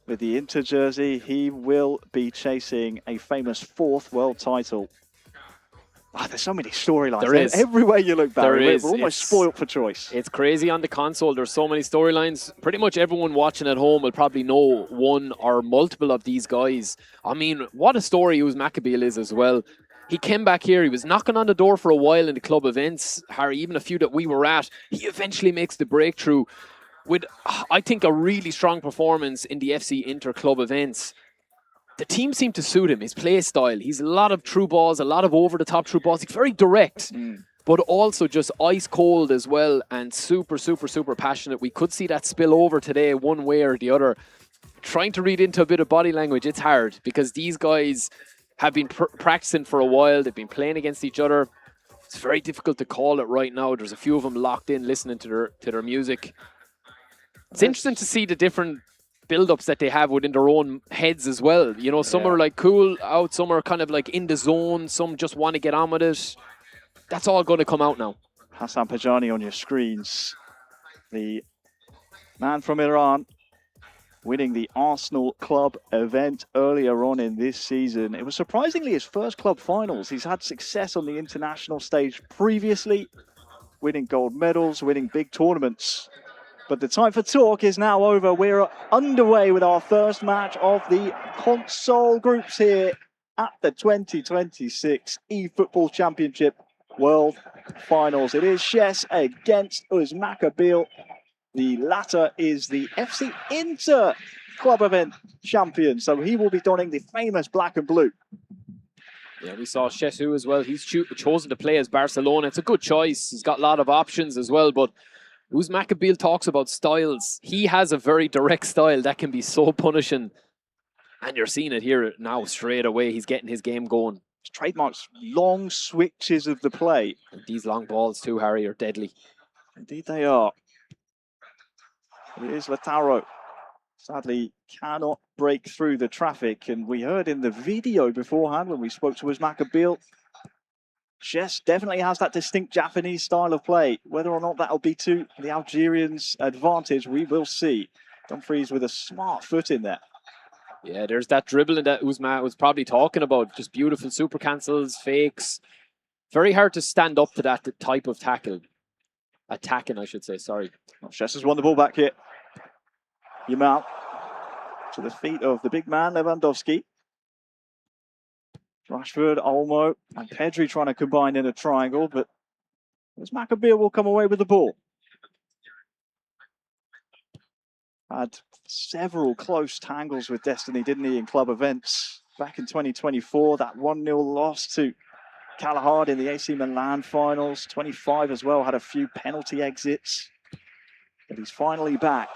with the Inter jersey, he will be chasing a famous 4th world title. There's so many storylines. There is. Everywhere you look, Barry, There is. We're almost spoilt for choice. It's crazy on the console. There's so many storylines. Pretty much everyone watching at home will probably know one or multiple of these guys. I mean, what a story Uz Makabil is as well. He came back here. He was knocking on the door for a while in the club events, Harry, even a few that we were at. He eventually makes the breakthrough with, I think, a really strong performance in the FC Inter club events. The team seemed to suit him, his play style. He's a lot of true balls, a lot of over-the-top true balls. He's very direct, but also just ice cold as well and super, super, super passionate. We could see that spill over today one way or the other. Trying to read into a bit of body language, it's hard because these guys have been practicing for a while. They've been playing against each other. It's very difficult to call it right now. There's a few of them locked in listening to their music. It's interesting to see the different build-ups that they have within their own heads as well. You know, some are like cool out, some are kind of like in the zone, some just want to get on with it. That's all going to come out now. Hassan Pajani on your screens. The man from Iran winning the Arsenal club event earlier on in this season. It was surprisingly his first club finals. He's had success on the international stage previously, winning gold medals, winning big tournaments. But the time for talk is now over. We're underway with our first match of the console groups here at the 2026 eFootball Championship World Finals. It is Chess against Uz Makabil. The latter is the FC Inter club event champion, so he will be donning the famous black and blue. Yeah, we saw Shesu as well. He's chosen to play as Barcelona. It's a good choice. He's got a lot of options as well, but Uz Makabil talks about styles. He has a very direct style that can be so punishing. And you're seeing it here now straight away. He's getting his game going. trademarks long switches of the play. And these long balls too, Harry, are deadly. Indeed they are. It is Lautaro. Sadly, cannot break through the traffic. And we heard in the video beforehand when we spoke to Uzmakabil, Chess definitely has that distinct Japanese style of play. Whether or not that'll be to the Algerians' advantage, we will see. Dumfries with a smart foot in there. Yeah, there's that dribbling that Uzma was probably talking about. Just beautiful super cancels, fakes. Very hard to stand up to that type of tackle. Attacking, I should say, sorry. Chess has won the ball back here. Yamal to the feet of the big man, Lewandowski. Rashford, Olmo, and Pedri trying to combine in a triangle, but Uzmakabil will come away with the ball. Had several close tangles with Destiny, didn't he, in club events back in 2024. That 1-0 loss to Kalahard in the AC Milan finals. 25 as well, had a few penalty exits. But he's finally back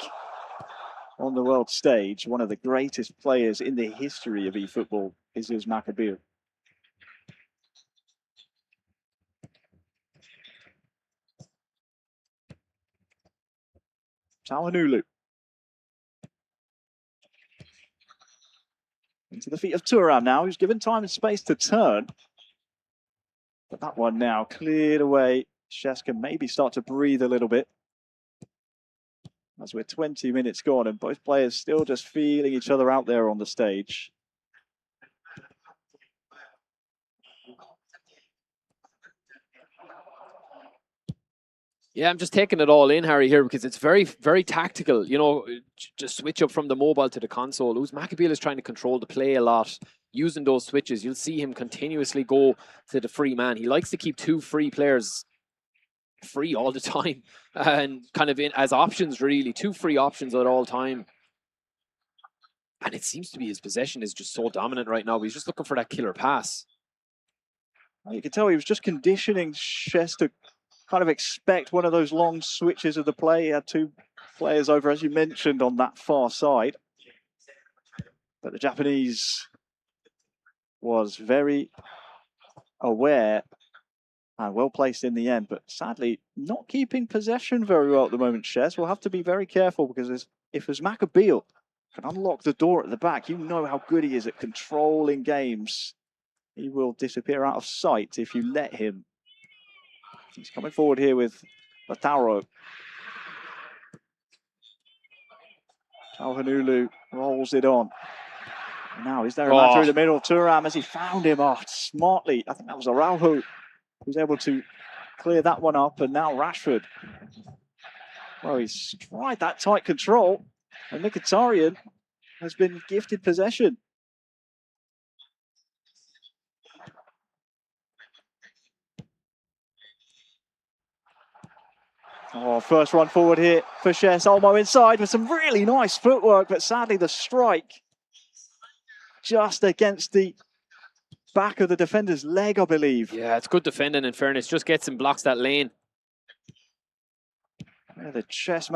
on the world stage. One of the greatest players in the history of eFootball is Uzmakabil. Çalhanoğlu. Into the feet of Thuram now, who's given time and space to turn. But that one now cleared away. Chess can maybe start to breathe a little bit. As we're 20 minutes gone and both players still just feeling each other out there on the stage. Yeah, I'm just taking it all in, Harry, here, because it's very, very tactical. You know, just switch up from the mobile to the console. Uzmakabil is trying to control the play a lot, using those switches. You'll see him continuously go to the free man. He likes to keep two free players free all the time and kind of in as options, really. Two free options at all time. And it seems to be his possession is just so dominant right now. He's just looking for that killer pass. You can tell he was just conditioning Chess to kind of expect one of those long switches of the play. He had two players over, as you mentioned, on that far side. But the Japanese was very aware and well placed in the end. But sadly, not keeping possession very well at the moment, Chess. We'll have to be very careful because if Uzmakabil can unlock the door at the back, you know how good he is at controlling games. He will disappear out of sight if you let him. He's coming forward here with Lautaro. Çalhanoğlu rolls it on. And now is there a man through the middle? Thuram, as he found him smartly. I think that was Araujo who was able to clear that one up. And now Rashford. Well, he's tried that tight control. And Mkhitaryan has been gifted possession. Oh, first run forward here for Chess. Olmo inside with some really nice footwork, but sadly the strike just against the back of the defender's leg, I believe. Yeah, it's good defending, in fairness. Just gets and blocks that lane. Yeah, the Chess man.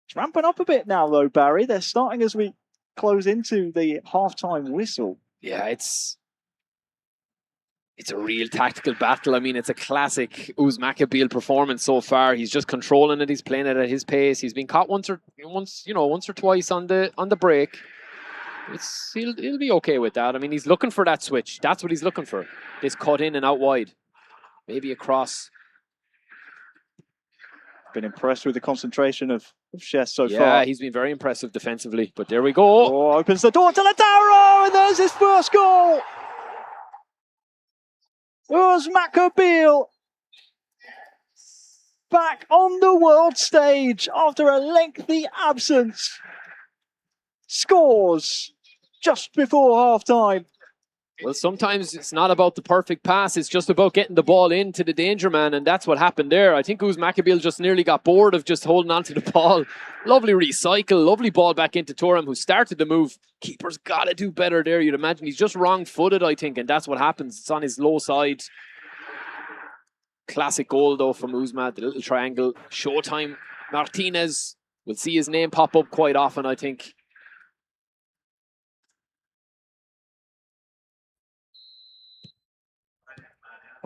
It's ramping up a bit now, though, Barry. They're starting as we close into the halftime whistle. Yeah, it's a real tactical battle. I mean, it's a classic Uzmakabil performance so far. He's just controlling it. He's playing it at his pace. He's been caught once or twice on the break. He'll be okay with that. I mean, he's looking for that switch. That's what he's looking for. This cut in and out wide, maybe a cross. Been impressed with the concentration of Chess so far. Yeah, he's been very impressive defensively. But there we go. Oh, opens the door to Lautaro, and there's his first goal. Uzmakabil back on the world stage after a lengthy absence. Scores just before half-time. Well, sometimes it's not about the perfect pass. It's just about getting the ball into the danger man, and that's what happened there. I think Uzmakabil just nearly got bored of just holding on to the ball. Lovely recycle, lovely ball back into Thuram, who started the move. Keeper's got to do better there, you'd imagine. He's just wrong-footed, I think, and that's what happens. It's on his low side. Classic goal, though, from Uzma, the little triangle. Showtime. Martinez, we'll see his name pop up quite often, I think.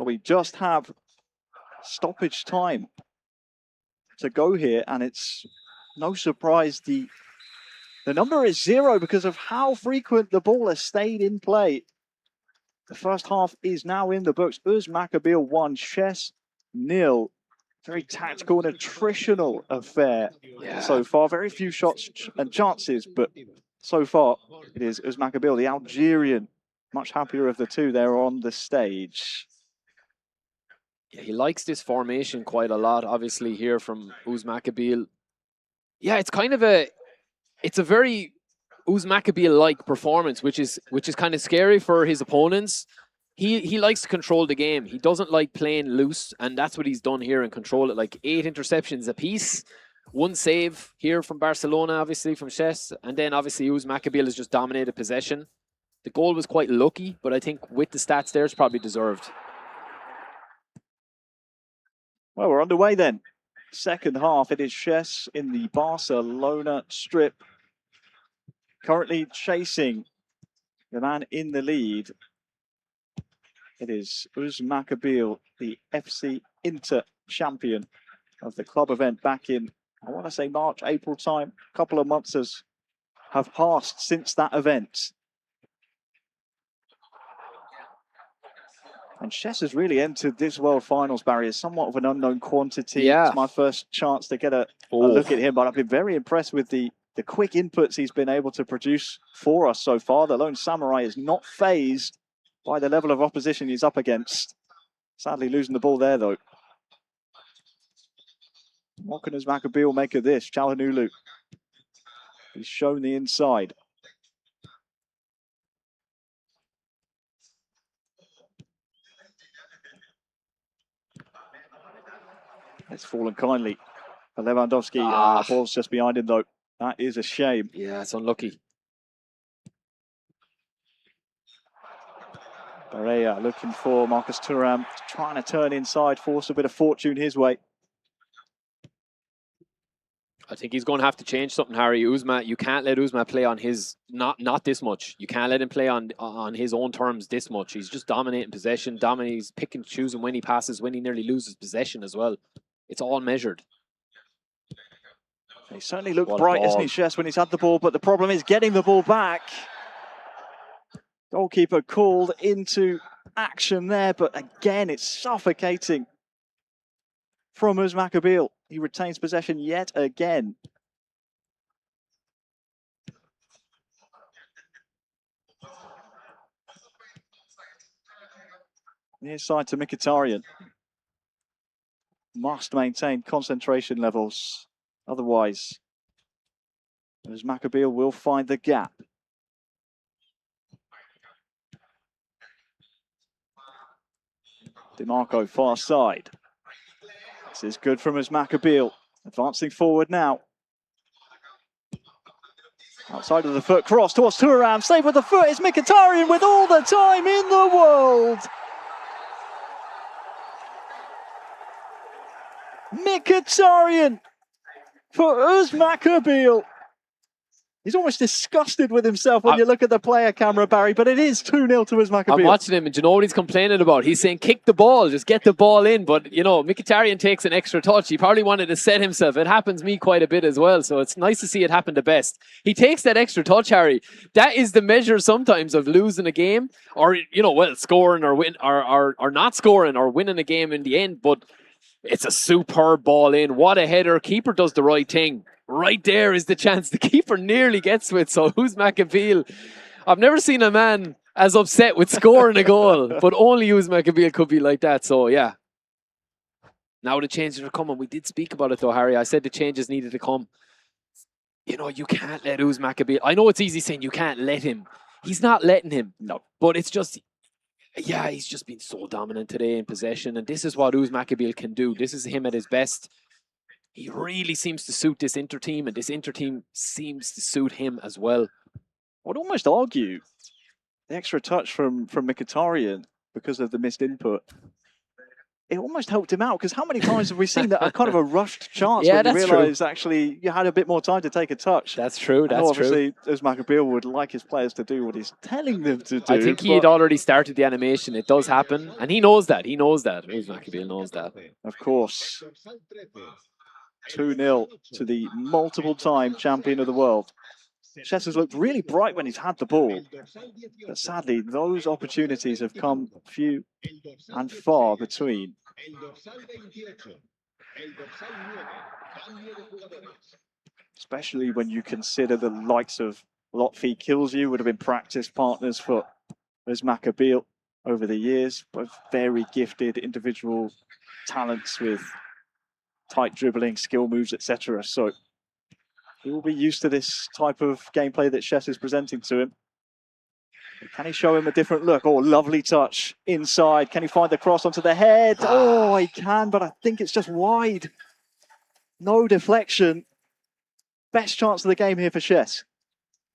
Well, we just have stoppage time to go here, and it's no surprise the number is 0 because of how frequent the ball has stayed in play. The first half is now in the books. Uzmakabil 1, Chess 0. Very tactical and attritional affair so far. Very few shots and chances, but so far it is Uzmakabil, the Algerian, much happier of the two there on the stage. Yeah, he likes this formation quite a lot, obviously, here from Uzmakabil. Yeah, it's kind of it's a very Uzmakabil-like performance, which is kind of scary for his opponents. He likes to control the game. He doesn't like playing loose, and that's what he's done here and control it. Like 8 interceptions apiece, 1 save here from Barcelona, obviously from Chess, and then obviously Uzmakabil has just dominated possession. The goal was quite lucky, but I think with the stats there, it's probably deserved. Well, we're underway then. Second half, it is Chess in the Barcelona strip. Currently chasing the man in the lead. It is Uzmakabil, the FC Inter champion of the club event back in, I want to say March, April time. A couple of months have passed since that event. And Chess has really entered this World Finals, Barry, as somewhat of an unknown quantity. Yeah. It's my first chance to get a look at him, but I've been very impressed with the quick inputs he's been able to produce for us so far. The Lone Samurai is not phased by the level of opposition he's up against. Sadly losing the ball there, though. What can Uzmakabil make of this? Çalhanoğlu. He's shown the inside. It's fallen kindly for Lewandowski. The ball's just behind him, though. That is a shame. Yeah, it's unlucky. Barea looking for Marcus Thuram, trying to turn inside, force a bit of fortune his way. I think he's going to have to change something, Harry. Uzma, you can't let Uzma play on his not this much. You can't let him play on his own terms this much. He's just dominating possession, he's picking and choosing when he passes, when he nearly loses possession as well. It's all measured. He certainly looked bright, isn't he, Chess, when he's had the ball, but the problem is getting the ball back. Goalkeeper called into action there, but again, it's suffocating from Uzmakabil. He retains possession yet again. Near side to Mkhitaryan. Must maintain concentration levels. Otherwise, Uzmakabil will find the gap. DeMarco far side. This is good from Uzmakabil. Advancing forward now. Outside of the foot, cross towards Thuram. Save with the foot. It's Mkhitaryan with all the time in the world. Mkhitaryan for Uzmakabil. He's almost disgusted with himself when you look at the player camera, Barry, but it is 2-0 to Uzmakabil. I'm watching him, and do you know what he's complaining about? He's saying, kick the ball, just get the ball in. But, you know, Mkhitaryan takes an extra touch. He probably wanted to set himself. It happens me quite a bit as well, so it's nice to see it happen the best. He takes that extra touch, Harry. That is the measure sometimes of losing a game, or, you know, well, scoring or win, or not scoring or winning a game in the end. But it's a superb ball in. What a header. Keeper does the right thing. Right there is the chance. The keeper nearly gets with. So Uzmakabil, I've never seen a man as upset with scoring a goal, but only Uzmakabil could be like that. So yeah. Now the changes are coming. We did speak about it though, Harry. I said the changes needed to come. You know, you can't let Uzmakabil. I know it's easy saying you can't let him. He's not letting him. No. But it's just, yeah, he's just been so dominant today in possession. And this is what Uzmakabil can do. This is him at his best. He really seems to suit this Inter team, and this Inter team seems to suit him as well. I would almost argue the extra touch from Mkhitaryan because of the missed input it almost helped him out, because how many times have we seen that a kind of a rushed chance Yeah, when you that's true. realise actually you had a bit more time to take a touch? That's true. I know That's true. obviously Uzmakabil would like his players to do what he's telling them to do. I think he had already started the animation. It does happen, and he knows that. He knows that. Uzmakabil knows that. Of course. 2-0 to the multiple-time champion of the world. Chess has looked really bright when he's had the ball, but sadly those opportunities have come few and far between. Especially when you consider the likes of Lotfi Kills would have been practice partners for Uzmakabil over the years, both very gifted individual talents with tight dribbling, skill moves, etc. So he will be used to this type of gameplay that Chess is presenting to him. Can he show him a different look? Oh, lovely touch inside. Can he find the cross onto the head? Oh, he can, but I think it's just wide. No deflection. Best chance of the game here for Chess.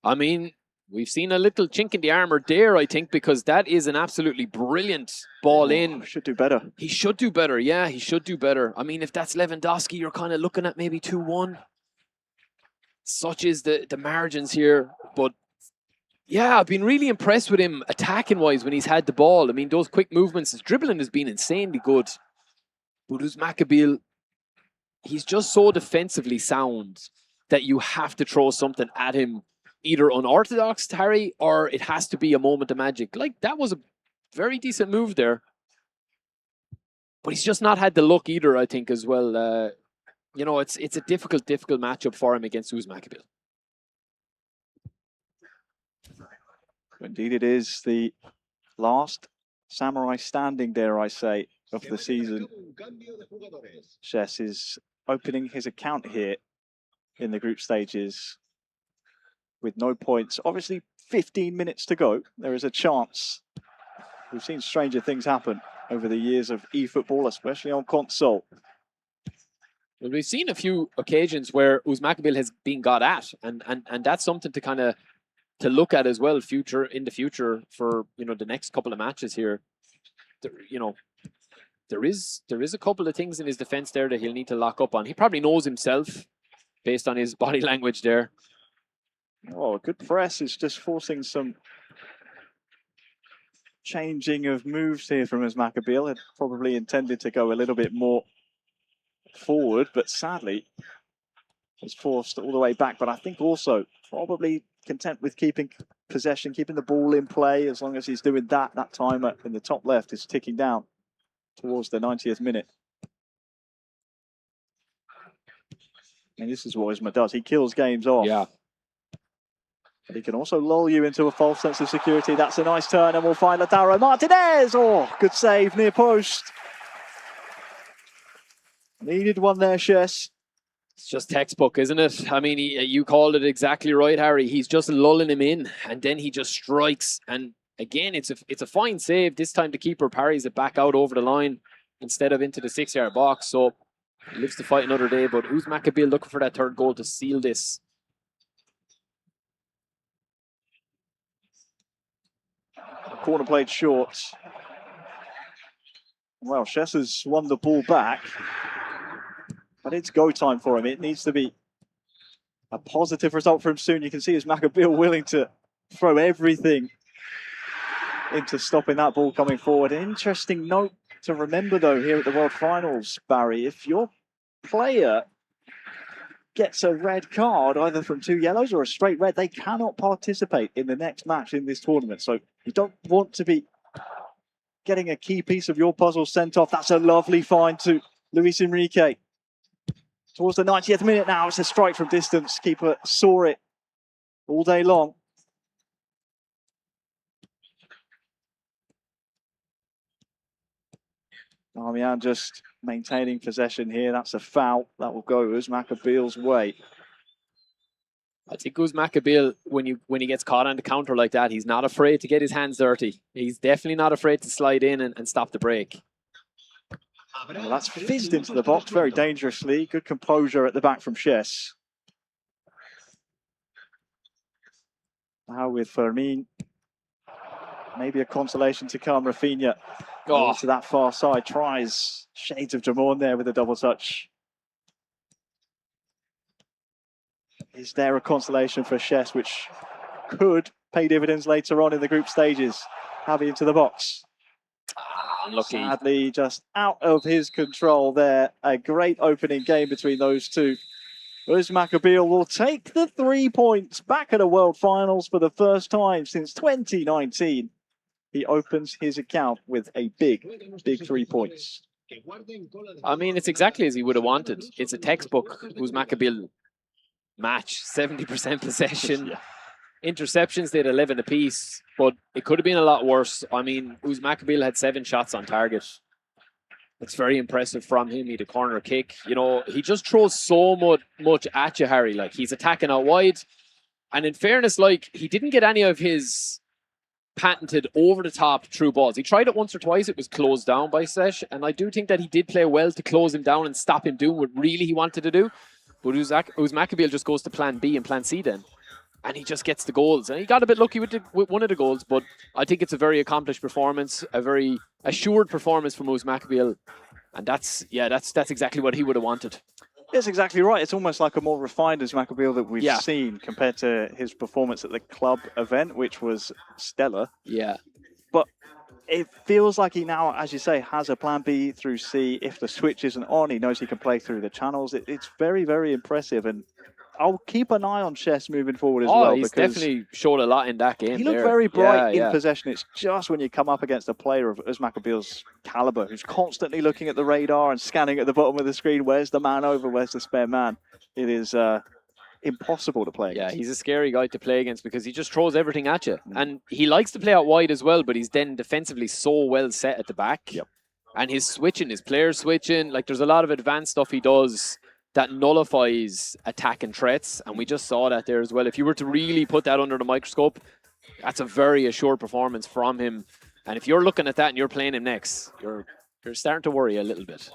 I mean, we've seen a little chink in the armour there, I think, because that is an absolutely brilliant ball in. Should do better. He should do better, yeah, he should do better. I mean, if that's Lewandowski, you're kind of looking at maybe 2-1. Such is the margins here. But, yeah, I've been really impressed with him attacking-wise when he's had the ball. I mean, those quick movements, his dribbling has been insanely good. But Uzmakabil, he's just so defensively sound that you have to throw something at him, either unorthodox, Harry, or it has to be a moment of magic. Like, that was a very decent move there. But he's just not had the luck either, I think, as well. You know, it's a difficult matchup for him against Uzmakabil. Indeed it is. The last samurai standing, dare I say, of the season. Chess is opening his account here in the group stages with no points. Obviously, 15 minutes to go. There is a chance. We've seen stranger things happen over the years of eFootball, especially on console. Well, we've seen a few occasions where Uzmakabil has been got at, and that's something to kind of to look at as well in the future for, you know, the next couple of matches here. You know, there is a couple of things in his defense there that he'll need to lock up on. He probably knows himself based on his body language there. Oh, good press is just forcing some changing of moves here from Uzmakabil. Had probably intended to go a little bit more forward, but sadly was forced all the way back. But I think also probably content with keeping possession, keeping the ball in play. As long as he's doing that, that timer in the top left is ticking down towards the 90th minute. And this is what Uzma does. He kills games off. Yeah. But he can also lull you into a false sense of security. That's a nice turn, and we'll find Lautaro Martinez. Oh, good save, near post. Needed one there, Chess. It's just textbook, isn't it? I mean, you called it exactly right, Harry. He's just lulling him in, and then he just strikes. And again, it's a fine save. This time the keeper parries it back out over the line instead of into the 6-yard box. So he lives to fight another day. But Uzmakabil looking for that third goal to seal this. Corner played short. Well, Chess has won the ball back, but it's go time for him. It needs to be a positive result for him soon. You can see Uzmakabil willing to throw everything into stopping that ball coming forward. An interesting note to remember, though, here at the World Finals, Barry, if your player gets a red card, either from 2 yellows or a straight red, they cannot participate in the next match in this tournament. So you don't want to be getting a key piece of your puzzle sent off. That's a lovely find to Luis Enrique. Towards the 90th minute now, it's a strike from distance. Keeper saw it all day long. Darmian just maintaining possession here. That's a foul. That will go Uzmakabil's way. I think Uzmakabil, when he gets caught on the counter like that, he's not afraid to get his hands dirty. He's definitely not afraid to slide in and stop the break. Well, that's fizzed into the box very dangerously. Good composure at the back from Chess. Now with Fermin, maybe a consolation to come. Rafinha Oh. To that far side, tries shades of Jamon there with a double touch. Is there a consolation for Chess, which could pay dividends later on in the group stages? Javi into the box. Unlucky. Sadly, just out of his control there. A great opening game between those two. Uzmakabil will take the 3 points back at the World Finals for the first time since 2019. He opens his account with a big 3 points. I mean, it's exactly as he would have wanted. It's a textbook Uzmakabil match. 70% possession. Interceptions, they had 11 apiece, but it could have been a lot worse. I mean, Uzmakabil had 7 shots on target. It's very impressive from him. He had a corner kick. You know, he just throws so much at you, Harry. Like, he's attacking out wide. And in fairness, like, he didn't get any of his patented over-the-top through balls. He tried it once or twice. It was closed down by Sesh. And I do think that he did play well to close him down and stop him doing what really he wanted to do. But Uzmakabil just goes to plan B and plan C then. And he just gets the goals. And he got a bit lucky with one of the goals, but I think it's a very accomplished performance, a very assured performance from Uzmakabil. And that's exactly what he would have wanted. That's exactly right. It's almost like a more refined Uzmakabil that we've seen compared to his performance at the club event, which was stellar. Yeah. But it feels like he now, as you say, has a plan B through C. If the switch isn't on, he knows he can play through the channels. It's very, very impressive. And I'll keep an eye on Chess moving forward as well. He's definitely showed a lot in that game. He looked very bright in possession. It's just when you come up against a player of Uzmakabil's caliber, who's constantly looking at the radar and scanning at the bottom of the screen, where's the man over, where's the spare man? It is impossible to play against. Yeah, he's a scary guy to play against because he just throws everything at you. And he likes to play out wide as well, but he's then defensively so well set at the back. Yep. And his switching, his player switching, like there's a lot of advanced stuff he does that nullifies attack and threats, and we just saw that there as well. If you were to really put that under the microscope, that's a very assured performance from him. And if you're looking at that and you're playing him next, you're starting to worry a little bit.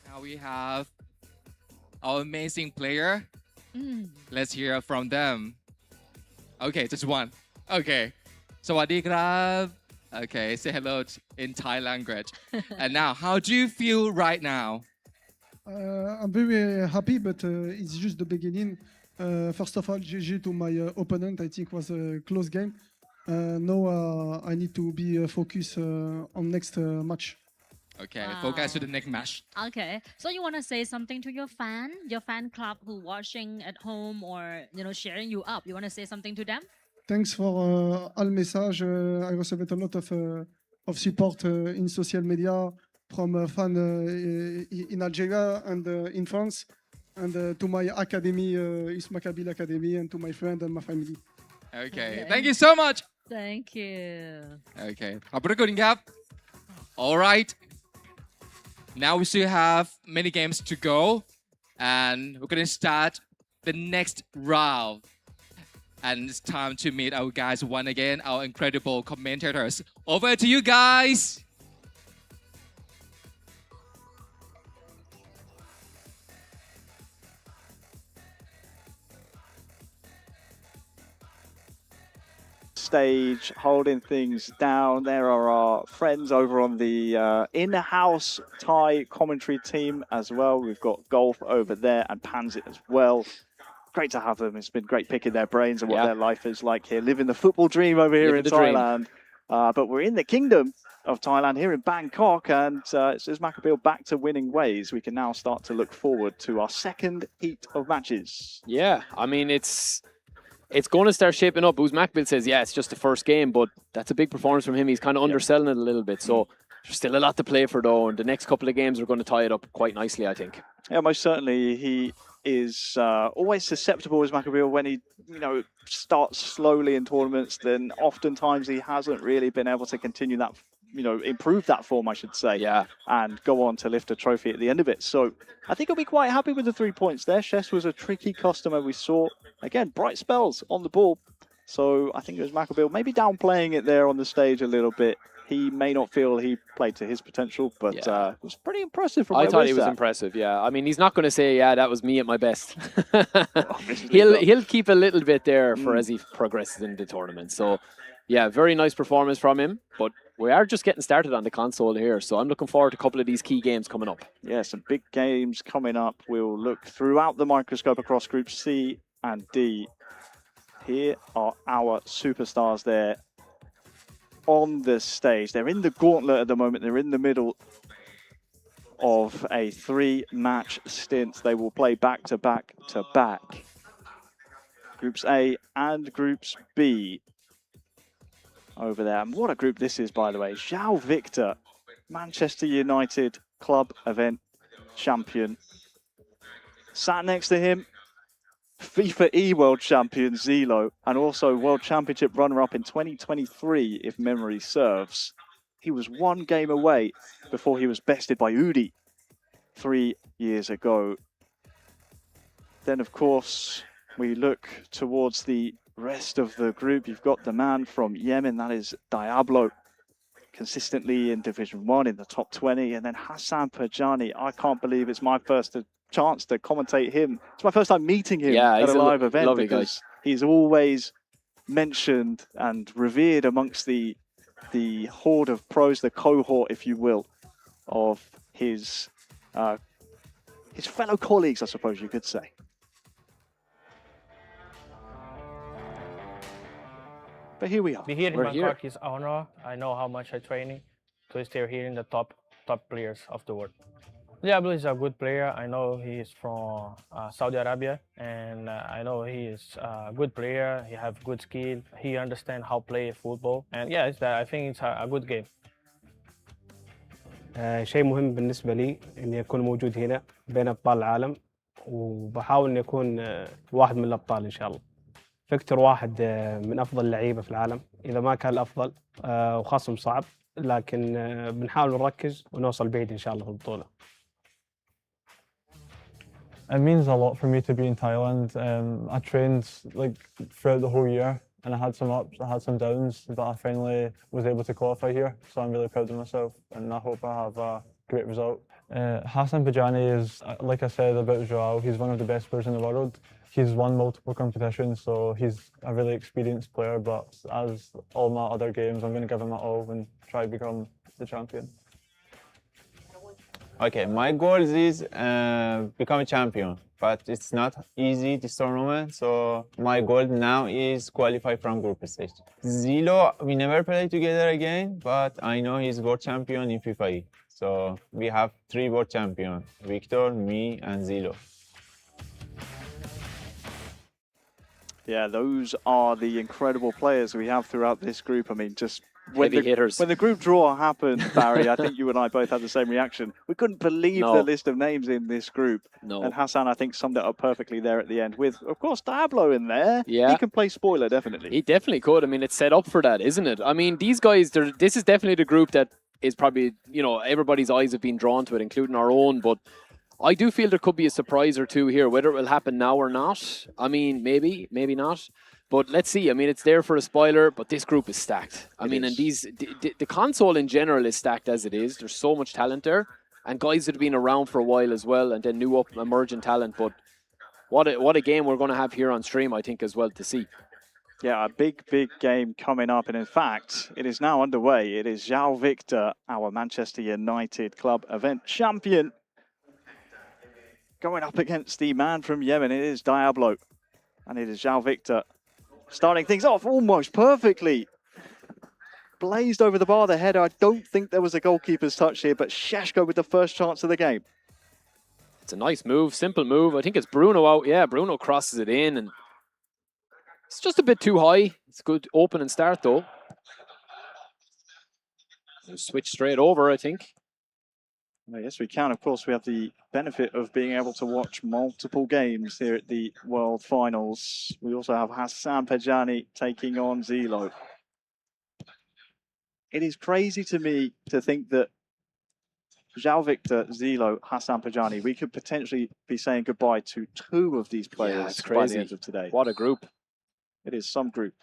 Now we have our amazing player. Let's hear from them. Okay, just one. Okay. Sawadee krab. Okay, say hello in Thai language. And now, how do you feel right now? I'm very happy, but it's just the beginning. First of all, GG to my opponent. I think it was a close game. Now I need to be focused on next match. Okay, focus to the next match. Okay, so you want to say something to your fan club who watching at home or cheering you up? You want to say something to them? Thanks for all message. I received a lot of support in social media from fans in Algeria and in France, and to my academy, Uzmakabil Academy, and to my friend and my family. Okay, thank you so much. Thank you. Okay, all right. Now we still have many games to go, and we're gonna start the next round. And it's time to meet our guys once again, our incredible commentators. Over to you guys. Stage, holding things down. There are our friends over on the in-house Thai commentary team as well. We've got Golf over there and Panzit as well. Great to have them. It's been great picking their brains and what their life is like here, living the football dream over here in Thailand. But we're in the kingdom of Thailand here in Bangkok, and it's Uzmakabil back to winning ways. We can now start to look forward to our second heat of matches. Yeah, I mean, it's going to start shaping up. Uzmakabil says, yeah, it's just the first game, but that's a big performance from him. He's kind of underselling it a little bit. So there's still a lot to play for, though, and the next couple of games are going to tie it up quite nicely, I think. Yeah, most certainly. He is always susceptible as Uzmakabil when he, starts slowly in tournaments. Then oftentimes he hasn't really been able to continue that, improve that form, I should say. Yeah. And go on to lift a trophy at the end of it. So I think he'll be quite happy with the 3 points there. Chess was a tricky customer. We saw, again, bright spells on the ball. So I think Uzmakabil maybe downplaying it there on the stage a little bit. he may not feel he played to his potential, but it was pretty impressive from where I thought he we're was sat. impressive. Yeah, I mean, he's not going to say, "Yeah, that was me at my best." he'll keep a little bit there for as he progresses in the tournament. So, yeah, very nice performance from him. But we are just getting started on the console here, so I'm looking forward to a couple of these key games coming up. Yeah, some big games coming up. We'll look throughout the microscope across Groups C and D. Here are our superstars there on the stage. They're in the gauntlet at the moment. They're in the middle of a 3-match stint. They will play back to back to back. Groups A and Groups B over there. And what a group this is, by the way. João Victor, Manchester United club event champion. Sat next to him, FIFA E World Champion Zilo, and also World Championship runner-up in 2023, if memory serves. He was one game away before he was bested by Udi 3 years ago. Then, of course, we look towards the rest of the group. You've got the man from Yemen, that is Diablo, consistently in Division 1 in the top 20. And then Hassan Pajani, I can't believe it's my first chance to commentate him. It's my first time meeting him at a live event because he's always mentioned and revered amongst the horde of pros, the cohort, if you will, of his fellow colleagues, I suppose you could say. But here we are. Be here in Bangkok is honor. I know how much I training to stay here in the top players of the world. Diablo is a good player. I know he is from Saudi Arabia, and I know he is a good player. He have good skill. He understand how play football, and yeah, I think it's a good game. شيء مهم بالنسبة لي إني أكون موجود هنا بين أبطال العالم وبحاول إني أكون واحد من الأبطال إن شاء الله. فيكتور واحد من أفضل اللعيبة في العالم إذا ما كان الأفضل وخصم صعب لكن بنحاول نركز ونوصل بعيد إن شاء الله في البطولة. It means a lot for me to be in Thailand. I trained like throughout the whole year and I had some ups, I had some downs, but I finally was able to qualify here. So I'm really proud of myself and I hope I have a great result. Hassan Pajani is, like I said about Joao, he's one of the best players in the world. He's won multiple competitions, so he's a really experienced player, but as all my other games, I'm going to give him my all and try to become the champion. Okay, my goal is become a champion, but it's not easy this tournament. So my goal now is qualify from group stage. Zilo, we never play together again, but I know he's world champion in FIFA E. So we have 3 world champions, Victor, me, and Zilo. Yeah, those are the incredible players we have throughout this group. I mean, just when the group draw happened, Barry, I think you and I both had the same reaction. We couldn't believe the list of names in this group. No. And Hassan, I think, summed it up perfectly there at the end with, of course, Diablo in there. Yeah. He can play spoiler, definitely. He definitely could. I mean, it's set up for that, isn't it? I mean, these guys, this is definitely the group that is probably, you know, everybody's eyes have been drawn to it, including our own. But I do feel there could be a surprise or two here, whether it will happen now or not. I mean, maybe not. But let's see. I mean, it's there for a spoiler, but this group is stacked. I mean, and the console in general is stacked as it is. There's so much talent there, and guys that have been around for a while as well, and then new up emerging talent. But what a game we're going to have here on stream, I think, as well to see. Yeah, a big game coming up. And in fact, it is now underway. It is João Victor, our Manchester United club event champion, going up against the man from Yemen. It is Diablo. And it is João Victor starting things off almost perfectly. Blazed over the bar, the header. I don't think there was a goalkeeper's touch here, but Sheshko with the first chance of the game. It's a nice move, simple move. I think it's Bruno out. Yeah, Bruno crosses it in, and it's just a bit too high. It's a good open and start, though. We'll switch straight over, I think. Well, yes, we can. Of course, we have the benefit of being able to watch multiple games here at the World Finals. We also have Hassan Pajani taking on Zilo. It is crazy to me to think that João Victor, Zilo, Hassan Pajani, we could potentially be saying goodbye to 2 of these players by the end of today. What a group. It is some group.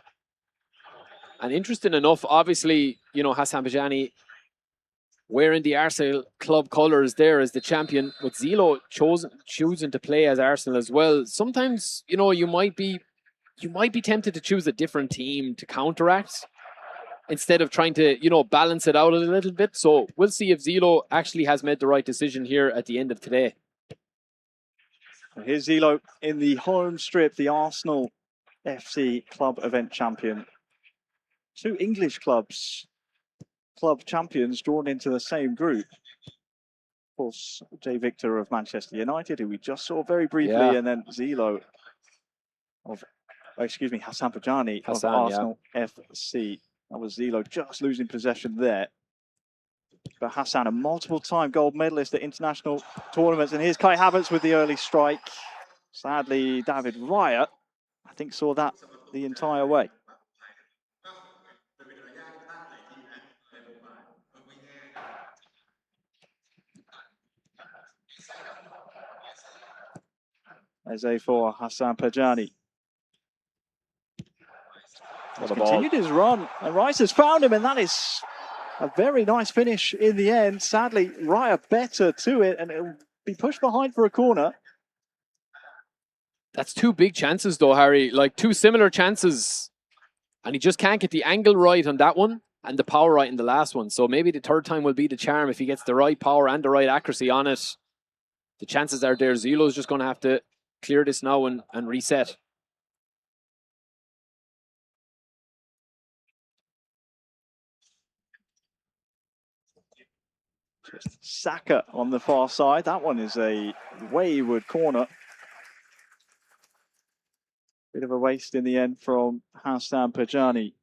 And interesting enough, obviously, you know, Hassan Bajani wearing the Arsenal club colours there as the champion, with Zilo choosing to play as Arsenal as well. Sometimes, you know, you might be tempted to choose a different team to counteract instead of trying to, you know, balance it out a little bit. So we'll see if Zilo actually has made the right decision here at the end of today. Here's Zilo in the home strip, the Arsenal FC club event champion. Two English club champions drawn into the same group. Of course, Jay Victor of Manchester United, who we just saw very briefly, and then Zilo of, Hassan Bajani of Arsenal FC. That was Zilo just losing possession there. But Hassan, a multiple-time gold medalist at international tournaments. And here's Kai Havertz with the early strike. Sadly, David Raya, I think, saw that the entire way. There's a for Hassan Bajani. He's continued his run, and Rice has found him, and that is a very nice finish in the end. Sadly, Raya better to it, and it'll be pushed behind for a corner. That's two big chances though, Harry. Like, two similar chances. And he just can't get the angle right on that one and the power right in the last one. So maybe the third time will be the charm if he gets the right power and the right accuracy on it. The chances are there. Zilo's just going to have to clear this now and reset. Just Saka on the far side. That one is a wayward corner. Bit of a waste in the end from Hassan Bajani.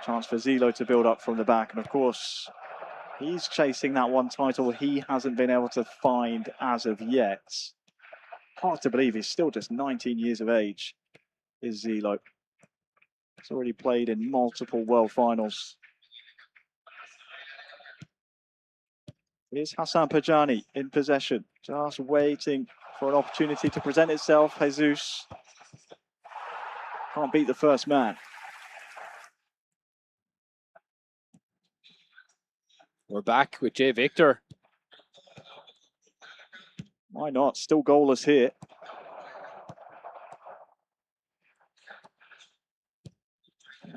Chance for Zilo to build up from the back. And of course, he's chasing that one title he hasn't been able to find as of yet. Hard to believe he's still just 19 years of age, is Zilo. He's already played in multiple world finals. Here's Hassan Bajani in possession, just waiting for an opportunity to present itself. Jesus can't beat the first man. We're back with Jay Victor. Why not? Still goalless here.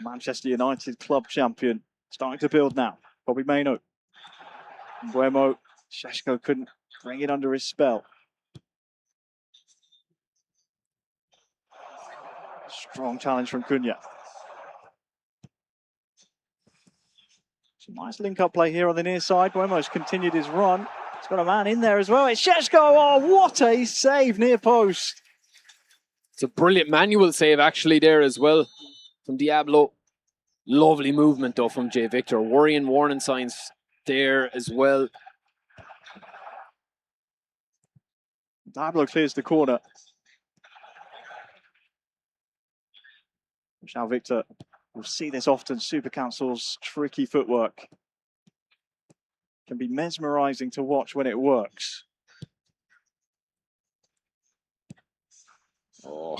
Manchester United club champion. Starting to build now. Bobby Maino. Buemo. Sheshko couldn't bring it under his spell. Strong challenge from Cunha. Some nice link-up play here on the near side. Buemo's continued his run. He's got a man in there as well. It's Sheshko. Oh, what a save near post. It's a brilliant manual save actually there as well from Diablo. Lovely movement though from Jay Victor. Worrying warning signs there as well. Diablo clears the corner. Michel Victor, we'll see this often. Super Council's tricky footwork can be mesmerizing to watch when it works. Oh.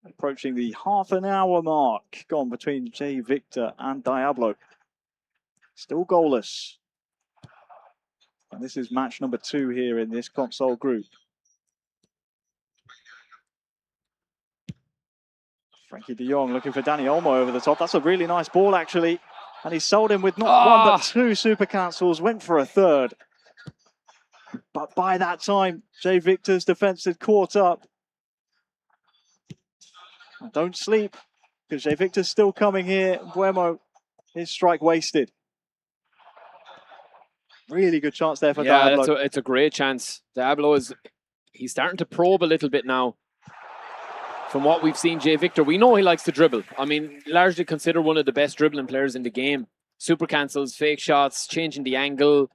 Approaching the half-an-hour mark gone between Jay Victor and Diablo. Still goalless. And this is match number 2 here in this console group. Frankie de Jong looking for Danny Olmo over the top. That's a really nice ball, actually. And he sold him with not one, but 2 Super Councils. Went for a third. But by that time, Jay Victor's defence had caught up. And don't sleep, because Jay Victor's still coming here. Buemo, his strike wasted. Really good chance there for Diablo. It's a great chance. Diablo he's starting to probe a little bit now. From what we've seen, Jay Victor, we know he likes to dribble. I mean, largely considered one of the best dribbling players in the game. Super cancels, fake shots, changing the angle,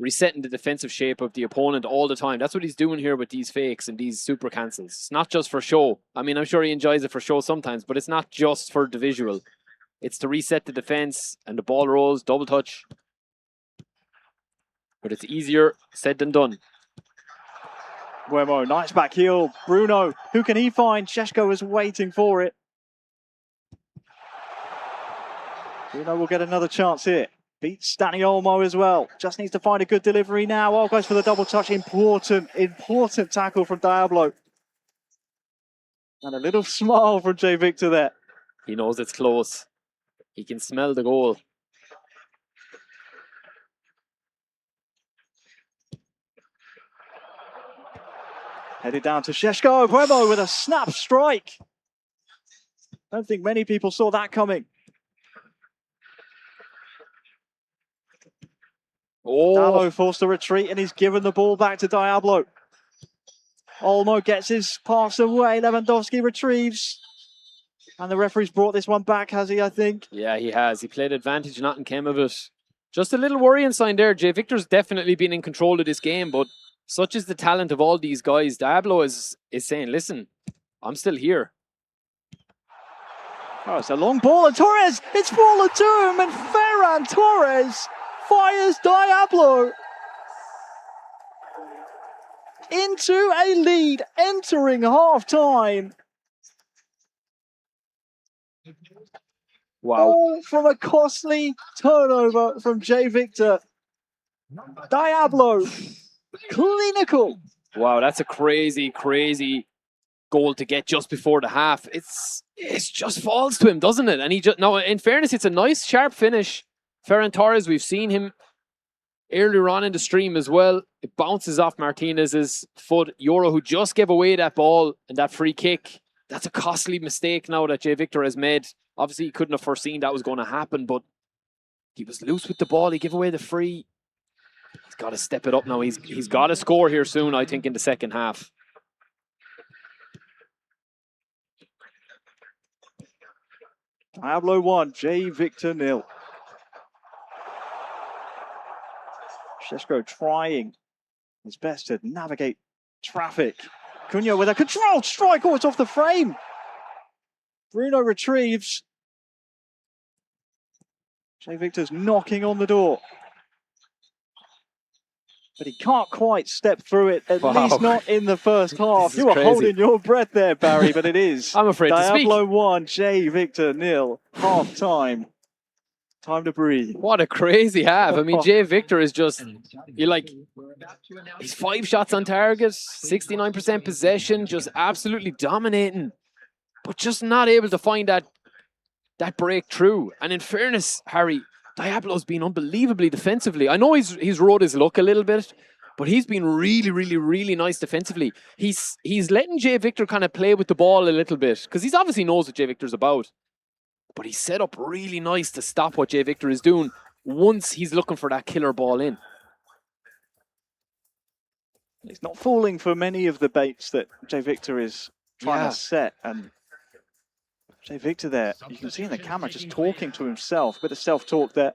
resetting the defensive shape of the opponent all the time. That's what he's doing here with these fakes and these super cancels. It's not just for show. I mean, I'm sure he enjoys it for show sometimes, but it's not just for the visual. It's to reset the defense, and the ball rolls, double touch. But it's easier said than done. Buemo, nice back heel. Bruno, who can he find? Sheshko was waiting for it. Bruno will get another chance here. Beats Danny Olmo as well. Just needs to find a good delivery now. Oh, goes for the double touch. Important tackle from Diablo. And a little smile from Jay Victor there. He knows it's close. He can smell the goal. Headed down to Sheshko. Buemo with a snap strike. I don't think many people saw that coming. Oh. Dallo forced to retreat and he's given the ball back to Diablo. Olmo gets his pass away. Lewandowski retrieves. And the referee's brought this one back, has he, I think? Yeah, he has. He played advantage, not in came of it. Just a little worrying sign there. Jay Victor's definitely been in control of this game, but such is the talent of all these guys. Diablo is saying, listen, I'm still here. Oh, it's a long ball and Torres, it's fallen to him and Ferran Torres fires Diablo into a lead entering half-time. Wow. All from a costly turnover from Jay Victor. Diablo, clinical. Wow, that's a crazy, crazy goal to get just before the half. It just falls to him, doesn't it? And he just, no, in fairness, it's a nice sharp finish. Ferran Torres, we've seen him earlier on in the stream as well. It bounces off Martinez's foot. Euro, who just gave away that ball and that free kick. That's a costly mistake now that Jay Victor has made. Obviously, he couldn't have foreseen that was going to happen, but he was loose with the ball. He gave away the free. He's got to step it up now. He's got to score here soon, I think, in the second half. Diablo 1, Jay Victor 0. Sheshko trying his best to navigate traffic. Cunha with a controlled strike. Oh, it's off the frame. Bruno retrieves. Jay Victor's knocking on the door. But he can't quite step through it, at least not in the first half. You were holding your breath there, Barry, but it is. I'm afraid to speak. Diablo 1, Jay Victor 0, half time. Time to breathe. What a crazy half. I mean, Jay Victor is just, he's 5 shots on target, 69% possession, just absolutely dominating, but just not able to find that breakthrough. And in fairness, Harry, Diablo's been unbelievably defensively. I know he's rode his luck a little bit, but he's been really, really, really nice defensively. He's letting Jay Victor kind of play with the ball a little bit, because he's obviously knows what Jay Victor's about. But he's set up really nice to stop what Jay Victor is doing once he's looking for that killer ball in. He's not falling for many of the baits that Jay Victor is trying to set. And Jay Victor there, you can see in the camera just talking to himself, a bit of self-talk there.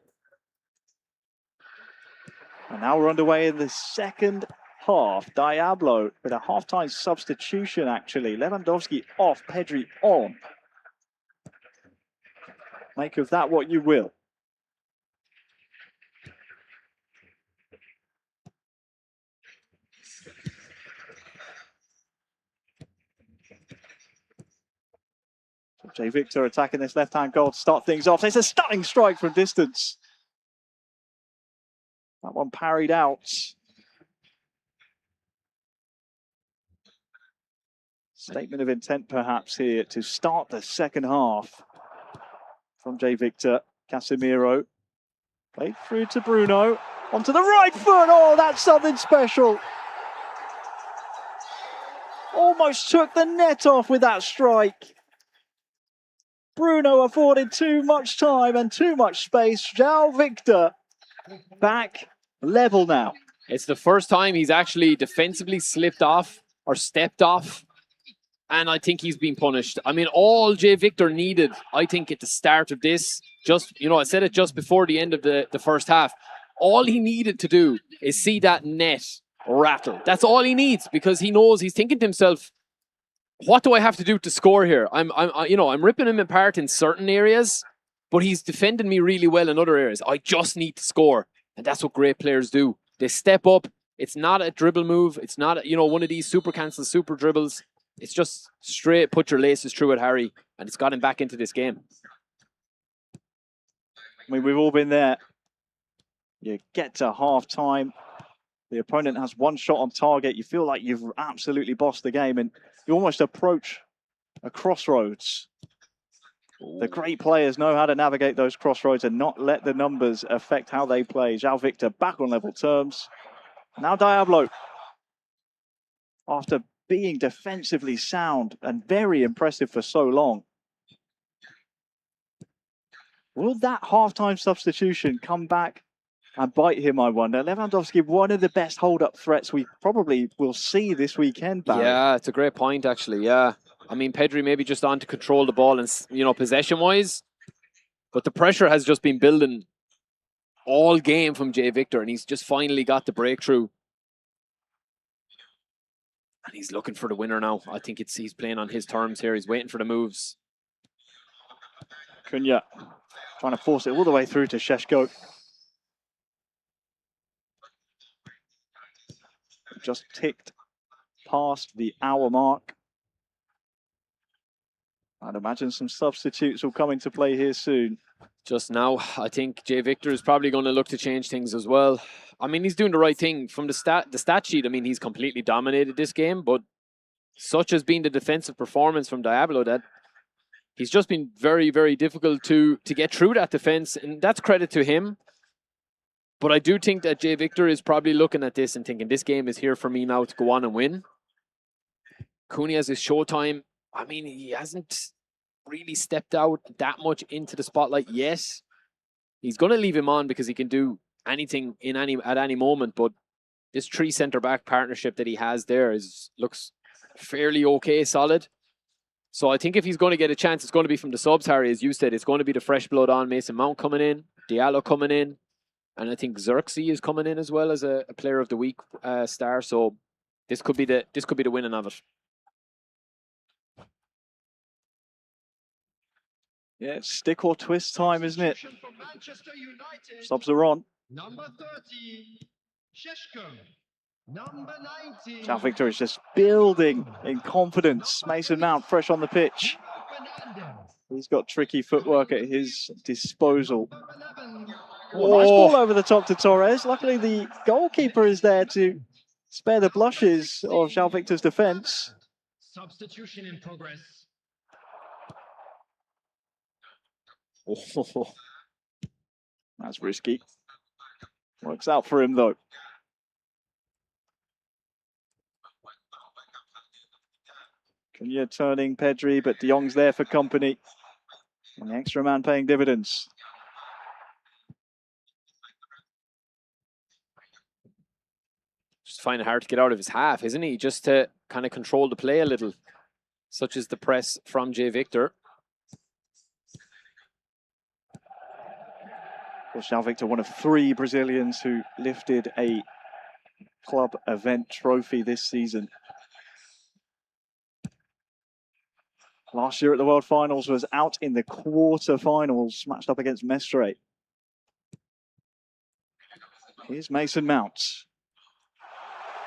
And now we're underway in the second half. Diablo with a half-time substitution, actually. Lewandowski off, Pedri on. Make of that what you will. Jay Victor attacking this left-hand goal to start things off. It's a stunning strike from distance. That one parried out. Statement of intent perhaps here to start the second half. From Jay Victor, Casemiro. Played through to Bruno. Onto the right foot. Oh, that's something special. Almost took the net off with that strike. Bruno afforded too much time and too much space. Jay Victor back level now. It's the first time he's actually defensively slipped off or stepped off. And I think he's been punished. I mean, all Jay Victor needed, I think, at the start of this, just, you know, I said it just before the end of the first half. All he needed to do is see that net rattle. That's all he needs, because he knows, he's thinking to himself, what do I have to do to score here? I'm ripping him apart in certain areas, but he's defending me really well in other areas. I just need to score. And that's what great players do. They step up. It's not a dribble move. It's not, one of these super cancel, super dribbles. It's just straight, put your laces through it, Harry. And it's got him back into this game. I mean, we've all been there. You get to half-time. The opponent has one shot on target. You feel like you've absolutely bossed the game, and you almost approach a crossroads. The great players know how to navigate those crossroads and not let the numbers affect how they play. João Victor back on level terms. Now Diablo, after being defensively sound and very impressive for so long, will that halftime substitution come back and bite him, I wonder? Lewandowski, one of the best hold-up threats we probably will see this weekend, Barry. Yeah, it's a great point, actually, yeah. I mean, Pedri maybe just on to control the ball and, possession-wise, but the pressure has just been building all game from Jay Victor, and he's just finally got the breakthrough. And he's looking for the winner now. I think he's playing on his terms here. He's waiting for the moves. Cunha trying to force it all the way through to Šeško. Just ticked past the hour mark. I'd imagine some substitutes will come into play here soon. Just now, I think Jay Victor is probably going to look to change things as well. I mean, he's doing the right thing. From the stat sheet, I mean, he's completely dominated this game, but such has been the defensive performance from Diablo that he's just been very, very difficult to get through that defense, and that's credit to him. But I do think that Jay Victor is probably looking at this and thinking, this game is here for me now to go on and win. Cooney has his showtime. I mean, he hasn't really stepped out that much into the spotlight yet. He's going to leave him on because he can do anything at any moment. But this 3 centre-back partnership that he has there looks fairly okay, solid. So I think if he's going to get a chance, it's going to be from the subs, Harry, as you said. It's going to be the fresh blood on. Mason Mount coming in, Diallo coming in, and I think Xerxes is coming in as well as a player of the week star. So this could be the winning of it. Yeah, it's stick or twist time, isn't it? Subs are on. Number 30, Šeško. Number 19. João Victor is just building in confidence. Mason Mount fresh on the pitch. He's got tricky footwork at his disposal. Oh, nice ball over the top to Torres. Luckily, the goalkeeper is there to spare the blushes of João Victor's defence. Substitution in progress. Oh, that's risky. Works out for him, though. Cunha turning Pedri, but De Jong's there for company. And the extra man paying dividends. Just finding it hard to get out of his half, isn't he? Just to kind of control the play a little, such as the press from Jay Victor. João Victor, one of 3 Brazilians who lifted a club event trophy this season. Last year at the World Finals was out in the quarter-finals, matched up against Mestre. Here's Mason Mount.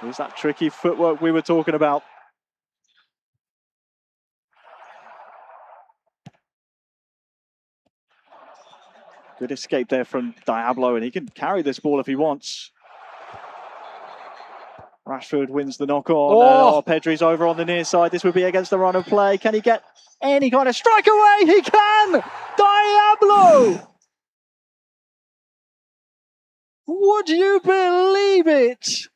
Here's that tricky footwork we were talking about. Good escape there from Diablo, and he can carry this ball if he wants. Rashford wins the knock on. Pedri's over on the near side. This would be against the run of play. Can he get any kind of strike away? He can! Diablo! Would you believe it?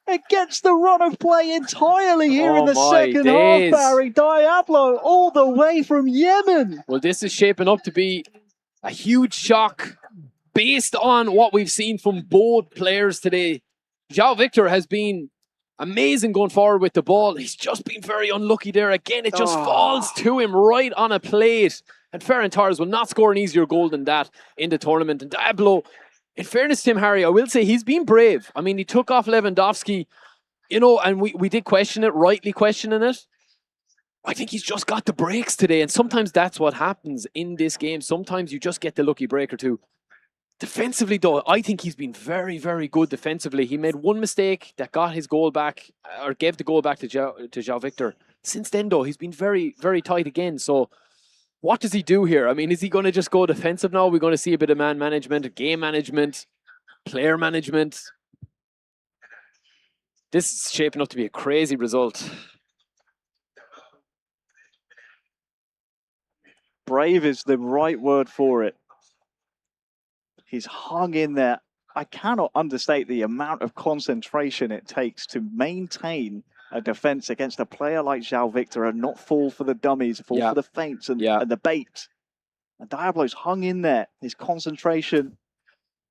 Against the run of play entirely here in the second half, Barry. Diablo all the way from Yemen. Well, this is shaping up to be a huge shock based on what we've seen from both players today. João Victor has been amazing going forward with the ball. He's just been very unlucky there. Again, it just falls to him right on a plate. And Ferran Torres will not score an easier goal than that in the tournament. And Diablo, in fairness to him, Harry, I will say he's been brave. I mean, he took off Lewandowski, you know, and we did question it, rightly questioning it. I think he's just got the breaks today. And sometimes that's what happens in this game. Sometimes you just get the lucky break or two. Defensively, though, I think he's been very, very good defensively. He made one mistake that got his goal back, or gave the goal back to João Victor. Since then, though, he's been very, very tight again. So what does he do here? I mean, is he going to just go defensive now? We're going to see a bit of man management, game management, player management. This is shaping up to be a crazy result. Brave is the right word for it. He's hung in there. I cannot understate the amount of concentration it takes to maintain a defense against a player like João Victor and not fall for the dummies, fall for the feints and the bait. And Diablo's hung in there. His concentration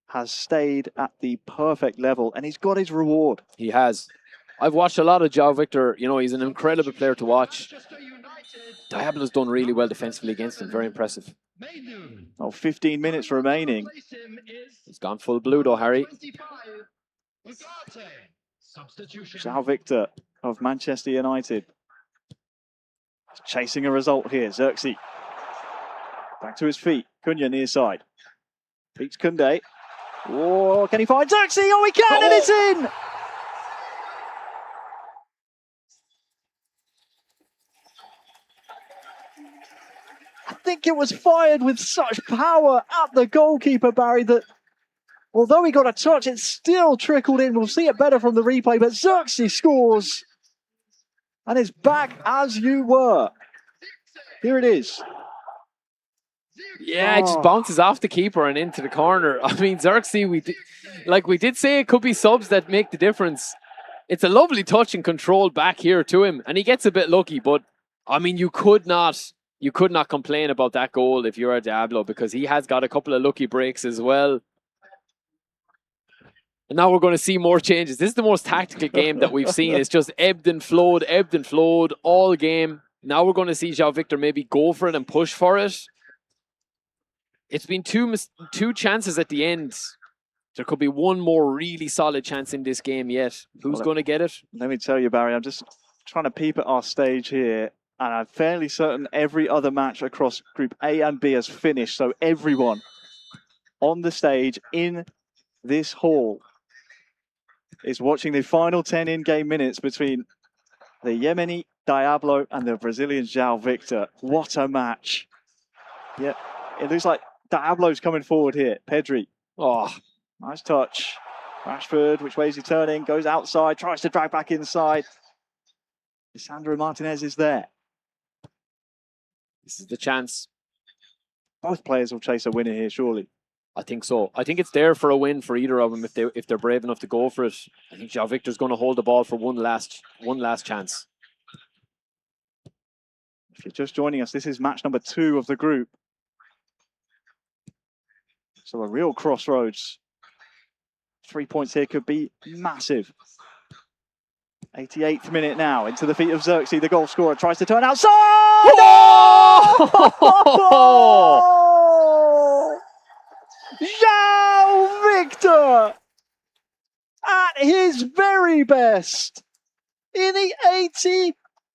has stayed at the perfect level, and he's got his reward. He has. I've watched a lot of João Victor. You know, he's an incredible player to watch. Diablo's done really well defensively against him. Very impressive. Oh, 15 minutes remaining. He's gone full blue though, Harry. João Victor of Manchester United. Chasing a result here. Xerxes. Back to his feet. Cunha near side. Beats Koundé. Oh, can he find Xerxes? Oh, he can, and it's in! I think it was fired with such power at the goalkeeper, Barry, that although he got a touch, it still trickled in. We'll see it better from the replay, but Xerxes scores. And it's back as you were. Here it is. Yeah, it just bounces off the keeper and into the corner. I mean, Xerxes, we did say it could be subs that make the difference. It's a lovely touch and control back here to him, and he gets a bit lucky, but I mean, you could not complain about that goal if you're a Diablo, because he has got a couple of lucky breaks as well. And now we're going to see more changes. This is the most tactical game that we've seen. It's just ebbed and flowed all game. Now we're going to see João Victor maybe go for it and push for it. It's been two chances at the end. There could be one more really solid chance in this game yet. Who's going to get it? Let me tell you, Barry, I'm just trying to peep at our stage here, and I'm fairly certain every other match across Group A and B has finished. So everyone on the stage in this hall is watching the final 10 in-game minutes between the Yemeni Diablo and the Brazilian João Victor. What a match. Yeah, it looks like Diablo's coming forward here. Pedri. Oh, nice touch. Rashford, which way is he turning? Goes outside, tries to drag back inside. Lisandro Martinez is there. This is the chance. Both players will chase a winner here, surely. I think so. I think it's there for a win for either of them if they're brave enough to go for it. I think João Victor's going to hold the ball for one last chance. If you're just joining us, this is match number 2 of the group. So a real crossroads. 3 points here could be massive. 88th minute now, into the feet of Xerxes, the goal scorer, tries to turn outside! Oh! João Victor! At his very best! In the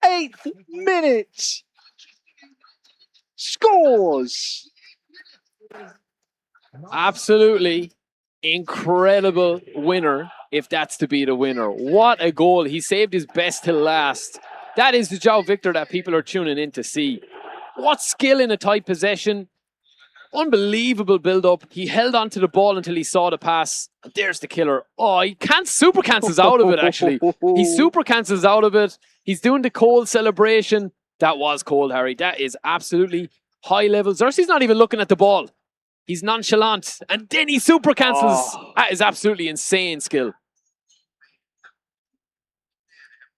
88th minute! Scores! Absolutely incredible winner, if that's to be the winner. What a goal. He saved his best till last. That is the João Victor that people are tuning in to see. What skill in a tight possession. Unbelievable build-up. He held on to the ball until he saw the pass. And there's the killer. Oh, he super cancels out of it, actually. He super cancels out of it. He's doing the cold celebration. That was cold, Harry. That is absolutely high level. Xerxes not even looking at the ball. He's nonchalant. And then he super cancels. Oh. That is absolutely insane skill.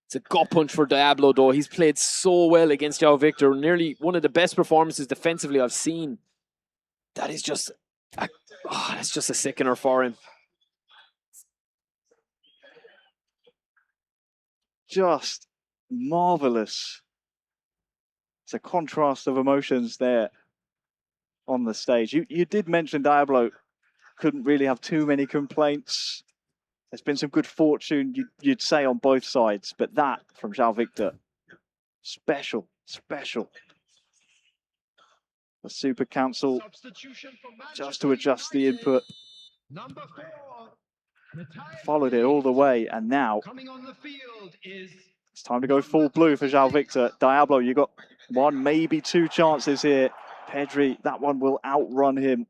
It's a gut punch for Diablo, though. He's played so well against João Victor. Nearly one of the best performances defensively I've seen. That is just that's just a sickener for him. Just marvellous. It's a contrast of emotions there on the stage. You did mention Diablo couldn't really have too many complaints. There's been some good fortune, you'd say, on both sides, but that from João Victor, special. The Super Council just to adjust the input. Followed it all the way, and now it's time to go full blue for João Victor. Diablo, you got one, maybe two chances here. Pedri, that one will outrun him.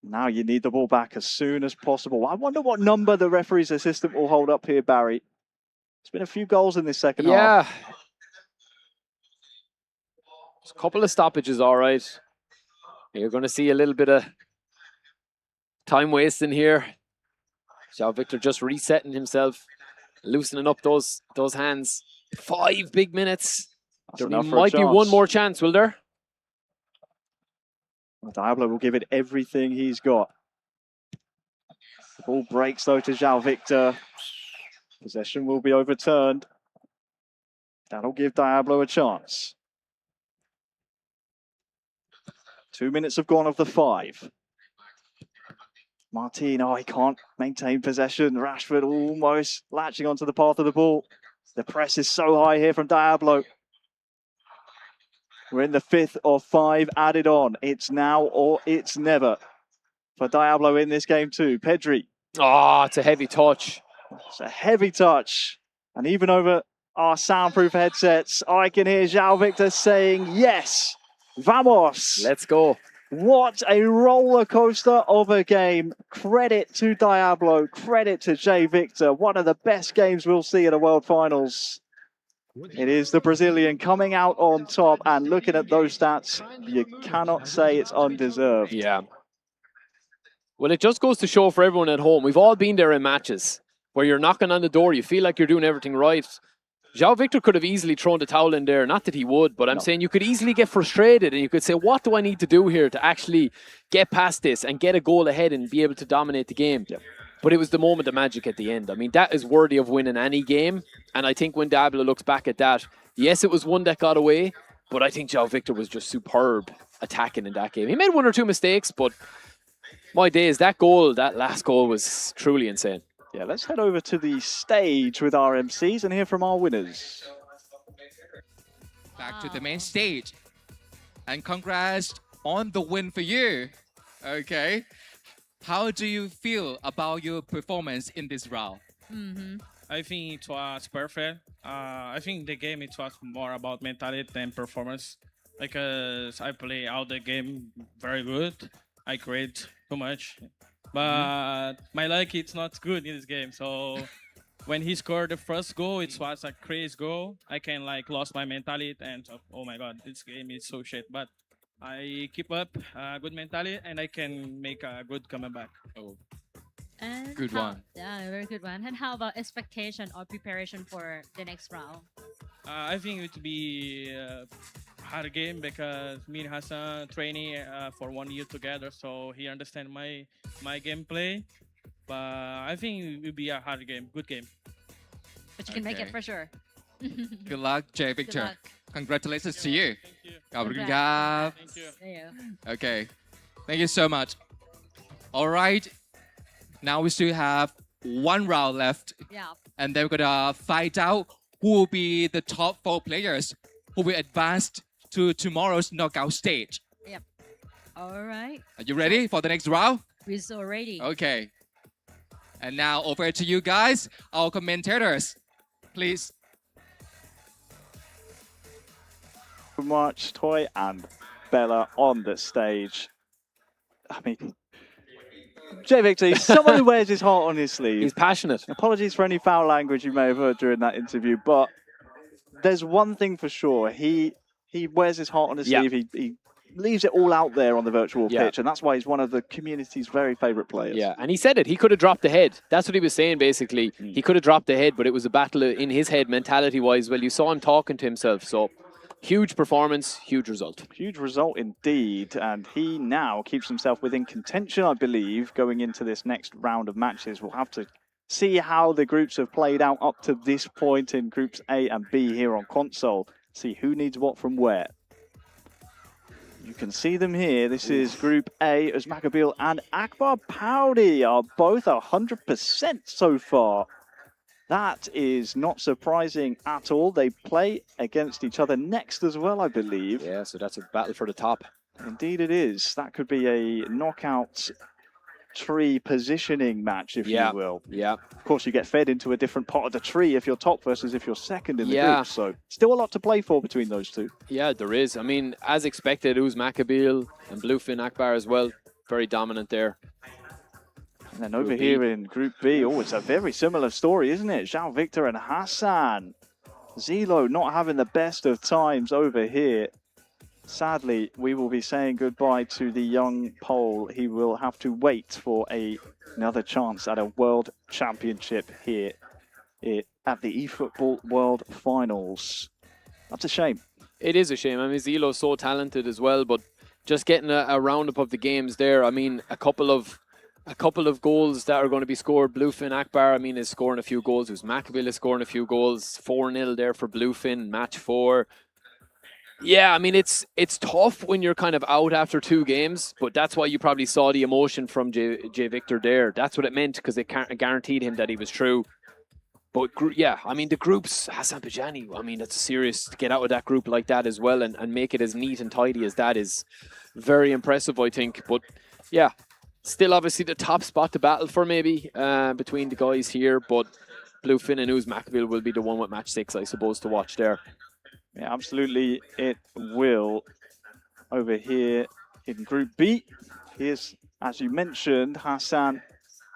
Now you need the ball back as soon as possible. I wonder what number the referee's assistant will hold up here, Barry. There's been a few goals in this second half. Yeah. There's a couple of stoppages, all right. You're going to see a little bit of time wasting here. João Victor just resetting himself, loosening up those hands. 5 big minutes. There might be one more chance, will there? Diablo will give it everything he's got. The ball breaks though to João Victor. Possession will be overturned. That'll give Diablo a chance. 2 minutes have gone of the 5. Martin, he can't maintain possession. Rashford almost latching onto the path of the ball. The press is so high here from Diablo. We're in the 5th of 5 added on. It's now or it's never for Diablo in this game too. Pedri. Oh, it's a heavy touch. It's a heavy touch. And even over our soundproof headsets, I can hear João Victor saying, yes, vamos. Let's go. What a roller coaster of a game. Credit to Diablo, credit to Jay Victor. One of the best games we'll see at the World Finals. It is the Brazilian coming out on top, and looking at those stats, you cannot say it's undeserved. Yeah. Well, it just goes to show for everyone at home, we've all been there in matches where you're knocking on the door, you feel like you're doing everything right. João Victor could have easily thrown the towel in there. Not that he would, but I'm saying you could easily get frustrated and you could say, what do I need to do here to actually get past this and get a goal ahead and be able to dominate the game? Yep. But it was the moment of magic at the end. I mean, that is worthy of winning any game. And I think when Diablo looks back at that, yes, it was one that got away, but I think João Victor was just superb attacking in that game. He made one or two mistakes, but my days, that last goal was truly insane. Yeah, let's head over to the stage with our MCs and hear from our winners. Back to the main stage. And congrats on the win for you. Okay. How do you feel about your performance in this round? I think it was perfect. I think the game, it was more about mentality than performance. Because I play out the game very good. I create too much. But my luck, it's not good in this game. So when he scored the first goal, it was a crazy goal. I can lost my mentality and oh my God, this game is so shit. But I keep up good mentality and I can make a good comeback. Oh, And good one. Yeah, very good one. And how about expectation or preparation for the next round? I think it would be a hard game because me and Hassan training for 1 year together, so he understands my gameplay. But I think it will be a hard game, good game. But you can make it for sure. Good luck, Jay Victor. luck. Congratulations to you. Congrats. Thank you. Okay. Thank you so much. All right. Now we still have one round left. Yeah. And then we're going to find out who will be the top 4 players who will advance to tomorrow's knockout stage. Yep. All right. Are you ready for the next round? We're so ready. Okay. And now over to you guys, our commentators. Please. March, Toy and Bella on the stage. I mean, Jay Victor, he's someone who wears his heart on his sleeve. He's passionate. Apologies for any foul language you may have heard during that interview, but there's one thing for sure. He wears his heart on his sleeve. He leaves it all out there on the virtual pitch, and that's why he's one of the community's very favourite players. Yeah, and he said it. He could have dropped the head. That's what he was saying, basically. He could have dropped the head, but it was a battle in his head, mentality-wise. Well, you saw him talking to himself, so huge performance, huge result. Huge result indeed, and he now keeps himself within contention, I believe, going into this next round of matches. We'll have to see how the groups have played out up to this point in groups A and B here on console. See who needs what from where. You can see them here. This is Group A. Uzmakabil and Akbar Paudi are both 100% so far. That is not surprising at all. They play against each other next as well, I believe. Yeah, so that's a battle for the top. Indeed it is. That could be a knockout tree positioning match, if you will. Yeah. Of course, you get fed into a different part of the tree if you're top versus if you're second in the group. So still a lot to play for between those two. Yeah, there is. I mean, as expected, Uzmakabil and Bluefin Akbar as well. Very dominant there. And then over here in Group B, oh, it's a very similar story, isn't it? Zhao Victor and Hassan. Zilo not having the best of times over here. Sadly, we will be saying goodbye to the young Pole. He will have to wait for another chance at a World Championship here at the eFootball World Finals. That's a shame. It is a shame. I mean, Zilo's so talented as well, but just getting a roundup of the games there. I mean, a couple of goals that are going to be scored. Bluefin Akbar, I mean, is scoring a few goals. Uzmakabil is scoring a few goals. 4-0 there for Bluefin, match 4. Yeah, I mean, it's tough when you're kind of out after 2 games, but that's why you probably saw the emotion from J Victor there. That's what it meant, because it guaranteed him that he was true. But yeah, I mean, the groups, Hassan Pajani, I mean, that's serious to get out of that group like that as well and make it as neat and tidy as that is very impressive, I think. But yeah, still obviously the top spot to battle for maybe between the guys here, but Bluefin and Uzmakabil will be the one with match 6, I suppose, to watch there. Yeah, absolutely it will. Over here in Group B, here's, as you mentioned, Hassan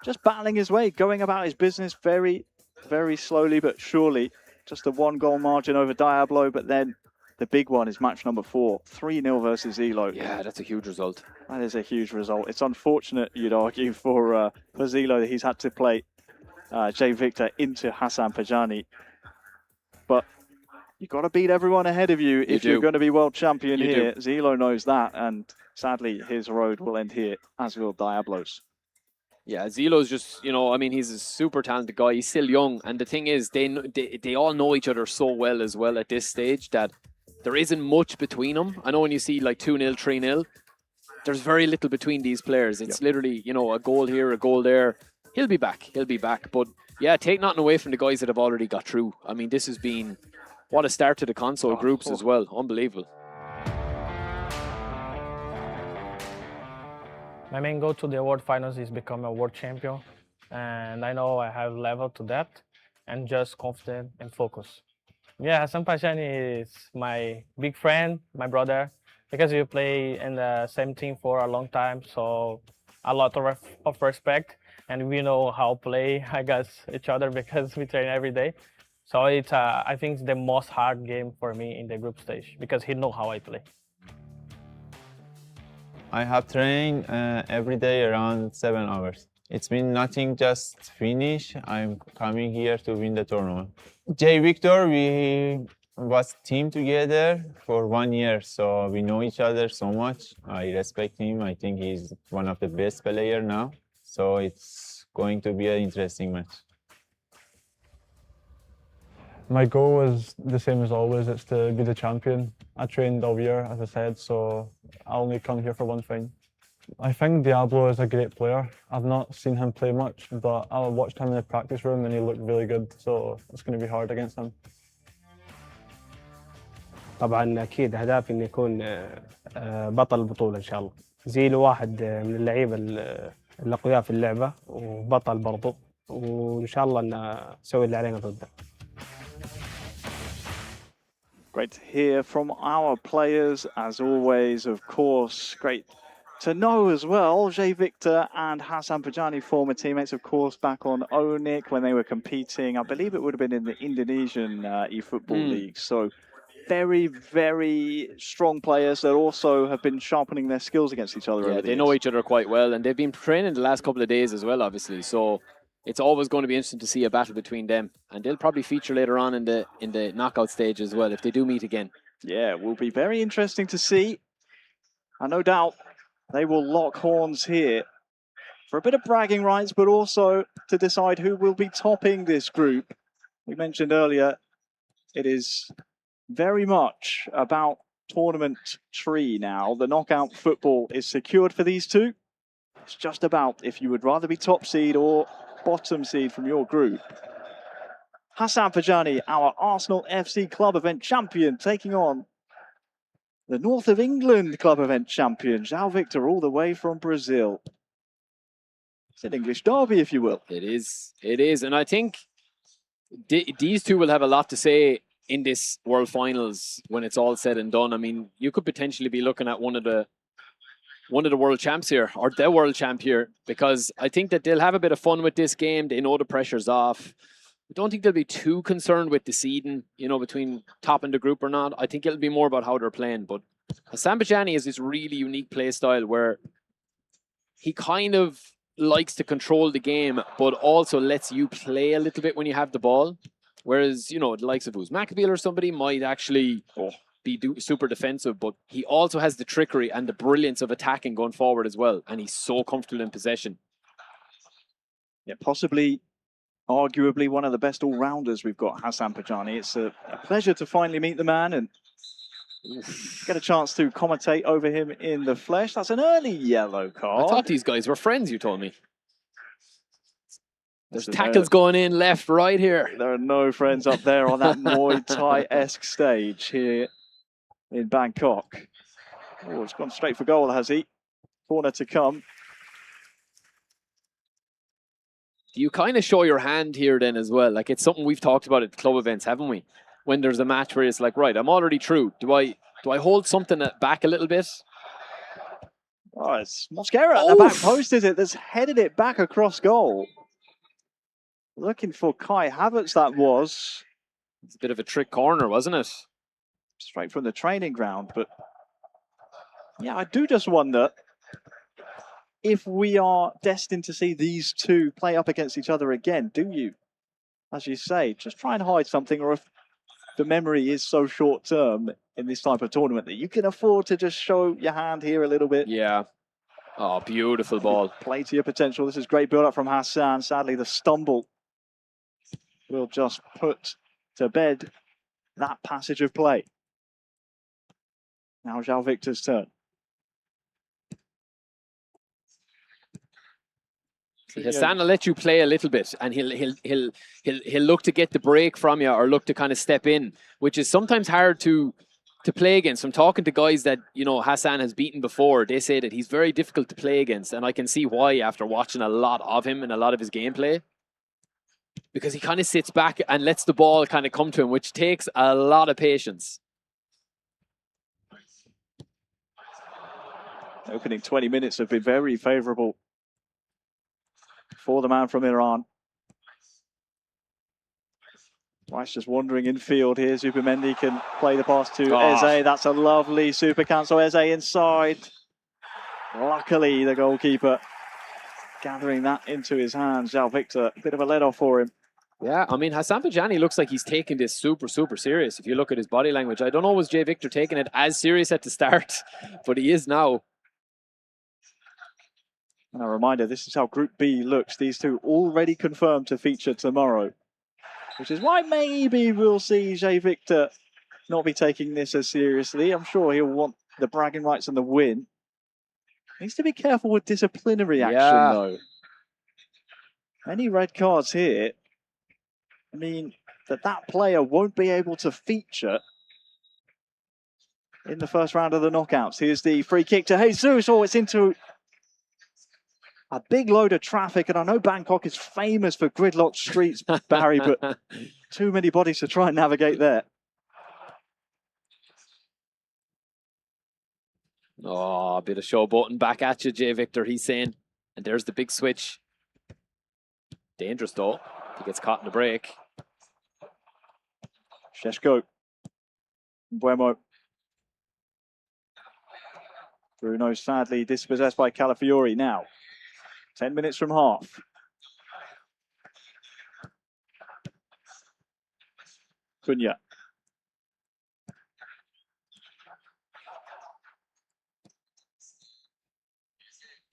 just battling his way, going about his business very, very slowly but surely. Just a 1-goal margin over Diablo, but then the big one is match number 4, 3-0 versus Elo. Yeah, that's a huge result. That is a huge result. It's unfortunate, you'd argue, for Zelo that he's had to play J Victor into Hassan Pajani. But you've got to beat everyone ahead of you if you're going to be world champion here. Zelo knows that, and sadly, his road will end here, as will Diablo's. Yeah, Zilo's just, you know, I mean, he's a super talented guy. He's still young. And the thing is, they all know each other so well as well at this stage that there isn't much between them. I know when you see like 2-0, 3-0, there's very little between these players. It's literally, you know, a goal here, a goal there. He'll be back. He'll be back. But yeah, take nothing away from the guys that have already got through. I mean, this has been what a start to the console groups as well. Unbelievable. My main goal to the World Finals is become a world champion, and I know I have level to that, and just confident and focus. Yeah, Hassan Pashani is my big friend, my brother, because we play in the same team for a long time, so a lot of respect, and we know how to play against each other because we train every day. So it's I think it's the most hard game for me in the group stage because he knows how I play. I have trained every day around 7 hours. It's been nothing just finish. I'm coming here to win the tournament. J Victor, we was team together for 1 year, so we know each other so much. I respect him. I think he's one of the best players now. So it's going to be an interesting match. My goal is the same as always, it's to be the champion. I trained all year, as I said, so I only come here for one thing. I think Diablo is a great player. I've not seen him play much, but I watched him in the practice room and he looked really good, so it's going to be hard against him. طبعا اكيد هدفي اني اكون بطل البطوله ان شاء الله. زيلو واحد من اللعيبه الاقوياء في اللعبه وبطل برضه وان شاء الله ان نسوي اللي علينا ضده. Great to hear from our players, as always, of course. Great to know as well, J Victor and Hassan Pajani, former teammates, of course, back on Onyx when they were competing. I believe it would have been in the Indonesian eFootball League. So very, very strong players that also have been sharpening their skills against each other. Yeah, they know each other quite well, and they've been training the last couple of days as well, obviously. So it's always going to be interesting to see a battle between them, and they'll probably feature later on in the knockout stage as well if they do meet again. Yeah, will be very interesting to see. And no doubt they will lock horns here for a bit of bragging rights, but also to decide who will be topping this group. We mentioned earlier, it is very much about tournament tree now. The knockout football is secured for these two. It's just about if you would rather be top seed or bottom seed from your group. Hassan Fajani, our Arsenal FC club event champion, taking on the North of England club event champion, João Victor, all the way from Brazil. It's an English derby, if you will. It is. It is. And I think these two will have a lot to say in this World Finals when it's all said and done. I mean, you could potentially be looking at one of the world champs here, or the world champ here, because I think that they'll have a bit of fun with this game. They know the pressure's off. I don't think they'll be too concerned with the seeding, you know, between top in the group or not. I think it'll be more about how they're playing. But Hassan Bajani is this really unique play style where he kind of likes to control the game, but also lets you play a little bit when you have the ball. Whereas, you know, the likes of Uzmakabeel or somebody might actually be super defensive, but he also has the trickery and the brilliance of attacking going forward as well. And he's so comfortable in possession. Yeah, possibly, arguably one of the best all-rounders we've got, Hassan Bajani. It's a pleasure to finally meet the man and get a chance to commentate over him in the flesh. That's an early yellow card. I thought these guys were friends, you told me. There's tackles going in left, right here. There are no friends up there on that Muay Thai-esque stage here in Bangkok. Oh, it's gone straight for goal, has he? Corner to come. You kind of show your hand here then as well. Like, it's something we've talked about at club events, haven't we? When there's a match where it's like, right, I'm already through. Do I hold something back a little bit? Oh, it's Mosquera at the back post, is it? That's headed it back across goal. Looking for Kai Havertz, that was. It's a bit of a trick corner, wasn't it? Straight from the training ground. But yeah, I do just wonder if we are destined to see these two play up against each other again. Do you, as you say, just try and hide something, or if the memory is so short term in this type of tournament that you can afford to just show your hand here a little bit? Yeah. Oh, beautiful ball. Play to your potential. This is great build up from Hassan. Sadly, the stumble will just put to bed that passage of play. Now João Victor's turn. Hassan will let you play a little bit, and he'll look to get the break from you, or look to kind of step in, which is sometimes hard to play against. I'm talking to guys that, you know, Hassan has beaten before. They say that he's very difficult to play against, and I can see why after watching a lot of him and a lot of his gameplay, because he kind of sits back and lets the ball kind of come to him, which takes a lot of patience. Opening 20 minutes have been very favourable for the man from Iran. Rice just wandering in field here. Zubimendi can play the pass to Eze. That's a lovely super cancel. Eze inside. Luckily, the goalkeeper gathering that into his hands. João Victor, a bit of a let-off for him. Yeah, I mean, Hassan Bajani looks like he's taking this super, super serious. If you look at his body language, I don't know, was Jay Victor taking it as serious at the start, but he is now. And a reminder, this is how Group B looks. These two already confirmed to feature tomorrow, which is why maybe we'll see Jay Victor not be taking this as seriously. I'm sure he'll want the bragging rights and the win. Needs to be careful with disciplinary action, though. Any red cards here mean that player won't be able to feature in the first round of the knockouts. Here's the free kick to Jesus. Oh, it's into a big load of traffic, and I know Bangkok is famous for gridlocked streets, Barry, but too many bodies to try and navigate there. Oh, a bit of showboating back at you, Jay Victor, he's saying. And there's the big switch. Dangerous, though. He gets caught in the break. Sheshko. Buemo. Bruno sadly dispossessed by Calafiori now. 10 minutes from half. Cunha.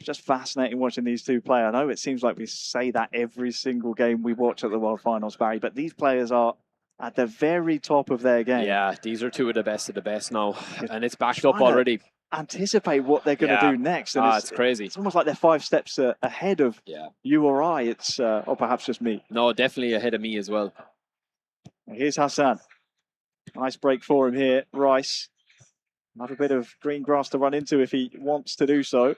Just fascinating watching these two play. I know it seems like we say that every single game we watch at the World Finals, Barry, but these players are at the very top of their game. Yeah, these are two of the best now. And it's backed up already. Anticipate what they're going to do next. And it's crazy. It's almost like they're 5 steps ahead of you or I. It's or perhaps just me. No, definitely ahead of me as well. Here's Hassan. Nice break for him here. Rice. Another bit of green grass to run into if he wants to do so.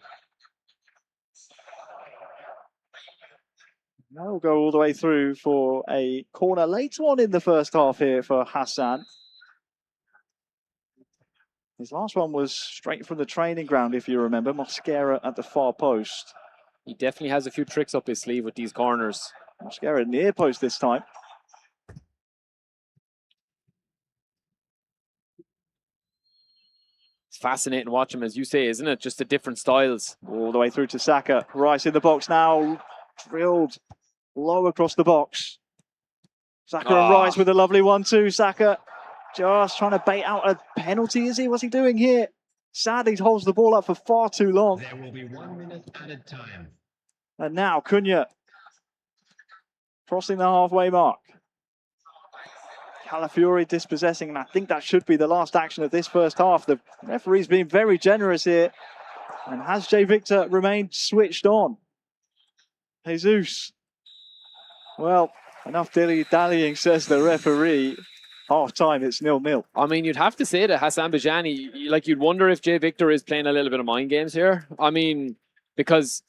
Now we'll go all the way through for a corner later on in the first half here for Hassan. His last one was straight from the training ground, if you remember. Mosquera at the far post. He definitely has a few tricks up his sleeve with these corners. Mosquera near post this time. It's fascinating watching him, as you say, isn't it? Just the different styles. All the way through to Saka. Rice in the box now. Drilled low across the box. Saka and Rice with a lovely 1-2. Saka just trying to bait out a penalty, is he? What's he doing here? Sadly, he holds the ball up for far too long. There will be 1 minute added time. And now Cunha crossing the halfway mark. Calafiori dispossessing, and I think that should be the last action of this first half. The referee's been very generous here. And has Jay Victor remained switched on? Jesus. Well, enough dilly-dallying, says the referee. Half-time, it's 0-0. I mean, you'd have to say that Hassan Bajani, like, you'd wonder if Jay Victor is playing a little bit of mind games here. I mean, because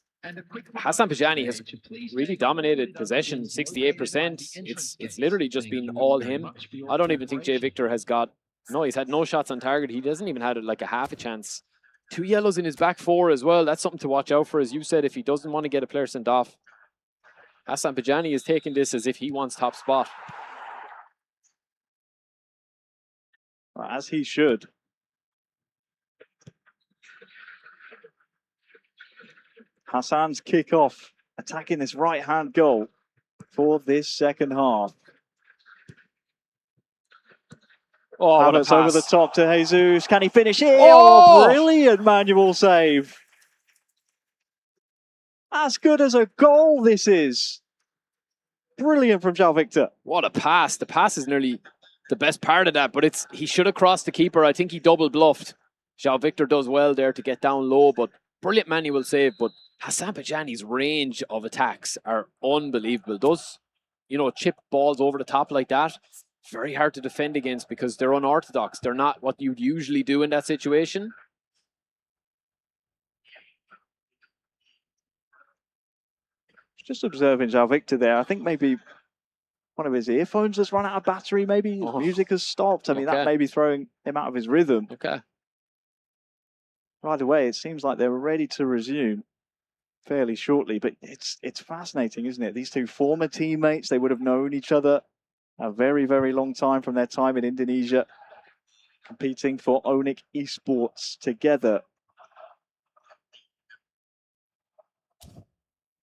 Hassan Bajani has really dominated possession, 68%. It's literally just been all him. I don't even think Jay Victor has got... No, he's had no shots on target. He doesn't even have like a half a chance. 2 yellows in his back four as well. That's something to watch out for, as you said, if he doesn't want to get a player sent off. Hassan Bajani is taking this as if he wants top spot. As he should. Hassan's kick-off, attacking this right-hand goal for this second half. Oh, what a Havertz over the pass. top to Jesus. Can he finish it? Oh! Oh, brilliant manual save. As good as a goal this is. Brilliant from João Victor. What a pass. The pass is nearly the best part of that, but he should have crossed the keeper. I think he double bluffed. João Victor does well there to get down low, but brilliant manual save. But Hassan Bajani's range of attacks are unbelievable. Those, chip balls over the top like that, very hard to defend against because they're unorthodox. They're not what you'd usually do in that situation. Just observing João Victor there. I think maybe one of his earphones has run out of battery. Maybe his music has stopped. I mean, that may be throwing him out of his rhythm. Okay. By the way, it seems like they're ready to resume fairly shortly. But it's fascinating, isn't it? These two former teammates, they would have known each other a very, very long time from their time in Indonesia, competing for Onyx eSports together.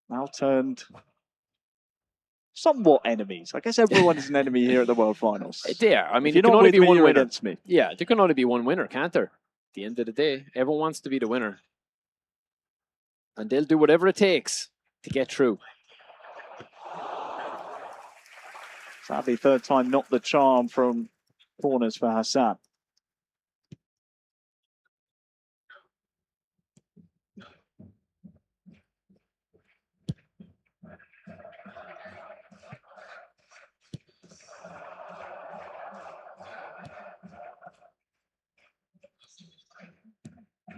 Now turned somewhat enemies. I guess everyone is an enemy here at the World Finals. They are. I mean, if you're not only with be me, one you're winner. against me. Yeah, there can only be one winner, can't there? At the end of the day, everyone wants to be the winner. And they'll do whatever it takes to get through. Sadly, third time not the charm from corners for Hassan.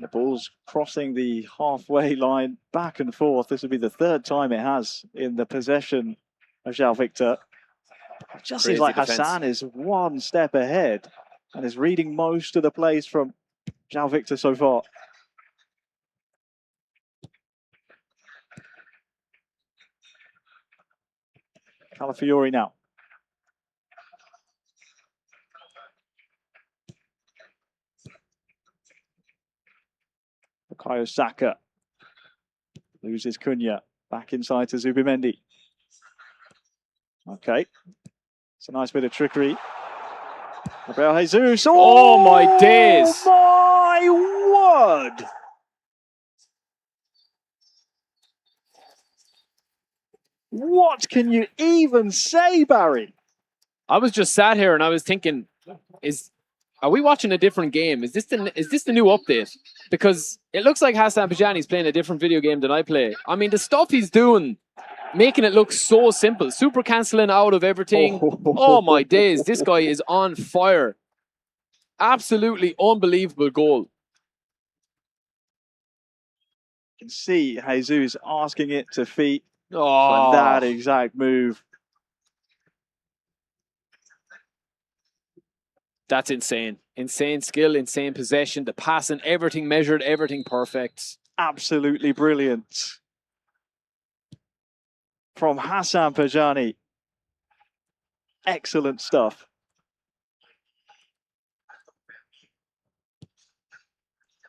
The ball's crossing the halfway line back and forth. This will be the third time it has in the possession of João Victor. It just seems like Hassan is one step ahead and is reading most of the plays from João Victor so far. Calafiori now. Bukayo Saka loses Cunha. Back inside to Zubimendi. Okay. It's a nice bit of trickery. Gabriel Jesus. Oh my days. My word. What can you even say, Barry? I was just sat here and I was thinking, are we watching a different game? Is this the new update? Because it looks like Hassan Pajani's playing a different video game than I play. I mean, the stuff he's doing, making it look so simple. Super cancelling out of everything. Oh my days, this guy is on fire. Absolutely unbelievable goal. You can see Jesus asking it to feet Oh. for that exact move. That's insane. Insane skill, insane possession, the passing, everything measured, everything perfect. Absolutely brilliant from Hassan Pajani. Excellent stuff.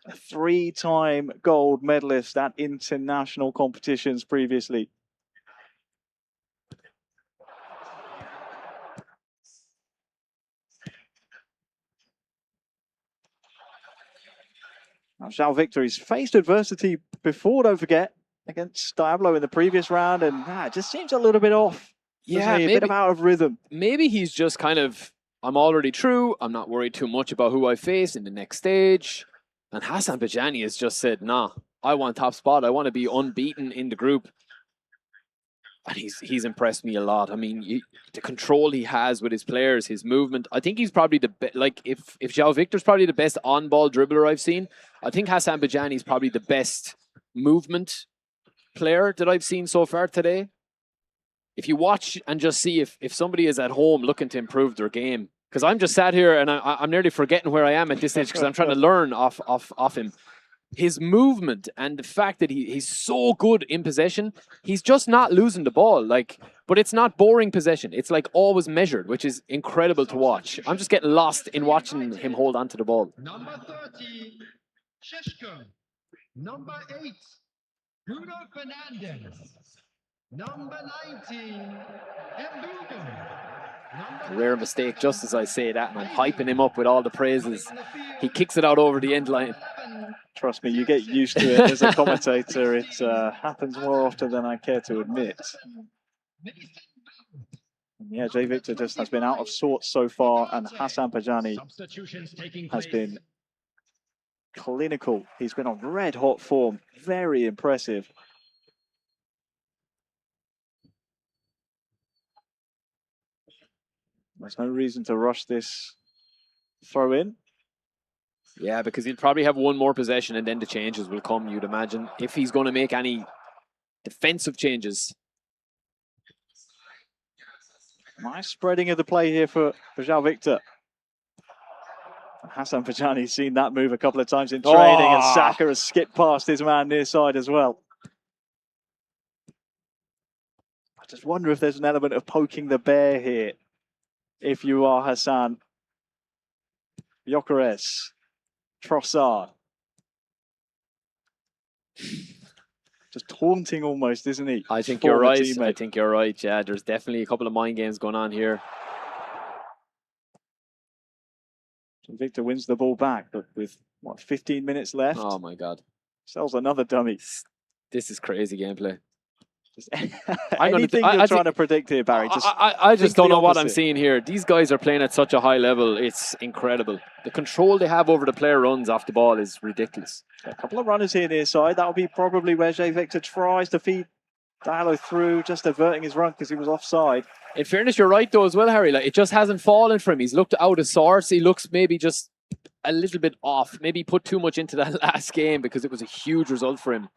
A 3-time gold medalist at international competitions previously. Now, João Victor, he's faced adversity before, don't forget, against Diablo in the previous round, and it just seems a little bit off. Yeah, a bit of out of rhythm. Maybe he's just kind of, I'm already through. I'm not worried too much about who I face in the next stage. And Hassan Pajani has just said, nah, I want top spot. I want to be unbeaten in the group. And he's impressed me a lot. I mean, the control he has with his players, his movement. I think he's probably the best. Like, if João Victor's probably the best on-ball dribbler I've seen, I think Hassan Pajani is probably the best movement player that I've seen so far today. If you watch and just see if somebody is at home looking to improve their game, because I'm just sat here and I'm nearly forgetting where I am at this stage because I'm trying to learn off him. His movement and the fact that he's so good in possession, he's just not losing the ball. Like, but it's not boring possession. It's like always measured, which is incredible to watch. I'm just getting lost in watching him hold on to the ball. Number 30, Sheshko. Number 8, Bruno Fernandes. Number 19, Mbugo. Rare mistake, just as I say that, and I'm hyping him up with all the praises. He kicks it out over the end line. Trust me, you get used to it as a commentator. It happens more often than I care to admit. Yeah, Jay Victor just has been out of sorts so far, and Hassan Pajani has been clinical. He's been on red-hot form. Very impressive. There's no reason to rush this throw in. Yeah, because he'll probably have one more possession and then the changes will come, you'd imagine, if he's going to make any defensive changes. Nice spreading of the play here for João Victor. Hassan Pajani's seen that move a couple of times in training, and Saka has skipped past his man near side as well. I just wonder if there's an element of poking the bear here. If you are Hassan. Gyökeres. Trossard. Just taunting almost, isn't he? I think you're right. I think you're right. Yeah, there's definitely a couple of mind games going on here. Victor wins the ball back, but with, what, 15 minutes left? Oh, my God. Sells another dummy. This is crazy gameplay. Anything you're trying to predict here, Barry? I just don't know what I'm seeing here. These guys are playing at such a high level. It's incredible. The control they have over the player runs off the ball is ridiculous. A couple of runners here near side. That'll be probably where Jay Victor tries to feed Diallo through, just averting his run because he was offside. In fairness, you're right though as well, Harry. Like, it just hasn't fallen for him. He's looked out of sorts. He looks maybe just a little bit off. Maybe he put too much into that last game because it was a huge result for him.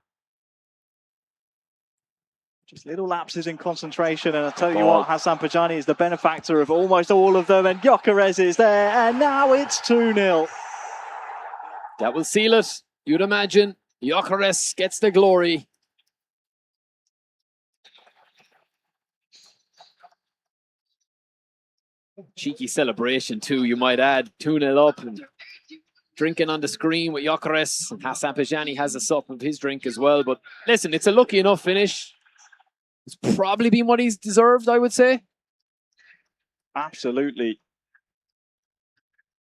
Just little lapses in concentration, and I tell you what, Hassan Pajani is the benefactor of almost all of them, and Gyökeres is there, and now it's 2-0. That will seal it, you'd imagine. Gyökeres gets the glory. Cheeky celebration too, you might add. 2-0 up and drinking on the screen with Gyökeres. And Hassan Pajani has a sup of his drink as well. But listen, it's a lucky enough finish. It's probably been what he's deserved, I would say. Absolutely.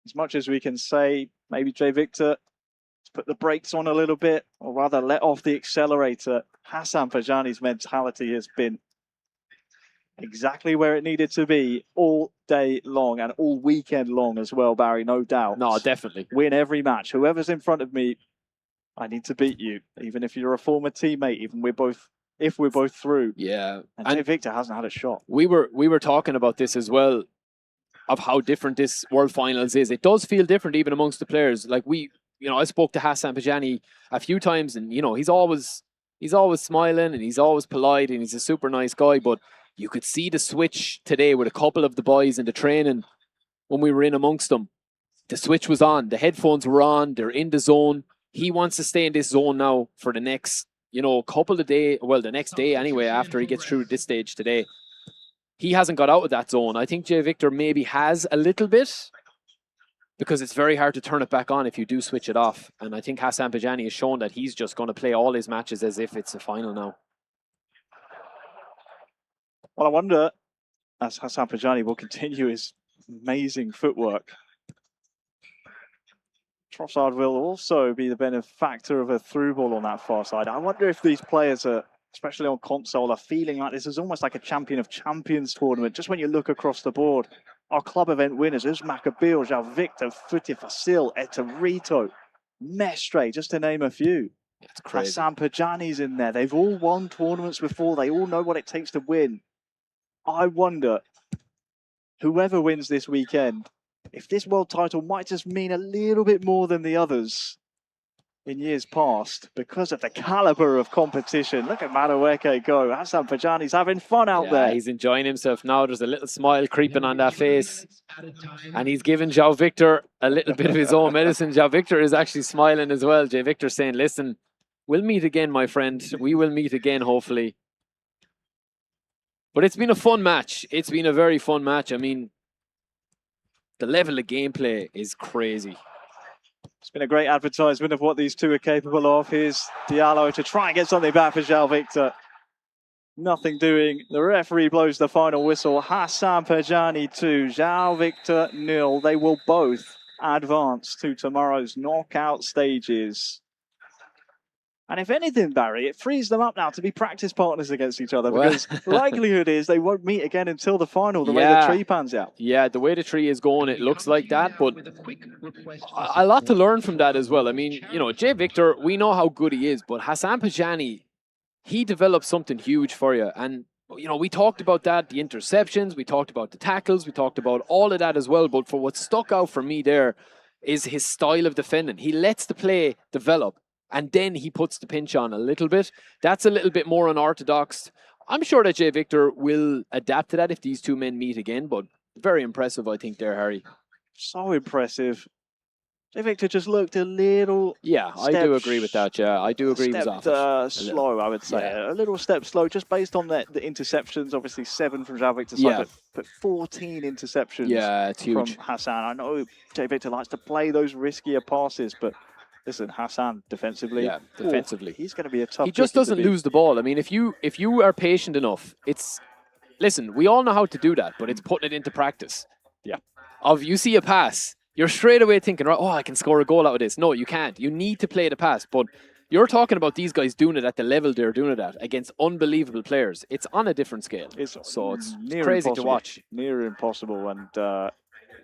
As much as we can say, maybe Jay Victor has put the brakes on a little bit, or rather let off the accelerator, Hassan Pajani's mentality has been exactly where it needed to be all day long and all weekend long as well, Barry, no doubt. No, definitely. Win every match. Whoever's in front of me, I need to beat you, even if you're a former teammate, even if we're both through. Yeah. And Jay Victor hasn't had a shot. We were talking about this as well, of how different this World Finals is. It does feel different even amongst the players. Like I spoke to Hassan Pajani a few times, and he's always smiling and he's always polite and he's a super nice guy, but you could see the switch today with a couple of the boys in the training when we were in amongst them. The switch was on, the headphones were on, they're in the zone. He wants to stay in this zone now for the next, couple of days, well, the next day anyway, after he gets through this stage today. He hasn't got out of that zone. I think Jay Victor maybe has a little bit, because it's very hard to turn it back on if you do switch it off. And I think Hassan Pajani has shown that he's just going to play all his matches as if it's a final now. Well, I wonder, as Hassan Pajani will continue his amazing footwork, Trossard will also be the benefactor of a through ball on that far side. I wonder if these players are, especially on console, are feeling like this is almost like a Champion of Champions tournament. Just when you look across the board, our club event winners, Usman Kabil, João Victor, Futi Fasil, Eterito, Mestre, just to name a few. It's crazy. Hassan Pajani's in there. They've all won tournaments before. They all know what it takes to win. I wonder, whoever wins this weekend, if this world title might just mean a little bit more than the others in years past because of the caliber of competition. Look at Madueke go. Hassan Pajani's having fun out there. He's enjoying himself now. There's a little smile creeping on that face. And he's giving João Victor a little bit of his own medicine. João Victor is actually smiling as well. Jay Victor saying, listen, we'll meet again, my friend. We will meet again, hopefully. But it's been a fun match. It's been a very fun match. I mean, the level of gameplay is crazy. It's been a great advertisement of what these two are capable of. Here's Diallo to try and get something back for João Victor. Nothing doing. The referee blows the final whistle. Hassan Pajani 2, João Victor 0. They will both advance to tomorrow's knockout stages. And if anything, Barry, it frees them up now to be practice partners against each other, because the likelihood is they won't meet again until the final, the way the tree pans out. Yeah, the way the tree is going, it looks like that, but a lot to learn from that as well. I mean, Jay Victor, we know how good he is, but Hassan Pajani, he developed something huge for you. And, we talked about that, the interceptions, we talked about the tackles, we talked about all of that as well, but for what stuck out for me there is his style of defending. He lets the play develop, and then he puts the pinch on a little bit. That's a little bit more unorthodox. I'm sure that Jay Victor will adapt to that if these two men meet again, but very impressive, I think, there, Harry. So impressive. Jay Victor just looked a little... Yeah, I do agree with that, yeah. I do agree he was off it. Slow, I would say. Yeah. A little step slow, just based on the interceptions. Obviously, 7 from João Victor's side, but 14 interceptions it's huge. from Hassan. I know Jay Victor likes to play those riskier passes, but... Listen, Hassan defensively. Yeah, defensively. He's going to be a tough. He just doesn't lose the ball. I mean, if you are patient enough, listen, we all know how to do that, but it's putting it into practice. Yeah. You see a pass, you're straight away thinking, right, I can score a goal out of this. No, you can't. You need to play the pass. But you're talking about these guys doing it at the level they're doing it at against unbelievable players. It's on a different scale. It's crazy to watch. Near impossible. And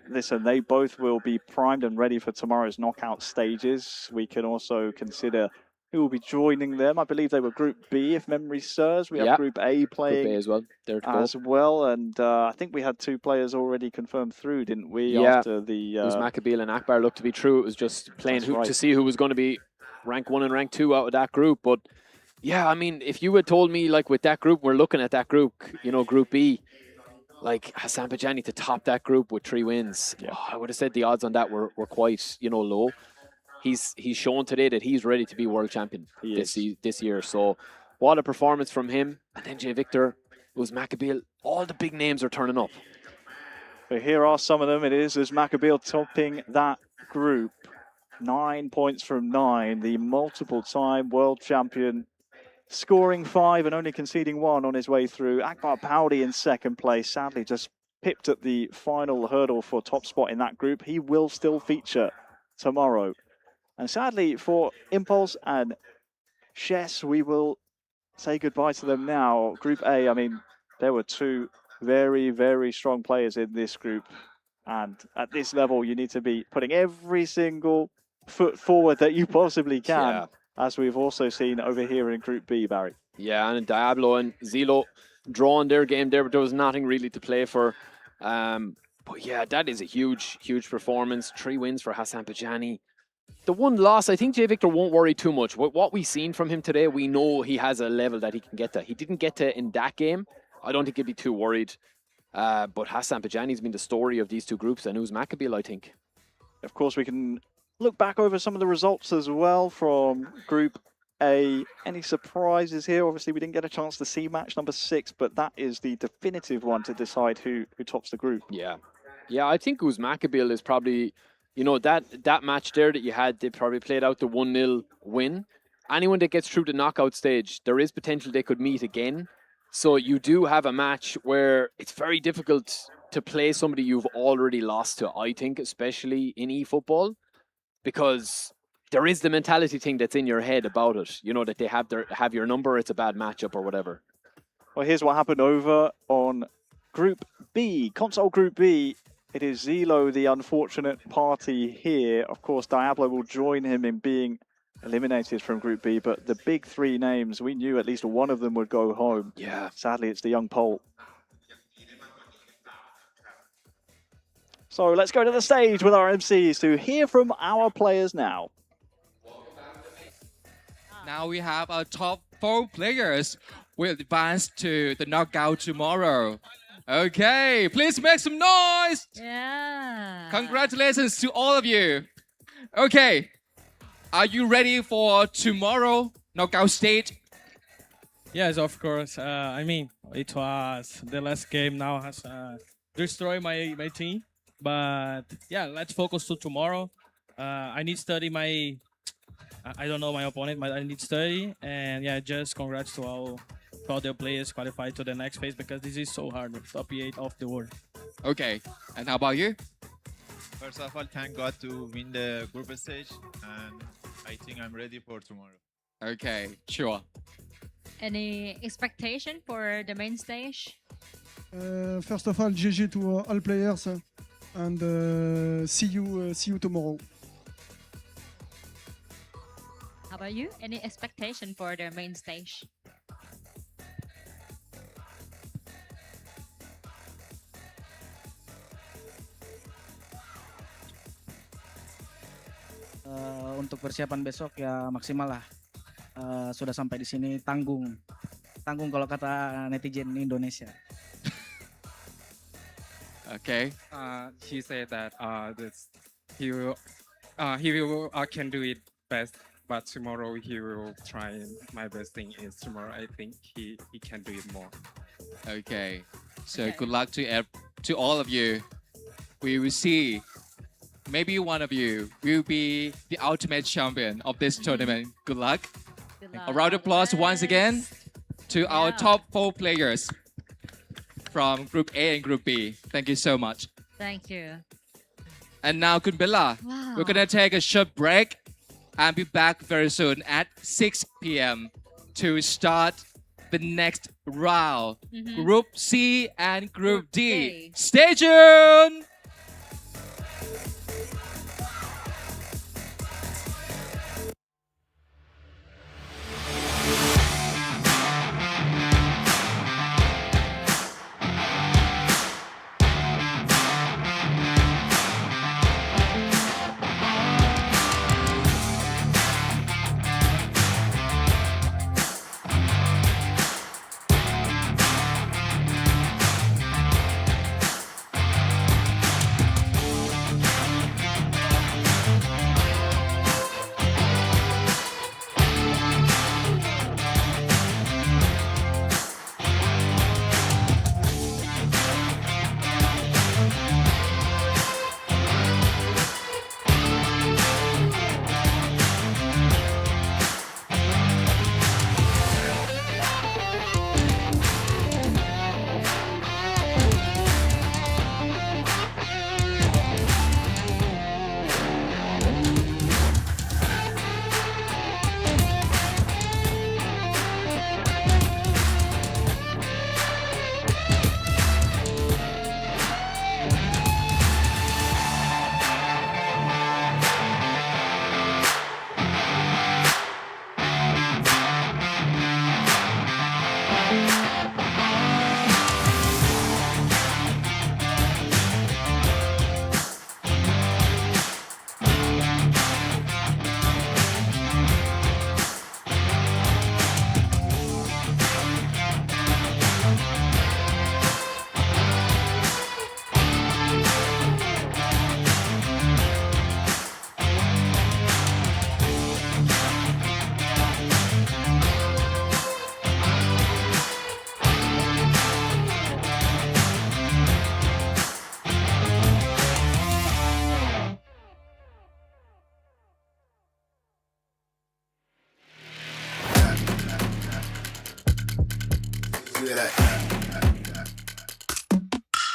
listen, they both will be primed and ready for tomorrow's knockout stages. We can also consider who will be joining them. I believe they were Group B, if memory serves. We have Group A playing Group A as well. And I think we had 2 players already confirmed through, didn't we? Yeah. After the it was Makabil and Akbar looked to be true. It was just playing to see who was going to be rank 1 and rank 2 out of that group. But yeah, I mean, if you had told me, like, with that group, we're looking at that group, Group B, like Hassan Pajani to top that group with 3 wins, I would have said the odds on that were quite, low. He's shown today that he's ready to be world champion this year. So what a performance from him. And then Jay Victor, it was Makabil. All the big names are turning up. But here are some of them. It is as Makabil topping that group. 9 points from 9. The multiple-time world champion, scoring 5 and only conceding 1 on his way through. Akbar Paudi in second place, sadly just pipped at the final hurdle for top spot in that group. He will still feature tomorrow. And sadly for Impulse and Chess, we will say goodbye to them now. Group A, I mean, there were 2 very, very strong players in this group. And at this level, you need to be putting every single foot forward that you possibly can, as we've also seen over here in Group B, Barry. Yeah, and Diablo and Zilo drawing their game there, but there was nothing really to play for. But yeah, that is a huge, huge performance. 3 wins for Hassan Pajani. The one loss, I think Jay Victor won't worry too much. What we've seen from him today, we know he has a level that he can get to. He didn't get to in that game. I don't think he'd be too worried. But Hassan Pajani's been the story of these two groups, and Uz Makabil, I think. Of course, we can look back over some of the results as well from Group A. Any surprises here? Obviously, we didn't get a chance to see match number 6, but that is the definitive one to decide who tops the group. Yeah, I think Uz Makabil is probably, you know, that match there that you had, they probably played out the 1-0 win. Anyone that gets through the knockout stage, there is potential they could meet again. So you do have a match where it's very difficult to play somebody you've already lost to, I think, especially in eFootball, because there is the mentality thing that's in your head about it. You know, that they have your number, it's a bad matchup or whatever. Well, here's what happened over on Group B, Console Group B. It is Zilo, the unfortunate party here. Of course, Diablo will join him in being eliminated from Group B, but the big 3 names, we knew at least one of them would go home. Yeah. Sadly, it's the young Pole. So let's go to the stage with our MCs to hear from our players now. Now we have our top 4 players will advance to the knockout tomorrow. Okay, please make some noise. Yeah. Congratulations to all of you. Okay, are you ready for tomorrow knockout stage? Yes, of course. I mean, it was the last game now has destroyed my team. But yeah, let's focus to tomorrow. I need to study my, I don't know my opponent, but I need to study. And yeah, just congrats to all the players qualified to the next phase, because this is so hard, top 8 of the world. Okay, and how about you? First of all, thank God to win the group stage, and I think I'm ready for tomorrow. Okay, sure. Any expectation for the main stage? First of all, GG to all players, and see you tomorrow. How about you? Any expectation for the main stage? Untuk persiapan besok ya maksimal lah. Sudah sampai di sini tanggung kalau kata netizen Indonesia. Okay. He said that he can do it best, but tomorrow he will try. My best thing is tomorrow. I think he can do it more. Okay. So good luck to all of you. We will see. Maybe one of you will be the ultimate champion of this tournament. Good luck. A round of applause once again to our top 4 players from Group A and Group B. Thank you so much. Thank you. And now, Kunbilla, we're going to take a short break and be back very soon at 6 p.m. to start the next round. Group C and Group D. Stay tuned!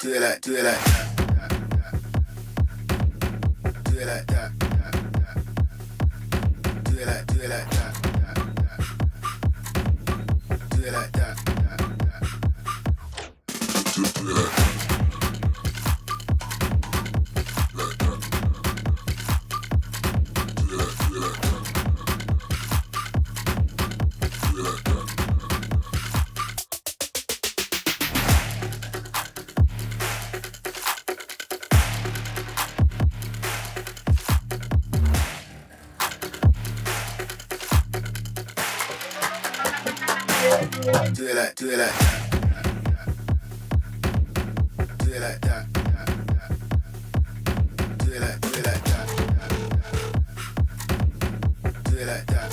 Do it like, do it like. Do it like that. Do it like, do it like that. Do it like that. Do it like that. Do it like, do it like. Do it like that. Do it like, do it like that. Do it like that. Do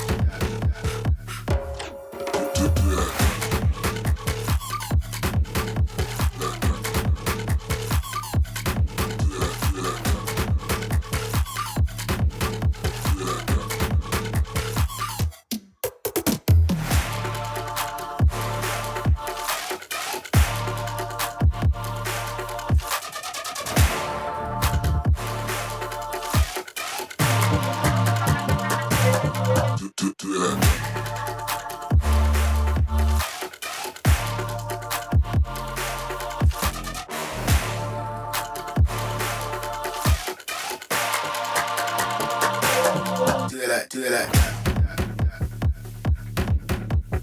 it like that. Do it like that.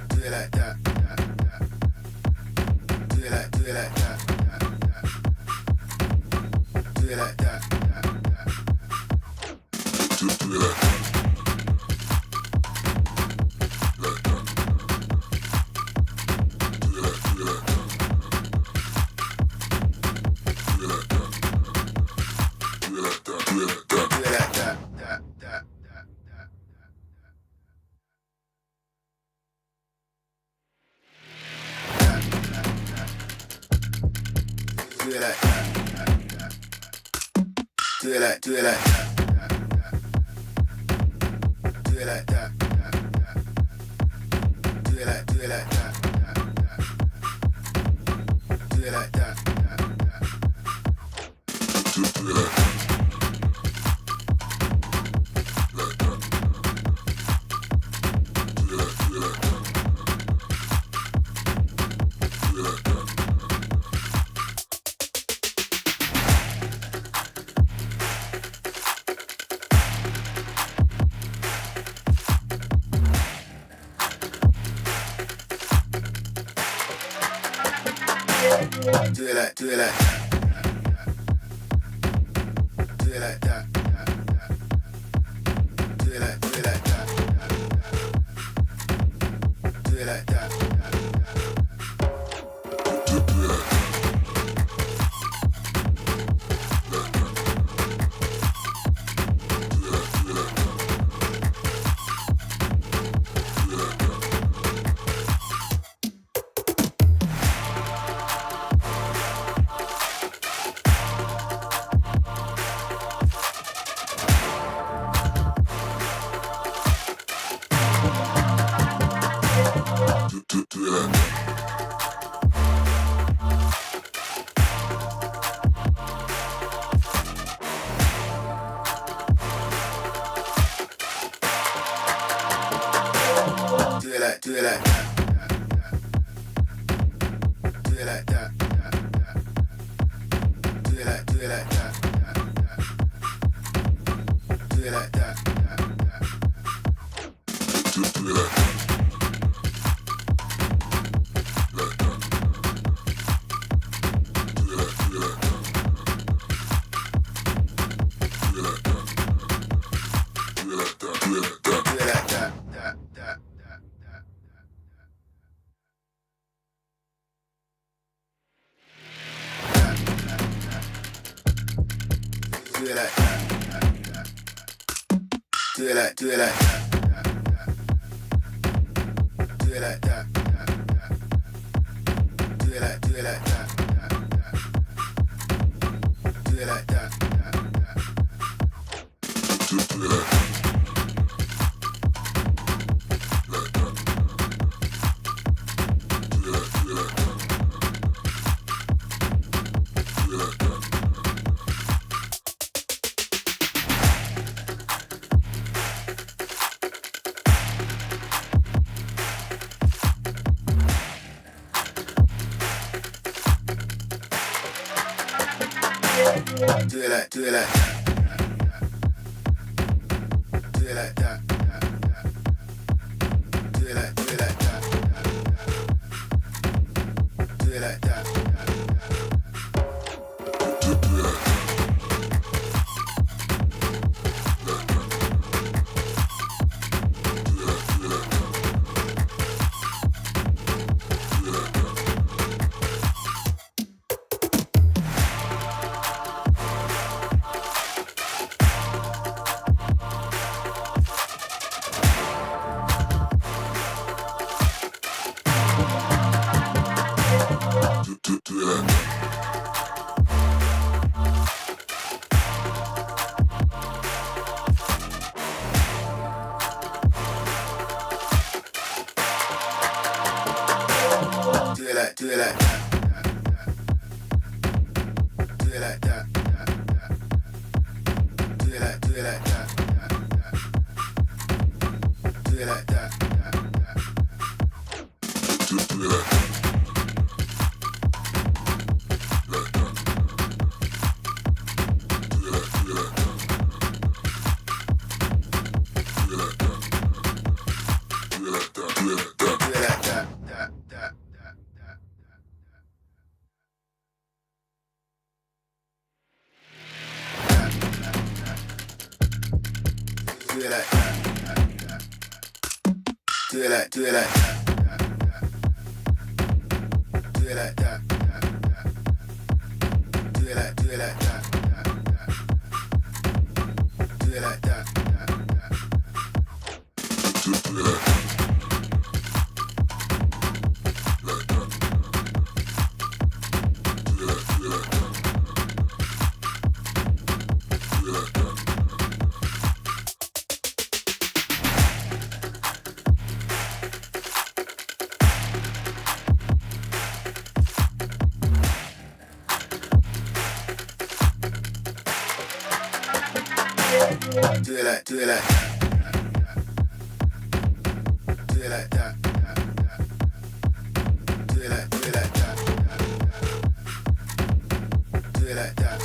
Do it like that. Do it like, do it like that. Do it like that. Do it like that. Do it like, do it like. Do it like that. Do it like, do it like that. Do it like that. Do it like that. Do it like, do it like. Do it like that. Do it like, do it like that. Do it like that. Do it like that. Do it like that. Do it like that. Do it like, do it like that. Do it like that. Do it like that. Do it like that. Do it like, do it like. Do it like that. Do it like, do it like that. Do it like that. Do it like that. Do it like, do it like. Do it like, do it like. Do it like that. Do it like, do it like that. Do it like that. Do it like that. Do it like that. Do it like that. Do it like, do it like that. Do it like that. Do it like that. Do it like, do it like. Do it like that. Do it like, do it like that. Do it like that. Do it like that. Do it like, do it like. Do it like that. Do it like, do it like that. Do it like that.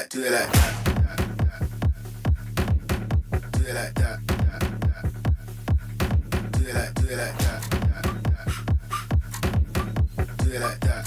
Do it like. Do it like that. Do it like that. Do it like, do it like that. Do it like that.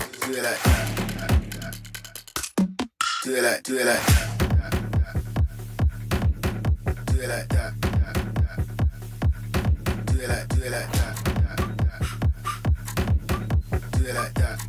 Do it like that. Do it like, do it like. Do it like that. Do it like, do it like that. Do it like that. Do it like that.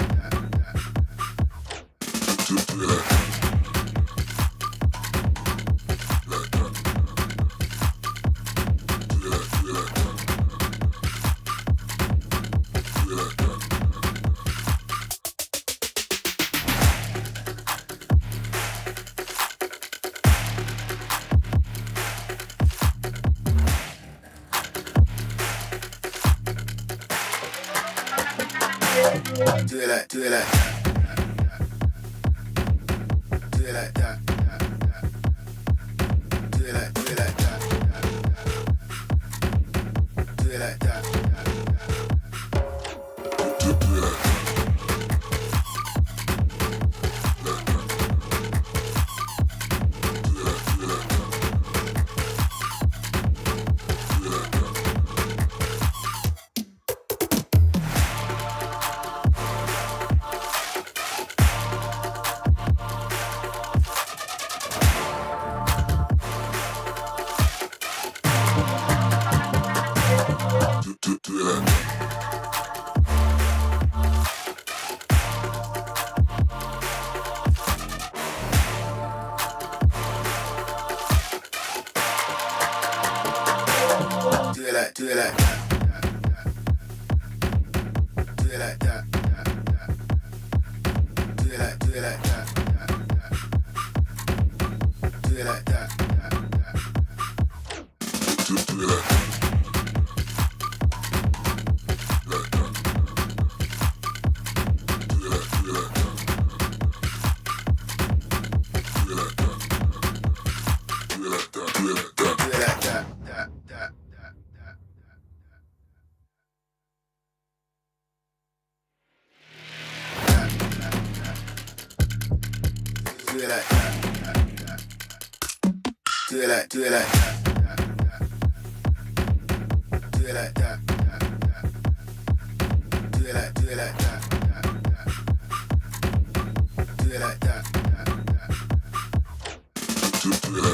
Do it like, do it like. Do it like that. Do it like, do it like that. Do it like that. Do it like that. Do do it like that. Do it like that. Do it like that. Do it like that. Do it like that. Do it like, do it like that. Do it like that. Do it like, do it like that. Do it like that. Do it like that.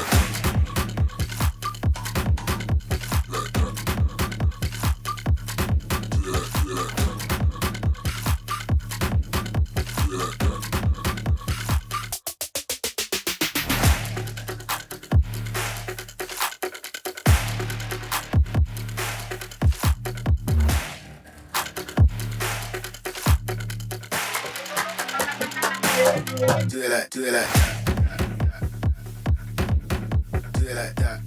Do it like, do it like that. Do it like that.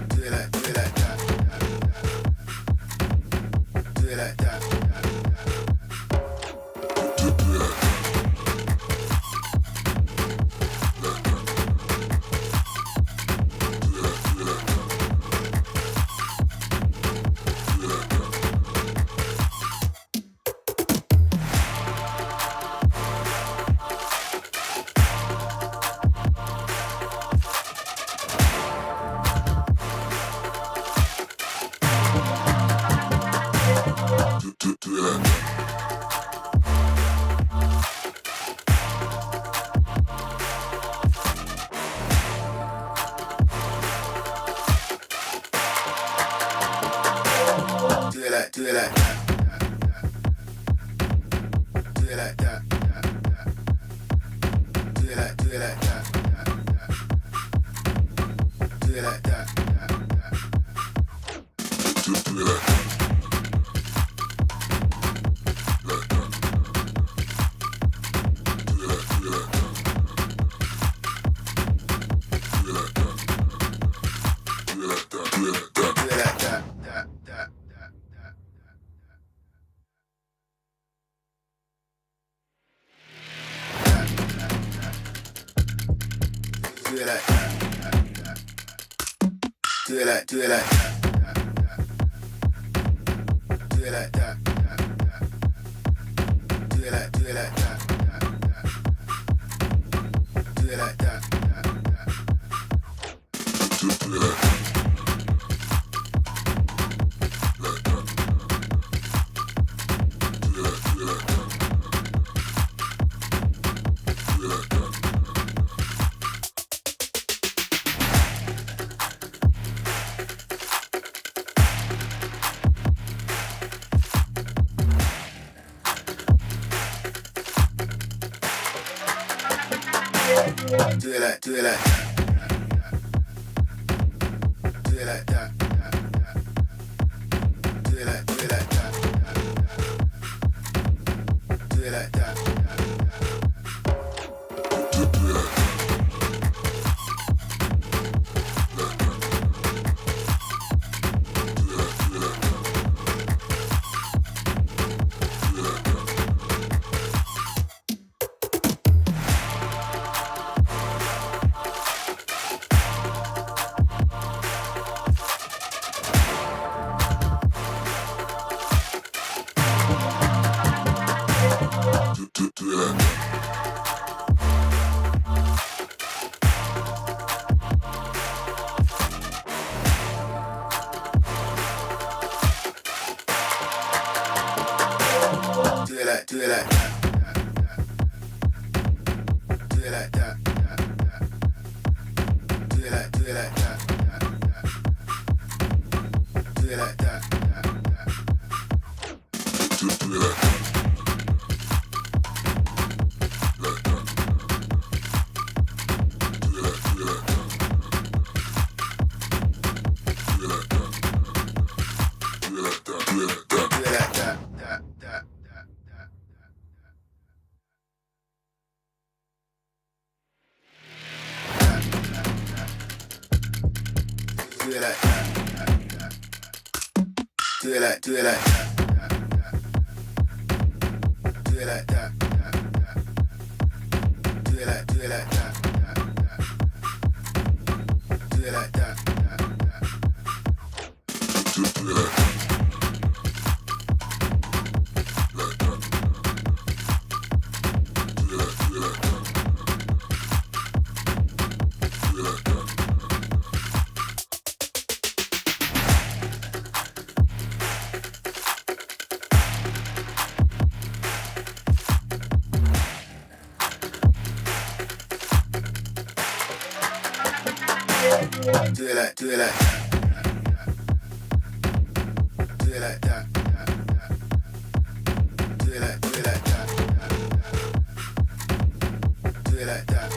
Do it like, do it like that. Do it like that. Do it like that. Do it like that. Do it like, do it like that. Do it like that. Do it like that. Do it like that. Do it like, do it like that. Do it like that. Do it like, do it like that. Do it like that. Do it like that. Do it like, do it like that. Do it like that. Do it like, do it like that. Do it like that. Do it like that. Do it like that. Do it like that. Do it like, do it like that. Do it like that. Do it like that. Do it like, do it like that. Do it like that. Do it like, do it like that. Do it like that. Do it like, do it like that. Do it like that. Do it like that. Do it like, do it like that. Do it like that. Do it like, do it like that. Do it like that. Do it like that.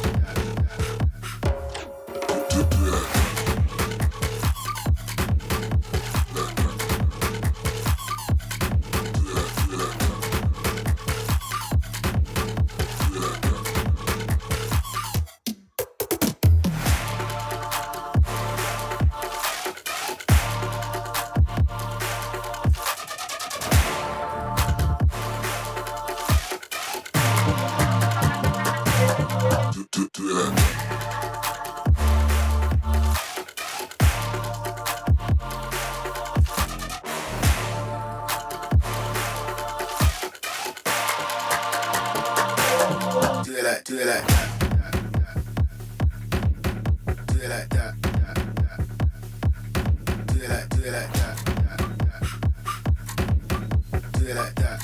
Do it like, do it like that. Do it like that. Do it like, do it like that. Do it like that. Do it like that.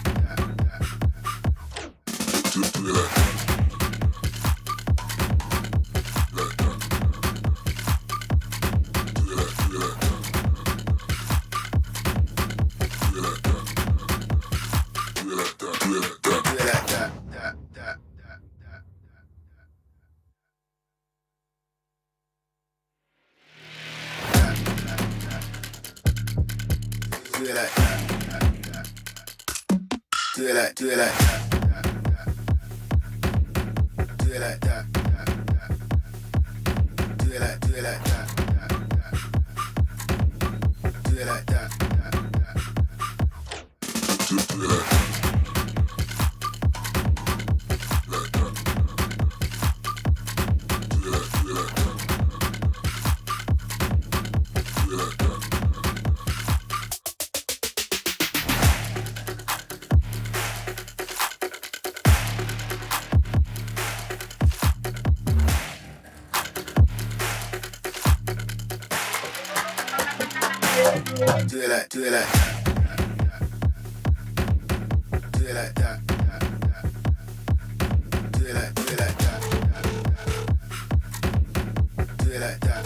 Do it like that. Do it like, do it like that. Do it like that. Do it like, do it like that. Do it like that. Do it like that. Do it like, do it like that. Do it like that. Do it like, do it like that. Do it like that. Do it like that.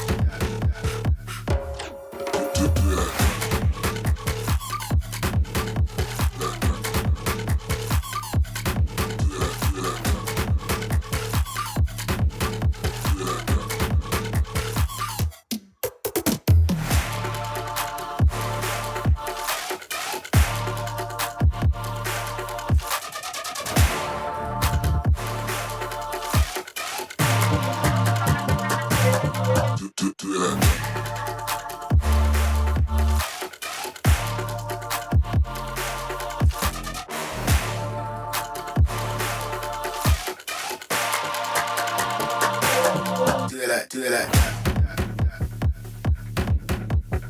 Do it like, do it like that.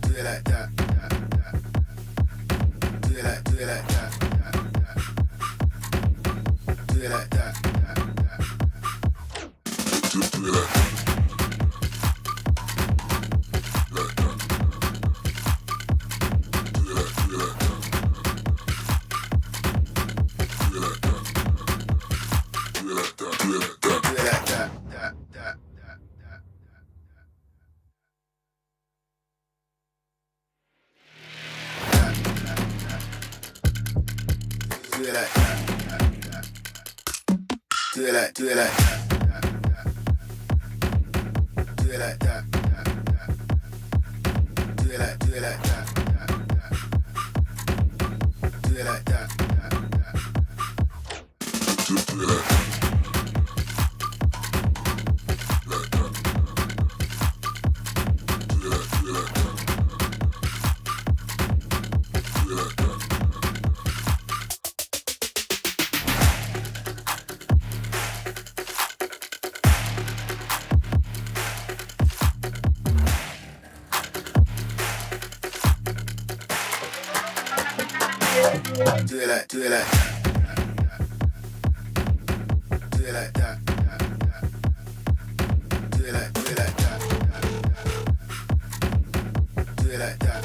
Do it like that. Do it like, do it like that. Do it like that. Do it like that. Do it like that. Do it like, do it like that. Do it like that. Do it like, do it like that. Do it like that. Do it like that. Do it like that. Do it like, do it like. Do it like that. Do it like, do it like that. Do it like that.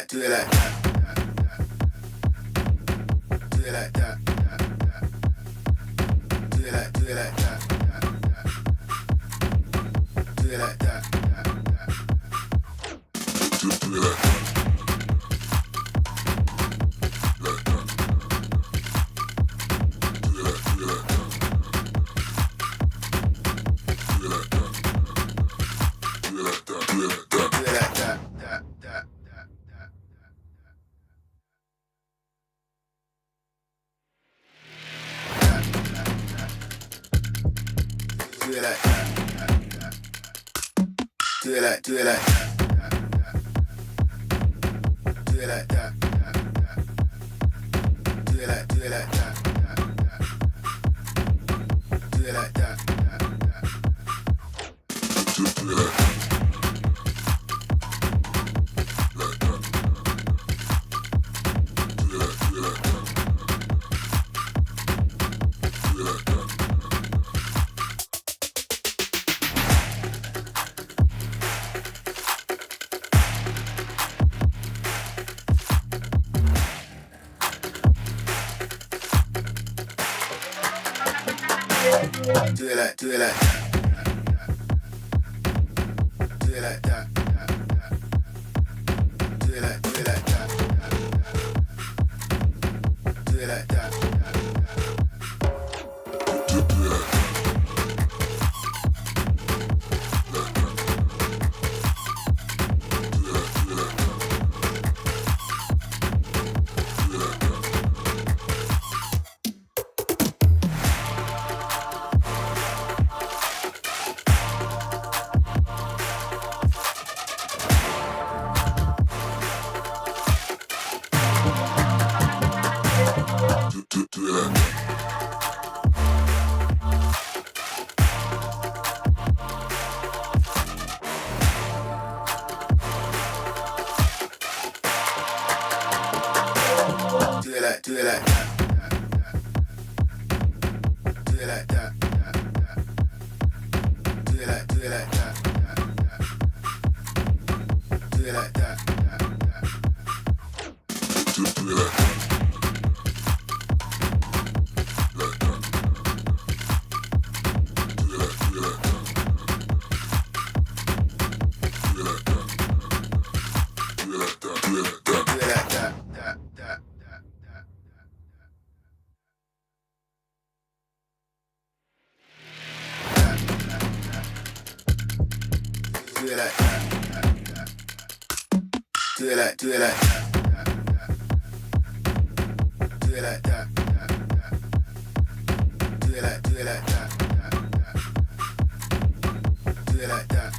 Do it like. Do it like that. Do it like that. Do it like, do it like that. Do it like that. Do it like that. Do it like, do it like. Do it like that. Do it like, do it like that. Do it like that. Do it like. Do it like, do it like. Do it like that. Do it like, do it like that. Do it like that. Do it like. Do it like that. Do it like that. Do it like, do it like that. Do it like that. Do it like that. Do it like that. Do it like, do it like. Do it like that. Do it like, do it like that. Do it like that. Do it like that.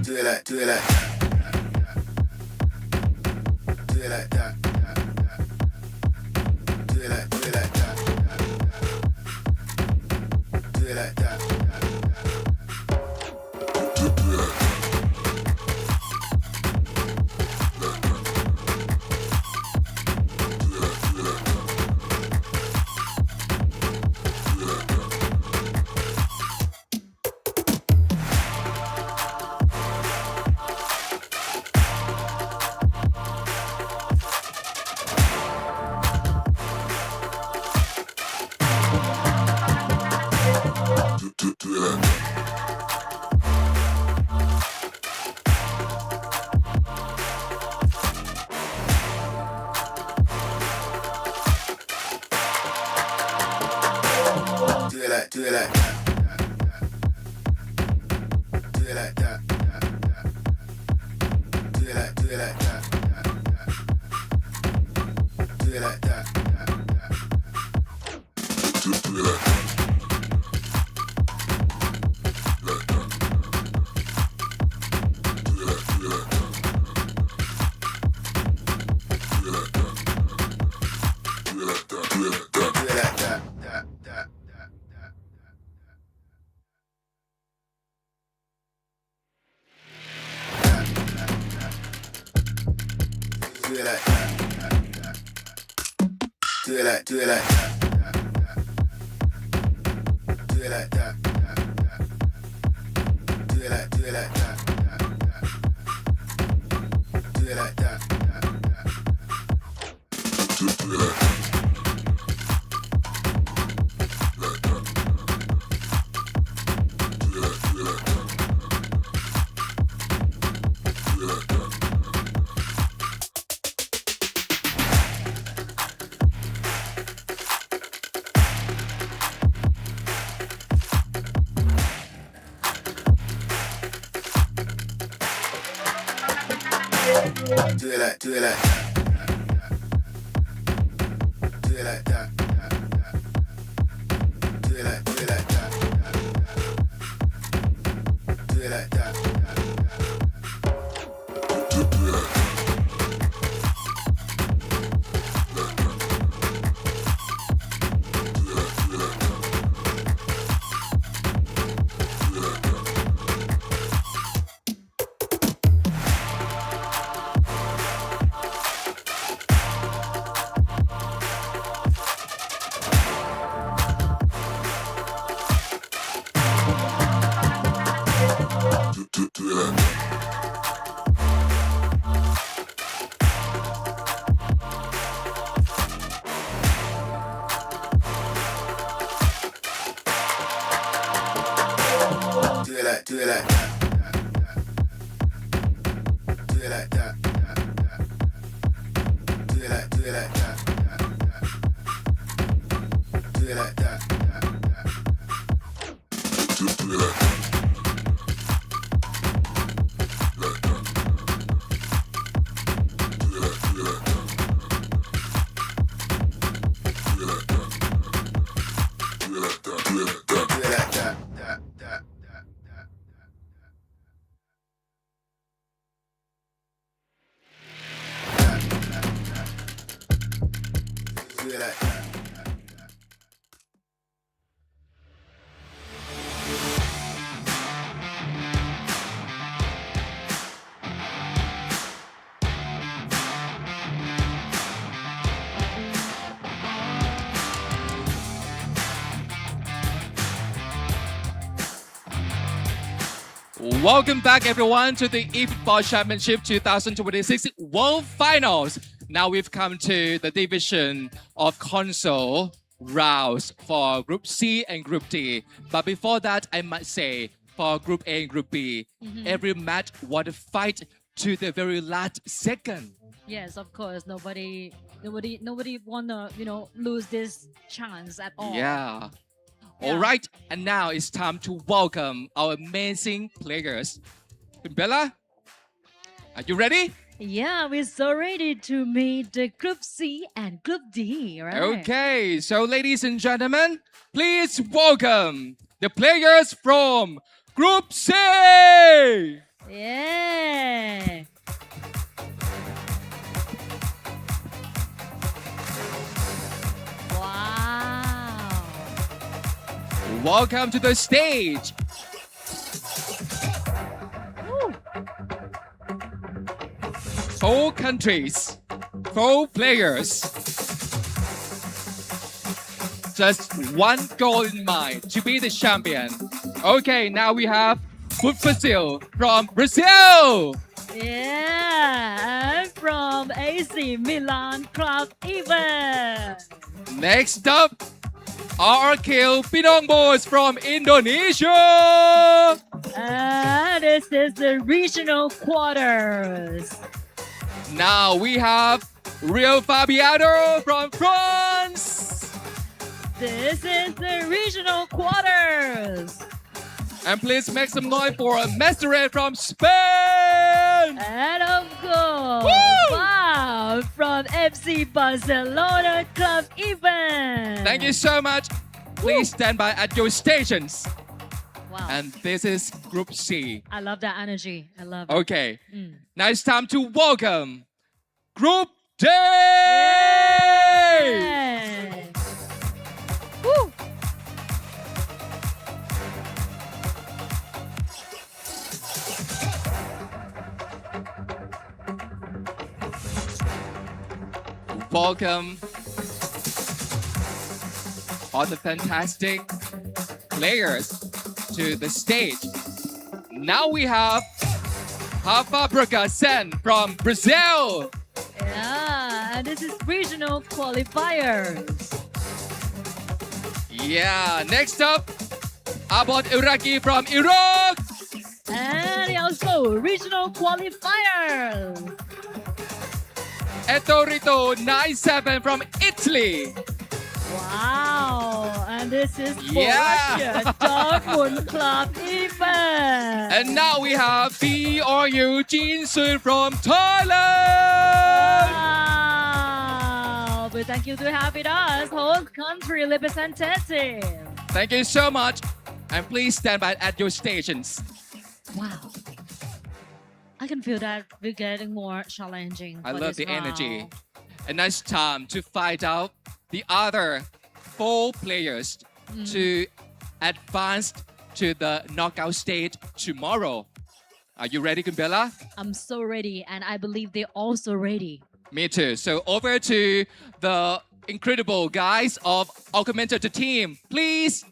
Do it like, do it like. Do it like that. Do it like, do it like that. Do it like that. Do it like. like that. Do it like that. Do it like that. Do it like that. Do it like that. Do it like that. Do it like that. Do it like that. Do it like that. Do it like that. Do it like, do it like that. Do it like that. Do it like, do it like that. Do it like that. Do it like that. Do it like that. Do it like that. Do it like, do it like that. Do it like that. Do it like that. Welcome back, everyone, to the eFootball Championship 2026 World Finals. Now we've come to the division of console rounds for Group C and Group D. But before that, I must say, for Group A and Group B, every match was a fight to the very last second. Yes, of course. Nobody wanna lose this chance at all. Yeah. All right, and now it's time to welcome our amazing players. Bella, are you ready? Yeah, we're so ready to meet the Group C and Group D, right? Okay, so ladies and gentlemen, please welcome the players from Group C! Yeah! Wow! Welcome to the stage! Woo. 4 countries, 4 players. Just one goal in mind to be the champion. Okay, now we have Brazil from Brazil. Yeah, I'm from AC Milan Club even. Next up, RRQ Pinong Boys from Indonesia. This is the regional quarters. Now we have Real Fabiano from France. This is the regional quarters. And please make some noise for Mestre from Spain! And of course, Woo! wow, from FC Barcelona Club event. Thank you so much. Please stand by at your stations. Wow. And this is Group C. I love that energy. I love it. Okay. Mm. Now it's time to welcome Group D! Yay! Woo! Welcome all the fantastic players to the stage. Now we have Rafa Sen from Brazil. Yeah, and this is regional qualifiers. Yeah, next up, Abod Iraqi from Iraq. And also regional qualifiers. Etorito 97 from Italy. Wow, and this is Yeah. Borussia Dortmund Club event. And now we have BRU Jin Sun from Thailand. Wow, but thank you to have with us, host country representative. Thank you so much. And please stand by at your stations. Wow. I can feel that we're getting more challenging. I for love this the energy. round. And now it's time to find out the other 4 players to advance to the knockout stage tomorrow. Are you ready, Kumbela? I'm so ready, and I believe they're also ready. Me too. So over to the incredible guys of Augmented team, please.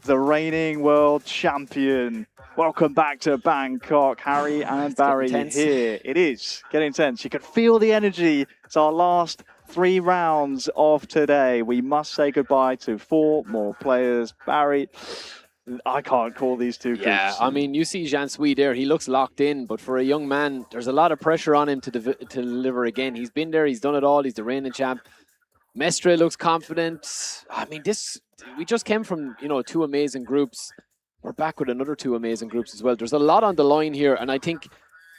The reigning world champion. Welcome back to Bangkok, Harry and Barry here. It is getting tense. You can feel the energy. It's our last 3 rounds of today. We must say goodbye to 4 more players. Barry, I can't call these two groups. Yeah, I mean, you see Jean-Sui there. He looks locked in, but for a young man, there's a lot of pressure on him to deliver again. He's been there. He's done it all. He's the reigning champ. Mestre looks confident. I mean, we just came from, 2 amazing groups. We're back with another 2 amazing groups as well. There's a lot on the line here, and I think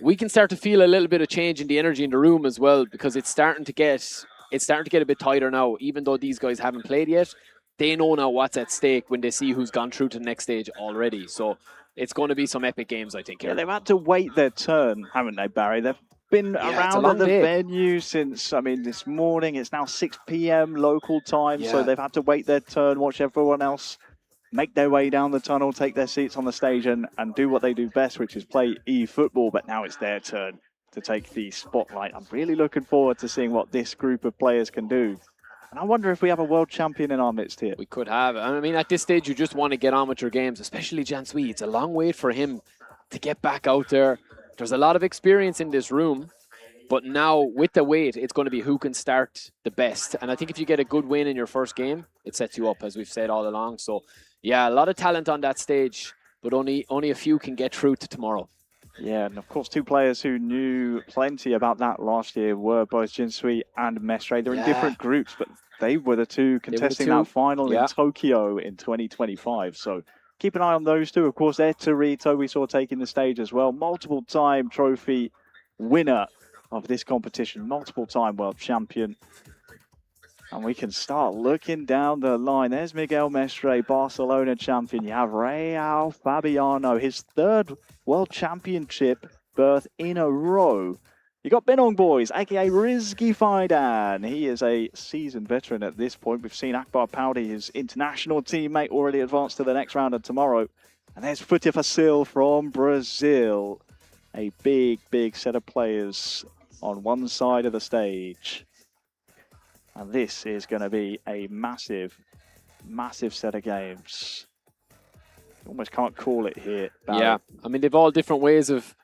we can start to feel a little bit of change in the energy in the room as well, because it's starting to get a bit tighter now. Even though these guys haven't played yet, they know now what's at stake when they see who's gone through to the next stage already. So it's going to be some epic games, I think. Here. Yeah, they've had to wait their turn, haven't they, Barry? They've been around at the venue since, this morning. It's now 6 p.m. local time, so they've had to wait their turn, watch everyone else make their way down the tunnel, take their seats on the stage and do what they do best, which is play eFootball. But now it's their turn to take the spotlight. I'm really looking forward to seeing what this group of players can do. And I wonder if we have a world champion in our midst here. We could have. I mean, at this stage, you just want to get on with your games, especially Jean-Sui. It's a long wait for him to get back out there. There's a lot of experience in this room, but now with the wait, it's going to be who can start the best. And I think if you get a good win in your first game, it sets you up, as we've said all along. So, yeah, a lot of talent on that stage, but only a few can get through to tomorrow. Yeah, and of course, 2 players who knew plenty about that last year were both Jinsui and Mestre. They're in different groups, but they were the 2 contesting that final in Tokyo in 2025. So keep an eye on those 2. Of course, Etorito we saw taking the stage as well. Multiple-time trophy winner of this competition, multiple-time world champion. And we can start looking down the line. There's Miguel Mestre, Barcelona champion. You have Real Fabiano, his 3rd world championship berth in a row. You got Benong Boys, aka Rizky Faidan. He is a seasoned veteran at this point. We've seen Akbar Paudi, his international teammate, already advanced to the next round of tomorrow. And there's Futia Fasil from Brazil. A big, big set of players on one side of the stage. And this is going to be a massive, massive set of games. You almost can't call it here, Barry. Yeah, I mean, they've all different ways of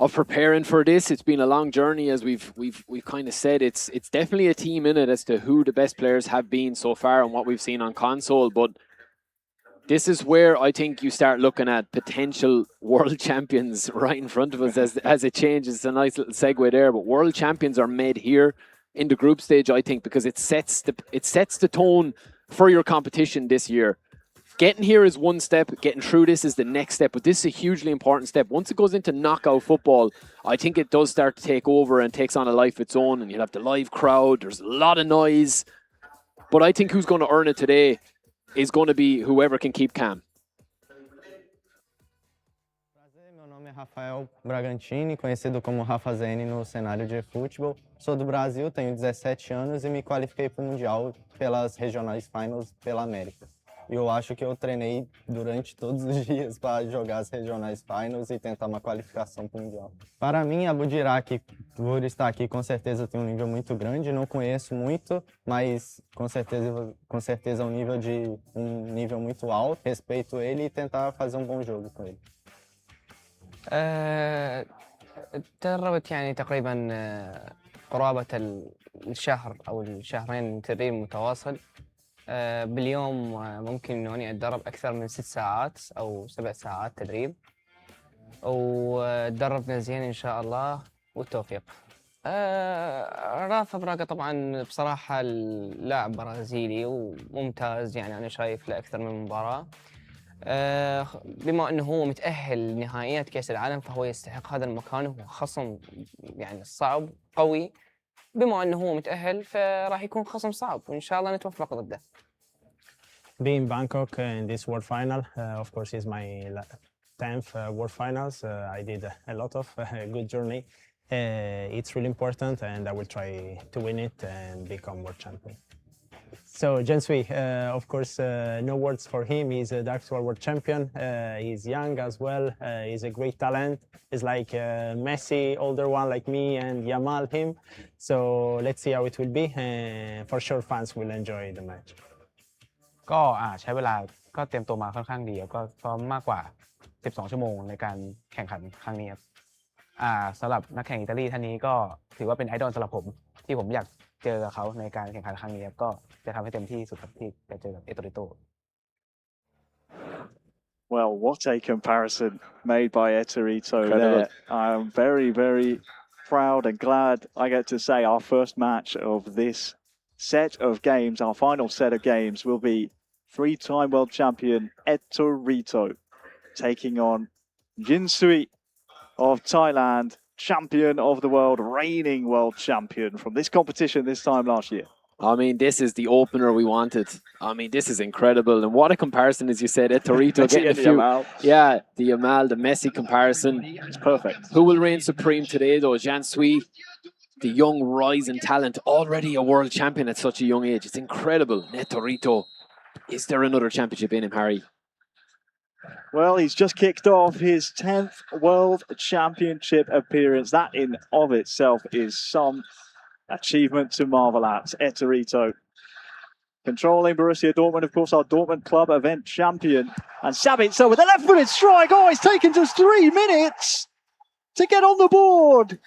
preparing for this. It's been a long journey, as we've kind of said. It's definitely a team in it as to who the best players have been so far and what we've seen on console. But this is where I think you start looking at potential world champions right in front of us as it changes. It's a nice little segue there. But world champions are made here in the group stage, I think, because it sets the tone for your competition this year. Getting here is one step, getting through this is the next step, but this is a hugely important step. Once it goes into knockout football, I think it does start to take over and takes on a life of its own, and you'll have the live crowd, there's a lot of noise. But I think who's going to earn it today is going to be whoever can keep calm. Meu nome é Rafael Bragantini, conhecido como Rafa Zene no cenário de futebol. Sou do Brasil, tenho 17 anos e me qualifiquei para o Mundial pelas Regionais Finals pela América. E eu acho que eu treinei durante todos os dias para jogar as Regionais Finals e tentar uma qualificação para o Mundial. Para mim, Abu Diraki, por estar aqui, com certeza tem um nível muito grande. Não conheço muito, mas com certeza um nível muito alto. Respeito ele e tentar fazer um bom jogo com ele. تدربت يعني تقريبا قرابة الشهر أو الشهرين تدريب متواصل. باليوم ممكن إني أتدرب أكثر من 6 ساعات أو 7 ساعات تدريب، وتدربنا زين إن شاء الله والتوفيق. رافا براغا طبعا بصراحة اللاعب برازيلي وممتاز، يعني أنا شايف له أكثر من مباراة. بما أنه هو متأهل لنهائيات كأس العالم فهو يستحق هذا المكان، وهو خصم يعني صعب قوي. بما أنه هو متأهل فراح يكون خصم صعب، وإن شاء الله نتوفق ضده. Being Bangkok in this World Final, of course, is my 10th World Finals. I did a lot of good journey. It's really important, and I will try to win it and become world champion. So Jensui, of course, no words for him. He's a Dark Souls world champion. He's young as well. He's a great talent. He's like Messi, older one like me, and Yamal him. So let's see how it will be. For sure, fans will enjoy the match. ก็ใช้เวลาก็เตรียมตัวมาค่อนข้างดีก็ซ้อมมากกว่า12 ชั่วโมงในการแข่งขันครั้งนี้ครับสำหรับนักแข่งอิตาลีท่านนี้ก็ถือว่าเป็นไอดอลสำหรับผมที่ผมอยากเจอกับเขาในการแข่งขันครั้งนี้ครับก็จะทำให้เต็มที่สุดครับที่จะเจอกับเอโตริโต Well, what a comparison made by Etorito there. I'm very, very proud and glad I get to say our first match of this set of games, our final set of games, will be 3-time world champion Etorito taking on Jinsui of Thailand, champion of the world, reigning world champion from this competition this time last year. I mean, this is the opener we wanted. I mean, this is incredible. And what a comparison, as you said, Etorito getting a few. Yeah, the Yamal, the Messi comparison. It's perfect. Who will reign supreme today, though? Jinsui, the young rising talent, already a world champion at such a young age. It's incredible. Etorito. Is there another championship in him, Harry? Well, he's just kicked off his 10th World Championship appearance. That in of itself is some achievement to marvel at. Etorito controlling Borussia Dortmund, of course, our Dortmund club event champion. And Sabitzer with a left-footed strike. Oh, it's taken just 3 minutes to get on the board.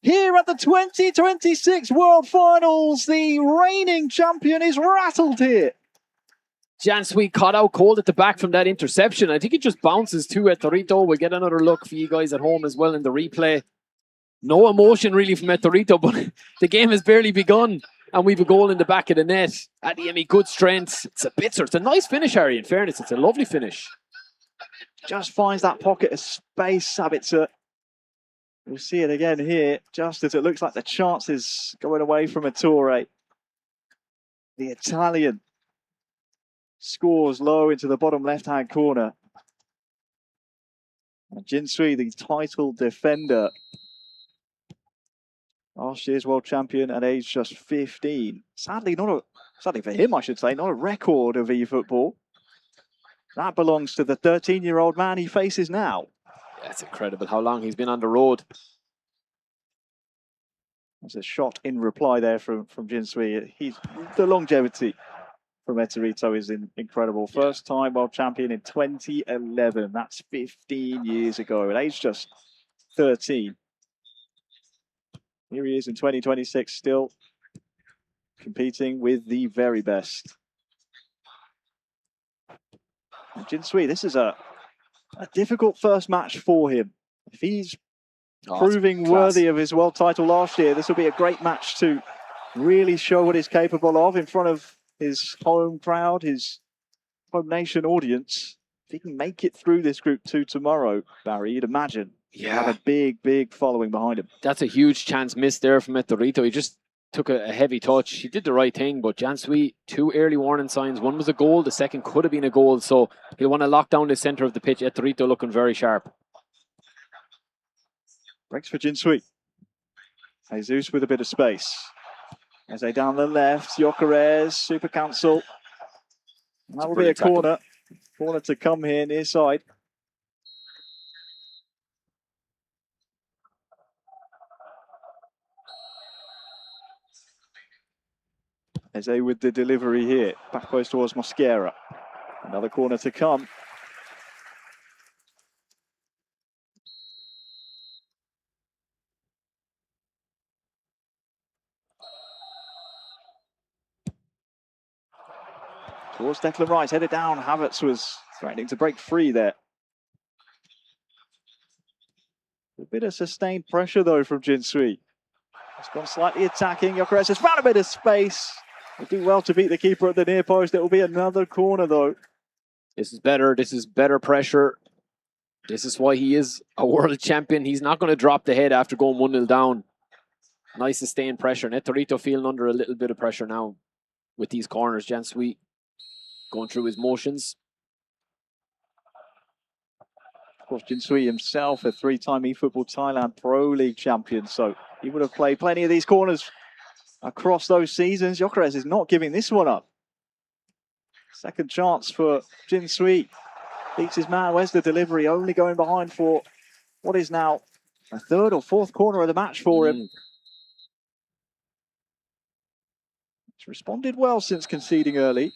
Here at the 2026 World Finals, the reigning champion is rattled here. Jinsui caught out cold at the back from that interception. I think it just bounces to Etorito. We'll get another look for you guys at home as well in the replay. No emotion really from Etorito, but the game has barely begun. And we've a goal in the back of the net. Adeyemi, good strength. It's a bitzer. It's a nice finish, Harry, in fairness. It's a lovely finish. Just finds that pocket of space, Sabitzer. We'll see it again here, just as it looks like the chance is going away from Ettore. The Italian scores low into the bottom left-hand corner. And Jinsui, the title defender, last year's world champion at age just 15. Sadly for him, I should say, not a record of eFootball. That belongs to the 13-year-old man he faces now. That's incredible how long he's been on the road. There's a shot in reply there from Jinsui. The longevity from Etorito is incredible. First time world champion in 2011. That's 15 years ago. At age just 2013. Here he is in 2026, still competing with the very best. And Jin Sui, this is a difficult first match for him. If he's proving worthy of his world title last year, this will be a great match to really show what he's capable of in front of his home crowd, his home nation audience. If he can make it through this Group 2 tomorrow, Barry, you'd imagine he'll have a big, big following behind him. That's a huge chance missed there from Etorito. He just took a heavy touch. He did the right thing, but Jan Sui, 2 early warning signs. One was a goal, the second could have been a goal, so he'll want to lock down the centre of the pitch. Etorito looking very sharp. Breaks for Jin Sui. Jesus with a bit of space. As they down the left, Gyökeres, Super Council. That will be a corner. Corner to come here near side. Eze with the delivery here. Back post towards Mosquera. Another corner to come. Towards Declan Rice, headed down. Havertz was threatening to break free there. A bit of sustained pressure though from Jin Sui. It's gone slightly attacking. Gyökeres has found a bit of space. They do well to beat the keeper at the near post. It will be another corner though. This is better. This is better pressure. This is why he is a world champion. He's not going to drop the head after going 1-0 down. Nice sustained pressure. Etorito feeling under a little bit of pressure now with these corners. Jan Sui going through his motions. Of course, Jin Sui himself, a 3-time eFootball Thailand Pro League champion, so he would have played plenty of these corners across those seasons. Gyökeres is not giving this one up. Second chance for Jin Sui. Beats his man. Where's the delivery? Only going behind for what is now a 3rd or 4th corner of the match for him. He's responded well since conceding early.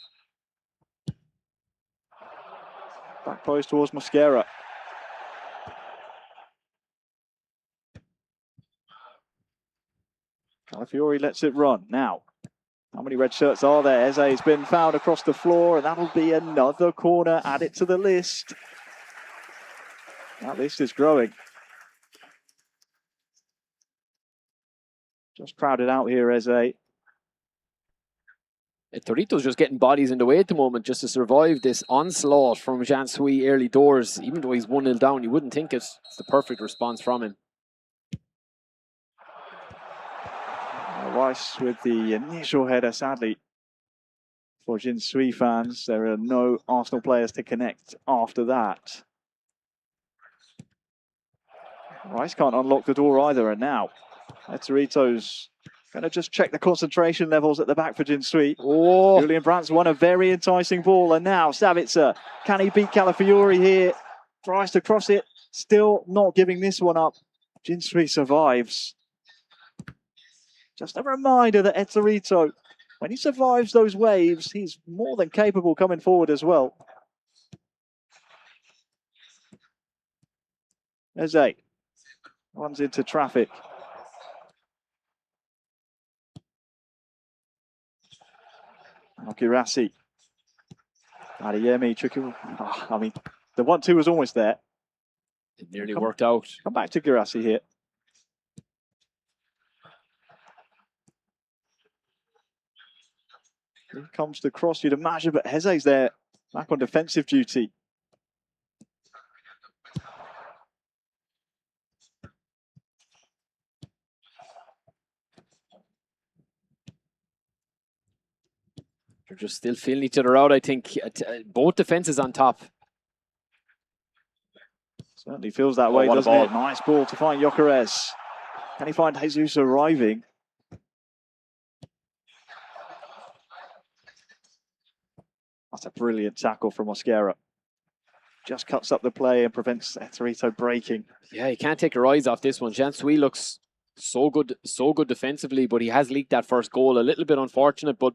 Back post towards Mosquera. Calafiori lets it run. Now, how many red shirts are there? Eze has been found across the floor, and that'll be another corner. Add it to the list. That list is growing. Just crowded out here, Eze. Torito's just getting bodies in the way at the moment just to survive this onslaught from Jan Sui early doors. Even though he's 1-0 down, you wouldn't think it's the perfect response from him. Rice with the initial header, sadly. For Jin Sui fans, there are no Arsenal players to connect after that. Rice can't unlock the door either, and now Etorito's going to just check the concentration levels at the back for Jin Sui. Oh. Julian Brandt's won a very enticing ball, and now Savitzer, can he beat Calafiori here? Tries to cross it, still not giving this one up. Jin Sui survives. Just a reminder that Etorito, when he survives those waves, he's more than capable coming forward as well. Eze runs into traffic. Girassi. Adeyemi, tricky. Oh, I mean, the 1-2 was almost there. It nearly worked out. Come back to Girassi here. Here comes the cross, you'd imagine, but Eze's there, back on defensive duty. They're just still feeling each other out, I think. Both defenses on top. Certainly feels that way, doesn't it? Nice ball to find Gyökeres. Can he find Jesus arriving? That's a brilliant tackle from Mosquera. Just cuts up the play and prevents Etorito breaking. Yeah, you can't take your eyes off this one. Jan Sui looks so good defensively, but he has leaked that first goal. A little bit unfortunate, but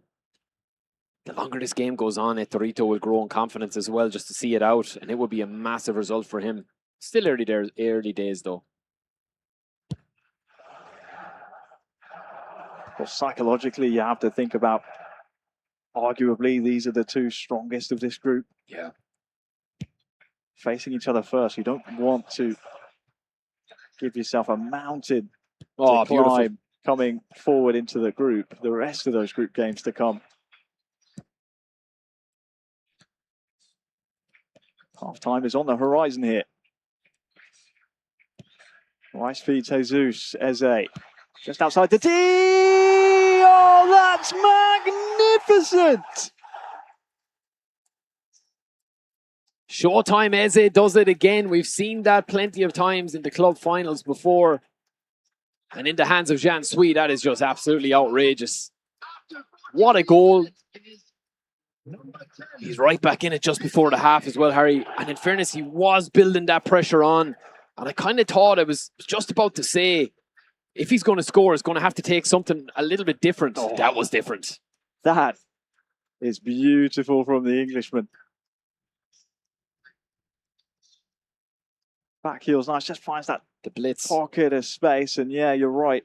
the longer this game goes on, Etorito will grow in confidence as well, just to see it out, and it would be a massive result for him. Still early days though. Well, psychologically, you have to think about, arguably, these are the two strongest of this group. Yeah. Facing each other first. You don't want to give yourself a mountain Oh, to beautiful. climb coming forward into the group, the rest of those group games to come. Half-time is on the horizon here. Rice feeds Jesus, Eze. Just outside the tee! Oh, that's magnificent! Showtime Eze does it again. We've seen that plenty of times in the club finals before. And in the hands of Jean Sui, that is just absolutely outrageous. What a goal. He's right back in it just before the half as well, Harry. And in fairness, he was building that pressure on. And I kind of thought I was just about to say, if he's going to score, he's going to have to take something a little bit different. Oh, that was different. That is beautiful from the Englishman. Back heels nice, just finds that the blitz pocket of space. And yeah, you're right.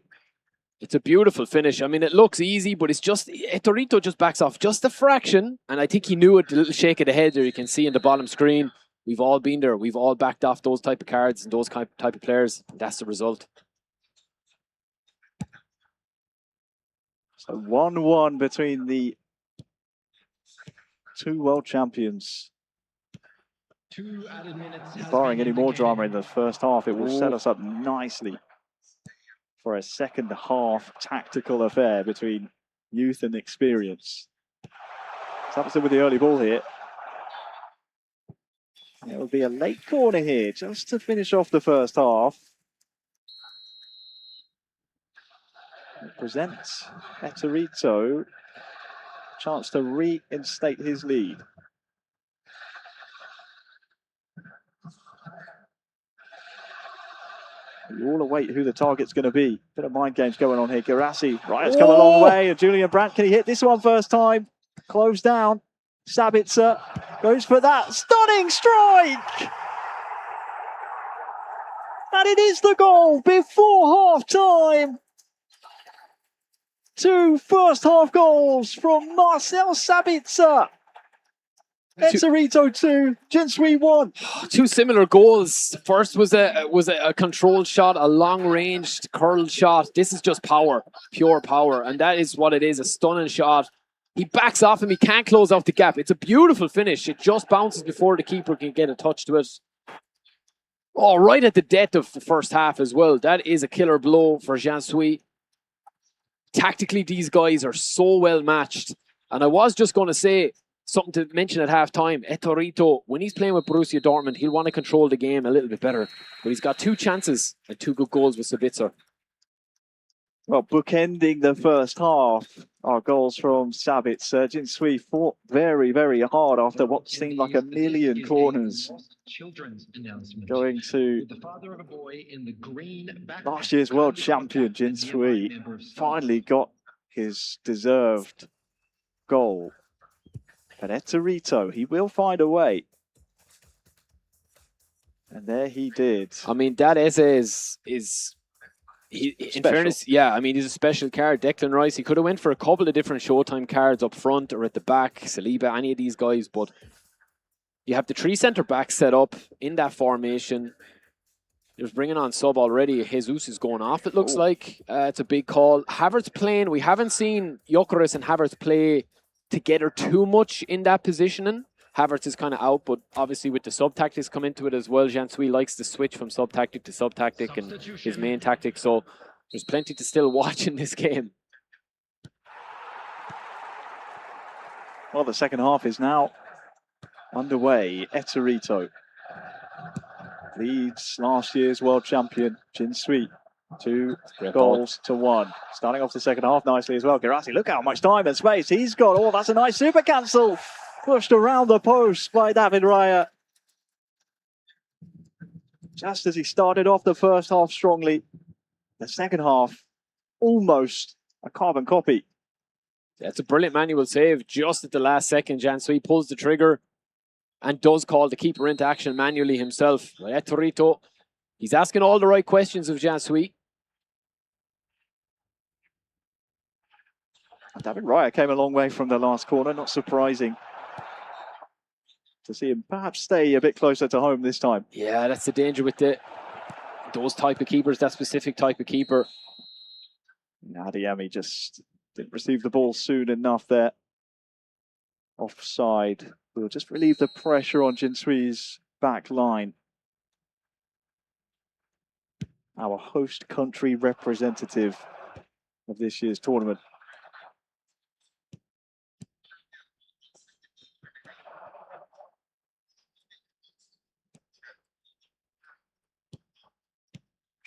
It's a beautiful finish. I mean, it looks easy, but it's just, Torito just backs off just a fraction. And I think he knew it, the little shake of the head there you can see in the bottom screen. We've all been there. We've all backed off those type of cards and those type of players. That's the result. So 1-1 between the two world champions. Barring any more drama in the first half, it will set us up nicely for a second half tactical affair between youth and experience. Samson with the early ball here. It will be a late corner here just to finish off the first half. It presents Etorito a chance to reinstate his lead. You all await who the target's going to be. Bit of mind games going on here. Garassi, right, has come a long way. And Julian Brandt, can he hit this one first time? Close down. Sabitzer goes for that stunning strike! And it is the goal before half-time. Two first-half goals from Marcel Sabitzer. Etorito 2, Jinsui 1. Two similar goals. First was a controlled shot, a long-ranged curled shot. This is just power, pure power, and that is what it is, a stunning shot. He backs off him, he can't close off the gap. It's a beautiful finish. It just bounces before the keeper can get a touch to it. Oh, right at the death of the first half as well. That is a killer blow for Jean Sui. Tactically, these guys are so well matched. And I was just going to say, something to mention at half-time, Etorito, when he's playing with Borussia Dortmund, he'll want to control the game a little bit better. But he's got two chances and two good goals with Sabitzer. Well, bookending the first half are goals from Sabitzer. Jinsui fought very, very hard after what seemed like a million corners. Going to last year's world champion, Jinsui, finally got his deserved goal. But Etorito, he will find a way. And there he did. I mean, that is in fairness, yeah, I mean, he's a special card. Declan Rice, he could have went for a couple of different Showtime cards up front or at the back, Saliba, any of these guys, but you have the three centre-backs set up in that formation. He was bringing on sub already. Jesus is going off, it looks like. It's a big call. Havertz playing. We haven't seen Gyökeres and Havertz play together too much in that positioning. Havertz is kind of out, but obviously with the sub-tactics come into it as well. Jean Sui likes to switch from sub-tactic to sub-tactic and his main tactic, so there's plenty to still watch in this game. Well, the second half is now underway. Etorito leads last year's world champion, Jinsui. 2 goals to 1. Starting off the second half nicely as well. Garassi, look how much time and space he's got. Oh, that's a nice super cancel. Pushed around the post by David Raya. Just as he started off the first half strongly, the second half almost a carbon copy. That's a brilliant manual save. Just at the last second, Jean Sui pulls the trigger and does call the keeper into action manually himself. Etorito, he's asking all the right questions of Jean Sui. David Raya came a long way from the last corner, not surprising to see him perhaps stay a bit closer to home this time. Yeah, that's the danger with those type of keepers, that specific type of keeper. Adeyemi just didn't receive the ball soon enough there. Offside. We'll just relieve the pressure on Jinsui's back line. Our host country representative of this year's tournament.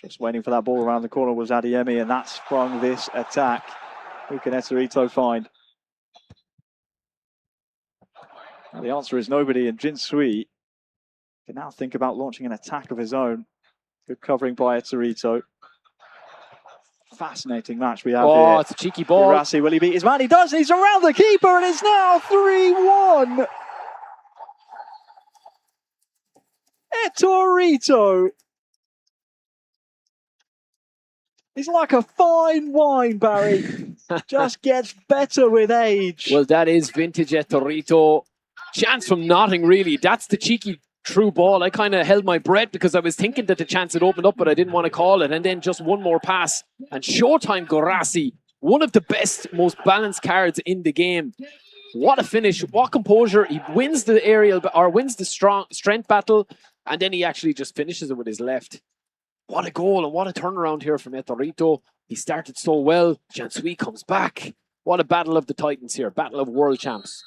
Just waiting for that ball around the corner was Adeyemi, and that sprung this attack. Who can Eterito find? Well, the answer is nobody, and Jinsui can now think about launching an attack of his own. Good covering by Eterito. Fascinating match we have here. Oh, it's a cheeky ball. Urasi, will he beat his man? He does. He's around the keeper, and it's now 3-1. Eterito. He's like a fine wine, Barry. Just gets better with age. Well, that is vintage Eterito. Chance from nothing, really. That's the cheeky true ball. I kind of held my breath because I was thinking that the chance had opened up, but I didn't want to call it. And then just one more pass. And Showtime Gorasi, one of the best, most balanced cards in the game. What a finish. What composure. He wins the aerial, or wins the strength battle. And then he actually just finishes it with his left. What a goal and what a turnaround here from Eterito. He started so well. Jinsui comes back. What a battle of the Titans here. Battle of world champs.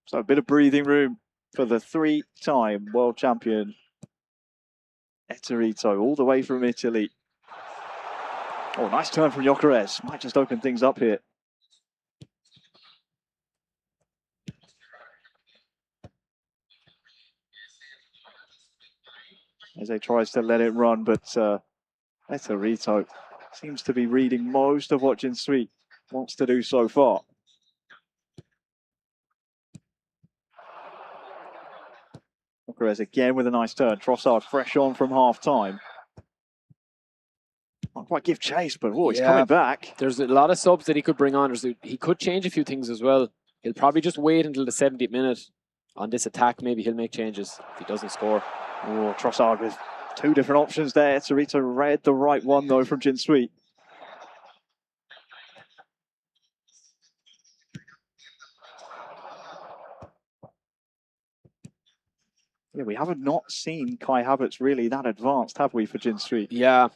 So a bit of breathing room for the three-time world champion Eterito, all the way from Italy. Oh, nice turn from Gyökeres. Might just open things up here. Eze tries to let it run, but Eterito seems to be reading most of what Jinsui wants to do so far. Gyökeres again with a nice turn. Trossard fresh on from half-time. Not quite give chase, but he's coming back. There's a lot of subs that he could bring on. He could change a few things as well. He'll probably just wait until the 70th minute on this attack. Maybe he'll make changes if he doesn't score. Oh, Trossard with two different options there. Eterito read the right one, though, from Jinsui. Yeah, we haven't not seen Kai Havertz really that advanced, have we, for Jinsui? Yeah.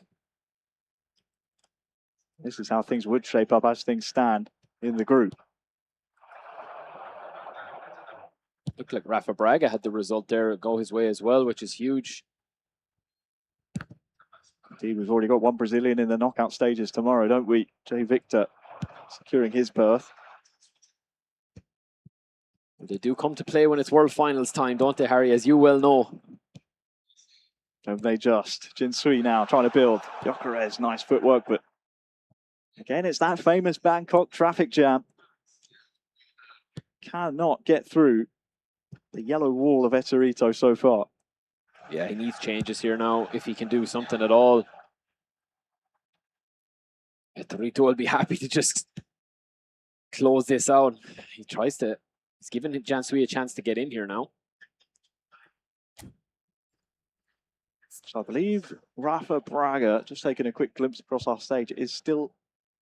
This is how things would shape up as things stand in the group. Looked like Rafa Braga had the result there go his way as well, which is huge. Indeed, we've already got one Brazilian in the knockout stages tomorrow, don't we? Jay Victor securing his berth. They do come to play when it's World Finals time, don't they, Harry, as you well know. Don't they just? Jinsui now trying to build. Gyökeres, nice footwork, but again, it's that famous Bangkok traffic jam. Cannot get through the yellow wall of Eterito so far. Yeah, he needs changes here now, if he can do something at all. Eterito will be happy to just close this out. He tries to... He's given Jinsui a chance to get in here now. So I believe Rafa Braga, just taking a quick glimpse across our stage, is still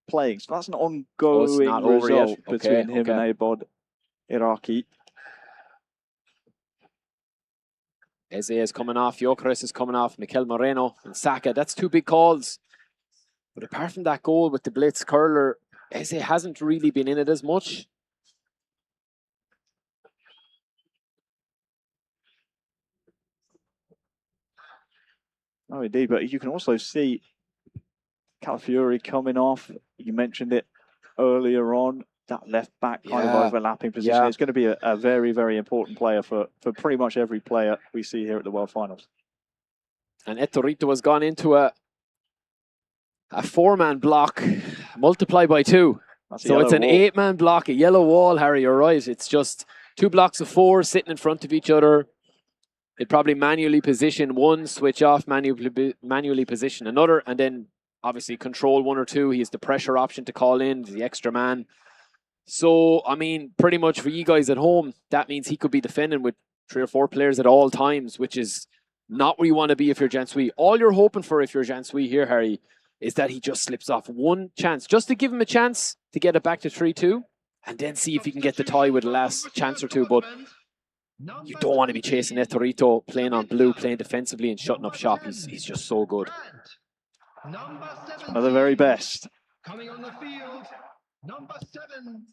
playing. So that's an ongoing result between him and Abod Iraqi. Eze is coming off, Gyökeres is coming off, Mikel Moreno and Saka. That's two big calls. But apart from that goal with the blitz curler, Eze hasn't really been in it as much. Oh, indeed, but you can also see Calafiori coming off. You mentioned it earlier on, that left back kind of overlapping position. Yeah. It's going to be a very, very important player for pretty much every player we see here at the World Finals. And Eterito has gone into a four-man block, multiply by two. So it's an eight-man block, a yellow wall, Harry, you're right. It's just two blocks of four sitting in front of each other. It probably manually position one, switch off, manually position another, and then obviously control one or two. He has the pressure option to call in, the extra man. So, I mean, pretty much for you guys at home, that means he could be defending with 3 or 4 players at all times, which is not where you want to be if you're Jan Sui. All you're hoping for if you're Jan Sui here, Harry, is that he just slips off one chance, just to give him a chance to get it back to 3-2, and then see if he can get the tie with the last chance or two. But you don't want to be chasing Etorito, playing on blue, playing defensively and shutting up shop. He's just so good. One of the very best. Coming on the field, number 7.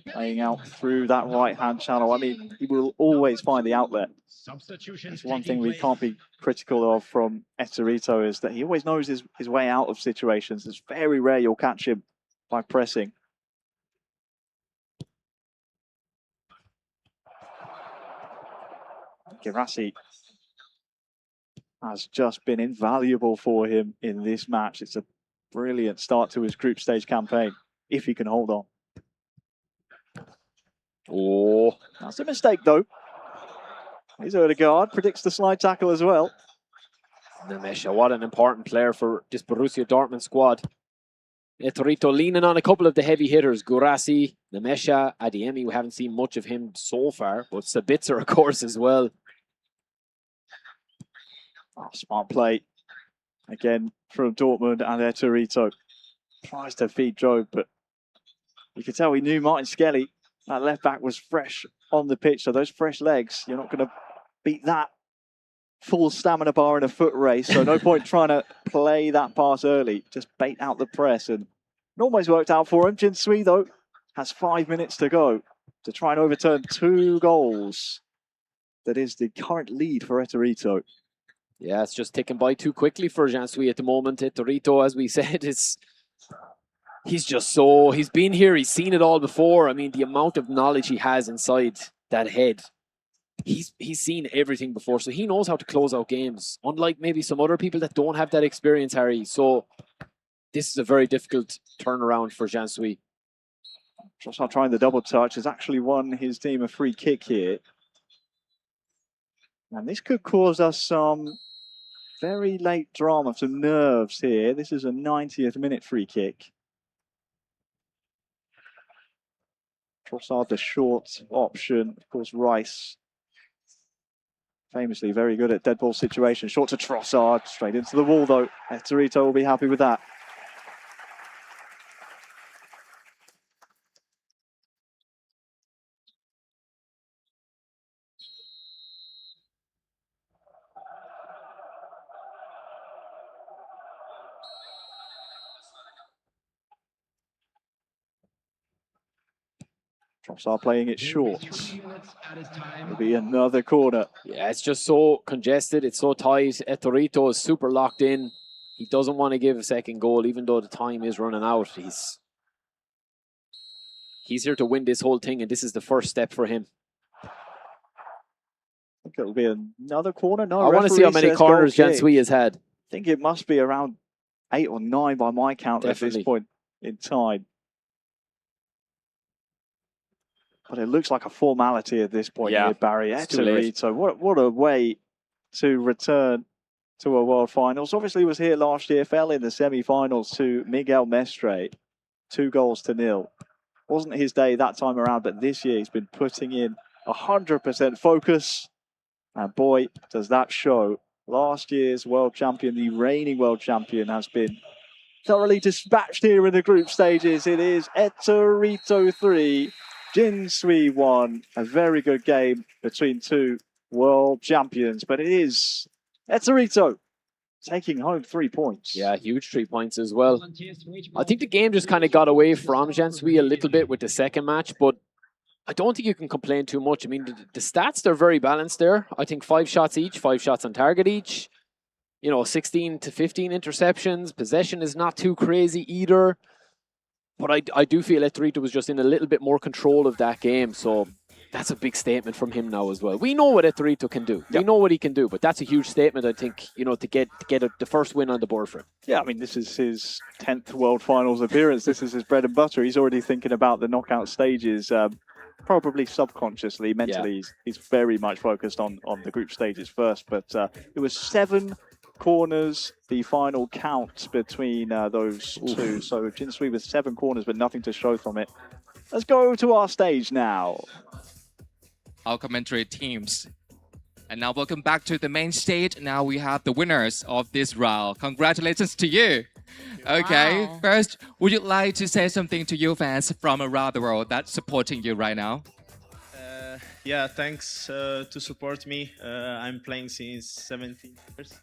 Playing out through that right-hand channel. I mean, he will always find the outlet. It's one thing we can't be critical of from Etorito, is that he always knows his way out of situations. It's very rare you'll catch him by pressing. Girassi has just been invaluable for him in this match. It's a brilliant start to his group stage campaign, if he can hold on. Oh, that's a mistake though. He's Odegaard, predicts the slide tackle as well. Nemesha, what an important player for this Borussia Dortmund squad. Etorito leaning on a couple of the heavy hitters. Girassi, Nemesha, Adeyemi. We haven't seen much of him so far, but Sabitzer, of course, as well. Oh, smart play again from Dortmund, and Etorito tries to feed Joe, but you can tell he knew Martin Skelly, that left back, was fresh on the pitch. So those fresh legs, you're not going to beat that full stamina bar in a foot race. So no point trying to play that pass early. Just bait out the press, and it almost worked out for him. Jin Sui, though, has 5 minutes to go to try and overturn 2 goals. That is the current lead for Etorito. Yeah, it's just ticking by too quickly for Jan Sui at the moment. Etorito, as we said, he's just so, he's been here, he's seen it all before. I mean, the amount of knowledge he has inside that head, he's seen everything before, so he knows how to close out games, unlike maybe some other people that don't have that experience, Harry. So this is a very difficult turnaround for Jan Sui. Just not trying the double touch, has actually won his team a free kick here. And this could cause us some very late drama, some nerves here. This is a 90th minute free kick. Trossard, the short option. Of course, Rice, famously very good at dead ball situations. Short to Trossard, straight into the wall though. Etorito will be happy with that. Trossard playing it short. It'll be another corner. Yeah, it's just so congested. It's so tight. Etorito is super locked in. He doesn't want to give a second goal, even though the time is running out. He's here to win this whole thing, and this is the first step for him. I think it'll be another corner. No, I want to see how many corners Jan Sui has had. I think it must be around 8 or 9 by my count at this point in time. But it looks like a formality at this point here, Barry. Etorito, what a way to return to a World Finals. Obviously was here last year, fell in the semi-finals to Miguel Mestre, 2-0. Wasn't his day that time around, but this year he's been putting in 100% focus. And boy, does that show. Last year's world champion, the reigning world champion, has been thoroughly dispatched here in the group stages. It is Etorito 3. Jin Sui 1, a very good game between 2 world champions, but it is Etorito taking home 3 points. Yeah, huge 3 points as well. I think the game just kind of got away from Jan Sui a little bit with the second match, but I don't think you can complain too much. I mean, the stats, they're very balanced there. I think 5 shots each, 5 shots on target each. You know, 16 to 15 interceptions. Possession is not too crazy either. But I do feel Etorito was just in a little bit more control of that game. So that's a big statement from him now as well. We know what Etorito can do. We know what he can do. But that's a huge statement, I think, you know, to get the first win on the board for him. Yeah, I mean, this is his 10th World Finals appearance. This is his bread and butter. He's already thinking about the knockout stages, probably subconsciously, mentally. He's very much focused on the group stages first. But it was 7 corners, the final count between those two. So Jinsui with 7 corners, but nothing to show from it. Let's go to our stage now. Our commentary teams. And now welcome back to the main stage. Now we have the winners of this round. Congratulations to you. Okay, Wow. first, would you like to say something to your fans from around the world that's supporting you right now? Yeah, thanks to support me. I'm playing since 17 years.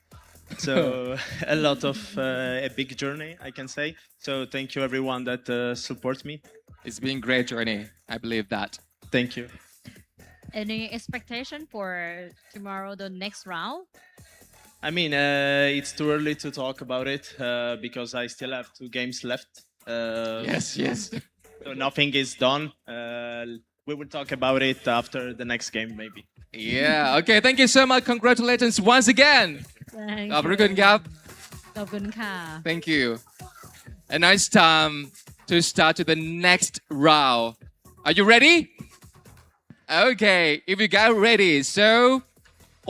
So a lot of a big journey, I can say. So thank you everyone that supports me. It's been a great journey. I believe that. Thank you. Any expectation for tomorrow, the next round? I mean, it's too early to talk about it because I still have 2 games left. Yes. So nothing is done. We will talk about it after the next game, maybe. Yeah, okay, thank you so much. Congratulations once again. Thank ขอบคุณครับ ขอบคุณค่ะ Thank you. And now it's time to start to the next round. Are you ready? Okay, if you got ready, so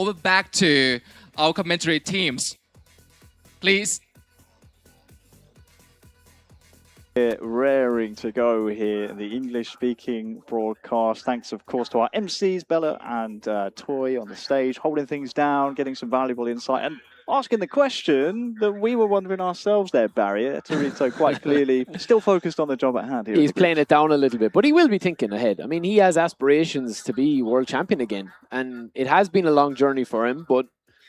over back to our commentary teams. Please. We're raring to go here in the English-speaking broadcast. Thanks, of course, to our MCs, Bella and Toy on the stage, holding things down, getting some valuable insight, and asking the question that we were wondering ourselves there, Barry. Torito quite clearly still focused on the job at hand here. He's playing it down a little bit, but he will be thinking ahead. I mean, he has aspirations to be world champion again, and it has been a long journey for him, but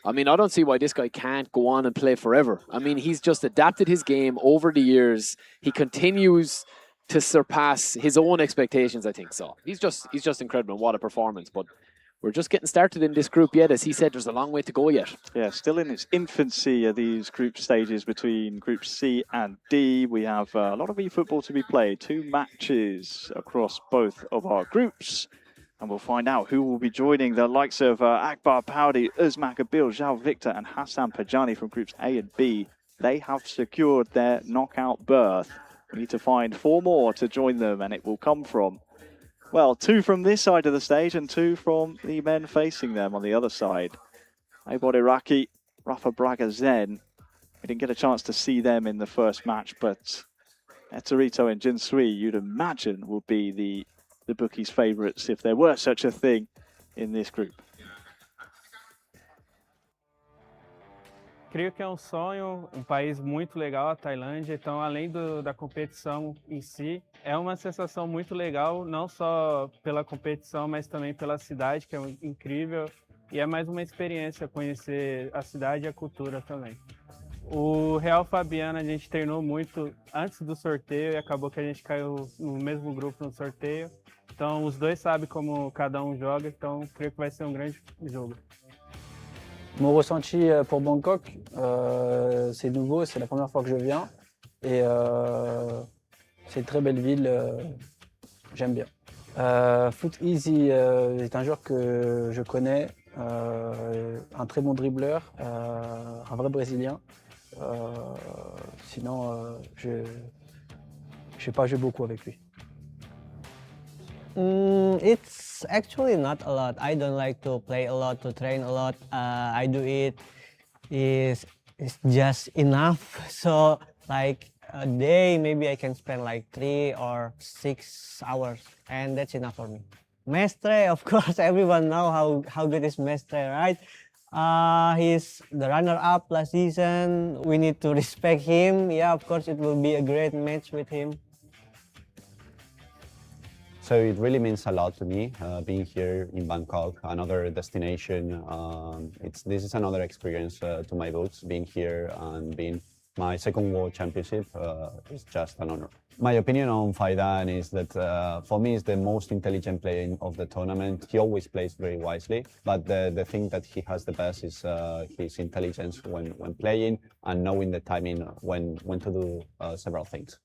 I mean, I don't see why this guy can't go on and play forever. I mean, he's just adapted his game over the years. He continues to surpass his own expectations, I think so. He's just incredible, and what a performance. But we're just getting started in this group yet. As he said, there's a long way to go yet. Yeah, still in its infancy of these group stages between Group C and D. We have a lot of eFootball to be played. 2 matches across both of our groups. And we'll find out who will be joining the likes of Akbar Paudi, Uzmak Abil, Zhao Victor, and Hassan Pajani from Groups A and B. They have secured their knockout berth. We need to find 4 more to join them, and it will come from, well, 2 from this side of the stage and 2 from the men facing them on the other side. Aibod Iraqi, Rafa Braga Zen. We didn't get a chance to see them in the first match, but Etorito and Jinsui, you'd imagine, would be the bookies' favourites if there were such a thing in this group. Creio que é um sonho, um país muito legal, a Tailândia. Então, além da competição em si, é uma sensação muito legal, não só pela competição, mas também pela cidade, que é incrível. E é mais uma experiência conhecer a cidade e a cultura também. O Real Fabiano a gente treinou muito antes do sorteio e acabou que a gente caiu no mesmo grupo no sorteio. Então, os dois sabem como cada um joga, então creio que vai ser um grande jogo. Mon ressenti pour Bangkok, c'est nouveau, c'est la première fois que je viens et c'est une très belle ville, j'aime bien. Foot Easy est un joueur que je connais, un très bon dribbleur, un vrai Brésilien. Sinon, je n'ai pas joué beaucoup avec lui. It's actually not a lot. I don't like to play a lot, to train a lot. I do it is just enough. So like a day, maybe I can spend like 3 or 6 hours, and that's enough for me. Mestre, of course, everyone know how good is Mestre, right? He's the runner-up last season. We need to respect him. Yeah, of course, it will be a great match with him. So it really means a lot to me being here in Bangkok, another destination. This is another experience to my books. Being here and being my second World Championship is just an honor. My opinion on Faidan is that for me, he's the most intelligent player of the tournament. He always plays very wisely, but the thing that he has the best is his intelligence when playing and knowing the timing when to do several things.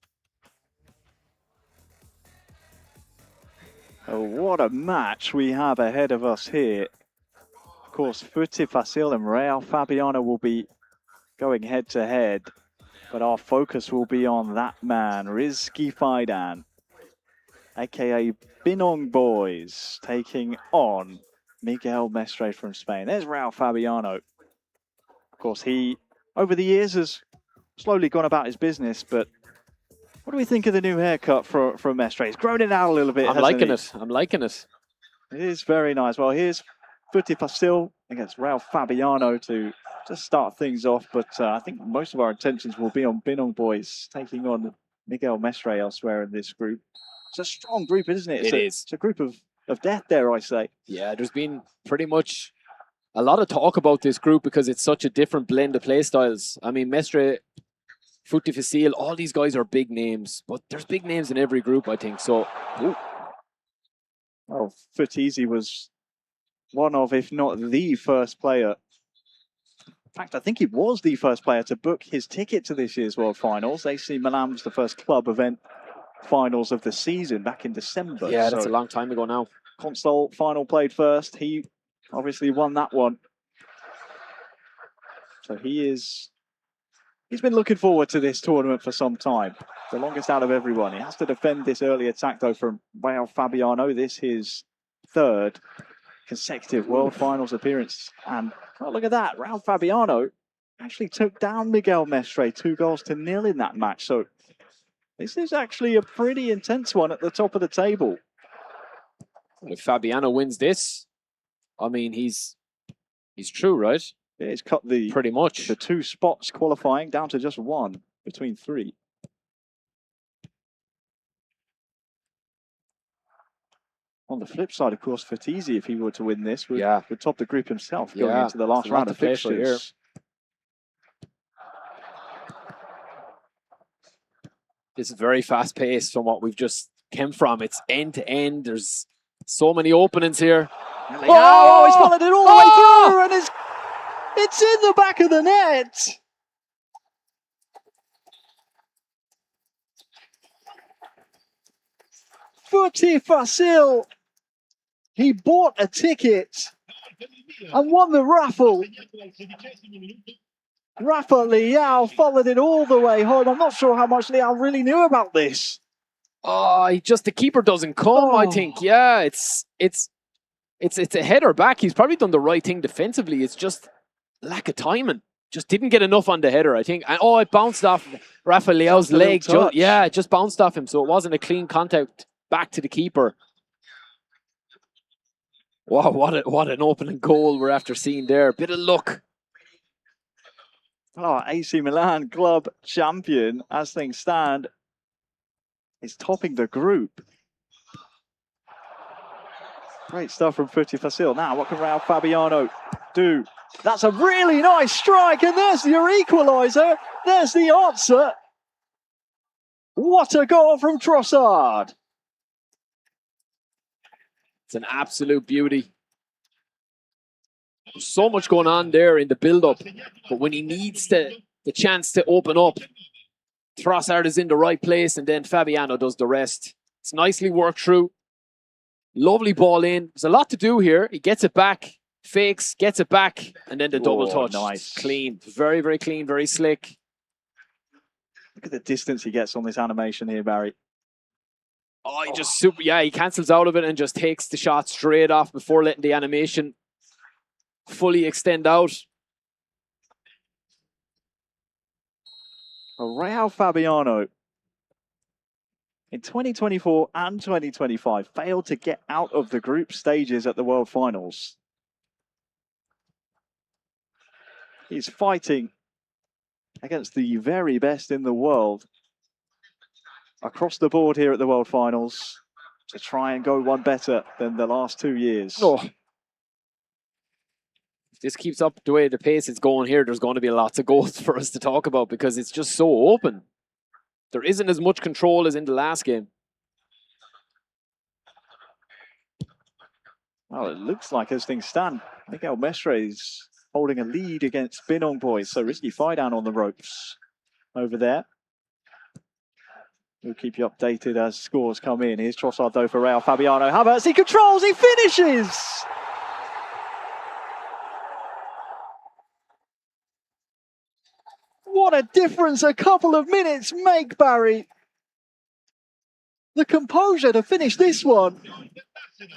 Oh, what a match we have ahead of us here. Of course, Futi Facil and Real Fabiano will be going head to head, but our focus will be on that man, Rizky Faidan, aka Binong Boys, taking on Miguel Mestre from Spain. There's Real Fabiano. course, he, over the years, has slowly gone about his business, but what do we think of the new haircut from Mestre? He's grown it out a little bit, I'm liking it. I'm liking it. It is very nice. Well, here's Futi Fasil against Raul Fabiano to just start things off, but I think most of our intentions will be on Binong boys taking on Miguel Mestre elsewhere in this group. It's a strong group, isn't it? It is. It's a group of death, dare I say. Yeah, there's been pretty much a lot of talk about this group because it's such a different blend of play styles. I mean, Mestre, Futi Fasil, all these guys are big names, but there's big names in every group, I think. So, ooh. Well, Futisi was one of, if not the first player. In fact, I think he was the first player to book his ticket to this year's World Finals. AC Milan was the first club event finals of the season back in December. Yeah, that's a long time ago now. Console final played first. He obviously won that one. So he's been looking forward to this tournament for some time. The longest out of everyone. He has to defend this early attack, though, from Raul Fabiano. This his third consecutive World Finals appearance. And oh, look at that. Raul Fabiano actually took down Miguel Mestre 2-0 in that match. So this is actually a pretty intense one at the top of the table. If Fabiano wins this, I mean, he's true, right? Yeah, he's cut the pretty much the 2 spots qualifying down to just 1 between 3. On the flip side, of course, Futisi, if he were to win this, would top the group himself going into the last round of fixtures. This is very fast paced from what we've just came from. It's end to end. There's so many openings here. Oh, he's followed it all the way through, and it's in the back of the net. Futi Fasil. He bought a ticket and won the raffle. Rafa Leao followed it all the way home. I'm not sure how much Leao really knew about this. Oh, the keeper doesn't come, I think. Yeah, it's a header back. He's probably done the right thing defensively. It's just lack of timing. Just didn't get enough on the header, I think. And it bounced off Rafa Leao's leg. It just bounced off him. So it wasn't a clean contact back to the keeper. Wow, what an opening goal we're after seeing there. Bit of luck. Oh, AC Milan club champion, as things stand, is topping the group. Great stuff from Futi Fasil. Now, what can Raul Fabiano do? That's a really nice strike, and there's your equaliser. There's the answer. What a goal from Trossard. It's an absolute beauty. There's so much going on there in the build-up, but when he needs the chance to open up, Trossard is in the right place, and then Fabiano does the rest. It's nicely worked through. Lovely ball in. There's a lot to do here. He gets it back, fakes, gets it back, and then the double touch. Nice. Clean. Very, very clean, very slick. Look at the distance he gets on this animation here, Barry. Oh, he cancels out of it and just takes the shot straight off before letting the animation fully extend out. Raul Fabiano in 2024 and 2025 failed to get out of the group stages at the World Finals. He's fighting against the very best in the world across the board here at the World Finals to try and go one better than the last 2 years. Oh. If this keeps up the way the pace it's going here, there's going to be lots of goals for us to talk about because it's just so open. There isn't as much control as in the last game. Well, it looks like as things stand, Miguel Mestre is holding a lead against Binong boys. So risky fire down on the ropes over there. We'll keep you updated as scores come in. Here's Trossard though for Raul Fabiano. Havertz, he controls, he finishes! What a difference a couple of minutes make, Barry. The composure to finish this one.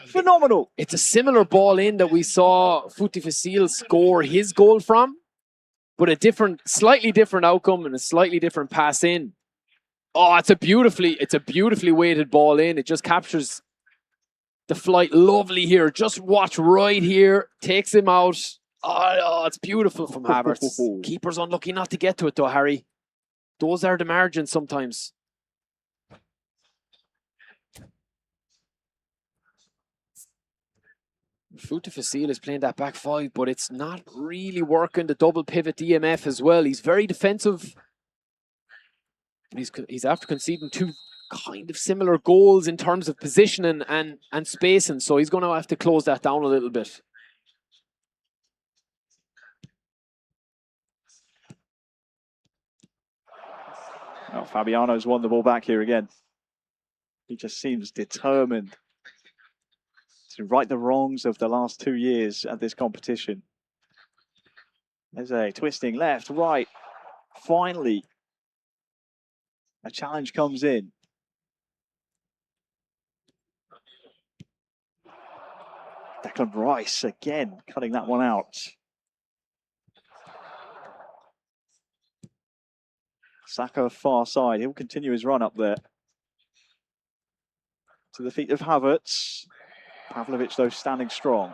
Phenomenal. It's a similar ball in that we saw Futi Fasil score his goal from. but a slightly different outcome and a slightly different pass in. Oh, it's a beautifully weighted ball in. It just captures the flight lovely here. Just watch right here. Takes him out. Oh, it's beautiful from Havertz. Keeper's unlucky not to get to it though, Harry. Those are the margins sometimes. Futa Fasil is playing that back five, but it's not really working. The double pivot DMF as well. He's very defensive. He's after conceding two kind of similar goals in terms of positioning and spacing, so he's going to have to close that down a little bit. Well, Fabiano's won the ball back here again. He just seems determined to right the wrongs of the last 2 years at this competition. There's a twisting left, right. Finally, a challenge comes in. Declan Rice again, cutting that one out. Saka far side, he'll continue his run up there. To the feet of Havertz. Pavlovic, though, standing strong.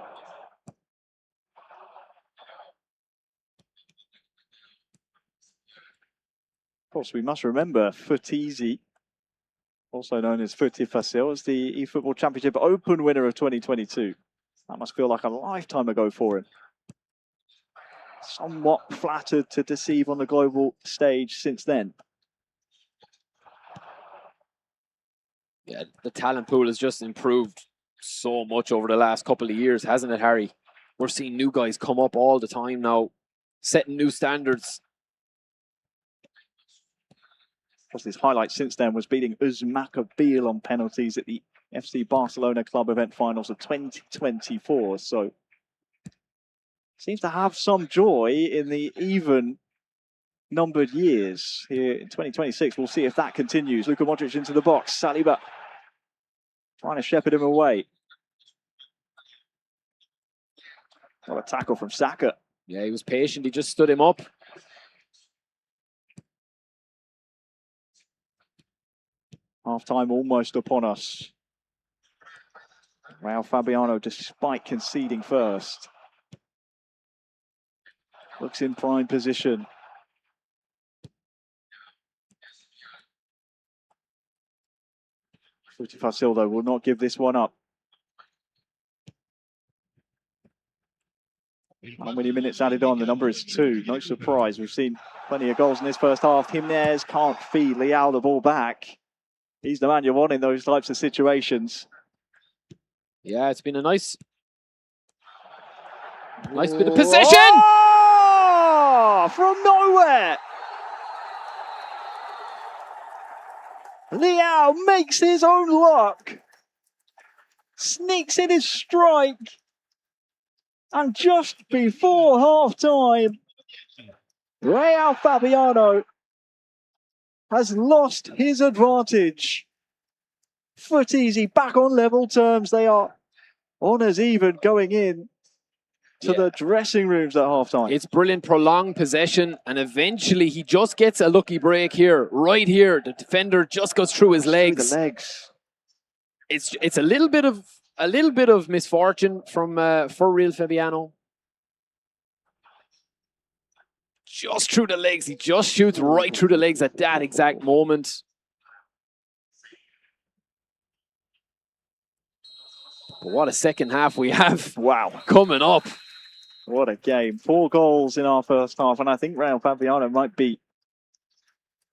Of course, we must remember Futisi, also known as Futi Fasil, as the eFootball Championship Open winner of 2022. That must feel like a lifetime ago for him. Somewhat flattered to deceive on the global stage since then. Yeah, the talent pool has just improved so much over the last couple of years, hasn't it, Harry? We're seeing new guys come up all the time now, setting new standards. Of course, his highlight since then was beating Uzmakabil on penalties at the FC Barcelona Club Event Finals of 2024. So, seems to have some joy in the even numbered years here in 2026. We'll see if that continues. Luka Modric into the box. Saliba trying to shepherd him away. What a tackle from Saka. Yeah, he was patient. He just stood him up. Half-time almost upon us. Raul Fabiano, despite conceding first, looks in prime position. Futi Fasil, though, will not give this one up. How many minutes added on? The number is 2. No surprise. We've seen plenty of goals in this first half. Jimenez can't feed Leao the ball back. He's the man you want in those types of situations. Yeah, it's been a nice bit of possession. Oh, from nowhere. Leao makes his own luck. Sneaks in his strike. And just before half-time, Raul Fabiano has lost his advantage. Futisi back on level terms. They are on as even going in to the dressing rooms at half-time. It's brilliant prolonged possession, and eventually he just gets a lucky break here. Right here, the defender just goes through his legs. Through the legs. It's a little bit of misfortune from for Real Fabiano. Just through the legs. He just shoots right through the legs at that exact moment. But what a second half we have. Wow. Coming up. What a game. 4 goals in our first half. And I think Raul Fabiano might be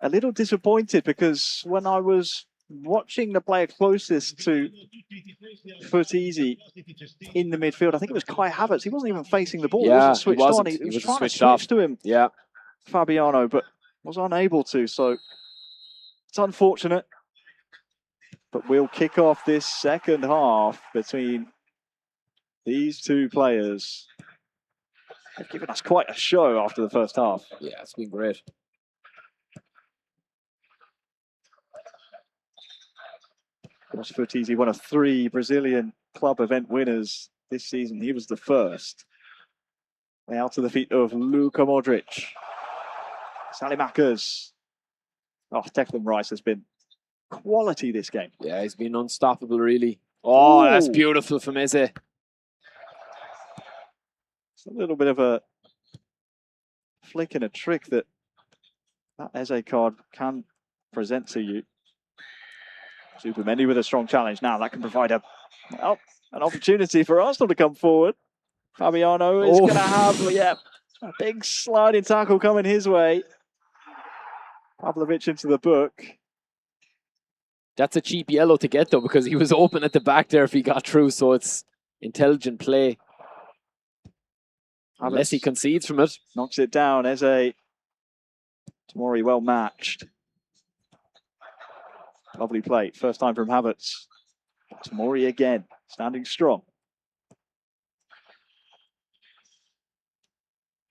a little disappointed, because when I was watching the player closest to Futisi in the midfield, I think it was Kai Havertz. He wasn't even facing the ball. Yeah, he wasn't switched on. He was was trying to switched switch off. to him, Yeah. Fabiano, but was unable to. So it's unfortunate. But we'll kick off this second half between these two players. They've given us quite a show after the first half. Yeah, it's been great. Futisi, one of 3 Brazilian club event winners this season. He was the first. Out to the feet of Luka Modric. Salimakers. Oh, Declan Rice has been quality this game. Yeah, he's been unstoppable, really. Oh, that's Ooh. beautiful from Eze. It's a little bit of a flick and a trick that Eze card can present to you. Supermendi with a strong challenge. Now that can provide an opportunity for Arsenal to come forward. Fabiano is going to have a big sliding tackle coming his way. Pavlovic into the book. That's a cheap yellow to get, though, because he was open at the back there if he got through, so it's intelligent play. Unless he concedes from it. Knocks it down. Eze. Tomori well matched. Lovely play. First time from Havertz. Tomori again, standing strong.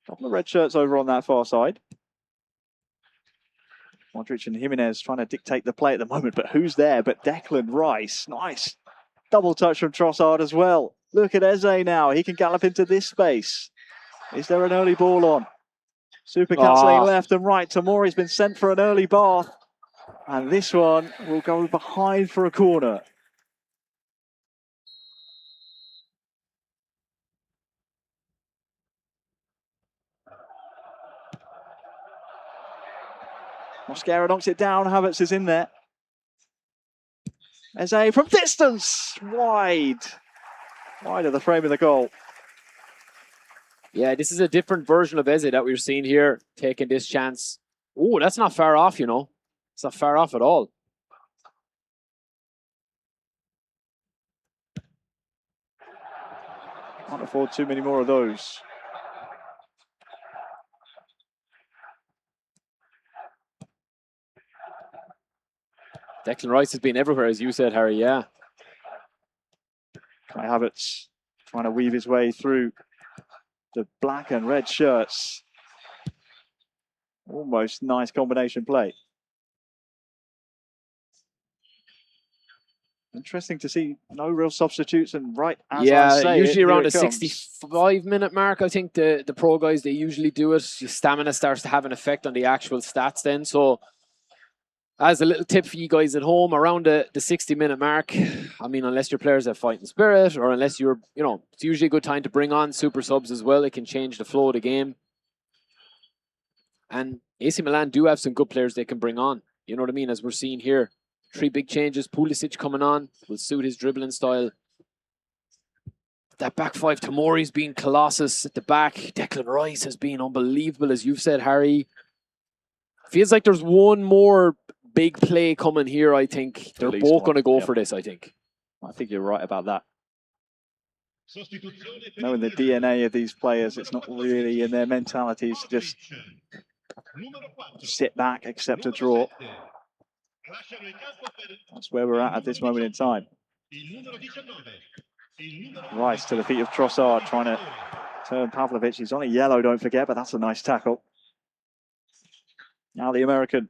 Couple of red shirts over on that far side. Modric and Jimenez trying to dictate the play at the moment, but who's there but Declan Rice? Nice. Double touch from Trossard as well. Look at Eze now. He can gallop into this space. Is there an early ball on? Super cancelling left and right. Tomori's been sent for an early bath. And this one will go behind for a corner. Mosquera knocks it down. Havertz is in there. Eze from distance. Wide. Wide of the frame of the goal. Yeah, this is a different version of Eze that we're seeing here, taking this chance. Oh, that's not far off, you know. It's not far off at all. Can't afford too many more of those. Declan Rice has been everywhere, as you said, Harry, yeah. Kai Havertz trying to weave his way through the black and red shirts. Almost nice combination play. Interesting to see no real substitutes, and right as I say usually it, around here the it comes. 65-minute mark, I think the pro guys, they usually do it. Your stamina starts to have an effect on the actual stats then. So as a little tip for you guys at home, around the 60-minute mark, I mean, unless your players have fighting spirit, or unless you're, you know, it's usually a good time to bring on super subs as well. It can change the flow of the game. And AC Milan do have some good players they can bring on. You know what I mean? As we're seeing here. 3 big changes. Pulisic coming on will suit his dribbling style. That back five, Tomori's been colossus at the back. Declan Rice has been unbelievable, as you've said, Harry. Feels like there's one more big play coming here, I think. They're both going to go for this, I think. I think you're right about that. Knowing the DNA of these players, it's not really in their mentalities to just sit back, accept a draw. That's where we're at this moment in time. Rice to the feet of Trossard, trying to turn Pavlovic. He's on a yellow, don't forget, but that's a nice tackle. Now the American,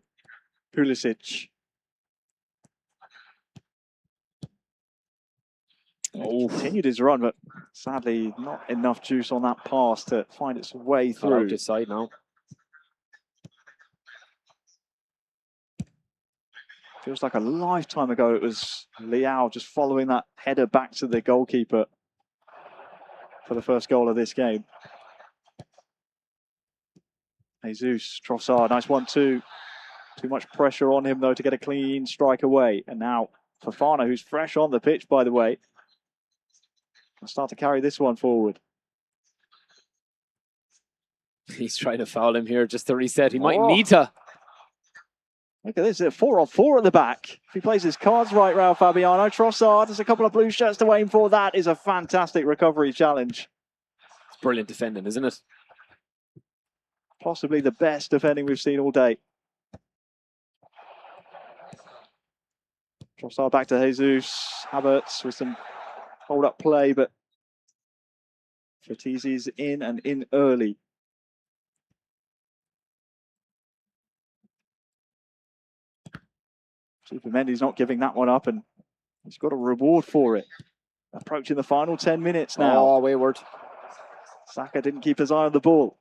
Pulisic. Continued his run, but sadly not enough juice on that pass to find its way through. Out this side now. Feels like a lifetime ago it was Leao just following that header back to the goalkeeper for the first goal of this game. Jesus, Trossard, nice 1-2. Too much pressure on him though to get a clean strike away. And now Fofana, who's fresh on the pitch, by the way, can start to carry this one forward. He's trying to foul him here just to reset. He might need to. Look at this, a 4-on-4 at the back. If he plays his cards right, Raul Fabiano. Trossard, there's a couple of blue shirts to aim for. That is a fantastic recovery challenge. It's brilliant defending, isn't it? Possibly the best defending we've seen all day. Trossard back to Jesus. Havertz with some hold-up play, but Fratisi's in and in early. Supermendi's not giving that one up, and he's got a reward for it. Approaching the final 10 minutes now. Oh, wayward. Saka didn't keep his eye on the ball.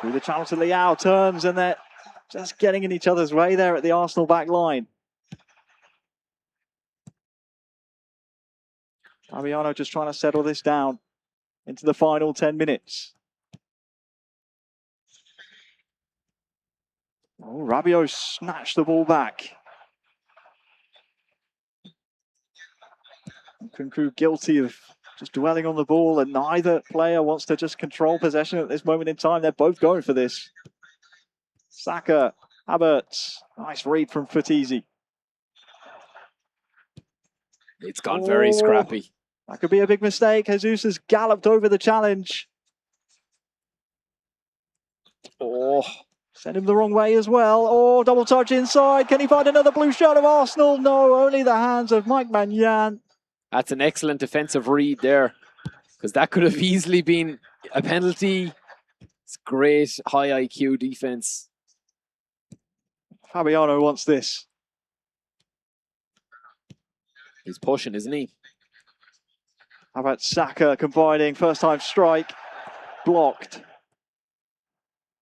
Through the channel to Liao, turns, and they're just getting in each other's way there at the Arsenal back line. Fabiano just trying to settle this down into the final 10 minutes. Oh, Rabiot snatched the ball back. Nkunku guilty of just dwelling on the ball, and neither player wants to just control possession at this moment in time. They're both going for this. Saka, Havertz, nice read from Fatizi. It's gone very scrappy. That could be a big mistake. Jesus has galloped over the challenge. Oh. Sent him the wrong way as well. Oh, double touch inside. Can he find another blue shirt of Arsenal? No, only the hands of Mike Maignan. That's an excellent defensive read there, because that could have easily been a penalty. It's great high IQ defense. Fabiano wants this. He's pushing, isn't he? How about Saka combining first time strike, blocked.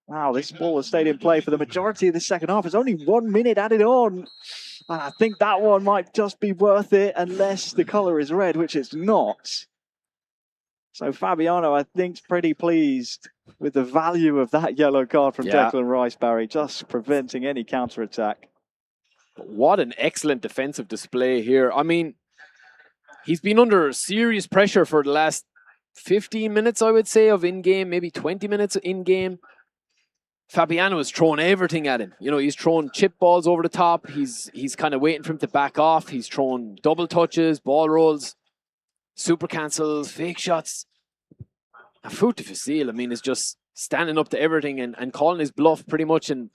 Wow, this ball has stayed in play for the majority of the second half. There's only 1 minute added on. And I think that one might just be worth it unless the colour is red, which it's not. So Fabiano, I think, is pretty pleased with the value of that yellow card from Declan Rice, Barry, just preventing any counter-attack. What an excellent defensive display here. I mean, he's been under serious pressure for the last 15 minutes, I would say, of in-game, maybe 20 minutes in-game. Fabiano is throwing everything at him. You know, he's throwing chip balls over the top. He's kind of waiting for him to back off. He's throwing double touches, ball rolls, super cancels, fake shots. And Foot to Facile, I mean, is just standing up to everything and calling his bluff pretty much and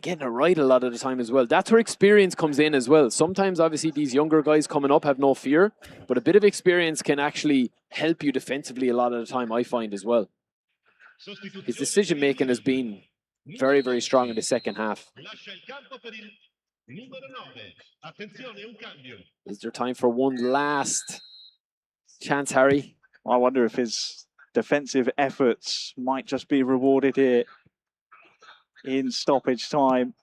getting it right a lot of the time as well. That's where experience comes in as well. Sometimes, obviously, these younger guys coming up have no fear, but a bit of experience can actually help you defensively a lot of the time, I find as well. His decision-making has been very, very strong in the second half. Is there time for one last chance, Harry? I wonder if his defensive efforts might just be rewarded here in stoppage time.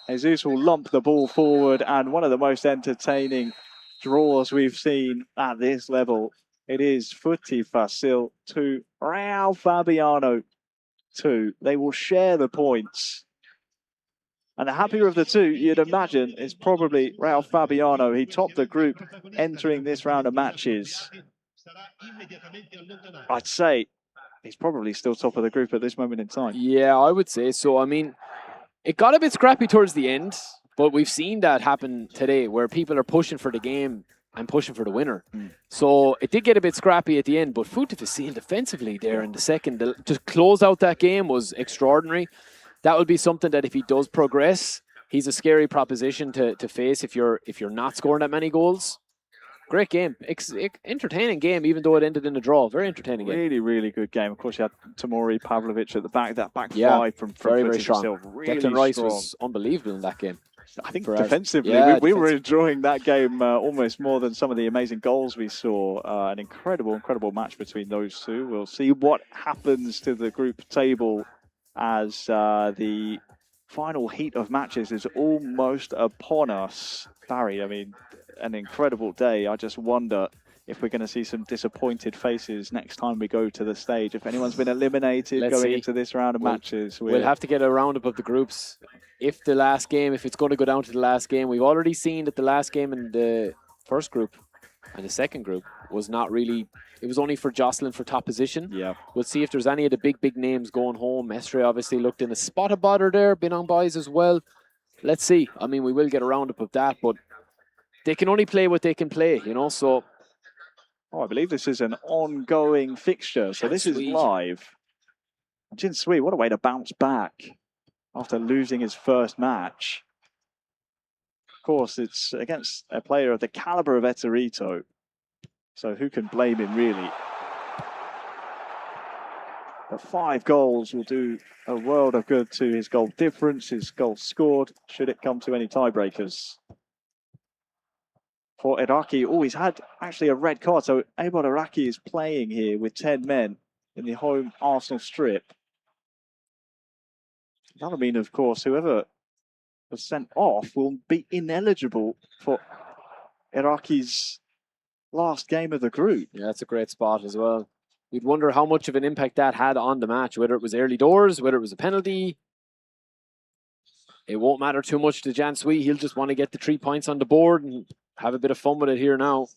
Jesus will lump the ball forward, and one of the most entertaining draws we've seen at this level. It is Footy Facile to Raul Fabiano 2. They will share the points. And the happier of the two, you'd imagine, is probably Raul Fabiano. He topped the group entering this round of matches. I'd say he's probably still top of the group at this moment in time. Yeah, I would say so. I mean, it got a bit scrappy towards the end, but we've seen that happen today where people are pushing for the game and pushing for the winner. So it did get a bit scrappy at the end, but Foot to Facile defensively there in the second to close out that game was extraordinary. That will be something that if he does progress, he's a scary proposition to face if you're not scoring that many goals. Great game. Entertaining game, even though it ended in a draw. Very entertaining game. Really, really good game. Of course, you had Tomori, Pavlovic at the back. That back five from very, Footy very strong. Facile, really Declan Rice strong. was unbelievable in that game. I think For defensively, us. we were enjoying that game almost more than some of the amazing goals we saw. An incredible, incredible match between those two. We'll see what happens to the group table as the final heat of matches is almost upon us. Barry, I mean, an incredible day. I just wonder if we're going to see some disappointed faces next time we go to the stage. If anyone's been eliminated Let's going see. into this round of matches. We'll have to get a roundup of the groups. If it's going to go down to the last game, we've already seen that the last game in the first group and the second group was not really, it was only for jostling for top position. Yeah. We'll see if there's any of the big names going home. Mestre obviously looked in a spot of bother there, been on buys as well. Let's see. I mean, we will get a roundup of that, but they can only play what they can play, you know, so. Oh, I believe this is an ongoing fixture, so this is live. Jin Sui, what a way to bounce back after losing his first match. Of course, it's against a player of the caliber of Eterito, so who can blame him, really? The 5 goals will do a world of good to his goal difference, his goals scored, should it come to any tiebreakers. for Iraqi. Oh, he's had actually a red card. So Abad Iraqi is playing here with 10 men in the home Arsenal strip. That'll mean, of course, whoever was sent off will be ineligible for Iraqi's last game of the group. Yeah, that's a great spot as well. You'd wonder how much of an impact that had on the match, whether it was early doors, whether it was a penalty. It won't matter too much to Jan Sui. He'll just want to get the 3 points on the board and have a bit of fun with it here now.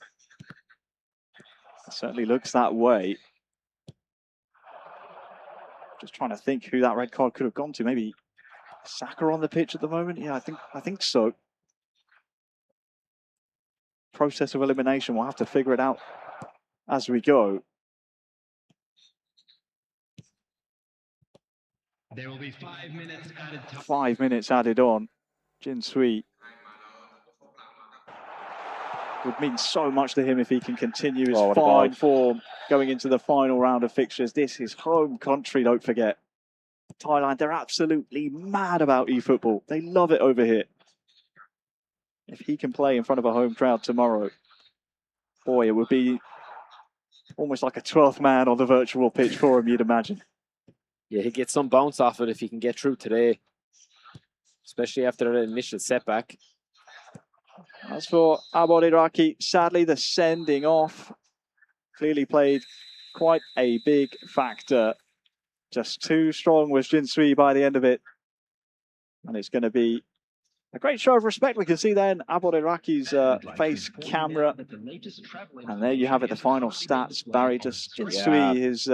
It certainly looks that way. Just trying to think who that red card could have gone to. Maybe Saka on the pitch at the moment? Yeah, I think so. Process of elimination, we'll have to figure it out as we go. There will be 5 minutes added. 5 minutes added on. Jin Sui would mean so much to him if he can continue his fine form going into the final round of fixtures. This is home country, don't forget. Thailand, they're absolutely mad about eFootball. They love it over here. If he can play in front of a home crowd tomorrow, boy, it would be almost like a 12th man on the virtual pitch for him, you'd imagine. Yeah, he'll get some bounce off it if he can get through today, especially after that initial setback. As for Abad Iraqi, sadly the sending off clearly played quite a big factor. Just too strong was Jin Sui by the end of it. And it's going to be a great show of respect. We can see then Abad Iraqi's face camera. And there you have it, the final stats. Barry, just Jin Sui, his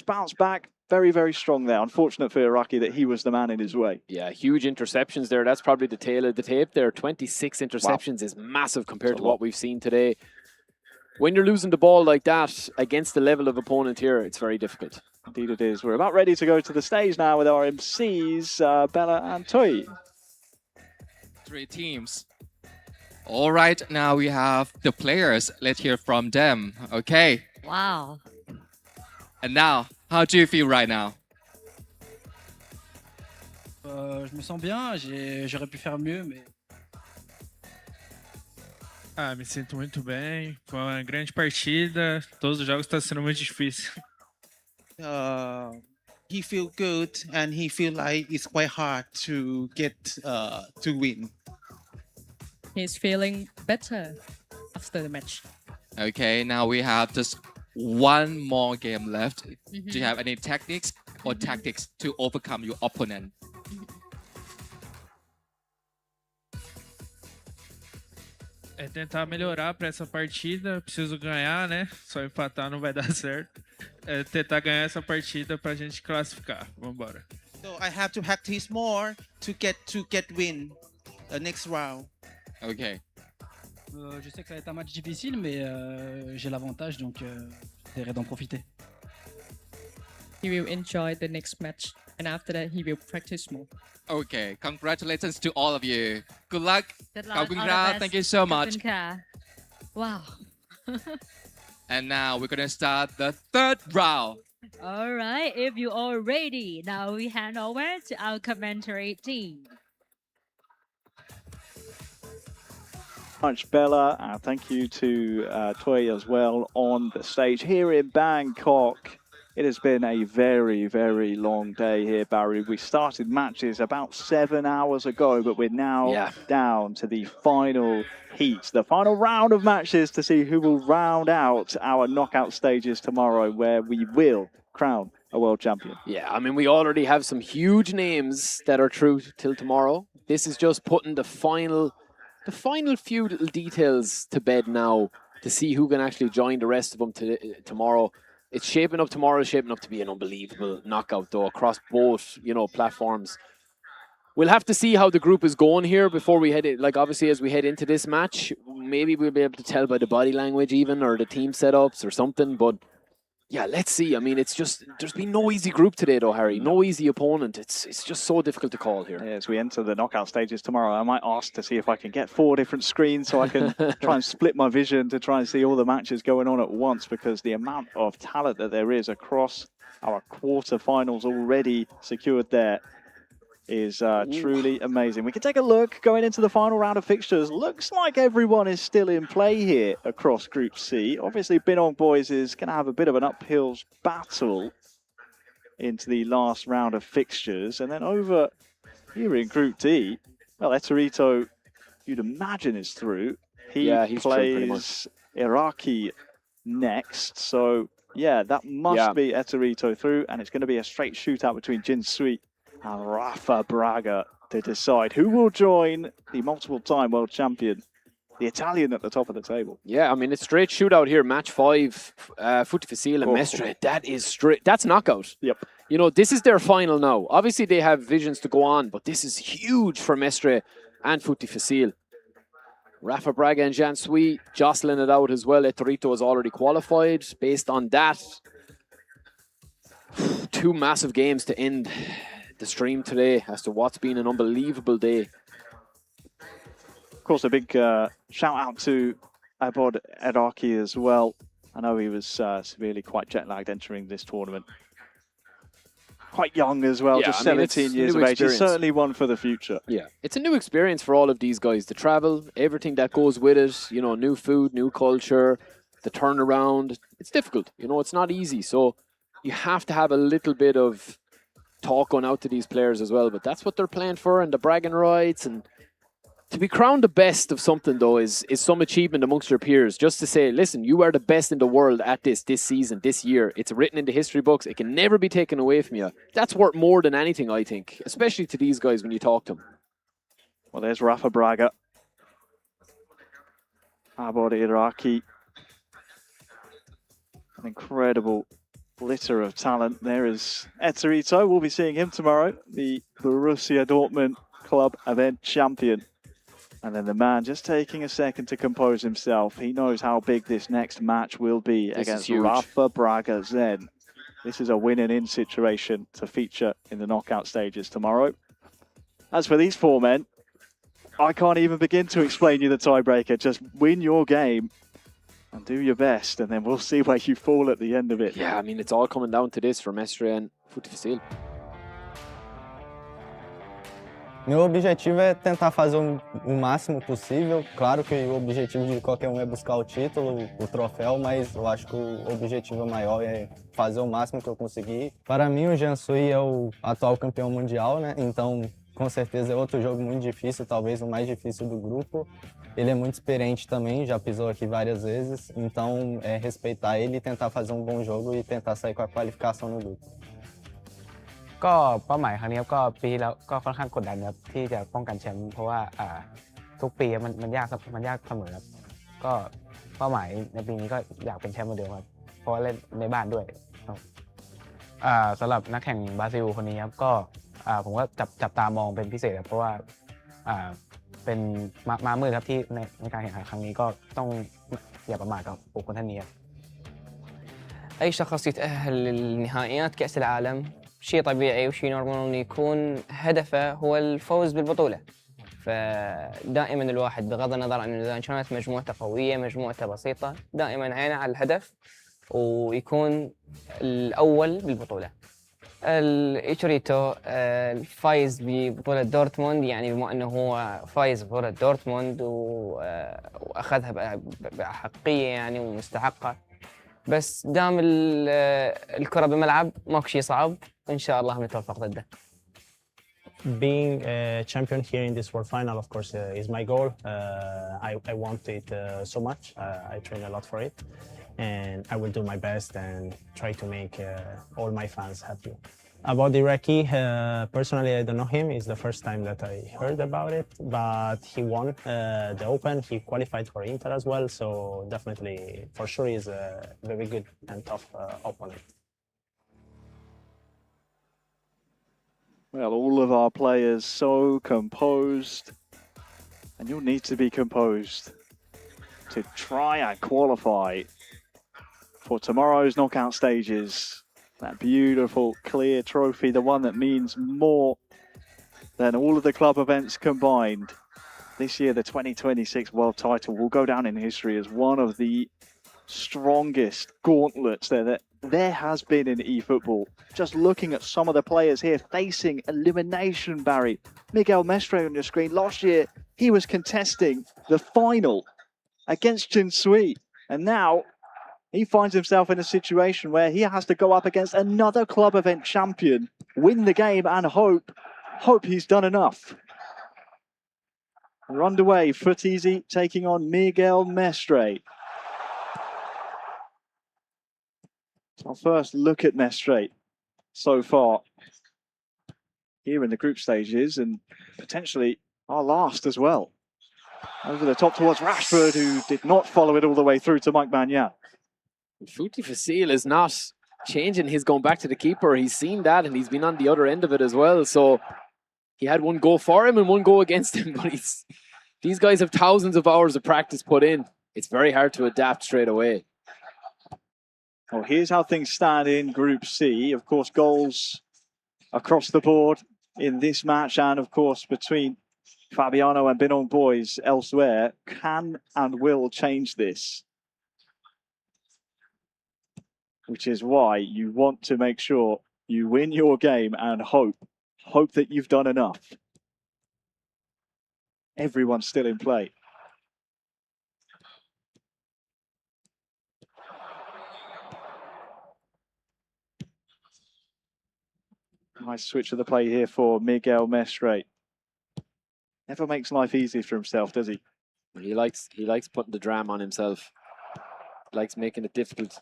bounce back, very, very strong there. Unfortunate for Iraqi that he was the man in his way. Yeah, huge interceptions there. That's probably the tail of the tape there. 26 interceptions is massive compared to what we've seen today. When you're losing the ball like that against the level of opponent here, it's very difficult. Indeed it is. We're about ready to go to the stage now with our MCs, Bella and Toy. 3 teams. All right, now we have the players. Let's hear from them. Okay. Wow. And now, how do you feel right now? Je me sens bien, j'aurais pu faire mieux, mais... Ah, me sinto muito bem. Foi uma grande partida. Todos os jogos estão sendo muito difíceis. He feel good and he feel like it's quite hard to get to win. He's feeling better after the match. Okay, now we have just one more game left. Do you have any techniques or tactics to overcome your opponent? É tentar melhorar para essa partida. Preciso ganhar, né? Só empatar não vai dar certo. É tentar ganhar essa partida para a gente classificar. Vamos embora. So I have to practice more to get win the next round. Okay. Je sais que ça va être un match difficile, mais j'ai l'avantage, donc j'essaierai d'en profiter. He will enjoy the next match, and after that, he will practice more. Okay, congratulations to all of you. Good luck. Good luck. Khao Kun Ra. Thank you so much. Wow. And now we're gonna start the 3rd round. All right, if you are ready, now we hand over to our commentary team. Much Bella, and thank you to Toy as well on the stage here in Bangkok. It has been a very, very long day here, Barry. We started matches about 7 hours ago, but we're now down to the final heat, the final round of matches to see who will round out our knockout stages tomorrow, where we will crown a world champion. Yeah, I mean, we already have some huge names that are through till tomorrow. This is just putting the final few little details to bed now to see who can actually join the rest of them tomorrow. It's shaping up tomorrow, shaping up to be an unbelievable knockout though across both, platforms. We'll have to see how the group is going here before we head in. Like obviously as we head into this match, maybe we'll be able to tell by the body language even or the team setups or something, but yeah, let's see. I mean, it's just, there's been no easy group today though, Harry. No easy opponent. It's just so difficult to call here. As we enter the knockout stages tomorrow, I might ask to see if I can get 4 different screens so I can try and split my vision to try and see all the matches going on at once, because the amount of talent that there is across our quarterfinals already secured there. is truly amazing. We can take a look going into the final round of fixtures. Looks like everyone is still in play here across Group C. Obviously, Binong Boys is going to have a bit of an uphill battle into the last round of fixtures. And then over here in Group D, well, Eterito, you'd imagine, is through. He's through pretty much. Plays Iraqi next. So, yeah, that must be Eterito through. And it's going to be a straight shootout between Jin Sui and Rafa Braga to decide who will join the multiple-time world champion, the Italian at the top of the table. Yeah, I mean, it's straight shootout here. Match 5, Footy Facile and Mestre. That is straight. That's knockout. Yep. You know, this is their final now. Obviously, they have visions to go on, but this is huge for Mestre and Footy Facile. Rafa Braga and Jean Sui jostling it out as well. Eterito has already qualified. Based on that, 2 massive games to end the stream today as to what's been an unbelievable day. Of course, a big shout out to Abod Eraki as well. I know he was severely quite jet lagged entering this tournament. Quite young as well, just 17 years of age. He's certainly one for the future. Yeah, it's a new experience for all of these guys. The travel, everything that goes with it, you know, new food, new culture, the turnaround. It's difficult, you know, it's not easy. So you have to have a little bit of talk going out to these players as well. But that's what they're playing for, and the bragging rights. And to be crowned the best of something, though, is some achievement amongst your peers. Just to say, listen, you are the best in the world at this season, this year. It's written in the history books. It can never be taken away from you. That's worth more than anything, I think, especially to these guys when you talk to them. Well, there's Rafa Braga. Abod Iraki. An incredible litter of talent. There is Eterito. We'll be seeing him tomorrow, the Borussia Dortmund club event champion. And then the man just taking a second to compose himself. He knows how big this next match will be against Rafa Braga Zen. This is a win-and-in situation to feature in the knockout stages tomorrow. As for these 4 men, I can't even begin to explain you the tiebreaker. Just win your game and do your best, and then we'll see where you fall at the end of it. Yeah, I mean, it's all coming down to this for Mestre and Footy Facile. Meu objetivo é tentar fazer o máximo possível. Claro que o objetivo de qualquer um é buscar o título, o troféu, mas eu acho que o objetivo maior é fazer o máximo que eu conseguir. Para mim, o Jean Sui é o atual campeão mundial, né? Então, com certeza é outro jogo muito difícil, talvez o mais difícil do grupo. Ele é muito experiente também, já pisou aqui várias vezes. Então, é respeitar ele, tentar fazer um bom jogo e tentar sair com a qualificação no grupo. ก็เป้าหมายครั้งนี้ก็ปีที่แล้วก็ค่อนข้างกดดันครับที่จะป้องกันแชมป์เพราะว่าทุกปีมันยากเสมอครับก็เป้าหมายในปีนี้ก็อยากเป็นแชมป์เหมือนเดิมครับเพราะว่าเล่นในบ้านด้วยสำหรับนักแข่งบราซิลคนนี้ครับก็ผมก็จับตามองเป็นพิเศษครับเพราะว่าเป็นม้ามืดครับที่ในการแข่งขันครั้งนี้ก็ต้องอย่าประมาทกับบุคคลท่านนี้ครับ أي شخص يتأهل للنهائيات كأس العالم شيء طبيعي وشيء نورمال إنه يكون هدفه هو الفوز بالبطولة. فدائما الواحد بغض النظر عن إذا كانت مجموعته قوية مجموعته بسيطة دائما عينه على الهدف ويكون الأول بالبطولة. الإيتوريتو الفايز ببطولة دورتموند يعني بما أنه هو فايز ببطولة دورتموند وأخذها بأحقية يعني ومستحقة. بس دام الكرة بالملعب ماكو شيء صعب إن شاء الله بنتوفق ضده. Being a champion here in this World Final, of course, is my goal. I want it so much. I train a lot for it, and I will do my best and try to make all my fans happy. About Iraqi, personally, I don't know him. It's the first time that I heard about it, but he won the Open. He qualified for Inter as well, so definitely, for sure, he's a very good and tough opponent. Well, all of our players so composed, and you'll need to be composed to try and qualify for tomorrow's knockout stages. That beautiful, clear trophy, the one that means more than all of the club events combined. This year, the 2026 world title will go down in history as one of the strongest gauntlets that there has been in eFootball. Just looking at some of the players here facing elimination, Barry. Miguel Mestre on your screen. Last year, he was contesting the final against Jinsui. And now he finds himself in a situation where he has to go up against another club event champion, win the game and hope he's done enough. We're underway. Foot Easy taking on Miguel Mestre. Our first look at Mestre so far here in the group stages, and potentially our last as well. Over the top towards Rashford, who did not follow it all the way through to Mike Magnan. Futi Fasil is not changing his going back to the keeper. He's seen that and he's been on the other end of it as well. So he had one go for him and one go against him. But these guys have thousands of hours of practice put in. It's very hard to adapt straight away. Well, here's how things stand in Group C. Of course, goals across the board in this match, and of course between Fabiano and Binong Boys elsewhere can and will change this. Which is why you want to make sure you win your game and hope that you've done enough. Everyone's still in play. Nice switch of the play here for Miguel Mestre. Never makes life easy for himself, does he? He likes putting the drama on himself. Likes making it difficult.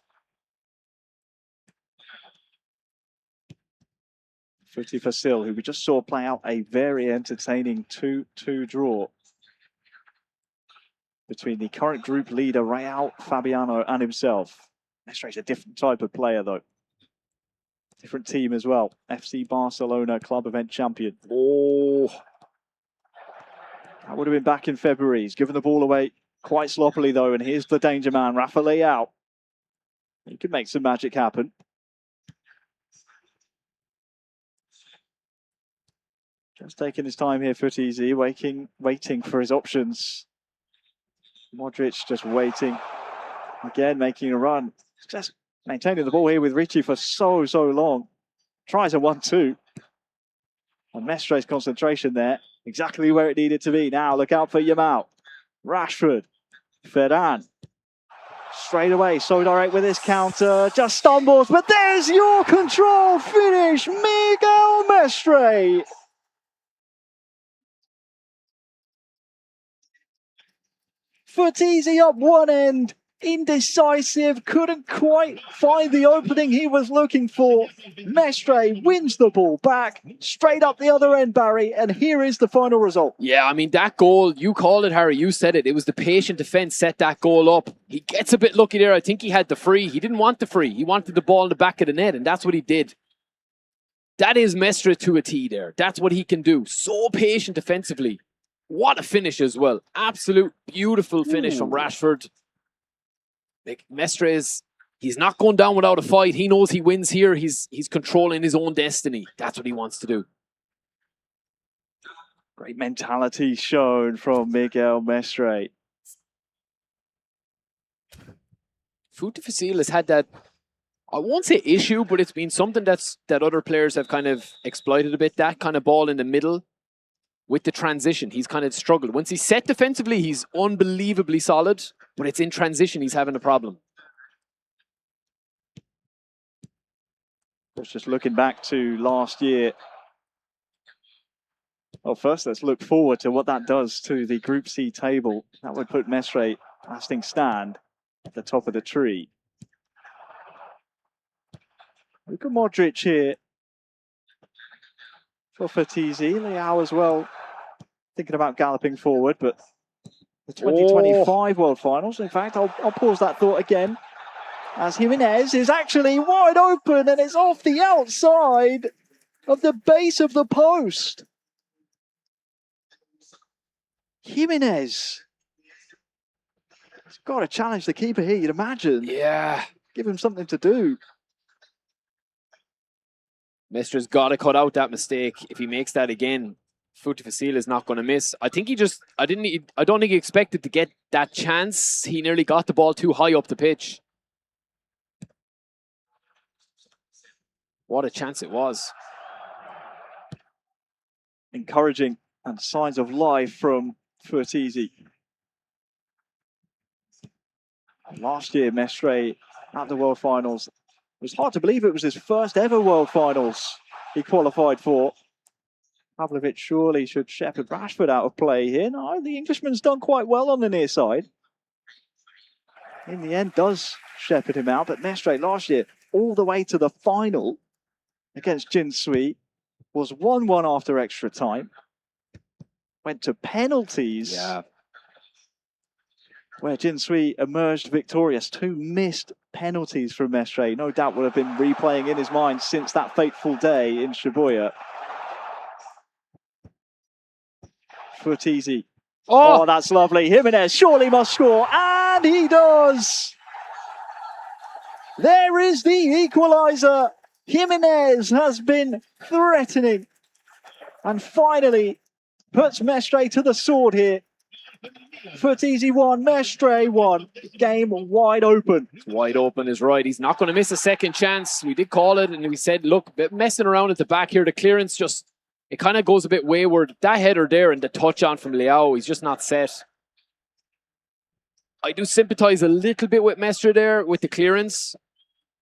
Futi Fasil, who we just saw play out a very entertaining 2-2 draw between the current group leader, Real Fabiano, and himself. Mestre's a different type of player, though. Different team as well. FC Barcelona club event champion. Oh, that would have been back in February. He's given the ball away quite sloppily, though, and here's the danger man, Rafa Leao. He could make some magic happen. Just taking his time here, Foot Easy, waiting for his options. Modric just waiting. Again, making a run. Just maintaining the ball here with Ricci for so long. Tries a 1-2. And Mestre's concentration there, exactly where it needed to be. Now look out for Yamal. Rashford. Ferran. Straight away, so direct with his counter. Just stumbles, but there's your control finish. Miguel Mestre. Foot Easy up one end. Indecisive, couldn't quite find the opening he was looking for. Mestre wins the ball back, straight up the other end, Barry, and here is the final result. Yeah, I mean, that goal, you called it, Harry, you said it. It was the patient defence set that goal up. He gets a bit lucky there. I think he had the free. He didn't want the free. He wanted the ball in the back of the net, and that's what he did. That is Mestre to a T there. That's what he can do. So patient defensively. What a finish as well. Absolute beautiful finish from Rashford. Like Mestre he's not going down without a fight. He knows he wins here. He's controlling his own destiny. That's what he wants to do. Great mentality shown from Miguel Mestre. Futi Fasil has had that, I won't say issue, but it's been something that other players have kind of exploited a bit. That kind of ball in the middle with the transition. He's kind of struggled. Once he's set defensively, he's unbelievably solid. But it's in transition he's having a problem. Just looking back to last year. Well, first let's look forward to what that does to the Group C table. That would put Mestre lasting stand at the top of the tree. Look at Modric here for Fatizi. Leao as well, thinking about galloping forward, but the 2025 World Finals. In fact, I'll pause that thought again, as Jimenez is actually wide open and it's off the outside of the base of the post. Jimenez. He's got to challenge the keeper here, you'd imagine. Yeah. Give him something to do. Mestre's got to cut out that mistake. If he makes that again, Futi Fasil is not going to miss. I think I don't think he expected to get that chance. He nearly got the ball too high up the pitch. What a chance it was. Encouraging and signs of life from Furtizi. Last year, Mestre at the World Finals. It was hard to believe it was his first ever World Finals he qualified for. Pavlovic surely should shepherd Rashford out of play here. No, the Englishman's done quite well on the near side. In the end, does shepherd him out. But Mestre last year, all the way to the final against Jin Sui, was 1-1 after extra time. Went to penalties. Yeah. Where Jin Sui emerged victorious. 2 missed penalties from Mestre. No doubt would have been replaying in his mind since that fateful day in Shibuya. Furtizi. Oh, that's lovely. Jimenez surely must score. And he does. There is the equaliser. Jimenez has been threatening. And finally puts Mestre to the sword here. Furtizi 1, Mestre 1. Game wide open. Wide open is right. He's not going to miss a second chance. We did call it and we said, look, messing around at the back here, the clearance just, it kind of goes a bit wayward. That header there and the touch on from Leao, he's just not set. I do sympathise a little bit with Mestre there with the clearance,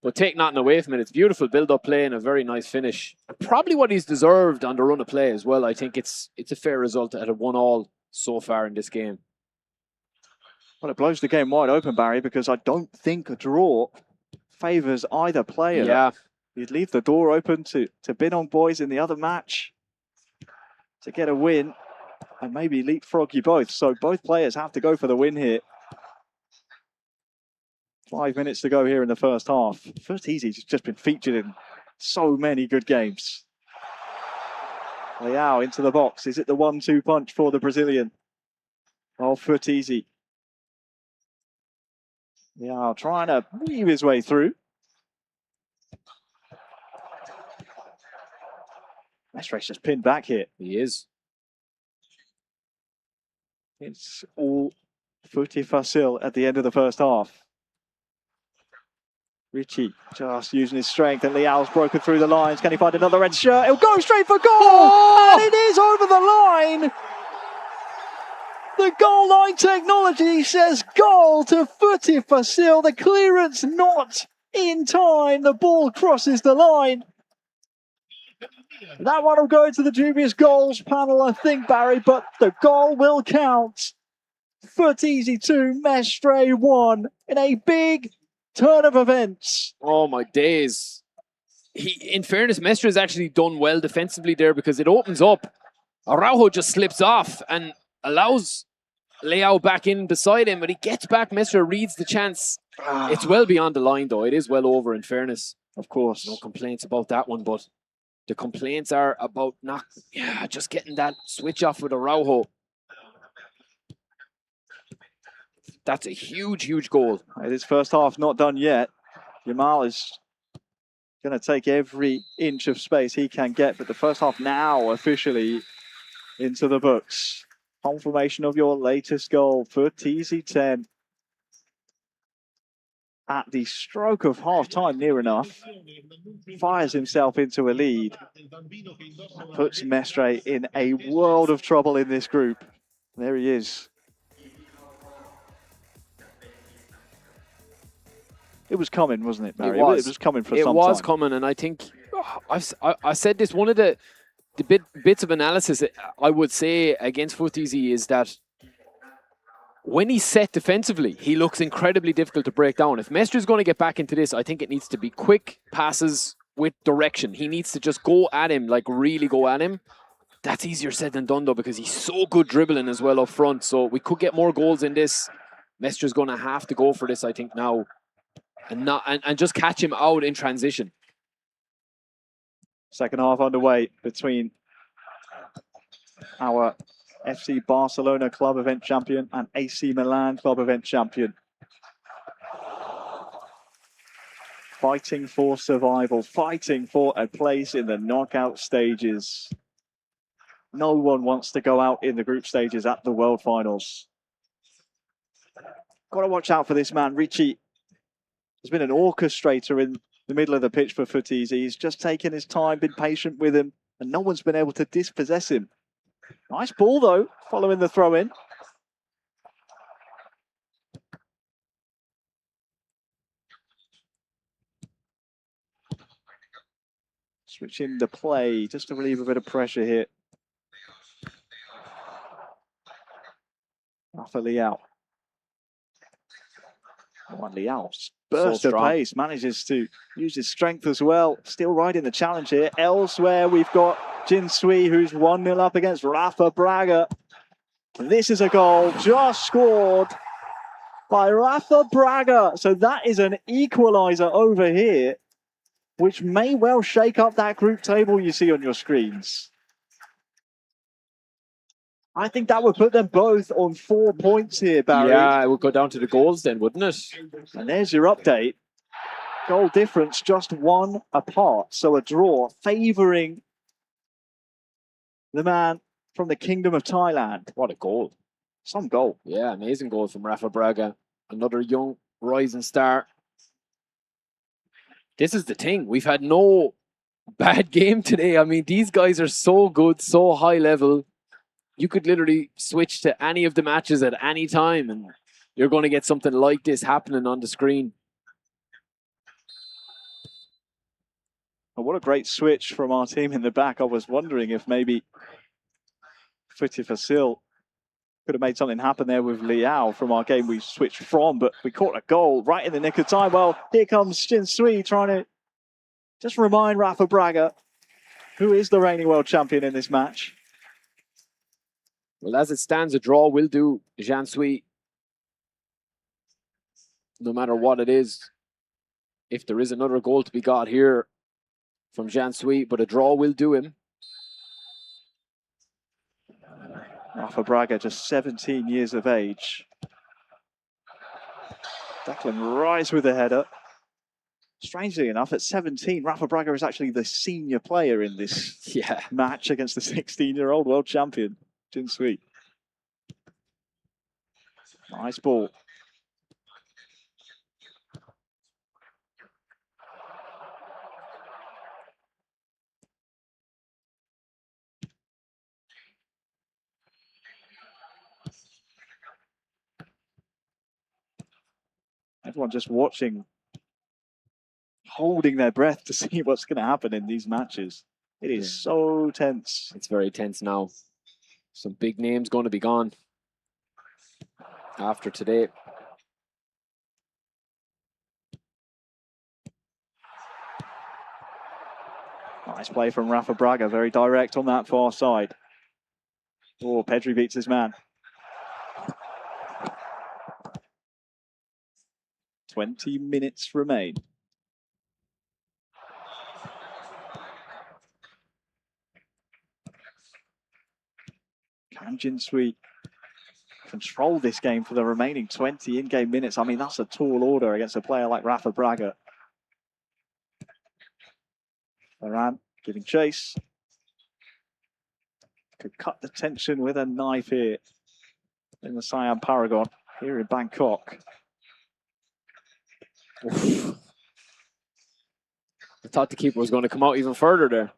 but take nothing away from it. It's beautiful build-up play and a very nice finish. Probably what he's deserved on the run of play as well. I think it's a fair result at a 1-1 so far in this game. Well, it blows the game wide open, Barry, because I don't think a draw favours either player. Yeah. You'd leave the door open to Binong boys in the other match to get a win and maybe leapfrog you both. So both players have to go for the win here. 5 minutes to go here in the first half. Furtizi's just been featured in so many good games. Leao into the box. Is it the 1-2 punch for the Brazilian? Oh, Furtizi. Leao trying to weave his way through. Mestre's just pinned back here. He is. It's all Footy Facile at the end of the first half. Richie just using his strength, and Leao's broken through the lines. Can he find another red shirt? He'll go straight for goal! Oh! And it is over the line! The goal line technology says goal to Footy Facile. The clearance not in time. The ball crosses the line. That one will go to the dubious goals panel, I think, Barry, but the goal will count. Furtizi 2, Mestre 1 in a big turn of events. Oh my days. In fairness, Mestre has actually done well defensively there because it opens up. Araujo just slips off and allows Leao back in beside him, but he gets back. Mestre reads the chance. It's well beyond the line, though. It is well over, in fairness. Of course. No complaints about that one, but the complaints are about just getting that switch off with Araujo. That's a huge, huge goal. This first half not done yet. Yamal is going to take every inch of space he can get, but the first half now officially into the books. Confirmation of your latest goal for TZ 10. At the stroke of half-time, near enough, fires himself into a lead. Puts Mestre in a world of trouble in this group. There he is. It was coming, wasn't it, Barry? It was coming for some time. It was coming, and I think I said this. One of the bits of analysis I would say against Furtizi is that when he's set defensively, he looks incredibly difficult to break down. If Mestre is going to get back into this, I think it needs to be quick passes with direction. He needs to just go at him, like really go at him. That's easier said than done, though, because he's so good dribbling as well up front. So we could get more goals in this. Mestre's going to have to go for this, I think, now. And just catch him out in transition. Second half underway between our FC Barcelona club event champion and AC Milan club event champion. Fighting for survival, fighting for a place in the knockout stages. No one wants to go out in the group stages at the World Finals. Got to watch out for this man, Richie. Has been an orchestrator in the middle of the pitch for Footies. He's just taken his time, been patient with him, and no one's been able to dispossess him. Nice ball, though, following the throw-in. Switching the play just to relieve a bit of pressure here. Rafa Liao. Liao burst of pace, manages to use his strength as well. Still riding the challenge here. Elsewhere, we've got Jin Sui, who's 1-0 up against Rafa Braga. This is a goal just scored by Rafa Braga. So that is an equaliser over here, which may well shake up that group table you see on your screens. I think that would put them both on 4 points here, Barry. Yeah, it would go down to the goals then, wouldn't it? And there's your update. Goal difference just 1 apart. So a draw favouring the man from the Kingdom of Thailand. What a goal. Some goal. Yeah, amazing goal from Rafa Braga. Another young rising star. This is the thing. We've had no bad game today. I mean, these guys are so good, so high level. You could literally switch to any of the matches at any time and you're going to get something like this happening on the screen. Oh, what a great switch from our team in the back. I was wondering if maybe Futi Fasil could have made something happen there with Liao from our game we switched from, but we caught a goal right in the nick of time. Well, here comes Jin Sui trying to just remind Rafa Braga, who is the reigning world champion in this match. Well, as it stands, a draw will do Jean Sui. No matter what it is, if there is another goal to be got here from Jean Sui, but a draw will do him. Rafa Braga, just 17 years of age. Declan Rice with a header. Strangely enough, at 17, Rafa Braga is actually the senior player in this match against the 16-year-old world champion, Jin Sui. Nice ball. Everyone just watching, holding their breath to see what's going to happen in these matches. It is so tense. It's very tense now. Some big names going to be gone after today. Nice play from Rafa Braga, very direct on that far side. Oh, Pedri beats his man. 20 minutes remain. Can Jin Sui control this game for the remaining 20 in-game minutes? I mean, that's a tall order against a player like Rafa Braga. Varane giving chase. Could cut the tension with a knife here in the Siam Paragon here in Bangkok. I thought the keeper was going to come out even further there.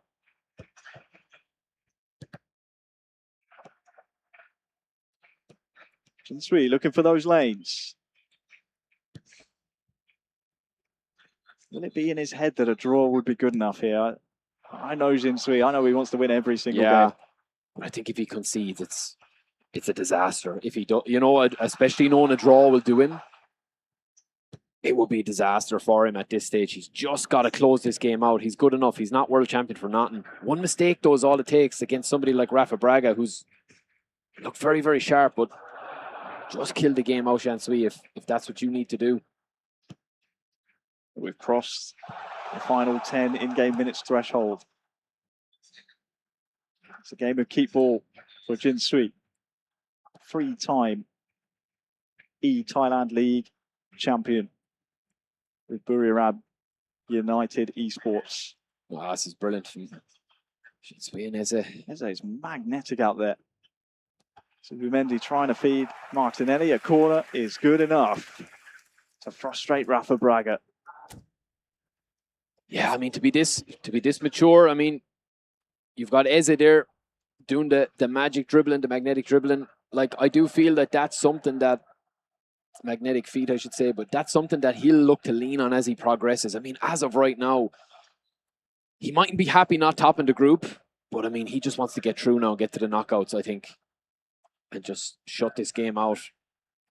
Jin Sui looking for those lanes. Will it be in his head that a draw would be good enough here? I know Jin Sui. I know he wants to win every single game. I think if he concedes, it's a disaster. If he don't, you know, especially knowing a draw will do him, it will be a disaster for him at this stage. He's just got to close this game out. He's good enough. He's not world champion for nothing. One mistake, though, is all it takes against somebody like Rafa Braga, who's looked very, very sharp, but just kill the game out, Jean Sui, if that's what you need to do. We've crossed the final 10 in-game minutes threshold. It's a game of keep ball for Jin Sui. 3-time Thailand League champion with Buriram United eSports. Wow, this is brilliant from Jin Sui and Eze. Eze is magnetic out there. Subimendi trying to feed Martinelli. A corner is good enough to frustrate Rafa Braga. Yeah, I mean, to be this mature, I mean, you've got Eze there doing the magic dribbling, the magnetic dribbling. Like, I do feel that that's something that, magnetic feet, I should say, but that's something that he'll look to lean on as he progresses. I mean, as of right now, he mightn't be happy not topping the group, but I mean, he just wants to get through now and get to the knockouts, I think, and just shut this game out.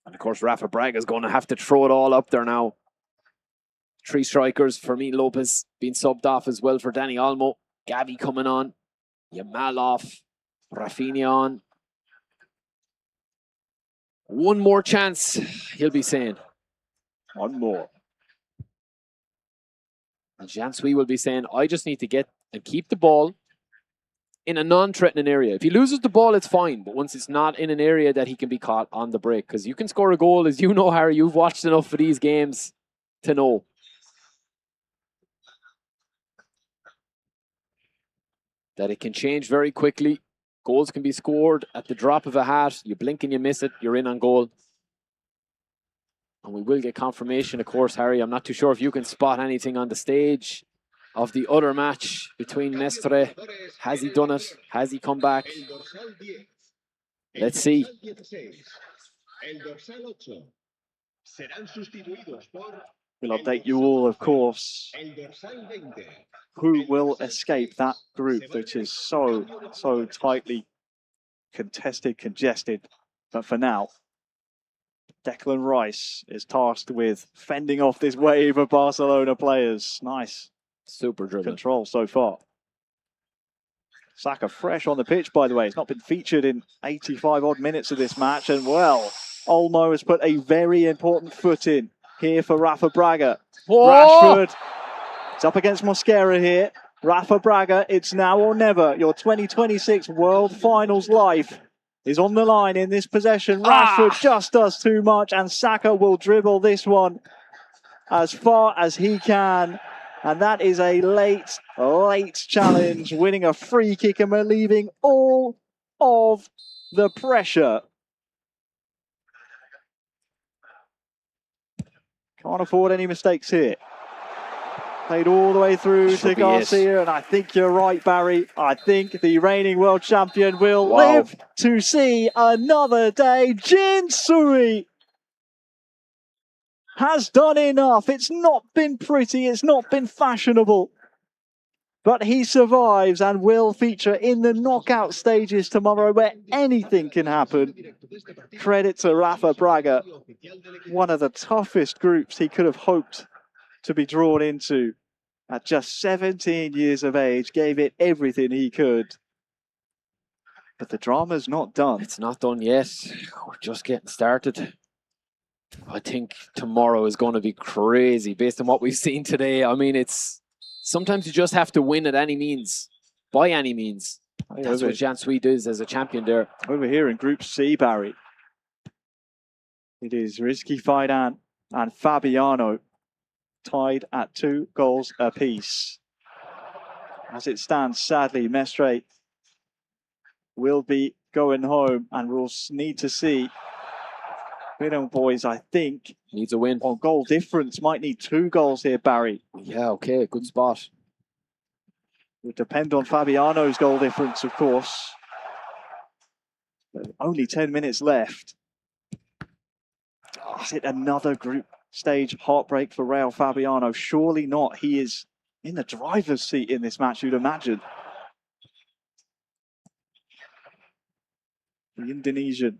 And of course, Rafa Braga is going to have to throw it all up there now. 3 strikers, Fermin Lopez being subbed off as well for Danny Olmo. Gavi coming on. Yamal off. Rafinha on. One more chance, he'll be saying. One more. And Jansui will be saying, I just need to get and keep the ball in a non-threatening area. If he loses the ball, it's fine. But once it's not in an area that he can be caught on the break, because you can score a goal, as you know, Harry, you've watched enough of these games to know. That it can change very quickly. Goals can be scored at the drop of a hat. You blink and you miss it, you're in on goal. And we will get confirmation, of course, Harry. I'm not too sure if you can spot anything on the stage of the other match between Mestre. Has he done it? Has he come back? Let's see. We'll update you all, of course, who will escape that group, which is so tightly contested, congested. But for now, Declan Rice is tasked with fending off this wave of Barcelona players. Nice. Super dribbling control so far. Saka fresh on the pitch, by the way. It's not been featured in 85 odd minutes of this match. And well, Olmo has put a very important foot in here for Rafa Braga. Whoa! Rashford. It's up against Mosquera here. Rafa Braga, it's now or never. Your 2026 World Finals life is on the line in this possession. Rashford just does too much, and Saka will dribble this one as far as he can. And that is a late challenge, winning a free kick and relieving all of the pressure. Can't afford any mistakes here. Played all the way through to Garcia, and I think you're right, Barry. I think the reigning world champion will live to see another day. Jinsui has done enough. It's not been pretty, it's not been fashionable, but he survives and will feature in the knockout stages tomorrow, where anything can happen. Credit to Rafa Braga, one of the toughest groups he could have hoped to be drawn into. At just 17 years of age, gave it everything he could. But the drama's not done. It's not done yet. We're just getting started. I think tomorrow is going to be crazy based on what we've seen today. I mean, it's sometimes you just have to win at any means, by any means. That's what Jansui does as a champion there. Over here in Group C, Barry, it is Rizky Faidan and Fabiano tied at 2 goals apiece. As it stands, sadly, Mestre will be going home, and we'll need to see. Bidon boys, I think, needs a win on goal difference. Might need 2 goals here, Barry. Yeah, okay, good spot. Would depend on Fabiano's goal difference, of course. But only 10 minutes left. Is it another group stage heartbreak for Raul Fabiano? Surely not. He is in the driver's seat in this match, you'd imagine. The Indonesian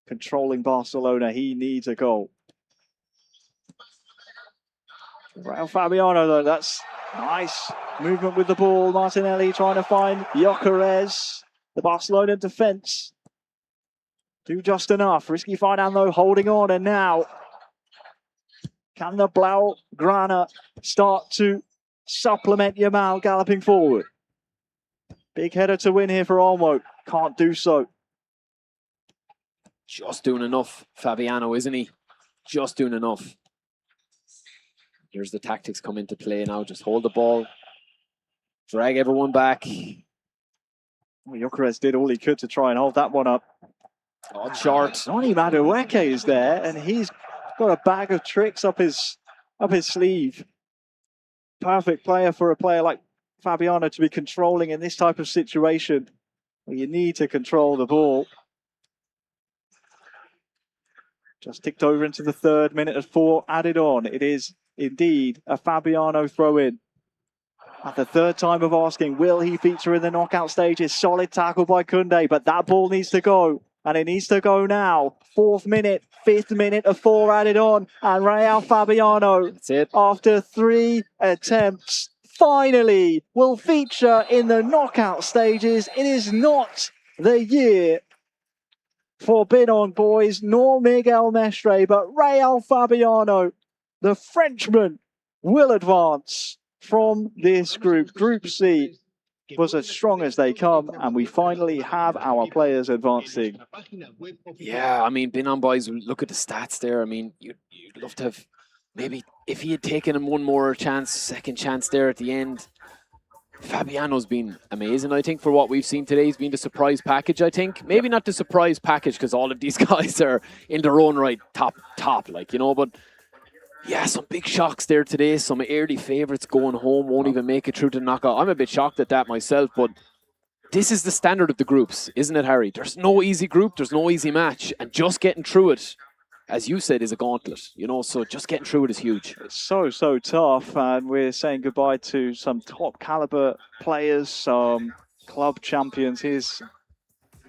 controlling Barcelona. He needs a goal. Raul Fabiano, though, that's nice movement with the ball. Martinelli trying to find Gyökeres. The Barcelona defence do just enough. Risky Faidan, though, holding on, and now can the Blaugrana start to supplement Yamal galloping forward? Big header to win here for Olmo. Can't do so. Just doing enough, Fabiano, isn't he? Just doing enough. Here's the tactics come into play now. Just hold the ball. Drag everyone back. Well, Gyökeres did all he could to try and hold that one up. Oh, short. Sonny Madueke is there, and he's got a bag of tricks up his sleeve. perfect player for a player like Fabiano to be controlling in this type of situation where you need to control the ball. Just ticked over into the 3rd minute of 4 added on. It is indeed a Fabiano throw-in. At the 3rd time of asking, will he feature in the knockout stages? Solid tackle by Koundé, but that ball needs to go. And it needs to go now. 4th minute, 5th minute of 4 added on. And Real Fabiano, after 3 attempts, finally will feature in the knockout stages. It is not the year for Binon boys, nor Miguel Mestre, but Real Fabiano, the Frenchman, will advance from this group. Group C was as strong as they come, and we finally have our players advancing. Yeah, I mean, Binon boys, look at the stats there. I mean, you'd love to have maybe if he had taken him one more chance, second chance there at the end. Fabiano's been amazing, I think, for what we've seen today. He's been the surprise package, I think. Maybe not the surprise package, because all of these guys are in their own right top, like, you know, but yeah, some big shocks there today. Some early favourites going home won't even make it through to the knockout. I'm a bit shocked at that myself, but this is the standard of the groups, isn't it, Harry? There's no easy group, there's no easy match, and just getting through it, as you said, is a gauntlet, you know, so just getting through it is huge. It's so tough, and we're saying goodbye to some top caliber players, some club champions. Here's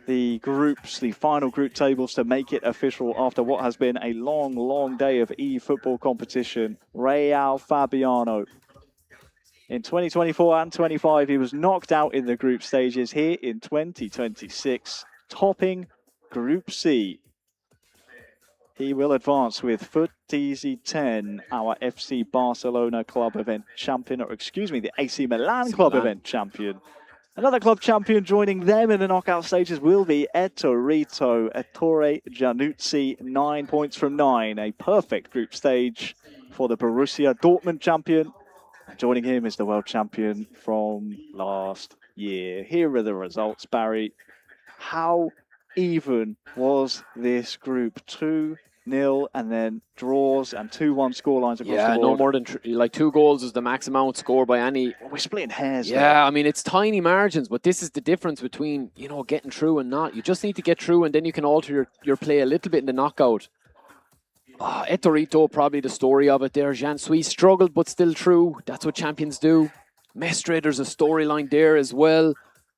the groups, the final group tables to make it official after what has been a long day of eFootball competition. Real Fabiano. In 2024 and 25, he was knocked out in the group stages. Here in 2026, topping Group C. He will advance with Foot Easy 10, our FC Barcelona club event champion, or excuse me, the AC Milan club event champion. Another club champion joining them in the knockout stages will be Ettore Giannuzzi, 9 points from 9. A perfect group stage for the Borussia Dortmund champion. Joining him is the world champion from last year. Here are the results, Barry. How even was this group? 2-0 and then draws and 2-1 scorelines across the board. Yeah, no more than like 2 goals is the max amount scored by any. We're splitting hairs. Yeah, there. I mean, it's tiny margins, but this is the difference between, you know, getting through and not. You just need to get through, and then you can alter your play a little bit in the knockout. Etorito, probably the story of it there. Giannuzzi struggled, but still through. That's what champions do. Mestre, there's a storyline there as well.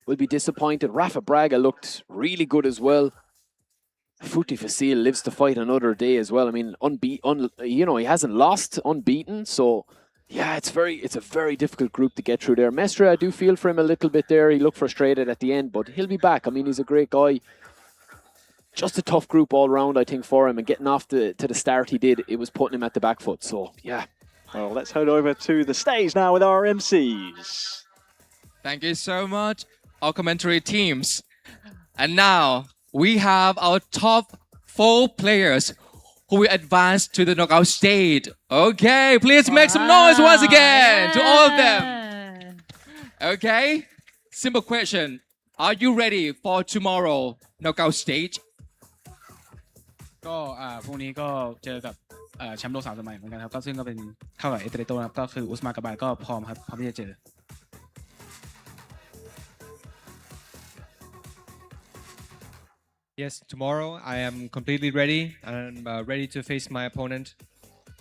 Will be disappointed. Rafa Braga looked really good as well. Futi Facile lives to fight another day as well. I mean, you know, he hasn't lost, unbeaten. So, yeah, it's a very difficult group to get through there. Mestre, I do feel for him a little bit there. He looked frustrated at the end, but he'll be back. I mean, he's a great guy. Just a tough group all round, I think, for him. And getting off to the start he did, it was putting him at the back foot. So, yeah. Well, let's head over to the stage now with our MCs. Thank you so much, our commentary teams. And now we have our top 4 players who will advance to the knockout stage. Okay, please make some noise once again to all of them. Okay, simple question. Are you ready for tomorrow knockout stage? ก็พรุ่งนี้ก็เจอกับแชมป์โลก3 สมัยเหมือนกันครับก็ซึ่งก็เป็นเท่ากับเอเตเรโตนะครับก็คืออุสมานกาบาลก็พร้อมครับพร้อมที่จะเจอ Yes, tomorrow I am completely ready. I'm ready to face my opponent,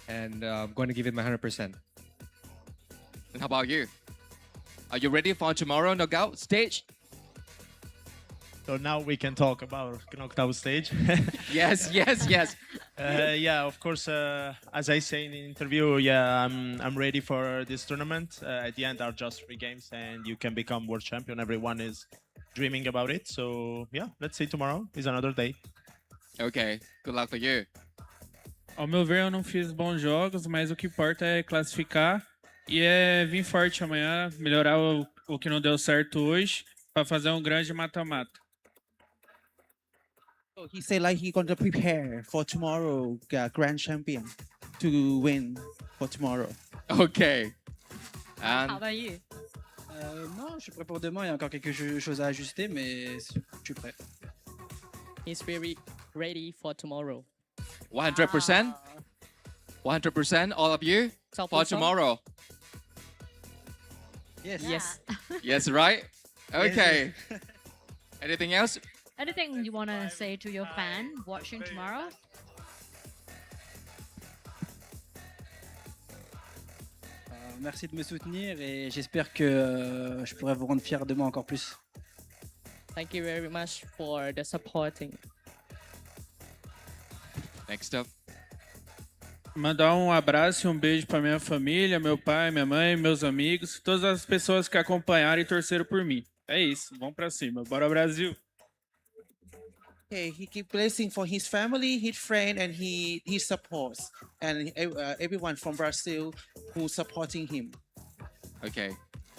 and I'm going to give it my 100%. And how about you? Are you ready for tomorrow knockout stage? So now we can talk about knockout stage. Yes. Yeah, of course. As I say in the interview, yeah, I'm ready for this tournament. At the end, are just 3 games, and you can become world champion. Everyone is dreaming about it. So yeah, let's see tomorrow is another day. Okay, good luck for you. Ao meu ver, eu não fiz bons jogos, mas o que importa é classificar e vir forte amanhã, melhorar o que não deu certo hoje, para fazer grande mata-mata. So he said like he going to prepare for tomorrow grand champion to win for tomorrow. Okay. And How about you? Non, je suis prêt pour demain. Il y a encore quelque chose à ajuster, mais je suis prêt. He's very ready for tomorrow. 100%? 100% all of you for 100%. tomorrow? Yes. Yes. Yes, right? Okay. Anything else? Anything you want to say to your fan watching tomorrow? Merci de me soutenir et j'espère que je pourrai vous rendre fier demain encore plus. Thank you very much for the supporting. Next up. Mandar abraço e beijo para minha família, meu pai, minha mãe, meus amigos, todas as pessoas que acompanharam e torceram por mim. É isso, vamos para cima. Bora Brasil! Okay, he keep blessing for his family, his friend, and he supports, and everyone from Brazil who's supporting him. Okay.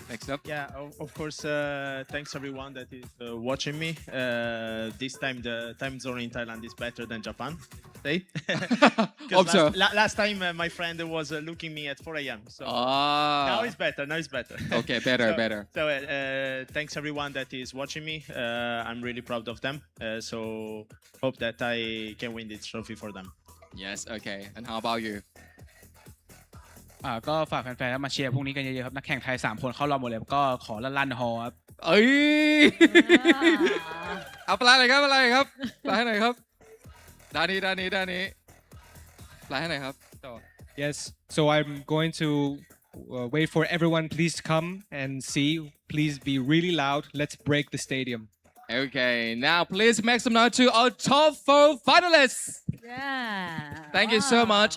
Next up. Yeah, of course. Thanks everyone that is watching me. This time the time zone in Thailand is better than Japan. Say. Hope so. Last time my friend was looking me at 4 a.m. So now it's better. Now it's better. Okay, better, better. So thanks everyone that is watching me. I'm really proud of them. So hope that I can win this trophy for them. Yes. Okay. And how about you? ก็ฝากแฟนๆมาเชียร์พรุ่งนี้กันเยอะๆครับนักแข่งไทย3คนเข้ารอบหมดเลยก็ขอลั่นๆฮอครับ เอ้ย เอาปลาหน่อยครับปลาหน่อยครับปลาให้หน่อยครับด้านนี้ปลาให้หน่อยครับ Yes, so I'm going to wait for everyone. Please come and see. Please be really loud. Let's break the stadium. Okay, now please make some noise to our top 4 finalists. Yeah. Thank you so much.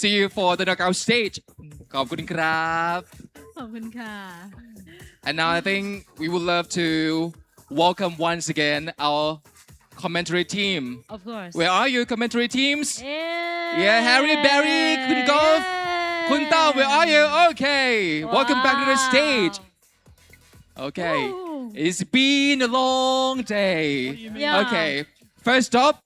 See you for the knockout stage. ขอบคุณครับ ขอบคุณค่ะ And now I think we would love to welcome once again our commentary team. Of course. Where are you, commentary teams? Yeah, Yeah, Harry, Barry, Kun Golf, Kun Tao, where are you? Okay, welcome back to the stage. Okay, it's been a long day. Yeah. Okay, first up,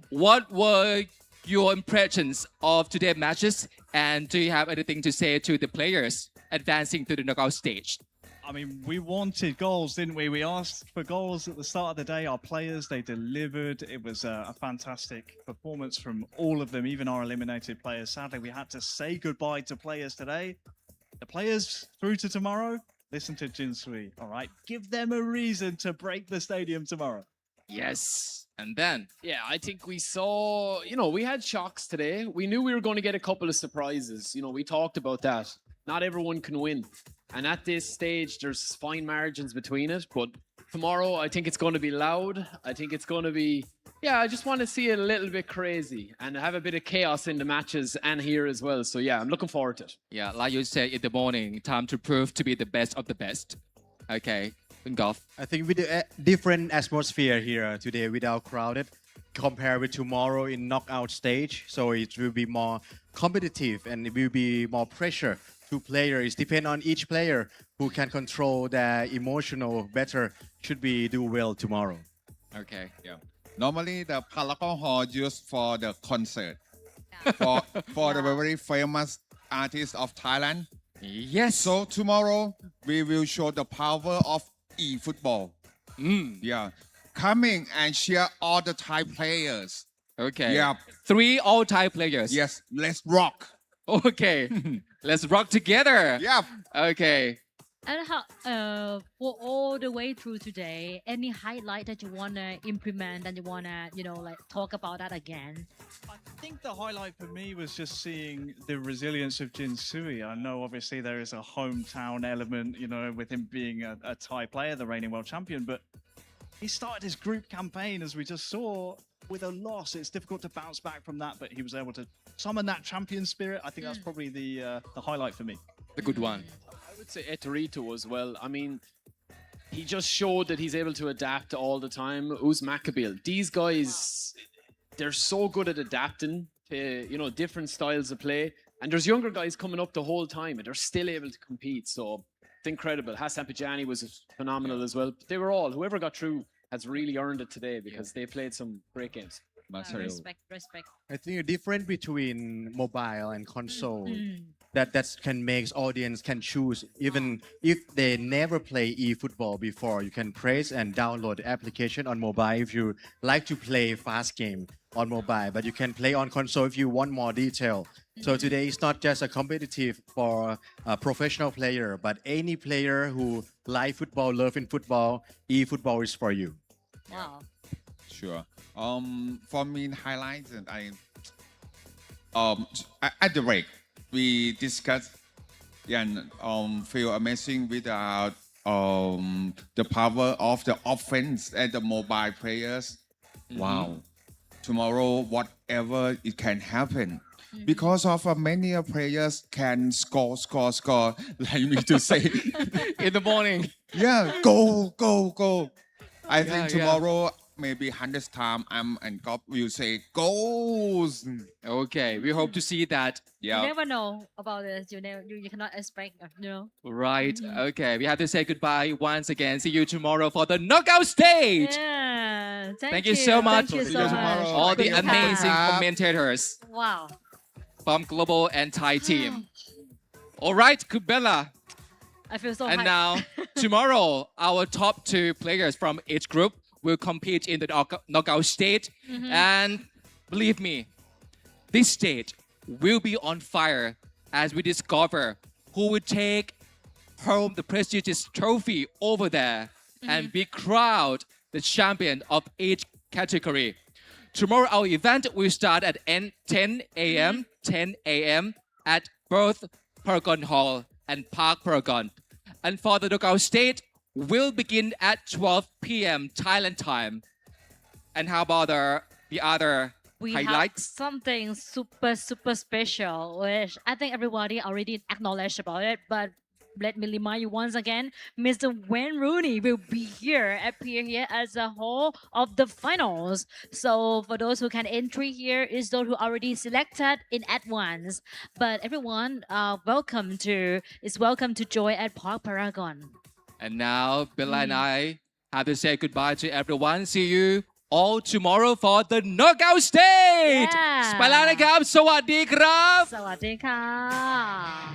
what were your impressions of today's matches, and do you have anything to say to the players advancing to the knockout stage? I mean, we wanted goals, didn't we? We asked for goals at the start of the day. Our players, they delivered. It was a fantastic performance from all of them, even our eliminated players. Sadly, we had to say goodbye to players today. The players through to tomorrow, listen to Jinsui, all right? Give them a reason to break the stadium tomorrow. Yes. And then, yeah, I think we saw, we had shocks today. We knew we were going to get a couple of surprises. We talked about that. Not everyone can win. And at this stage, there's fine margins between it. But tomorrow, I think it's going to be loud. I think it's going to be, I just want to see it a little bit crazy and have a bit of chaos in the matches and here as well. So yeah, I'm looking forward to it. Yeah, like you said in the morning, time to prove to be the best of the best. Okay, Golf. I think with the different atmosphere here today without crowded, compared with tomorrow in knockout stage, so it will be more competitive and it will be more pressure to players. Depend on each player who can control their emotional better should be do well tomorrow. Okay. Yeah. Normally the Paragon Hall used for the concert for the very famous artists of Thailand. Yes. So tomorrow we will show the power of eFootball. Yeah. Coming and cheer all the Thai players. Okay. Yeah. 3 all Thai players. Yes. Let's rock. Okay. Let's rock together. Yeah. Okay. And how for all the way through today, any highlight that you wanna implement and you wanna, like talk about that again? I think the highlight for me was just seeing the resilience of Jinsui. I know obviously there is a hometown element, with him being a Thai player, the reigning world champion, but he started his group campaign, as we just saw, with a loss. It's difficult to bounce back from that, but he was able to summon that champion spirit. I think that's probably the highlight for me. The good one. I would say Etorito as well. I mean, he just showed that he's able to adapt all the time. Uz Makabil. These guys, they're so good at adapting to, different styles of play. And there's younger guys coming up the whole time and they're still able to compete. So it's incredible. Hassan Pajani was phenomenal as well. They were all, whoever got through has really earned it today because they played some great games. Respect. I think the difference between mobile and console that can make audience can choose even if they never play eFootball before. You can press and download the application on mobile if you like to play fast game. on mobile, but you can play on console if you want more detail. So today is not just a competitive for a professional player, but any player who like football, love in football, eFootball is for you. Wow. Sure. For me, highlights and at the break we discussed and feel amazing without the power of the offense and the mobile players. Wow. Tomorrow, whatever it can happen. Because of many players can score, like me to say. In the morning. Yeah, go. I think Yeah. tomorrow, maybe 100 times, and God will say, goals. Okay, we hope to see that. You never know about this. You cannot expect, Right. Okay, we have to say goodbye once again. See you tomorrow for the knockout stage. Yeah. Thank you so much. Thank you so much. All the Good amazing job. commentators Wow. from global and Thai team. All right, Kubella. I feel so And hyped. now, tomorrow, our top 2 players from each group will compete in the knockout stage. And believe me, this stage will be on fire as we discover who will take home the prestigious trophy over there and be crowned the champion of each category. Tomorrow, our event will start at 10 a.m. at both Paragon Hall and Park Paragon. And for the knockout stage, will begin at 12 p.m. Thailand time. And how about the other We highlights? have something super special, which I think everybody already acknowledged about it, but let me remind you once again, Mr. Wayne Rooney will appear here as the whole of the finals. So for those who can entry here is those who already selected in advance. But everyone is welcome to join at Park Paragon. And now, Bella and I have to say goodbye to everyone. See you all tomorrow for the knockout stage. ไปแล้วนะครับ สวัสดีครับ สวัสดีค่ะ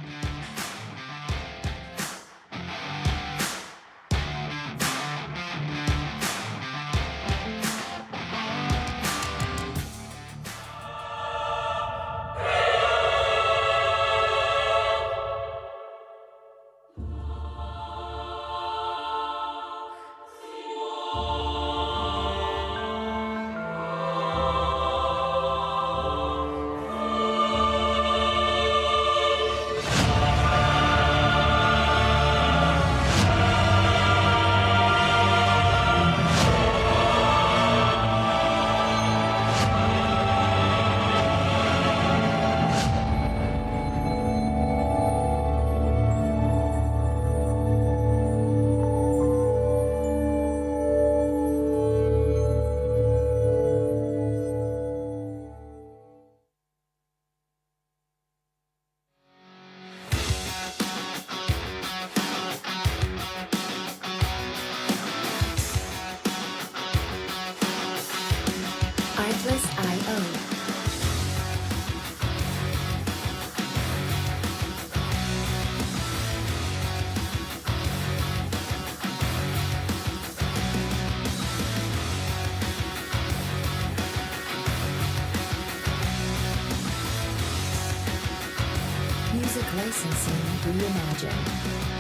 Artlist.io. Music licensing reimagined.